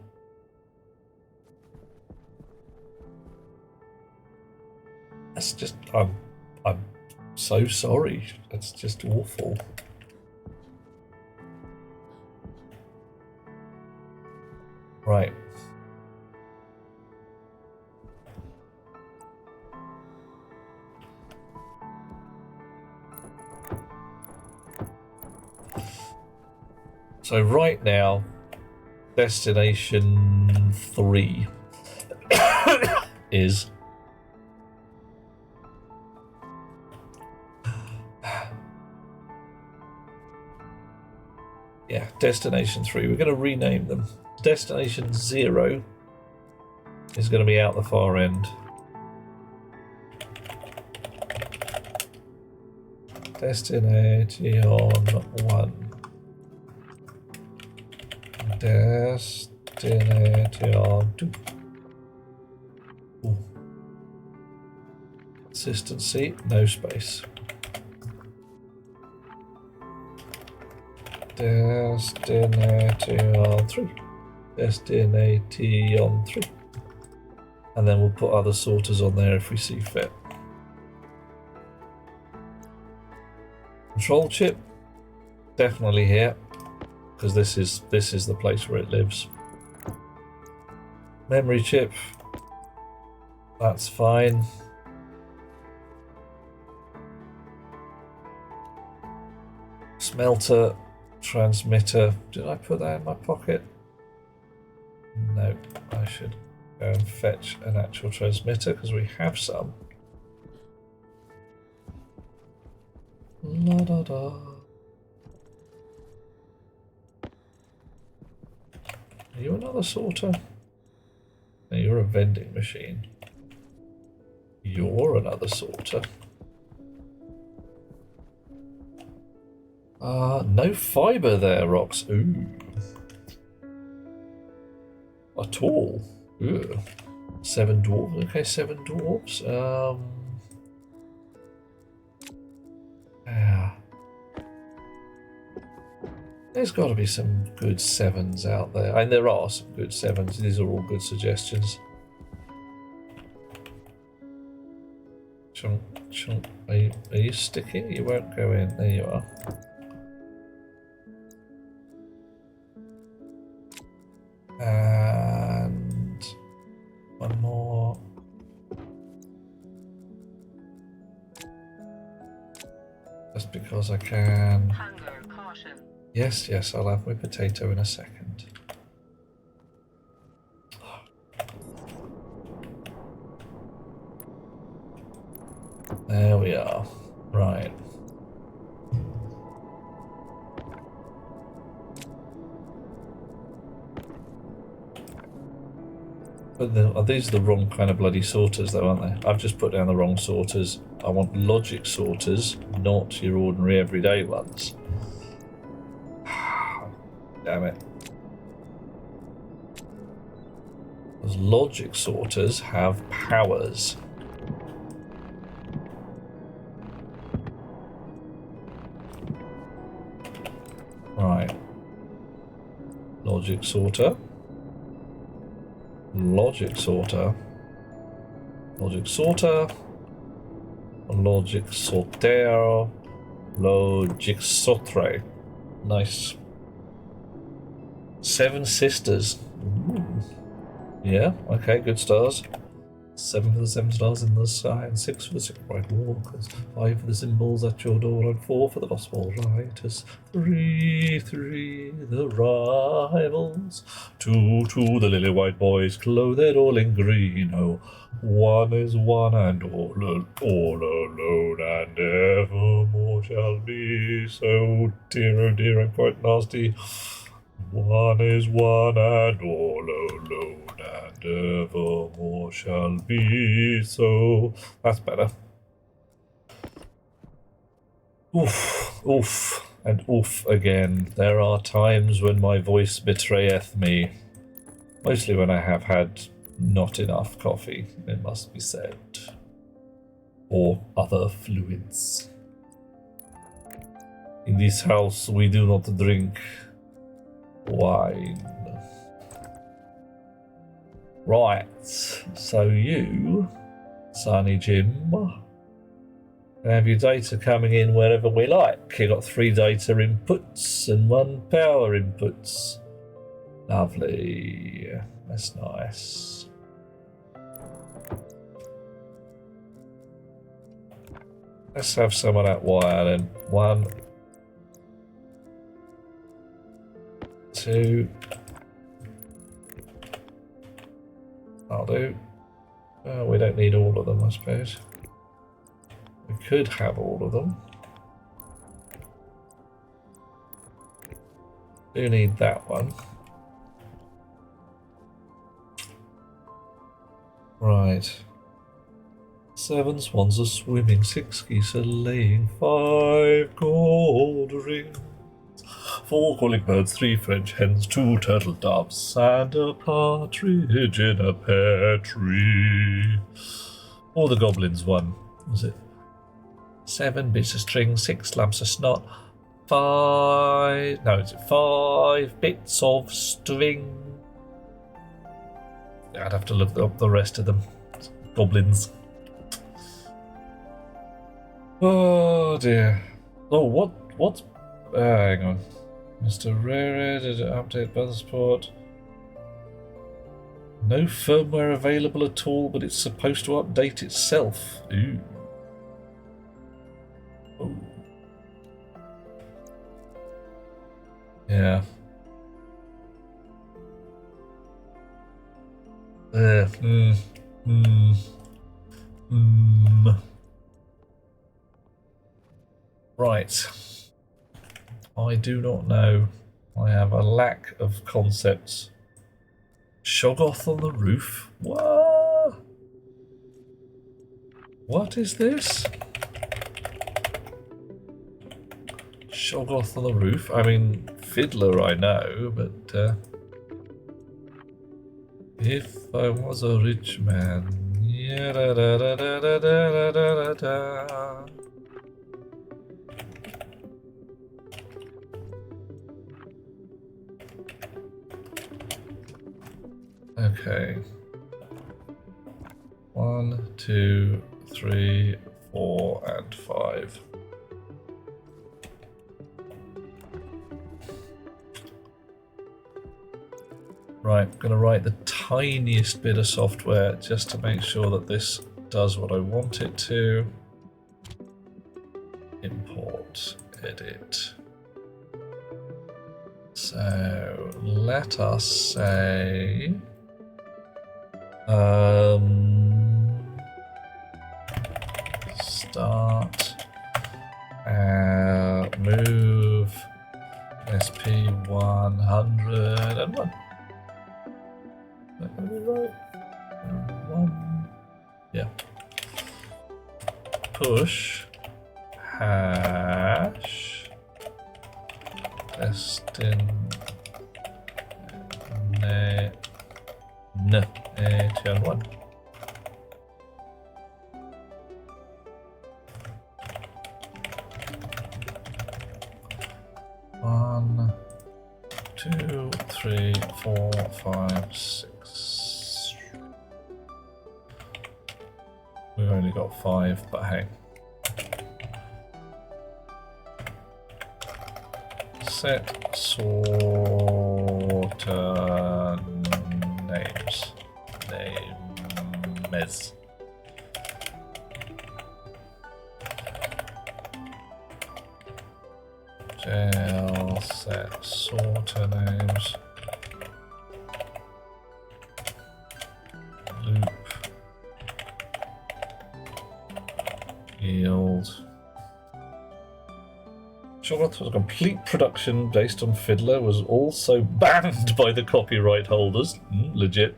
That's just, I'm so sorry. That's just awful. Right. So right now, destination 3 is yeah, destination 3. We're going to rename them. Destination 0 is going to be out the far end. Destination 1. Destination 2. Ooh. Consistency, no space. Destination 3. Destination 3. And then we'll put other sorters on there if we see fit. Control chip, definitely here, because this is the place where it lives. Memory chip, that's fine. Smelter, transmitter, did I put that in my pocket? No, I should go and fetch an actual transmitter because we have some. La da da. Are you another sorter? No, you're a vending machine. You're another sorter. No fibre there, Rox. Ooh. At all. Ooh. 7 dwarves. Okay, 7 dwarves. There's got to be some good 7s out there. I mean, there are some good 7s. These are all good suggestions. Chunk, chunk. Are you sticking? You won't go in. There you are. And one more. Just because I can. Hunger, caution. Yes, yes, I'll have my potato in a second. There we are. Right. But these are the wrong kind of bloody sorters though, aren't they? I've just put down the wrong sorters. I want logic sorters, not your ordinary everyday ones. Damn it. Those logic sorters have powers. Right. Logic sorter. Logic sorter. Logic sorter. Logic sorter. Logic sortre. Nice. 7 sisters. Ooh. Yeah, okay, good stars. 7 for the 7 stars in the sky, and 6 for the 6 bright walkers, 5 for the symbols at your door, and 4 for the gospel writers, 3 the rivals, 2 the lily white boys, clothed all in green. Oh, 1 is 1 and all alone, and evermore shall be. So dear, oh dear, I'm quite nasty. 1 is 1 and all alone, and evermore shall be. So that's better. Oof, oof, and oof again. There are times when my voice betrayeth me. Mostly when I have had not enough coffee, it must be said. Or other fluids. In this house we do not drink wine. Right, so you, Sonny Jim, can have your data coming in wherever we like. You got 3 data inputs and 1 power inputs. Lovely, that's nice. Let's have some of that wire then. 1, 2. I'll do. We don't need all of them, I suppose. We could have all of them. Do need that one. Right. 7 swans are swimming, 6 geese are laying, 5 gold rings, 4 calling birds, 3 French hens, 2 turtle doves, and a partridge in a pear tree. Or the goblins one, was it? 7 bits of string, 6 lumps of snot, 5... No, is it 5 bits of string? I'd have to look up the rest of them. Goblins. Oh dear. Oh, what? Hang on. Mr. Rare did an update Buzzport. No firmware available at all, but it's supposed to update itself. Ooh. Oh. Yeah. Right. I do not know. I have a lack of concepts. Shoggoth on the roof? What? What is this? Shoggoth on the roof? I mean, Fiddler I know, but if I was a rich man, yeah, da da da da da da da da da. Okay. 1, 2, 3, 4, and 5. Right, I'm going to write the tiniest bit of software just to make sure that this does what I want it to. Import, edit. So let us say start move SP101. Yeah. Push hash destination 1. One, 2, 3, 4, 5, 6. We've only got 5, but hey. Set sorter names. Names. Jail set sorter names. Loop. Yield. Charlotte was a complete production based on Fiddler, was also banned by the copyright holders. Legit.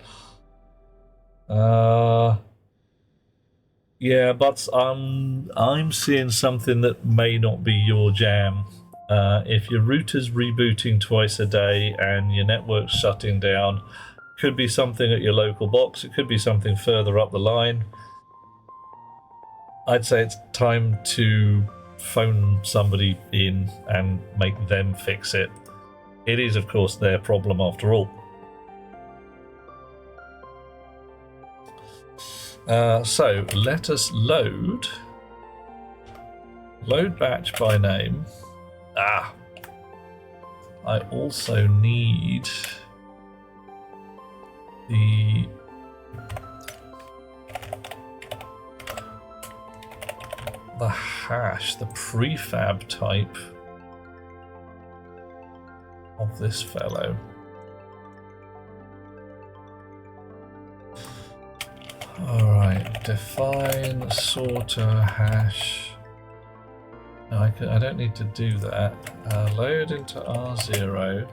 Yeah, but I'm seeing something that may not be your jam. If your router's rebooting twice a day and your network's shutting down, could be something at your local box, it could be something further up the line. I'd say it's time to phone somebody in and make them fix it. It is, of course, their problem after all. So let us load batch by name. I also need the hash, the prefab type of this fellow. Alright, define sorter hash. No, I don't need to do that. Load into R0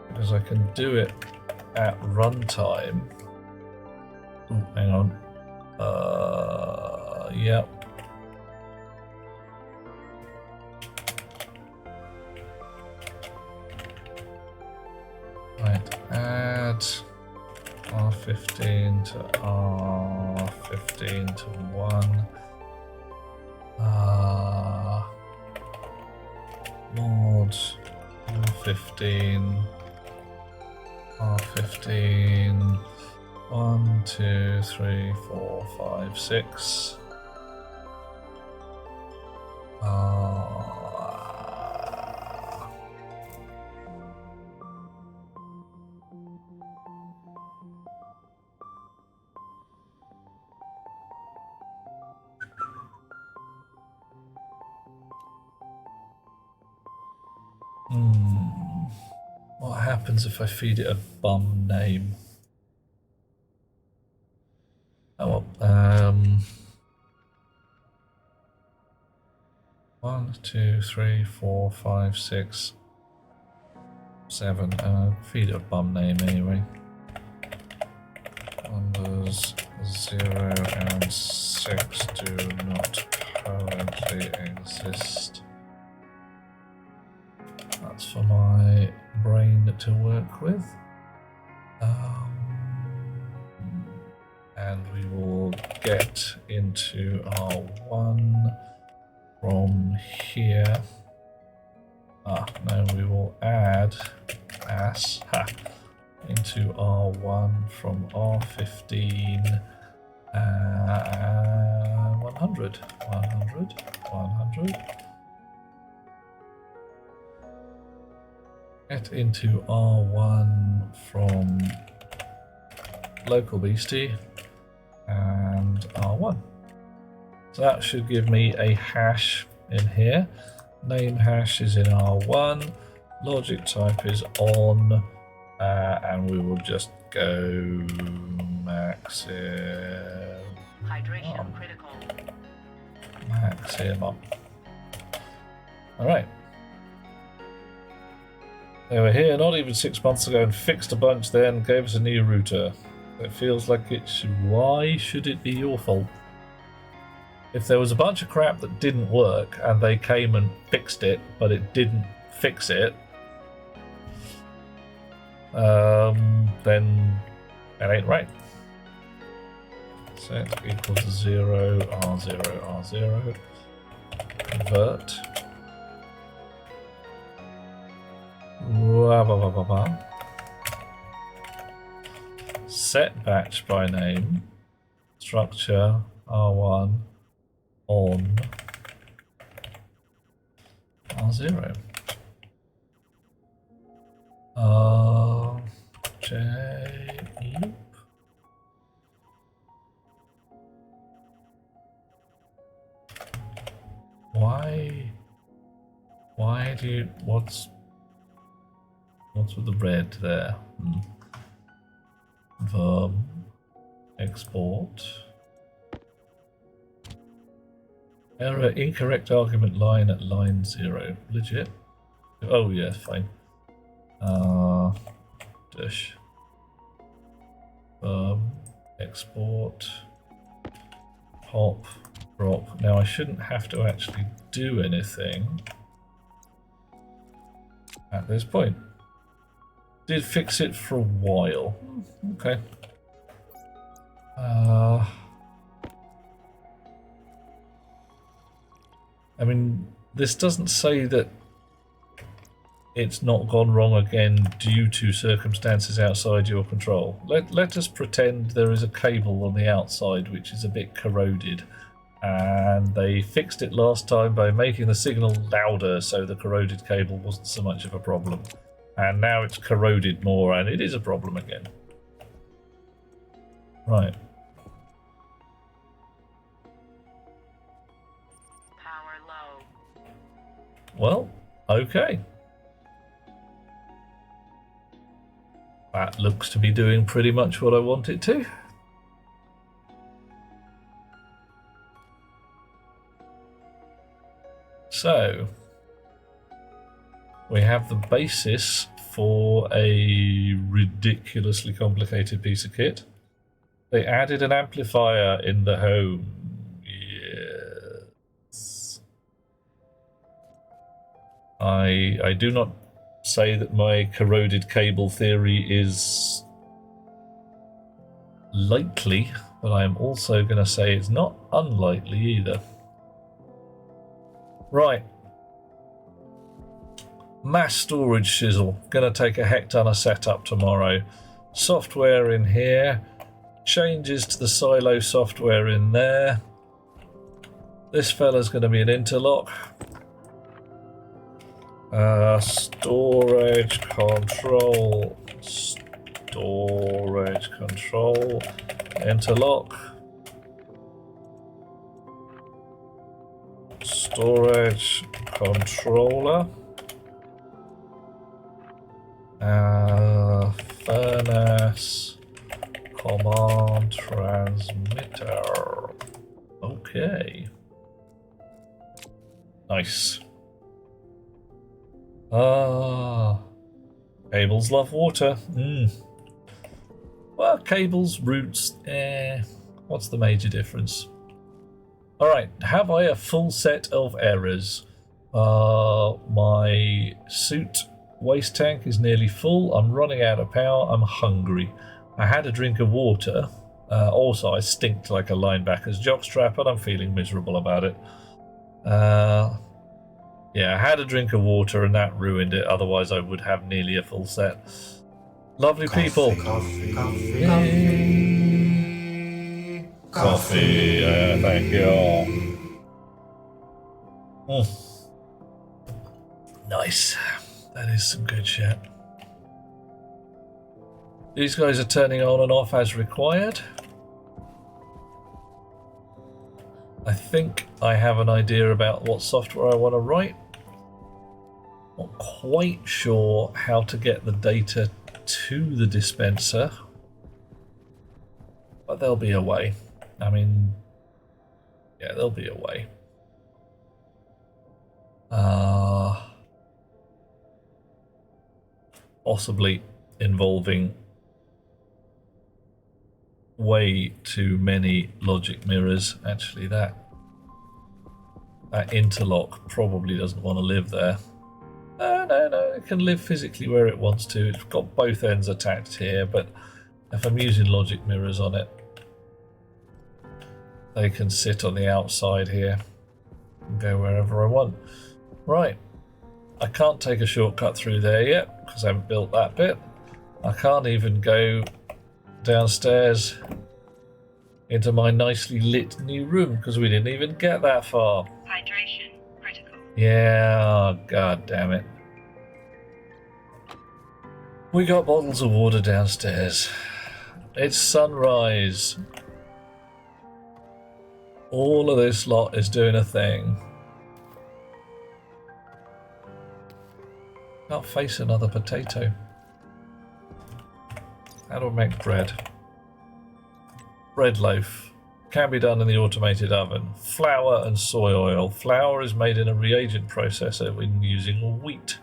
because I can do it at runtime. Ooh, hang on. Yep. Right, add R15 to R15 to 1. Mod R15 R15 1, 2, 3, 4, 5, 6. What happens if I feed it a bum name? Oh well, 1, 2, 3, 4, 5, 6, 7. Feed it a bum name anyway. Numbers 0 and 6 do not currently exist. That's for my brain to work with. And we will get into our 1 from here. No, we will add as into R1 from R15 and 100. Get into R1 from local beastie and R1. So that should give me a hash in here. Name hash is in R1. Logic type is on. And we will just go maximum. Hydration critical. Maximum. Alright. They were here not even 6 months ago and fixed a bunch then, gave us a new router. It feels like it's... Why should it be your fault? If there was a bunch of crap that didn't work and they came and fixed it, but it didn't fix it, then that ain't right. Set equal to 0, R0, R0. Convert. Set batch by name. Structure R1 on R0. J loop. Why do you what's with the red there? Verb export. Error, incorrect argument line at line 0. Legit? Oh yeah, fine. Dash. Export. Pop. Drop. Now I shouldn't have to actually do anything at this point. Did fix it for a while. Okay. I mean, this doesn't say that it's not gone wrong again due to circumstances outside your control. Let us pretend there is a cable on the outside which is a bit corroded, and they fixed it last time by making the signal louder so the corroded cable wasn't so much of a problem. And now it's corroded more and it is a problem again. Right. Power low. Well, okay. That looks to be doing pretty much what I want it to. So, we have the basis for a ridiculously complicated piece of kit. They added an amplifier in the home. Yes. I do not say that my corroded cable theory is likely, but I am also going to say it's not unlikely either. Right. Mass storage shizzle. Gonna take a heck ton of setup tomorrow. Software in here. Changes to the silo software in there. This fella's gonna be an interlock. Storage control. Storage control. Interlock. Storage controller. Furnace command transmitter. Okay. Nice. Cables love water. Well, cables, roots, what's the major difference? Alright, have I a full set of errors? My suit waste tank is nearly full. I'm running out of power. I'm hungry. I had a drink of water. Also, I stinked like a linebacker's jockstrap, and I'm feeling miserable about it. Yeah, I had a drink of water, and that ruined it. Otherwise, I would have nearly a full set. Lovely people. Coffee, yeah, thank you. Nice. That is some good shit. These guys are turning on and off as required. I think I have an idea about what software I want to write. Not quite sure how to get the data to the dispenser, but there'll be a way. I mean, yeah, there'll be a way. Possibly involving way too many logic mirrors. Actually, that interlock probably doesn't want to live there. No, it can live physically where it wants to. It's got both ends attached here, but if I'm using logic mirrors on it, they can sit on the outside here and go wherever I want. Right, I can't take a shortcut through there yet because I haven't built that bit. I can't even go downstairs into my nicely lit new room because we didn't even get that far. Hydration critical. Yeah, god damn it. We got bottles of water downstairs. It's sunrise. All of this lot is doing a thing. Can't face another potato. How do I make bread? Bread loaf. Can be done in the automated oven. Flour and soy oil. Flour is made in a reagent processor when using wheat.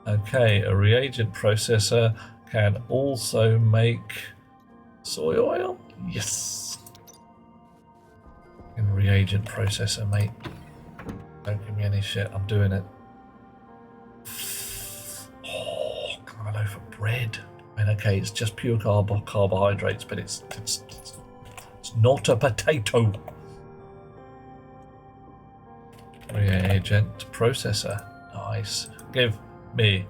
Okay, a reagent processor can also make soy oil? Yes. In reagent processor, mate. Don't give me any shit, I'm doing it. Oh, can I have a loaf of bread? I mean, okay, it's just pure carbohydrates, but it's not a potato. Reagent processor. Nice. Give me.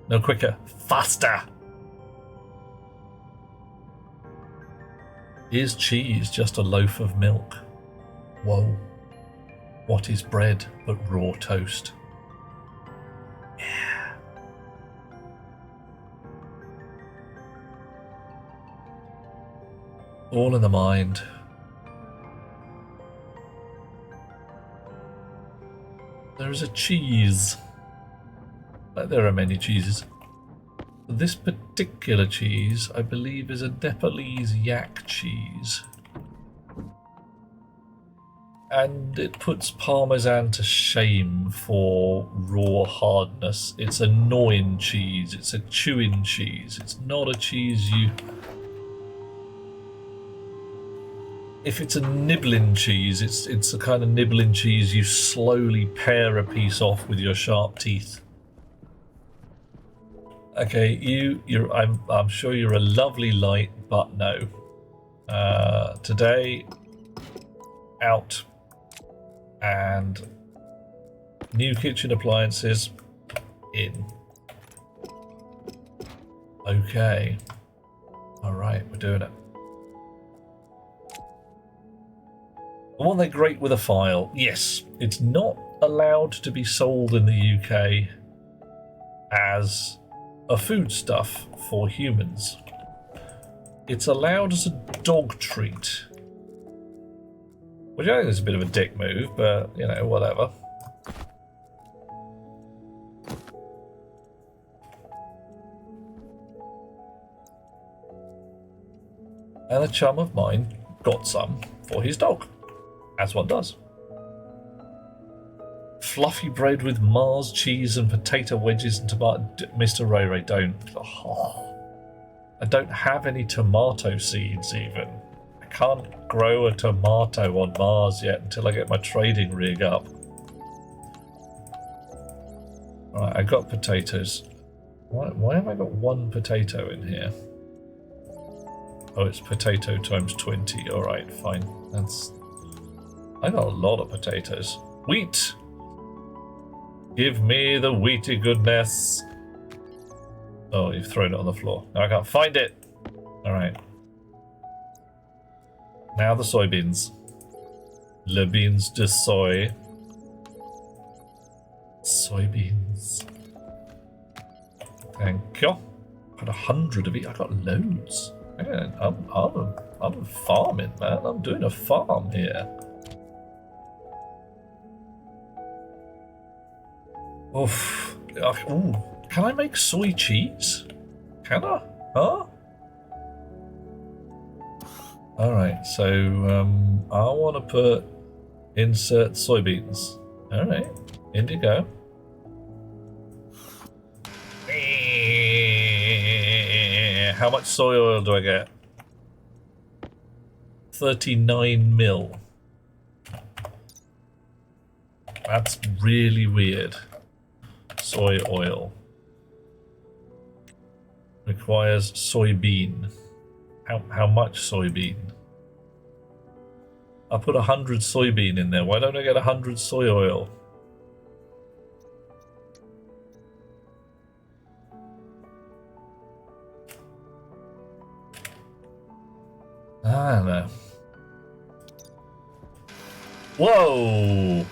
No, quicker. Faster. Is cheese just a loaf of milk? Whoa. What is bread but raw toast? Yeah. All in the mind. There is a cheese. There are many cheeses. This particular cheese, I believe, is a Nepalese yak cheese. And it puts Parmesan to shame for raw hardness. It's a gnawing cheese. It's a chewing cheese. It's not a cheese you... If it's a nibbling cheese, it's the kind of nibbling cheese you slowly pare a piece off with your sharp teeth. Okay, I'm sure you're a lovely light, but no. Today, out, and new kitchen appliances in. Okay. All right, we're doing it. I want that grate with a file. Yes, it's not allowed to be sold in the UK as a foodstuff for humans. It's allowed as a dog treat, which I think is a bit of a dick move, but you know, whatever. And a chum of mine got some for his dog, as one does. Fluffy bread with Mars cheese and potato wedges and tomato. Mr. Ray Ray, don't. Oh, I don't have any tomato seeds even. I can't grow a tomato on Mars yet until I get my trading rig up. Alright, I got potatoes. Why have I got one potato in here? Oh, it's potato times 20. Alright, fine. I got a lot of potatoes. Wheat! Give me the wheaty goodness. Oh, you've thrown it on the floor. Now I can't find it. Alright. Now the soybeans. Le beans de soy. Soybeans. Thank you. Got 100 of it. I got loads. Man, I'm farming, man. I'm doing a farm here. Oof. Ooh. Can I make soy cheese? Can I? Huh? Alright, so I want to put insert soybeans. Alright, indigo. How much soy oil do I get? 39 mil. That's really weird. Soy oil. Requires soybean. How much soybean? I put 100 soybean in there. Why don't I get 100 soy oil? I don't know. Whoa!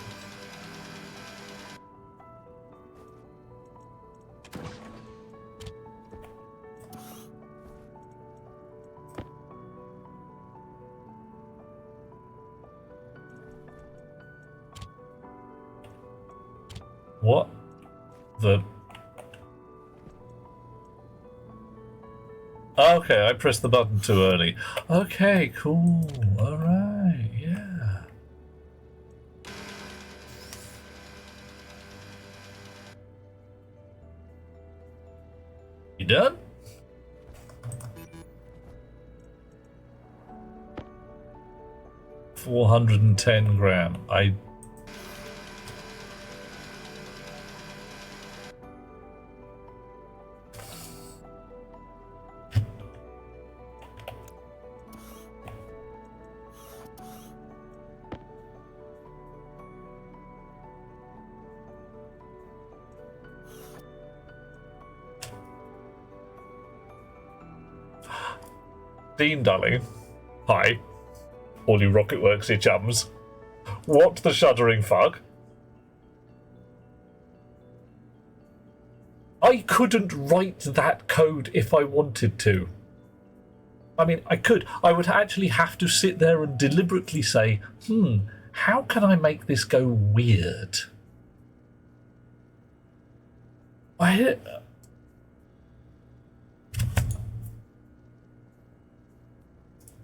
What the... Okay, I pressed the button too early. Okay, cool. Alright, yeah. You done? $410 I... Dean, darling. Hi. All you Rocketworksy chums. What the shuddering fuck? I couldn't write that code if I wanted to. I mean, I could. I would actually have to sit there and deliberately say, how can I make this go weird?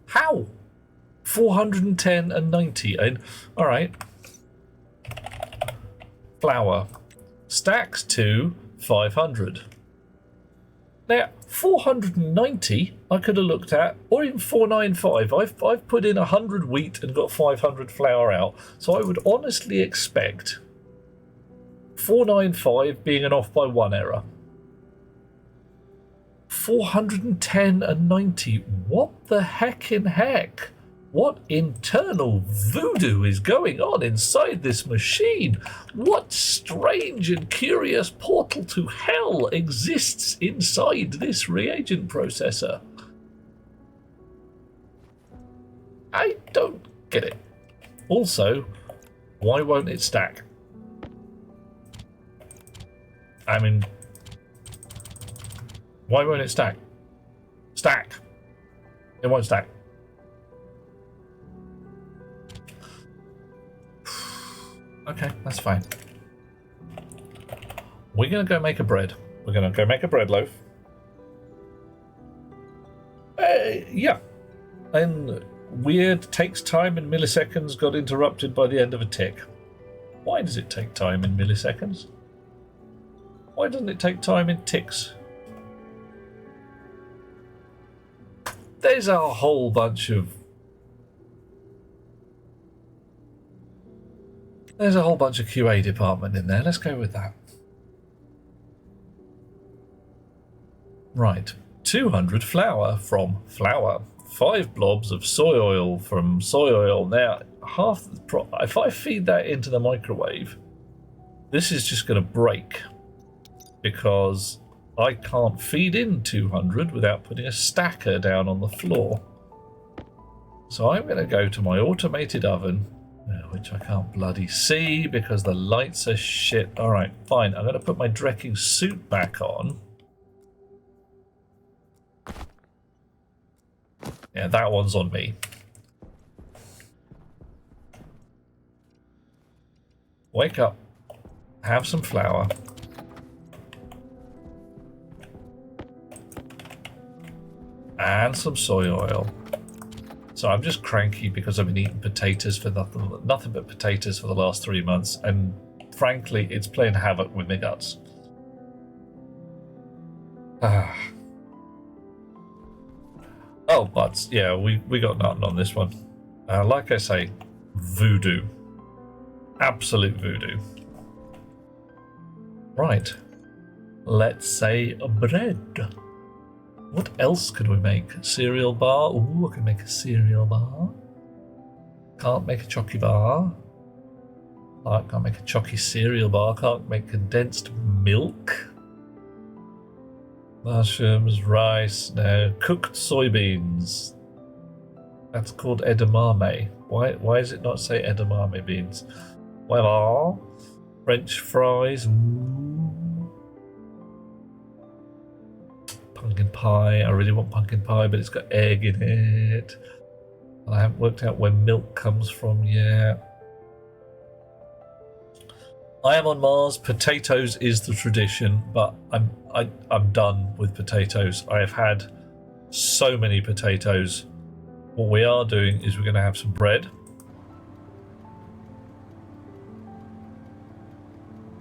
How? 410 and 90. All right. Flour. Stacks to 500. Now, 490 I could have looked at, or even 495. I've put in 100 wheat and got 500 flour out. So I would honestly expect 495 being an off by one error. 410 and 90. What the heck in heck? What internal voodoo is going on inside this machine? What strange and curious portal to hell exists inside this reagent processor? I don't get it. Also, why won't it stack? I mean, why won't it stack? Stack. It won't stack. Okay, that's fine. We're going to go make a bread. We're going to go make a bread loaf. Yeah. And weird takes time in milliseconds got interrupted by the end of a tick. Why does it take time in milliseconds? Why doesn't it take time in ticks? There's a whole bunch of QA department in there. Let's go with that. Right. 200 flour from flour. 5 blobs of soy oil from soy oil. Now, if I feed that into the microwave, this is just going to break because I can't feed in 200 without putting a stacker down on the floor. So I'm going to go to my automated oven, which I can't bloody see because the lights are shit. Alright, fine. I'm going to put my drecking suit back on. Yeah, that one's on me. Wake up. Have some flour. And some soy oil. So I'm just cranky because I've been eating potatoes for nothing but potatoes for the last 3 months, and frankly, it's playing havoc with my guts. Oh, but yeah, we got nothing on this one. Like I say, voodoo. Absolute voodoo. Right. Let's say bread. What else could we make? Cereal bar? Ooh, I can make a cereal bar. Can't make a chocky bar. I can't make a chocky cereal bar. Can't make condensed milk. Mushrooms, rice, no. Cooked soybeans. That's called edamame. Why does it not say edamame beans? Well, French fries. Ooh. Pumpkin pie. I really want pumpkin pie, but it's got egg in it. And I haven't worked out where milk comes from yet. I am on Mars. Potatoes is the tradition, but I'm done with potatoes. I have had so many potatoes. What we are doing is we're going to have some bread.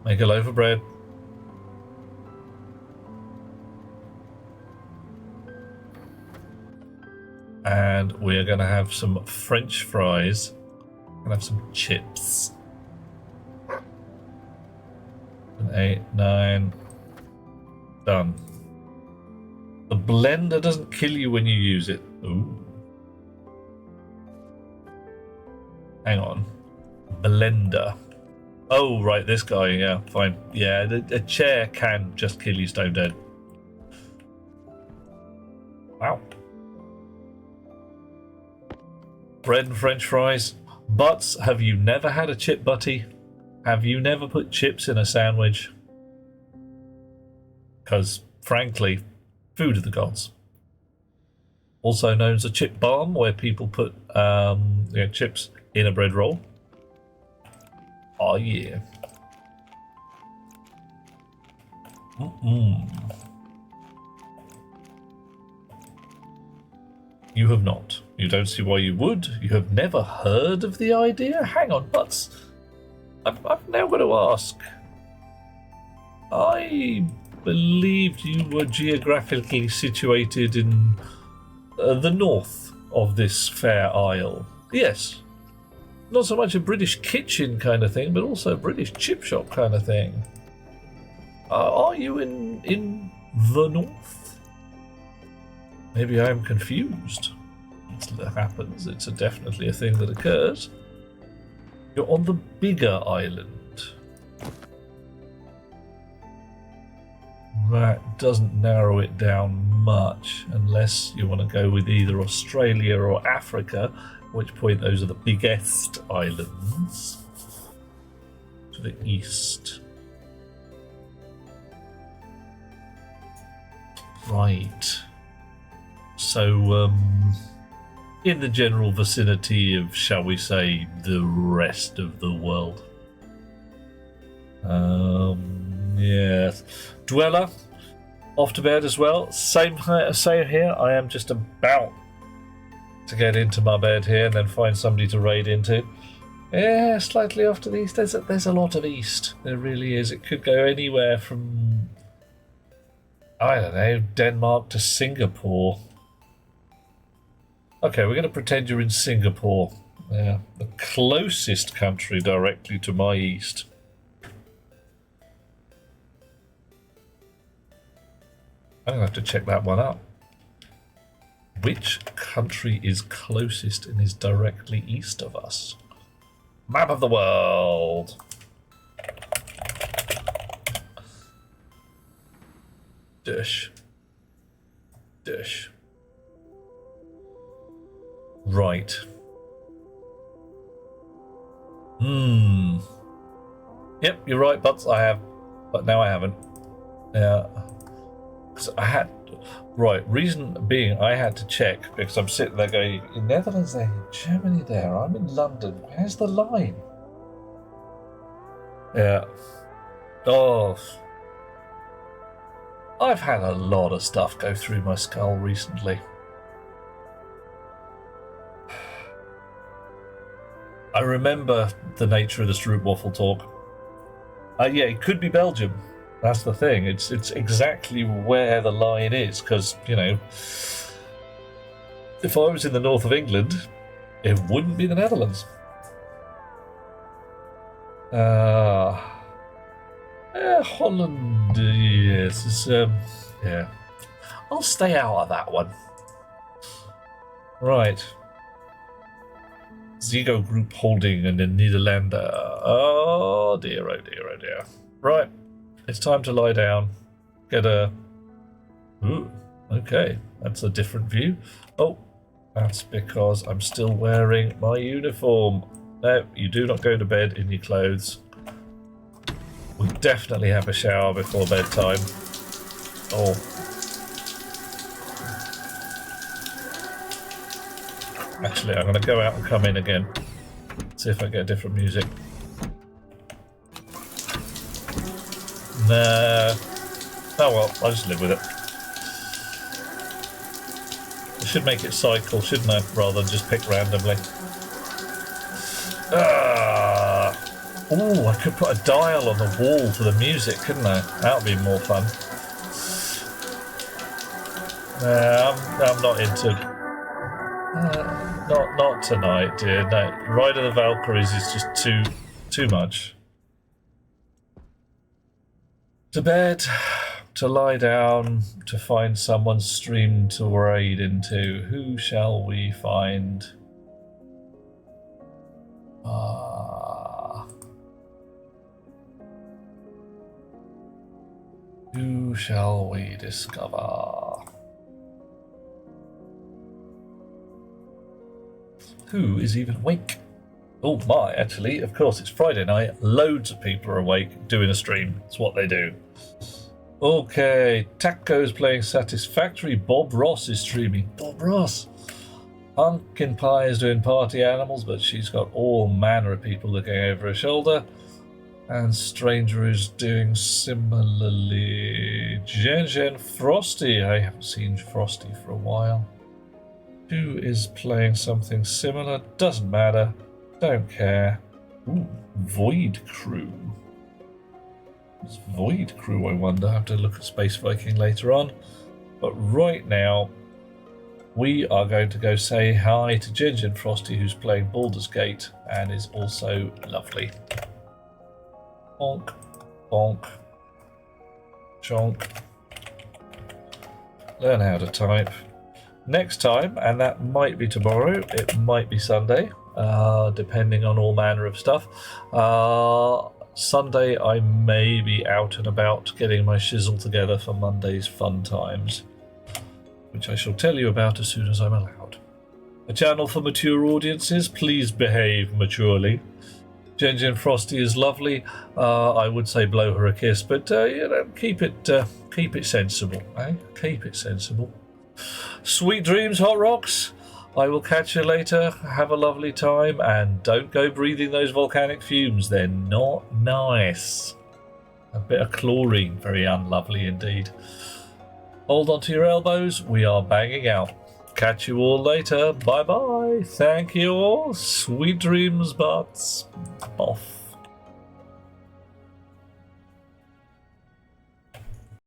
Make a loaf of bread. And we're going to have some French fries. We're going to have some chips. 8, 9. Done. The blender doesn't kill you when you use it. Ooh. Hang on. Blender. Oh, right, this guy, yeah, fine. Yeah, a chair can just kill you stone dead. Wow. Bread and French fries. Butts, have you never had a chip butty? Have you never put chips in a sandwich? Because, frankly, food of the gods. Also known as a chip balm, where people put chips in a bread roll. Oh, yeah. You have not. You don't see why you would. You have never heard of the idea? Hang on, Butts. I've now got to ask. I believed you were geographically situated in the north of this fair isle. Yes. Not so much a British kitchen kind of thing, but also a British chip shop kind of thing. Are you in the north? Maybe I am confused. It happens. It's definitely a thing that occurs. You're on the bigger island. That doesn't narrow it down much, unless you want to go with either Australia or Africa, at which point those are the biggest islands to the east. Right. So, in the general vicinity of, shall we say, the rest of the world. Yes. Dweller, off to bed as well. Same here. I am just about to get into my bed here and then find somebody to raid into. Yeah, slightly off to the east. There's a lot of east. There really is. It could go anywhere from, I don't know, Denmark to Singapore. Okay, we're going to pretend you're in Singapore. Yeah, the closest country directly to my east. I'm going to have to check that one up. Which country is closest and is directly east of us? Map of the world. Dish. Dish. Right. Yep, you're right, Butts. I have, but now I haven't. Yeah. Because I had. Right, reason being I had to check because I'm sitting there going, in Netherlands there, Germany there, I'm in London. Where's the line? Yeah. Oh. I've had a lot of stuff go through my skull recently. I remember the nature of this root waffle talk. Yeah, it could be Belgium. That's the thing. It's exactly where the line is, because, you know, if I was in the north of England, it wouldn't be the Netherlands. Holland, yes, it's, yeah. I'll stay out of that one. Right. Zigo Group Holding and the Nederlander. Oh dear, oh dear, oh dear. Right. It's time to lie down. Get a... Ooh, okay. That's a different view. Oh, that's because I'm still wearing my uniform. No, you do not go to bed in your clothes. We definitely have a shower before bedtime. Oh. Actually, I'm going to go out and come in again. See if I get different music. Nah. Oh well, I'll just live with it. I should make it cycle, shouldn't I? Rather than just pick randomly. Ooh, I could put a dial on the wall for the music, couldn't I? That would be more fun. I'm not into... Not tonight, dear. No, Ride of the Valkyries is just too much. To bed, to lie down, to find someone's stream to raid into. Who shall we find? Who shall we discover? Who is even awake? Oh my, actually, of course, it's Friday night. Loads of people are awake doing a stream. It's what they do. Okay, Taco's playing Satisfactory. Bob Ross is streaming. Bob Ross! Pumpkin Pie is doing Party Animals, but she's got all manner of people looking over her shoulder. And Stranger is doing similarly. Jen Frosty. I haven't seen Frosty for a while. Who is playing something similar? Doesn't matter. Don't care. Ooh, Void Crew. It's Void Crew, I wonder. I have to look at Space Viking later on. But right now, we are going to go say hi to Jen Frosty, who's playing Baldur's Gate and is also lovely. Bonk, bonk, chonk. Learn how to type. Next time, and that might be tomorrow, it might be Sunday, depending on all manner of stuff. Sunday, I may be out and about getting my shizzle together for Monday's fun times, which I shall tell you about as soon as I'm allowed. A channel for mature audiences, please behave maturely. Jen Frosty is lovely. I would say blow her a kiss, but you know, keep it sensible, eh? Keep it sensible. Sweet dreams, Hot Rocks. I will catch you later. Have a lovely time, and don't go breathing those volcanic fumes. They're not nice. A bit of chlorine, very unlovely indeed. Hold on to your elbows. We are banging out. Catch you all later. Bye bye. Thank you all. Sweet dreams, butts. Off.